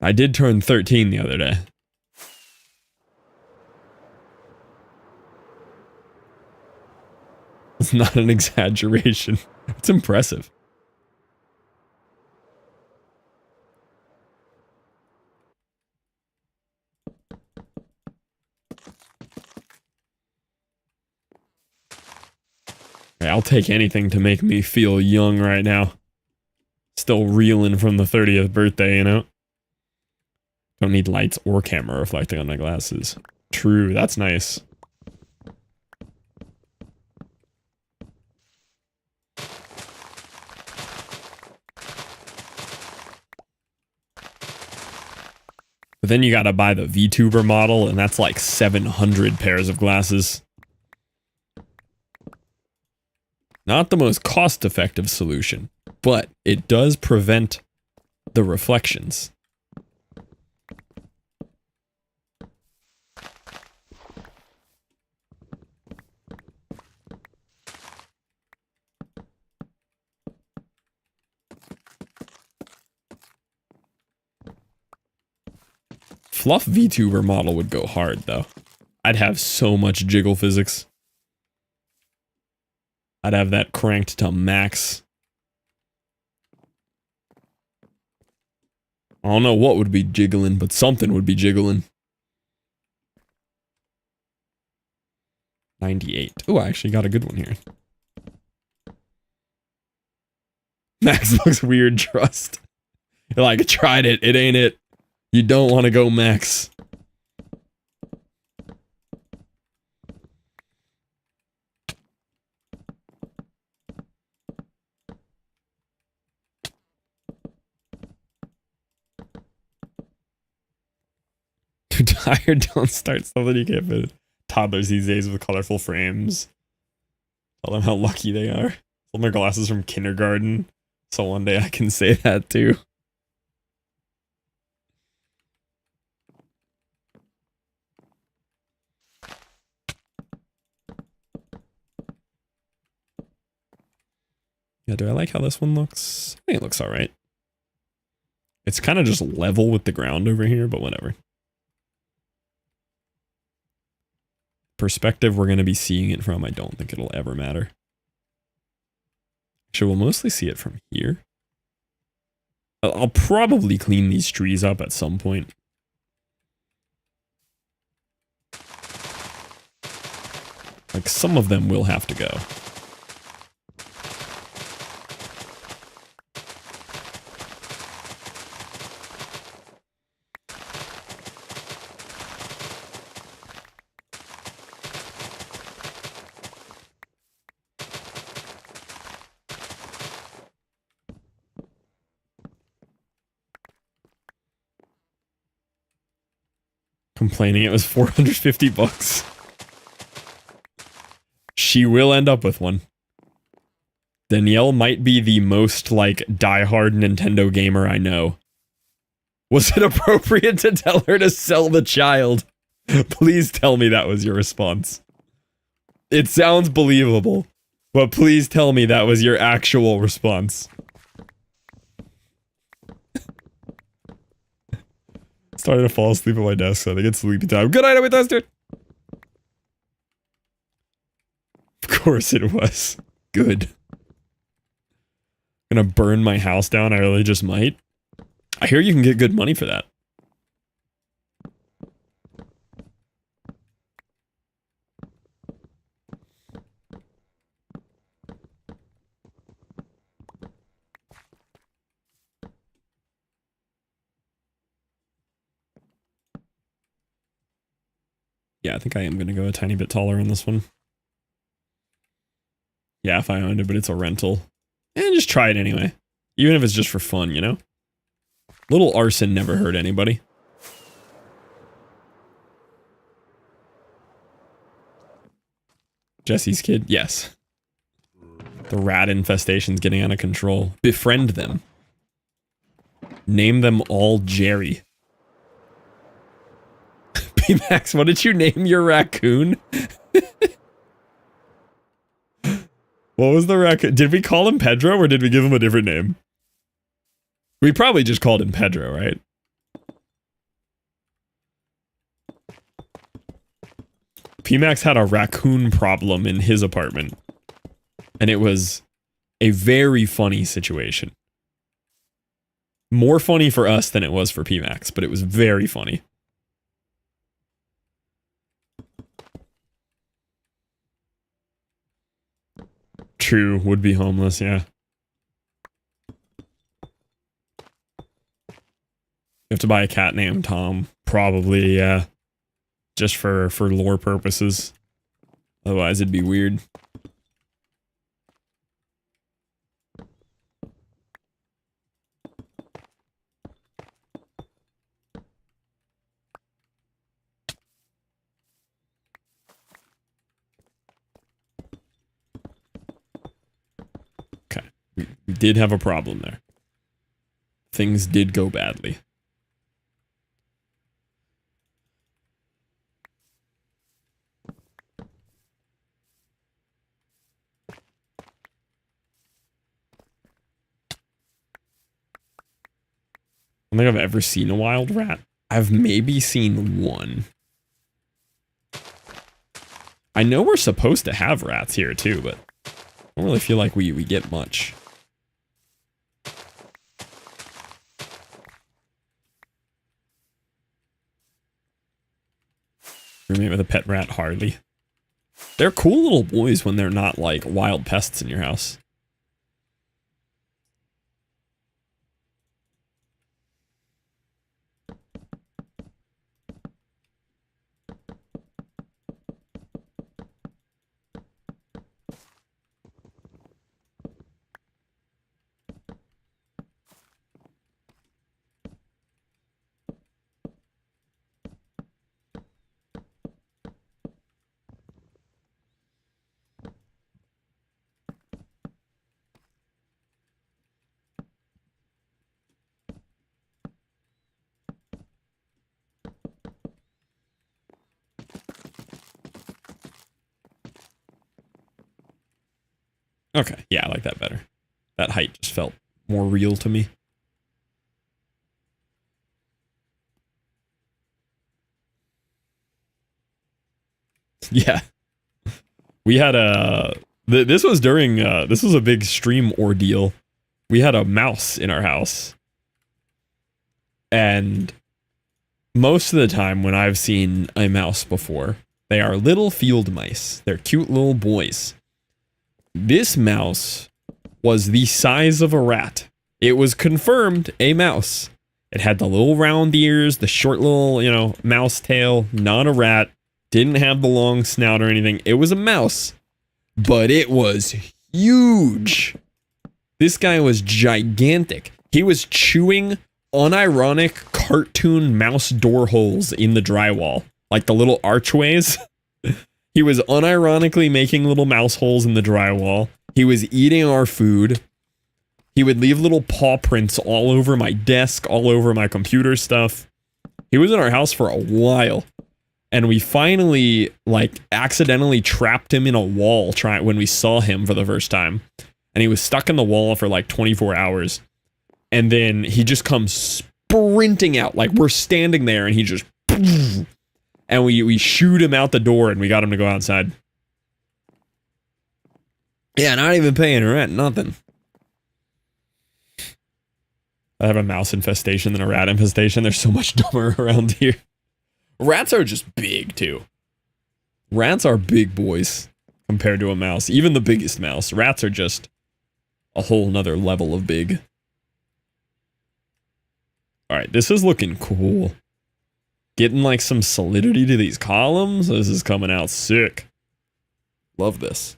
I did turn 13 the other day. It's not an exaggeration. It's impressive. I'll take anything to make me feel young right now. Still reeling from the 30th birthday, you know? Don't need lights or camera reflecting on my glasses. True, that's nice. But then you gotta buy the VTuber model, and that's like 700 pairs of glasses. Not the most cost-effective solution, but it does prevent the reflections. Fluff VTuber model would go hard, though. I'd have so much jiggle physics. I'd have that cranked to max. I don't know what would be jiggling, but something would be jiggling. 98. Oh, I actually got a good one here. Max looks weird, trust. You're like, tried it, it ain't it. You don't want to go max. Fire, don't start something you can't fit. Toddlers these days with colorful frames. Tell them how lucky they are. Tell my glasses from kindergarten. So one day I can say that too. Yeah, do I like how this one looks? I think it looks alright. It's kind of just level with the ground over here, but whatever. Perspective we're going to be seeing it from, I don't think it'll ever matter. Actually, we'll mostly see it from here. I'll probably clean these trees up at some point. Like, some of them will have to go. Complaining it was 450 bucks. She will end up with one. Danielle might be the most, like, diehard Nintendo gamer I know. Was it appropriate to tell her to sell the child? Please tell me that was your response. It sounds believable, but please tell me that was your actual response. Starting to fall asleep at my desk, so I think it's sleepy time. Good night, I'm dude. Of course it was. Good. Gonna burn my house down, I really just might. I hear you can get good money for that. Yeah, I think I am going to go a tiny bit taller on this one. Yeah, if I owned it, but it's a rental. And just try it anyway. Even if it's just for fun, you know? Little arson never hurt anybody. Jesse's kid? Yes. The rat infestation's getting out of control. Befriend them. Name them all Jerry. P-Max, what did you name your raccoon? What was the raccoon? Did we call him Pedro or did we give him a different name? We probably just called him Pedro, right? P-Max had a raccoon problem in his apartment. And it was a very funny situation. More funny for us than it was for P-Max, but it was very funny. True, would be homeless, yeah. You have to buy a cat named Tom. Probably, yeah. Just for lore purposes. Otherwise, it'd be weird. Okay. We did have a problem there. Things did go badly. I don't think I've ever seen a wild rat. I've maybe seen one. I know we're supposed to have rats here too, but I don't really feel like we get much. Roommate with a pet rat, Harley. They're cool little boys when they're not like wild pests in your house. Okay, yeah, I like that better. That height just felt more real to me. Yeah. We had a... This was during... this was a big stream ordeal. We had a mouse in our house. And most of the time when I've seen a mouse before, they are little field mice. They're cute little boys. This mouse was the size of a rat. It was confirmed a mouse. It had the little round ears, the short little, you know, mouse tail, not a rat. Didn't have the long snout or anything. It was a mouse. But it was huge. This guy was gigantic. He was chewing unironic cartoon mouse door holes in the drywall. Like the little archways. He was unironically making little mouse holes in the drywall. He was eating our food. He would leave little paw prints all over my desk, all over my computer stuff. He was in our house for a while. And we finally, like, accidentally trapped him in a wall when we saw him for the first time. And he was stuck in the wall for like 24 hours. And then he just comes sprinting out. Like, we're standing there and he just... And we shoot him out the door and we got him to go outside. Yeah, not even paying rent, nothing. I have a mouse infestation than a rat infestation. They're so much dumber around here. Rats are just big, too. Rats are big boys compared to a mouse. Even the biggest mouse. Rats are just a whole nother level of big. Alright, this is looking cool. Getting, like, some solidity to these columns. This is coming out sick. Love this.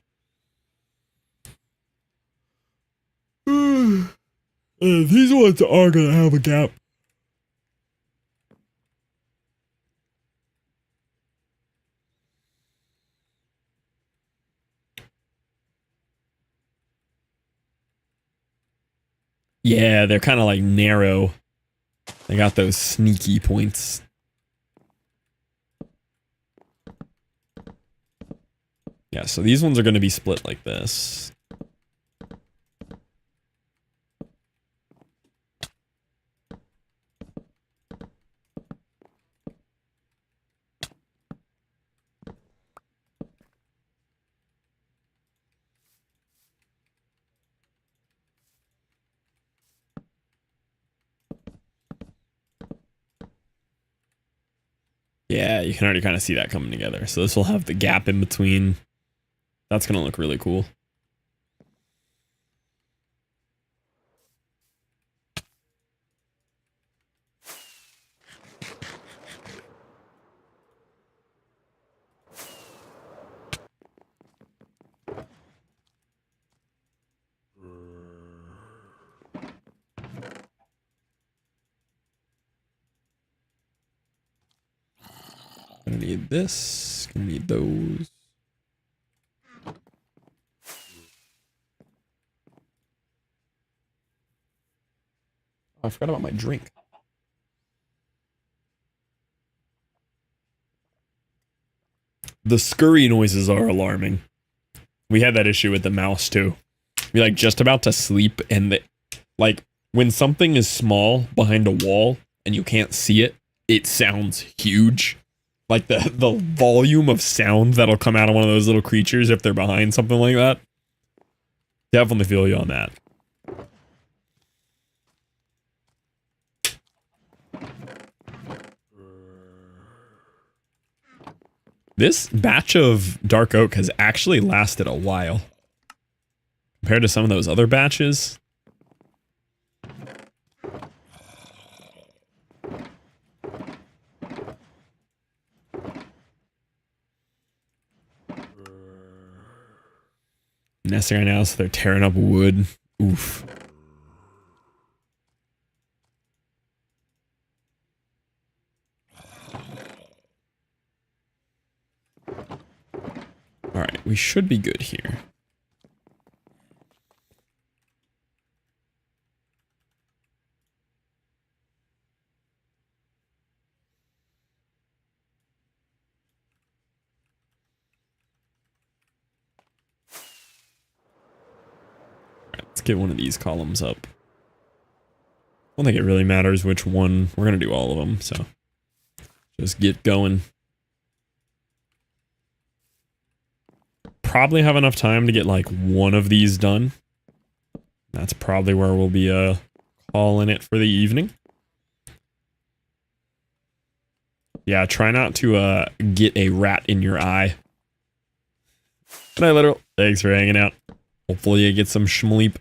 These ones are gonna have a gap. Yeah, they're kind of like narrow. They got those sneaky points. Yeah, so these ones are going to be split like this. Yeah, you can already kind of see that coming together. So this will have the gap in between. That's going to look really cool. Gonna need this. Gonna need those. Oh, I forgot about my drink. The scurry noises are alarming. We had that issue with the mouse too. We're like just about to sleep and like when something is small behind a wall and you can't see it, it sounds huge. Like the volume of sound that'll come out of one of those little creatures if they're behind something like that. Definitely feel you on that. This batch of dark oak has actually lasted a while. Compared to some of those other batches. Nesting right now, so they're tearing up wood. Oof. Alright, we should be good here. Let's get one of these columns up. I don't think it really matters which one. We're going to do all of them, so just get going. Probably have enough time to get like one of these done. That's probably where we'll be calling it for the evening. Yeah, try not to get a rat in your eye. Good night, literal. Thanks for hanging out. Hopefully you get some schmleep.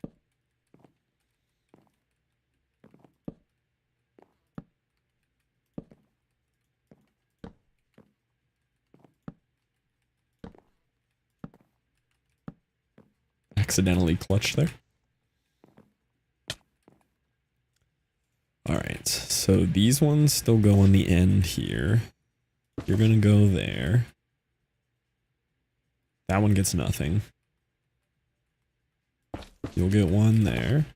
Accidentally clutched there. Alright, so these ones still go on the end here. You're gonna go there. That one gets nothing. You'll get one there.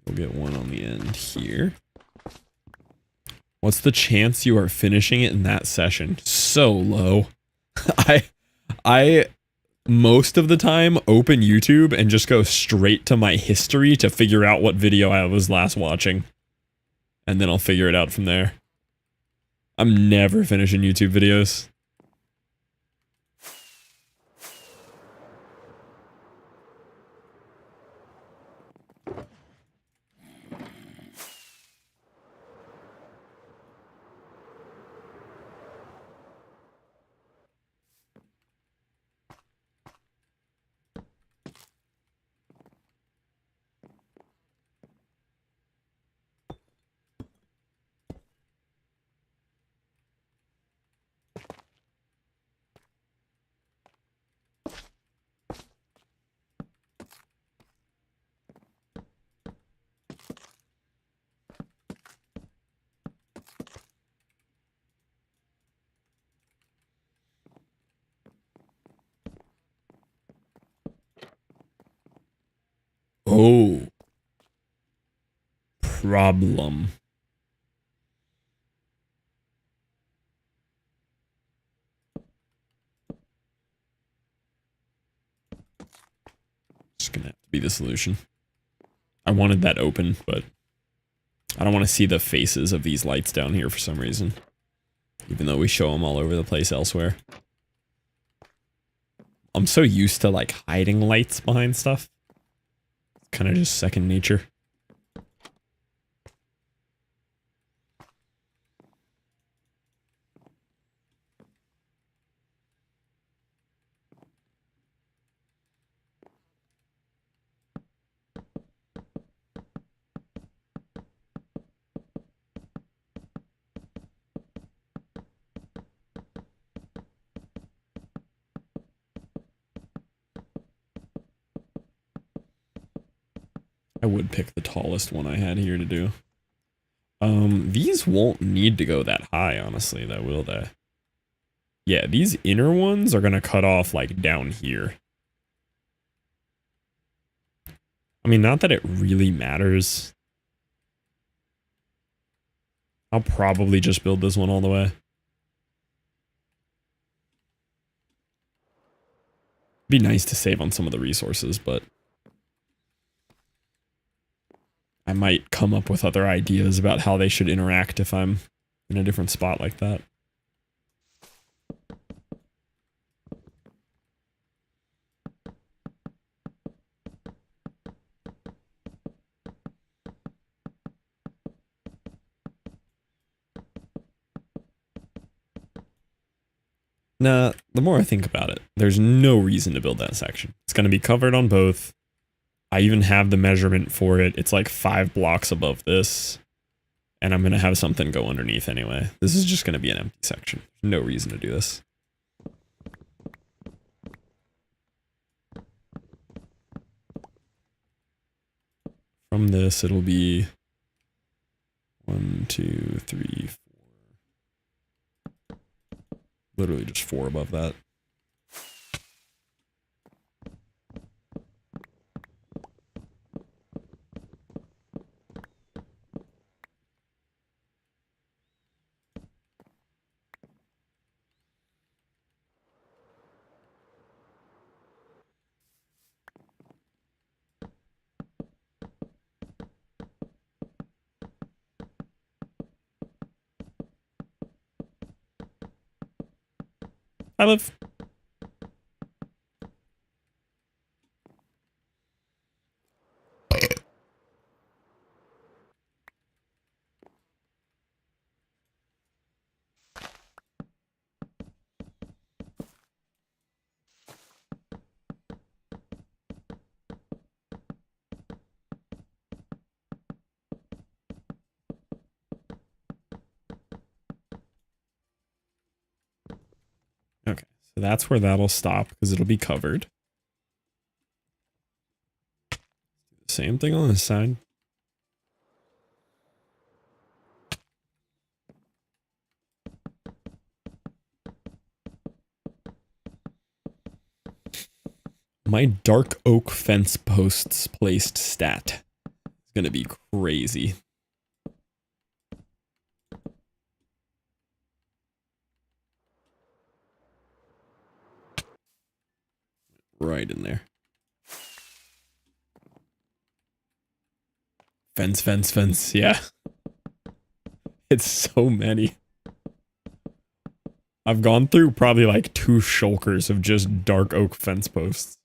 You'll get one on the end here. What's the chance you are finishing it in that session? So low. I most of the time open YouTube and just go straight to my history to figure out what video I was last watching. And then I'll figure it out from there. I'm never finishing YouTube videos. Oh. Problem. Just gonna have to be the solution. I wanted that open, but I don't want to see the faces of these lights down here for some reason. Even though we show them all over the place elsewhere. I'm so used to like hiding lights behind stuff. It's kind of just second nature. I would pick the tallest one I had here to do. These won't need to go that high, honestly, though, will they? Yeah, these inner ones are gonna cut off, like, down here. I mean, not that it really matters. I'll probably just build this one all the way. Be nice to save on some of the resources, but I might come up with other ideas about how they should interact if I'm in a different spot like that. Nah, the more I think about it, there's no reason to build that section. It's going to be covered on both. I even have the measurement for it. It's like 5 blocks above this. And I'm going to have something go underneath anyway. This is just going to be an empty section. No reason to do this. From this, it'll be 1, 2, 3, 4. Literally just 4 above that. I live. Okay, so that's where that'll stop because it'll be covered. Same thing on this side. My dark oak fence posts placed stat is going to be crazy. Right in there. Fence, fence, fence. Yeah. It's so many. I've gone through probably like 2 shulkers of just dark oak fence posts.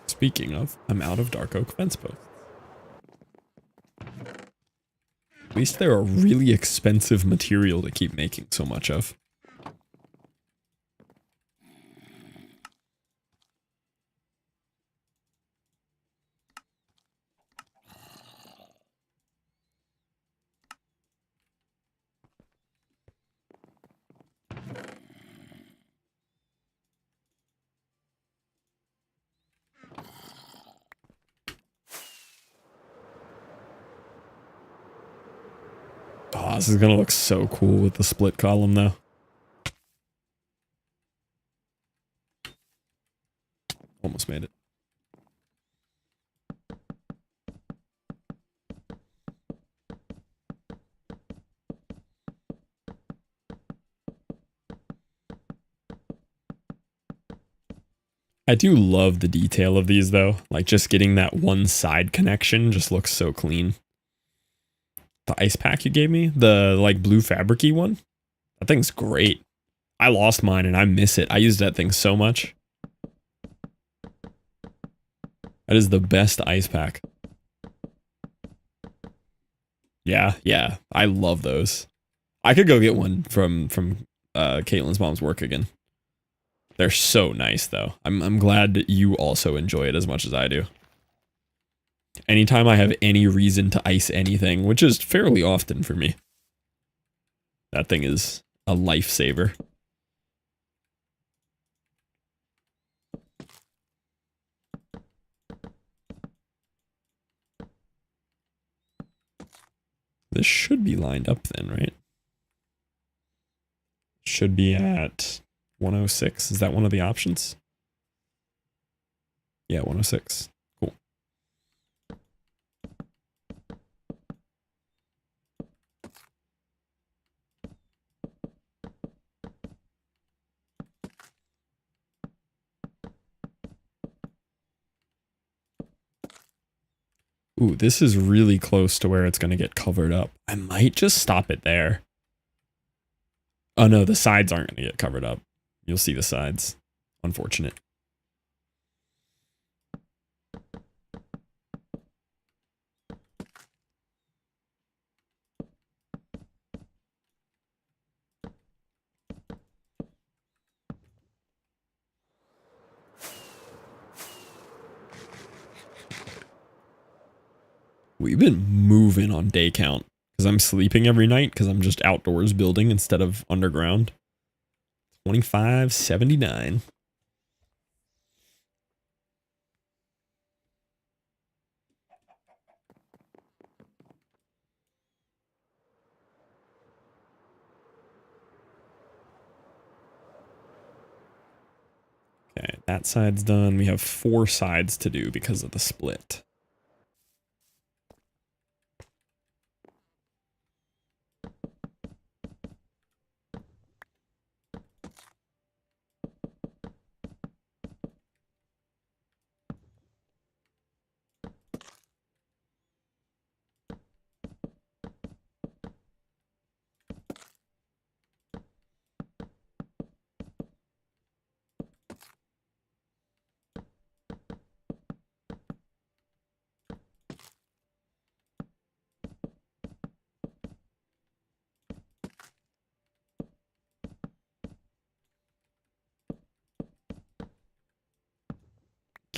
Speaking of, I'm out of dark oak fence posts. At least they're a really expensive material to keep making so much of. Oh, this is gonna look so cool with the split column though. Almost made it. I do love the detail of these though. Like just getting that one side connection just looks so clean. The ice pack you gave me, the like blue fabricy one, that thing's great. I lost mine and I miss it. I use that thing so much. That is the best ice pack. Yeah, yeah. I love those. I could go get one from Caitlin's mom's work again. They're so nice though. I'm glad you also enjoy it as much as I do. Anytime I have any reason to ice anything, which is fairly often for me, that thing is a lifesaver. This should be lined up then, right? Should be at 106. Is that one of the options? Yeah, 106. Cool. Ooh, this is really close to where it's going to get covered up. I might just stop it there. Oh no, the sides aren't going to get covered up. You'll see the sides. Unfortunate. We've been moving on day count because I'm sleeping every night because I'm just outdoors building instead of underground. 2579. Okay, that side's done. We have 4 sides to do because of the split.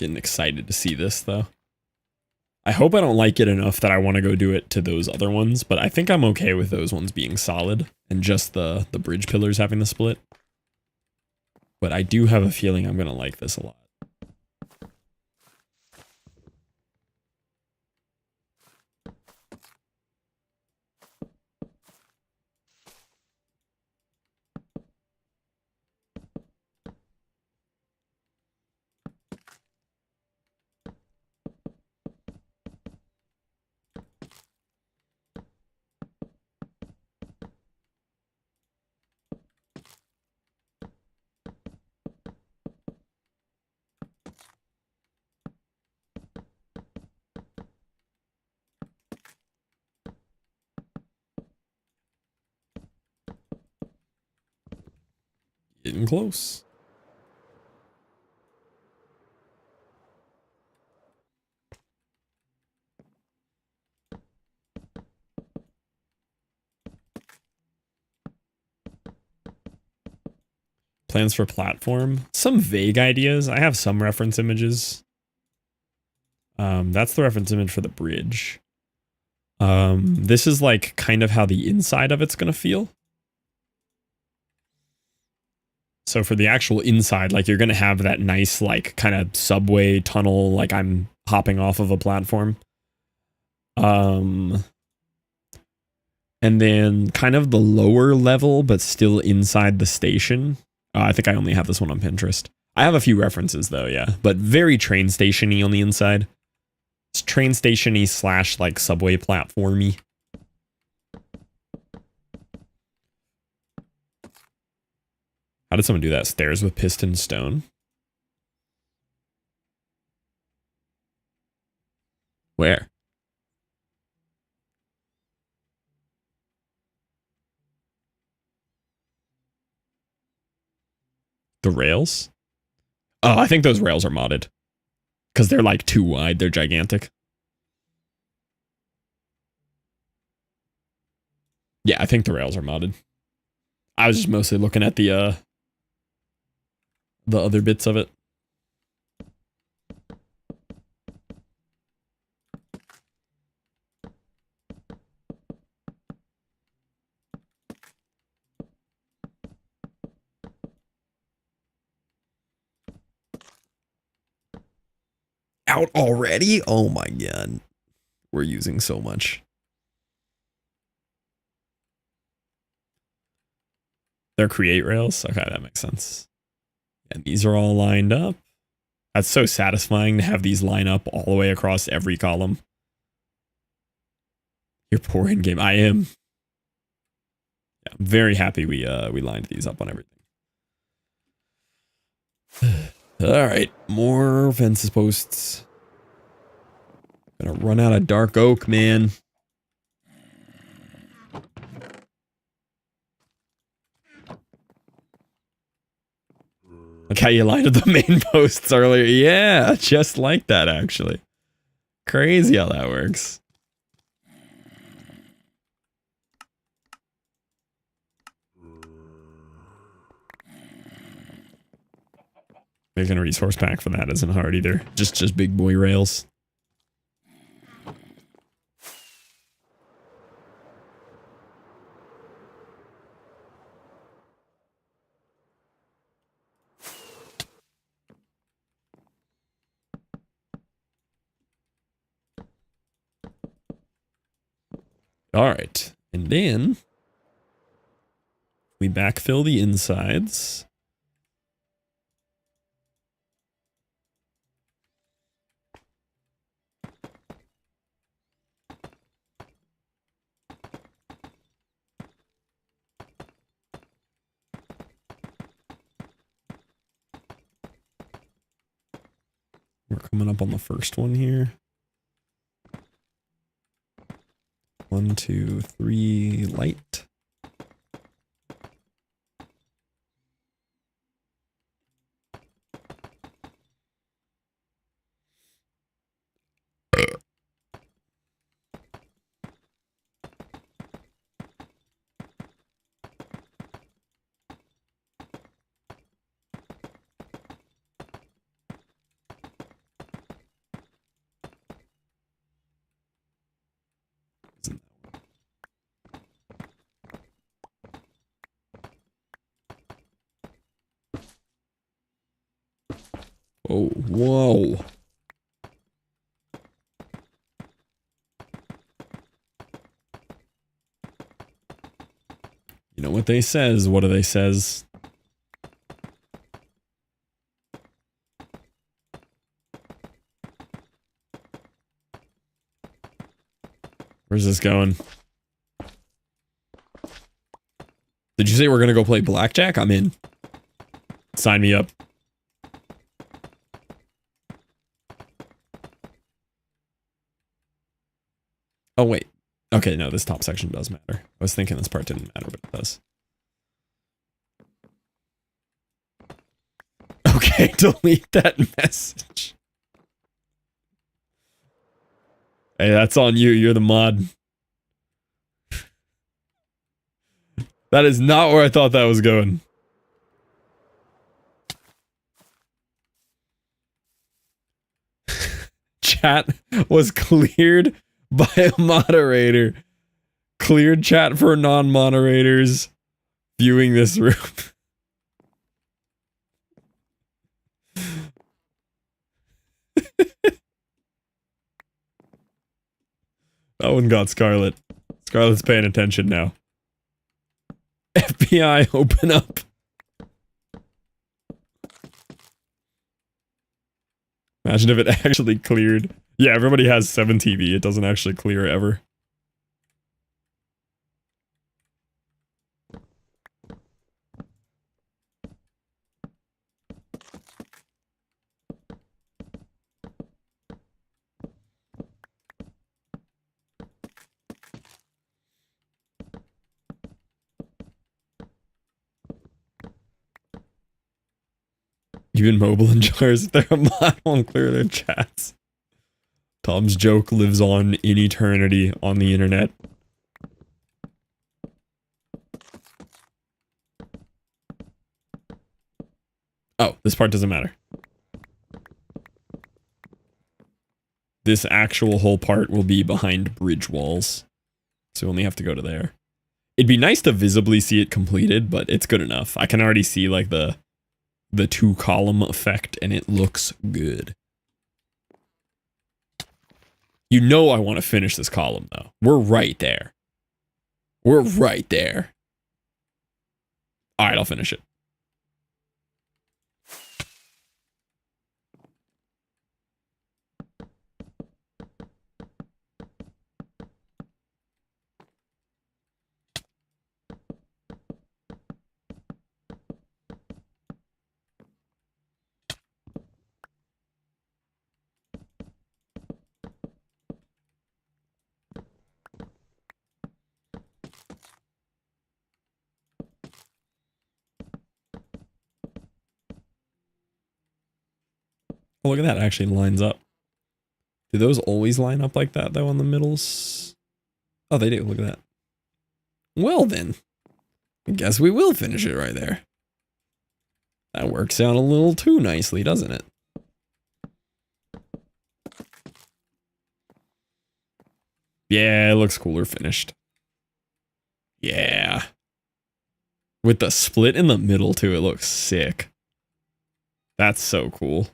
Getting excited to see this though. I hope I don't like it enough that I want to go do it to those other ones, but I think I'm okay with those ones being solid and just the bridge pillars having the split. But I do have a feeling I'm gonna like this a lot. Getting close. Plans for platform. Some vague ideas. I have some reference images. That's the reference image for the bridge. This is like kind of how the inside of it's gonna feel. So for the actual inside, like you're gonna have that nice like kind of subway tunnel, like I'm hopping off of a platform. And then kind of the lower level, but still inside the station. I think I only have this one on Pinterest. I have a few references though, yeah, but very train station-y on the inside. It's train station-y / like subway platformy. How did someone do that? Stairs with piston stone? Where? The rails? Oh, I think those rails are modded. Because they're like too wide. They're gigantic. Yeah, I think the rails are modded. I was just mostly looking at the other bits of it. Out already? Oh my god. We're using so much. They're create rails? Okay, that makes sense. And these are all lined up. That's so satisfying to have these line up all the way across every column. You're poor in game. I am. Yeah, I'm very happy we lined these up on everything. All right, more fences posts. Gonna run out of dark oak, man. Like how you lined up the main posts earlier. Yeah, just like that, actually. Crazy how that works. Making a resource pack for that isn't hard either. Just big boy rails. All right, and then we backfill the insides. We're coming up on the first one here. 1, 2, 3, light. Oh, whoa. You know what they says? What do they says? Where's this going? Did you say we're gonna go play blackjack? I'm in. Sign me up. Oh, wait. Okay, no, this top section does matter. I was thinking this part didn't matter, but it does. Okay, delete that message. Hey, that's on you. You're the mod. That is not where I thought that was going. Chat was cleared by a moderator. Cleared chat for non-moderators viewing this room. That one got Scarlet. Scarlet's paying attention now. FBI, open up. Imagine if it actually cleared. Yeah, everybody has 7 TV. It doesn't actually clear ever. Even mobile in jars, if they're a mod, won't clear their chats. Tom's joke lives on in eternity on the internet. Oh, this part doesn't matter. This actual whole part will be behind bridge walls. So we only have to go to there. It'd be nice to visibly see it completed, but it's good enough. I can already see like the 2-column effect and it looks good. You know I want to finish this column though. We're right there. We're right there. Alright, I'll finish it. Oh, look at that. It actually lines up. Do those always line up like that, though, on the middles? Oh, they do. Look at that. Well, then. I guess we will finish it right there. That works out a little too nicely, doesn't it? Yeah, it looks cooler finished. Yeah. With the split in the middle, too, it looks sick. That's so cool.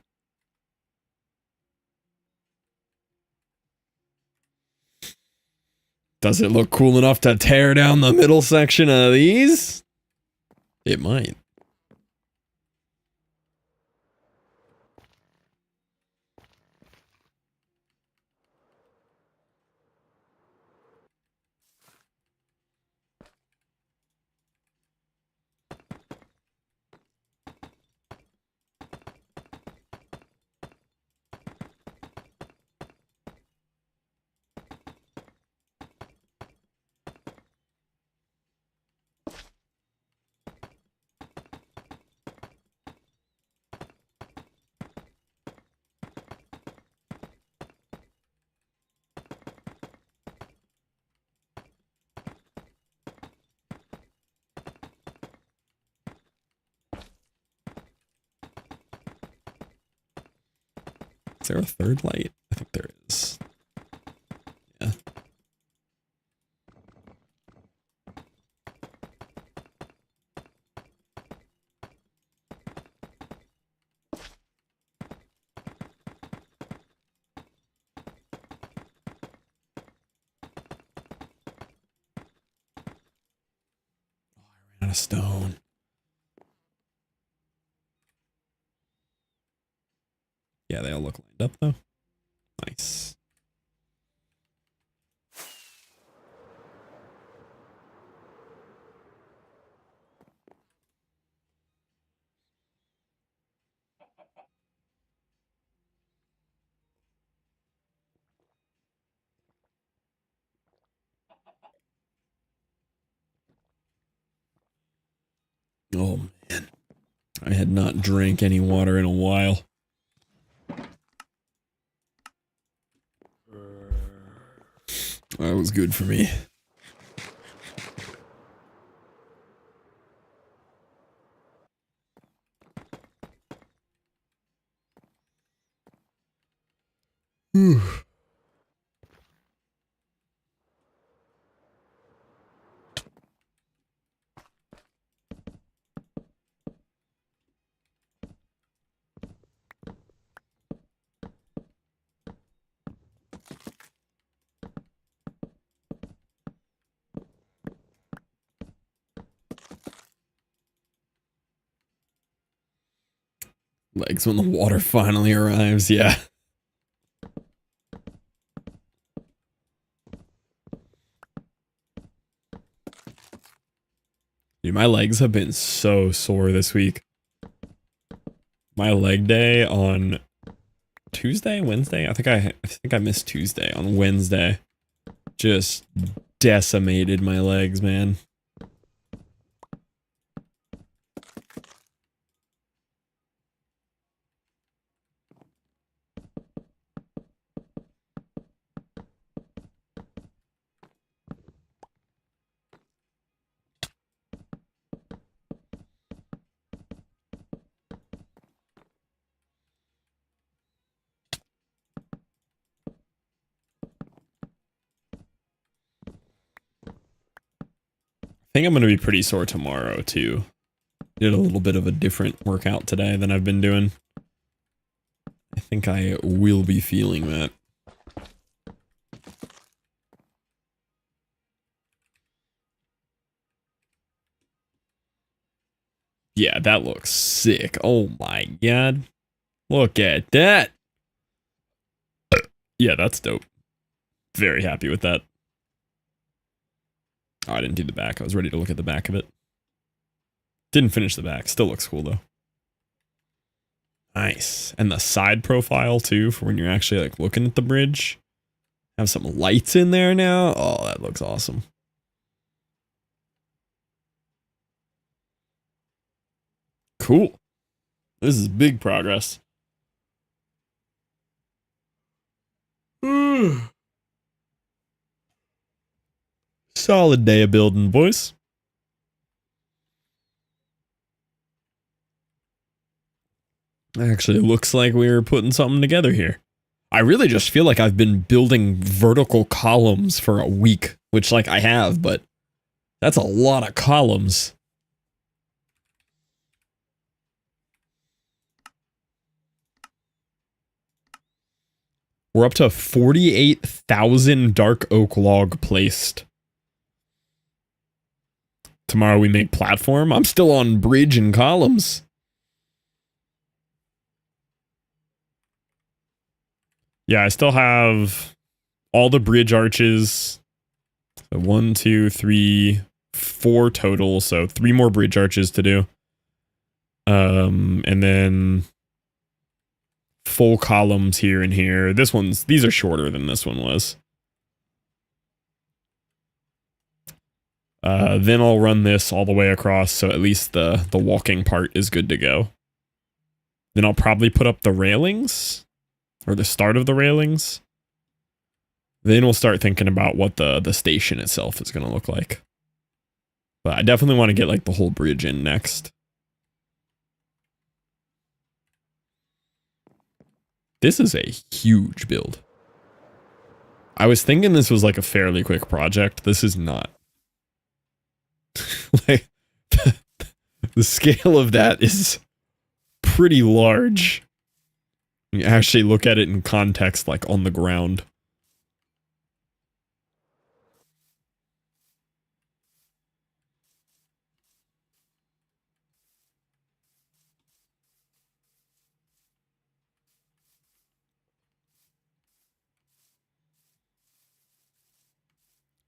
Does it look cool enough to tear down the middle section of these? It might. Is there a third light? I think there is. Yeah. Out of stone. Yeah, they all look lined up though. Nice. Oh man. I had not drank any water in a while. That was good for me. Whew. Legs when the water finally arrives, yeah. Dude, my legs have been so sore this week. My leg day on Tuesday, Wednesday? I think I missed Tuesday. On Wednesday, just decimated my legs, man. I think I'm going to be pretty sore tomorrow, too. Did a little bit of a different workout today than I've been doing. I think I will be feeling that. Yeah, that looks sick. Oh my god. Look at that. Yeah, that's dope. Very happy with that. Oh, I didn't do the back. I was ready to look at the back of it. Didn't finish the back. Still looks cool, though. Nice. And the side profile, too, for when you're actually, like, looking at the bridge. Have some lights in there now. Oh, that looks awesome. Cool. This is big progress. Solid day of building, boys. Actually, looks like we're putting something together here. I really just feel like I've been building vertical columns for a week, which, like, I have, but that's a lot of columns. We're up to 48,000 dark oak log placed. Tomorrow we make platform. I'm still on bridge and columns. Yeah, I still have all the bridge arches. So 1, 2, 3, 4 total. So 3 more bridge arches to do. And then full columns here and here. These are shorter than this one was. Then I'll run this all the way across, so at least the walking part is good to go. Then I'll probably put up the railings, or the start of the railings. Then we'll start thinking about what the station itself is going to look like. But I definitely want to get like the whole bridge in next. This is a huge build. I was thinking this was like a fairly quick project. This is not. Like, the scale of that is pretty large. You actually look at it in context, like on the ground.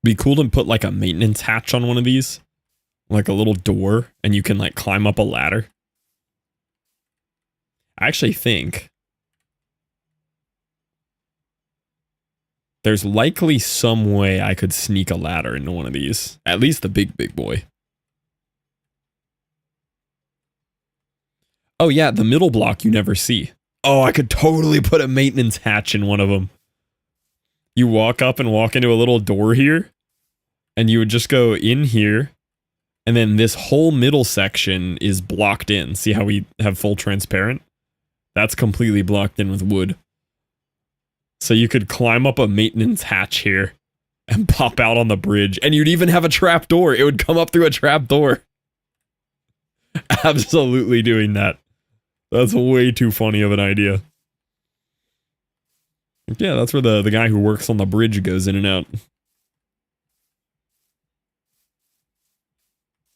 Be cool to put like a maintenance hatch on one of these. Like a little door, and you can like climb up a ladder. I actually think there's likely some way I could sneak a ladder into one of these. At least the big boy. Oh yeah, the middle block you never see. Oh, I could totally put a maintenance hatch in one of them. You walk up and walk into a little door here, and you would just go in here, and then this whole middle section is blocked in. See how we have full transparent? That's completely blocked in with wood. So you could climb up a maintenance hatch here and pop out on the bridge, and you'd even have a trap door. It would come up through a trap door. Absolutely doing that. That's way too funny of an idea. Yeah, that's where the guy who works on the bridge goes in and out.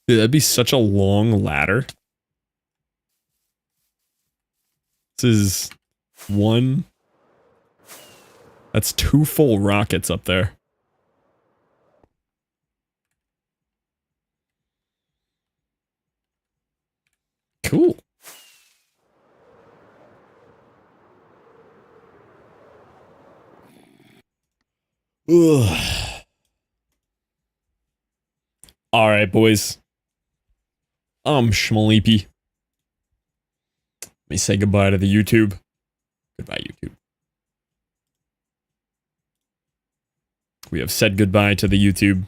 Dude, that'd be such a long ladder. This is one. That's 2 full rockets up there. Cool. Ugh. All right, boys. I'm Schmaleepy. Let me say goodbye to the YouTube. Goodbye, YouTube. We have said goodbye to the YouTube.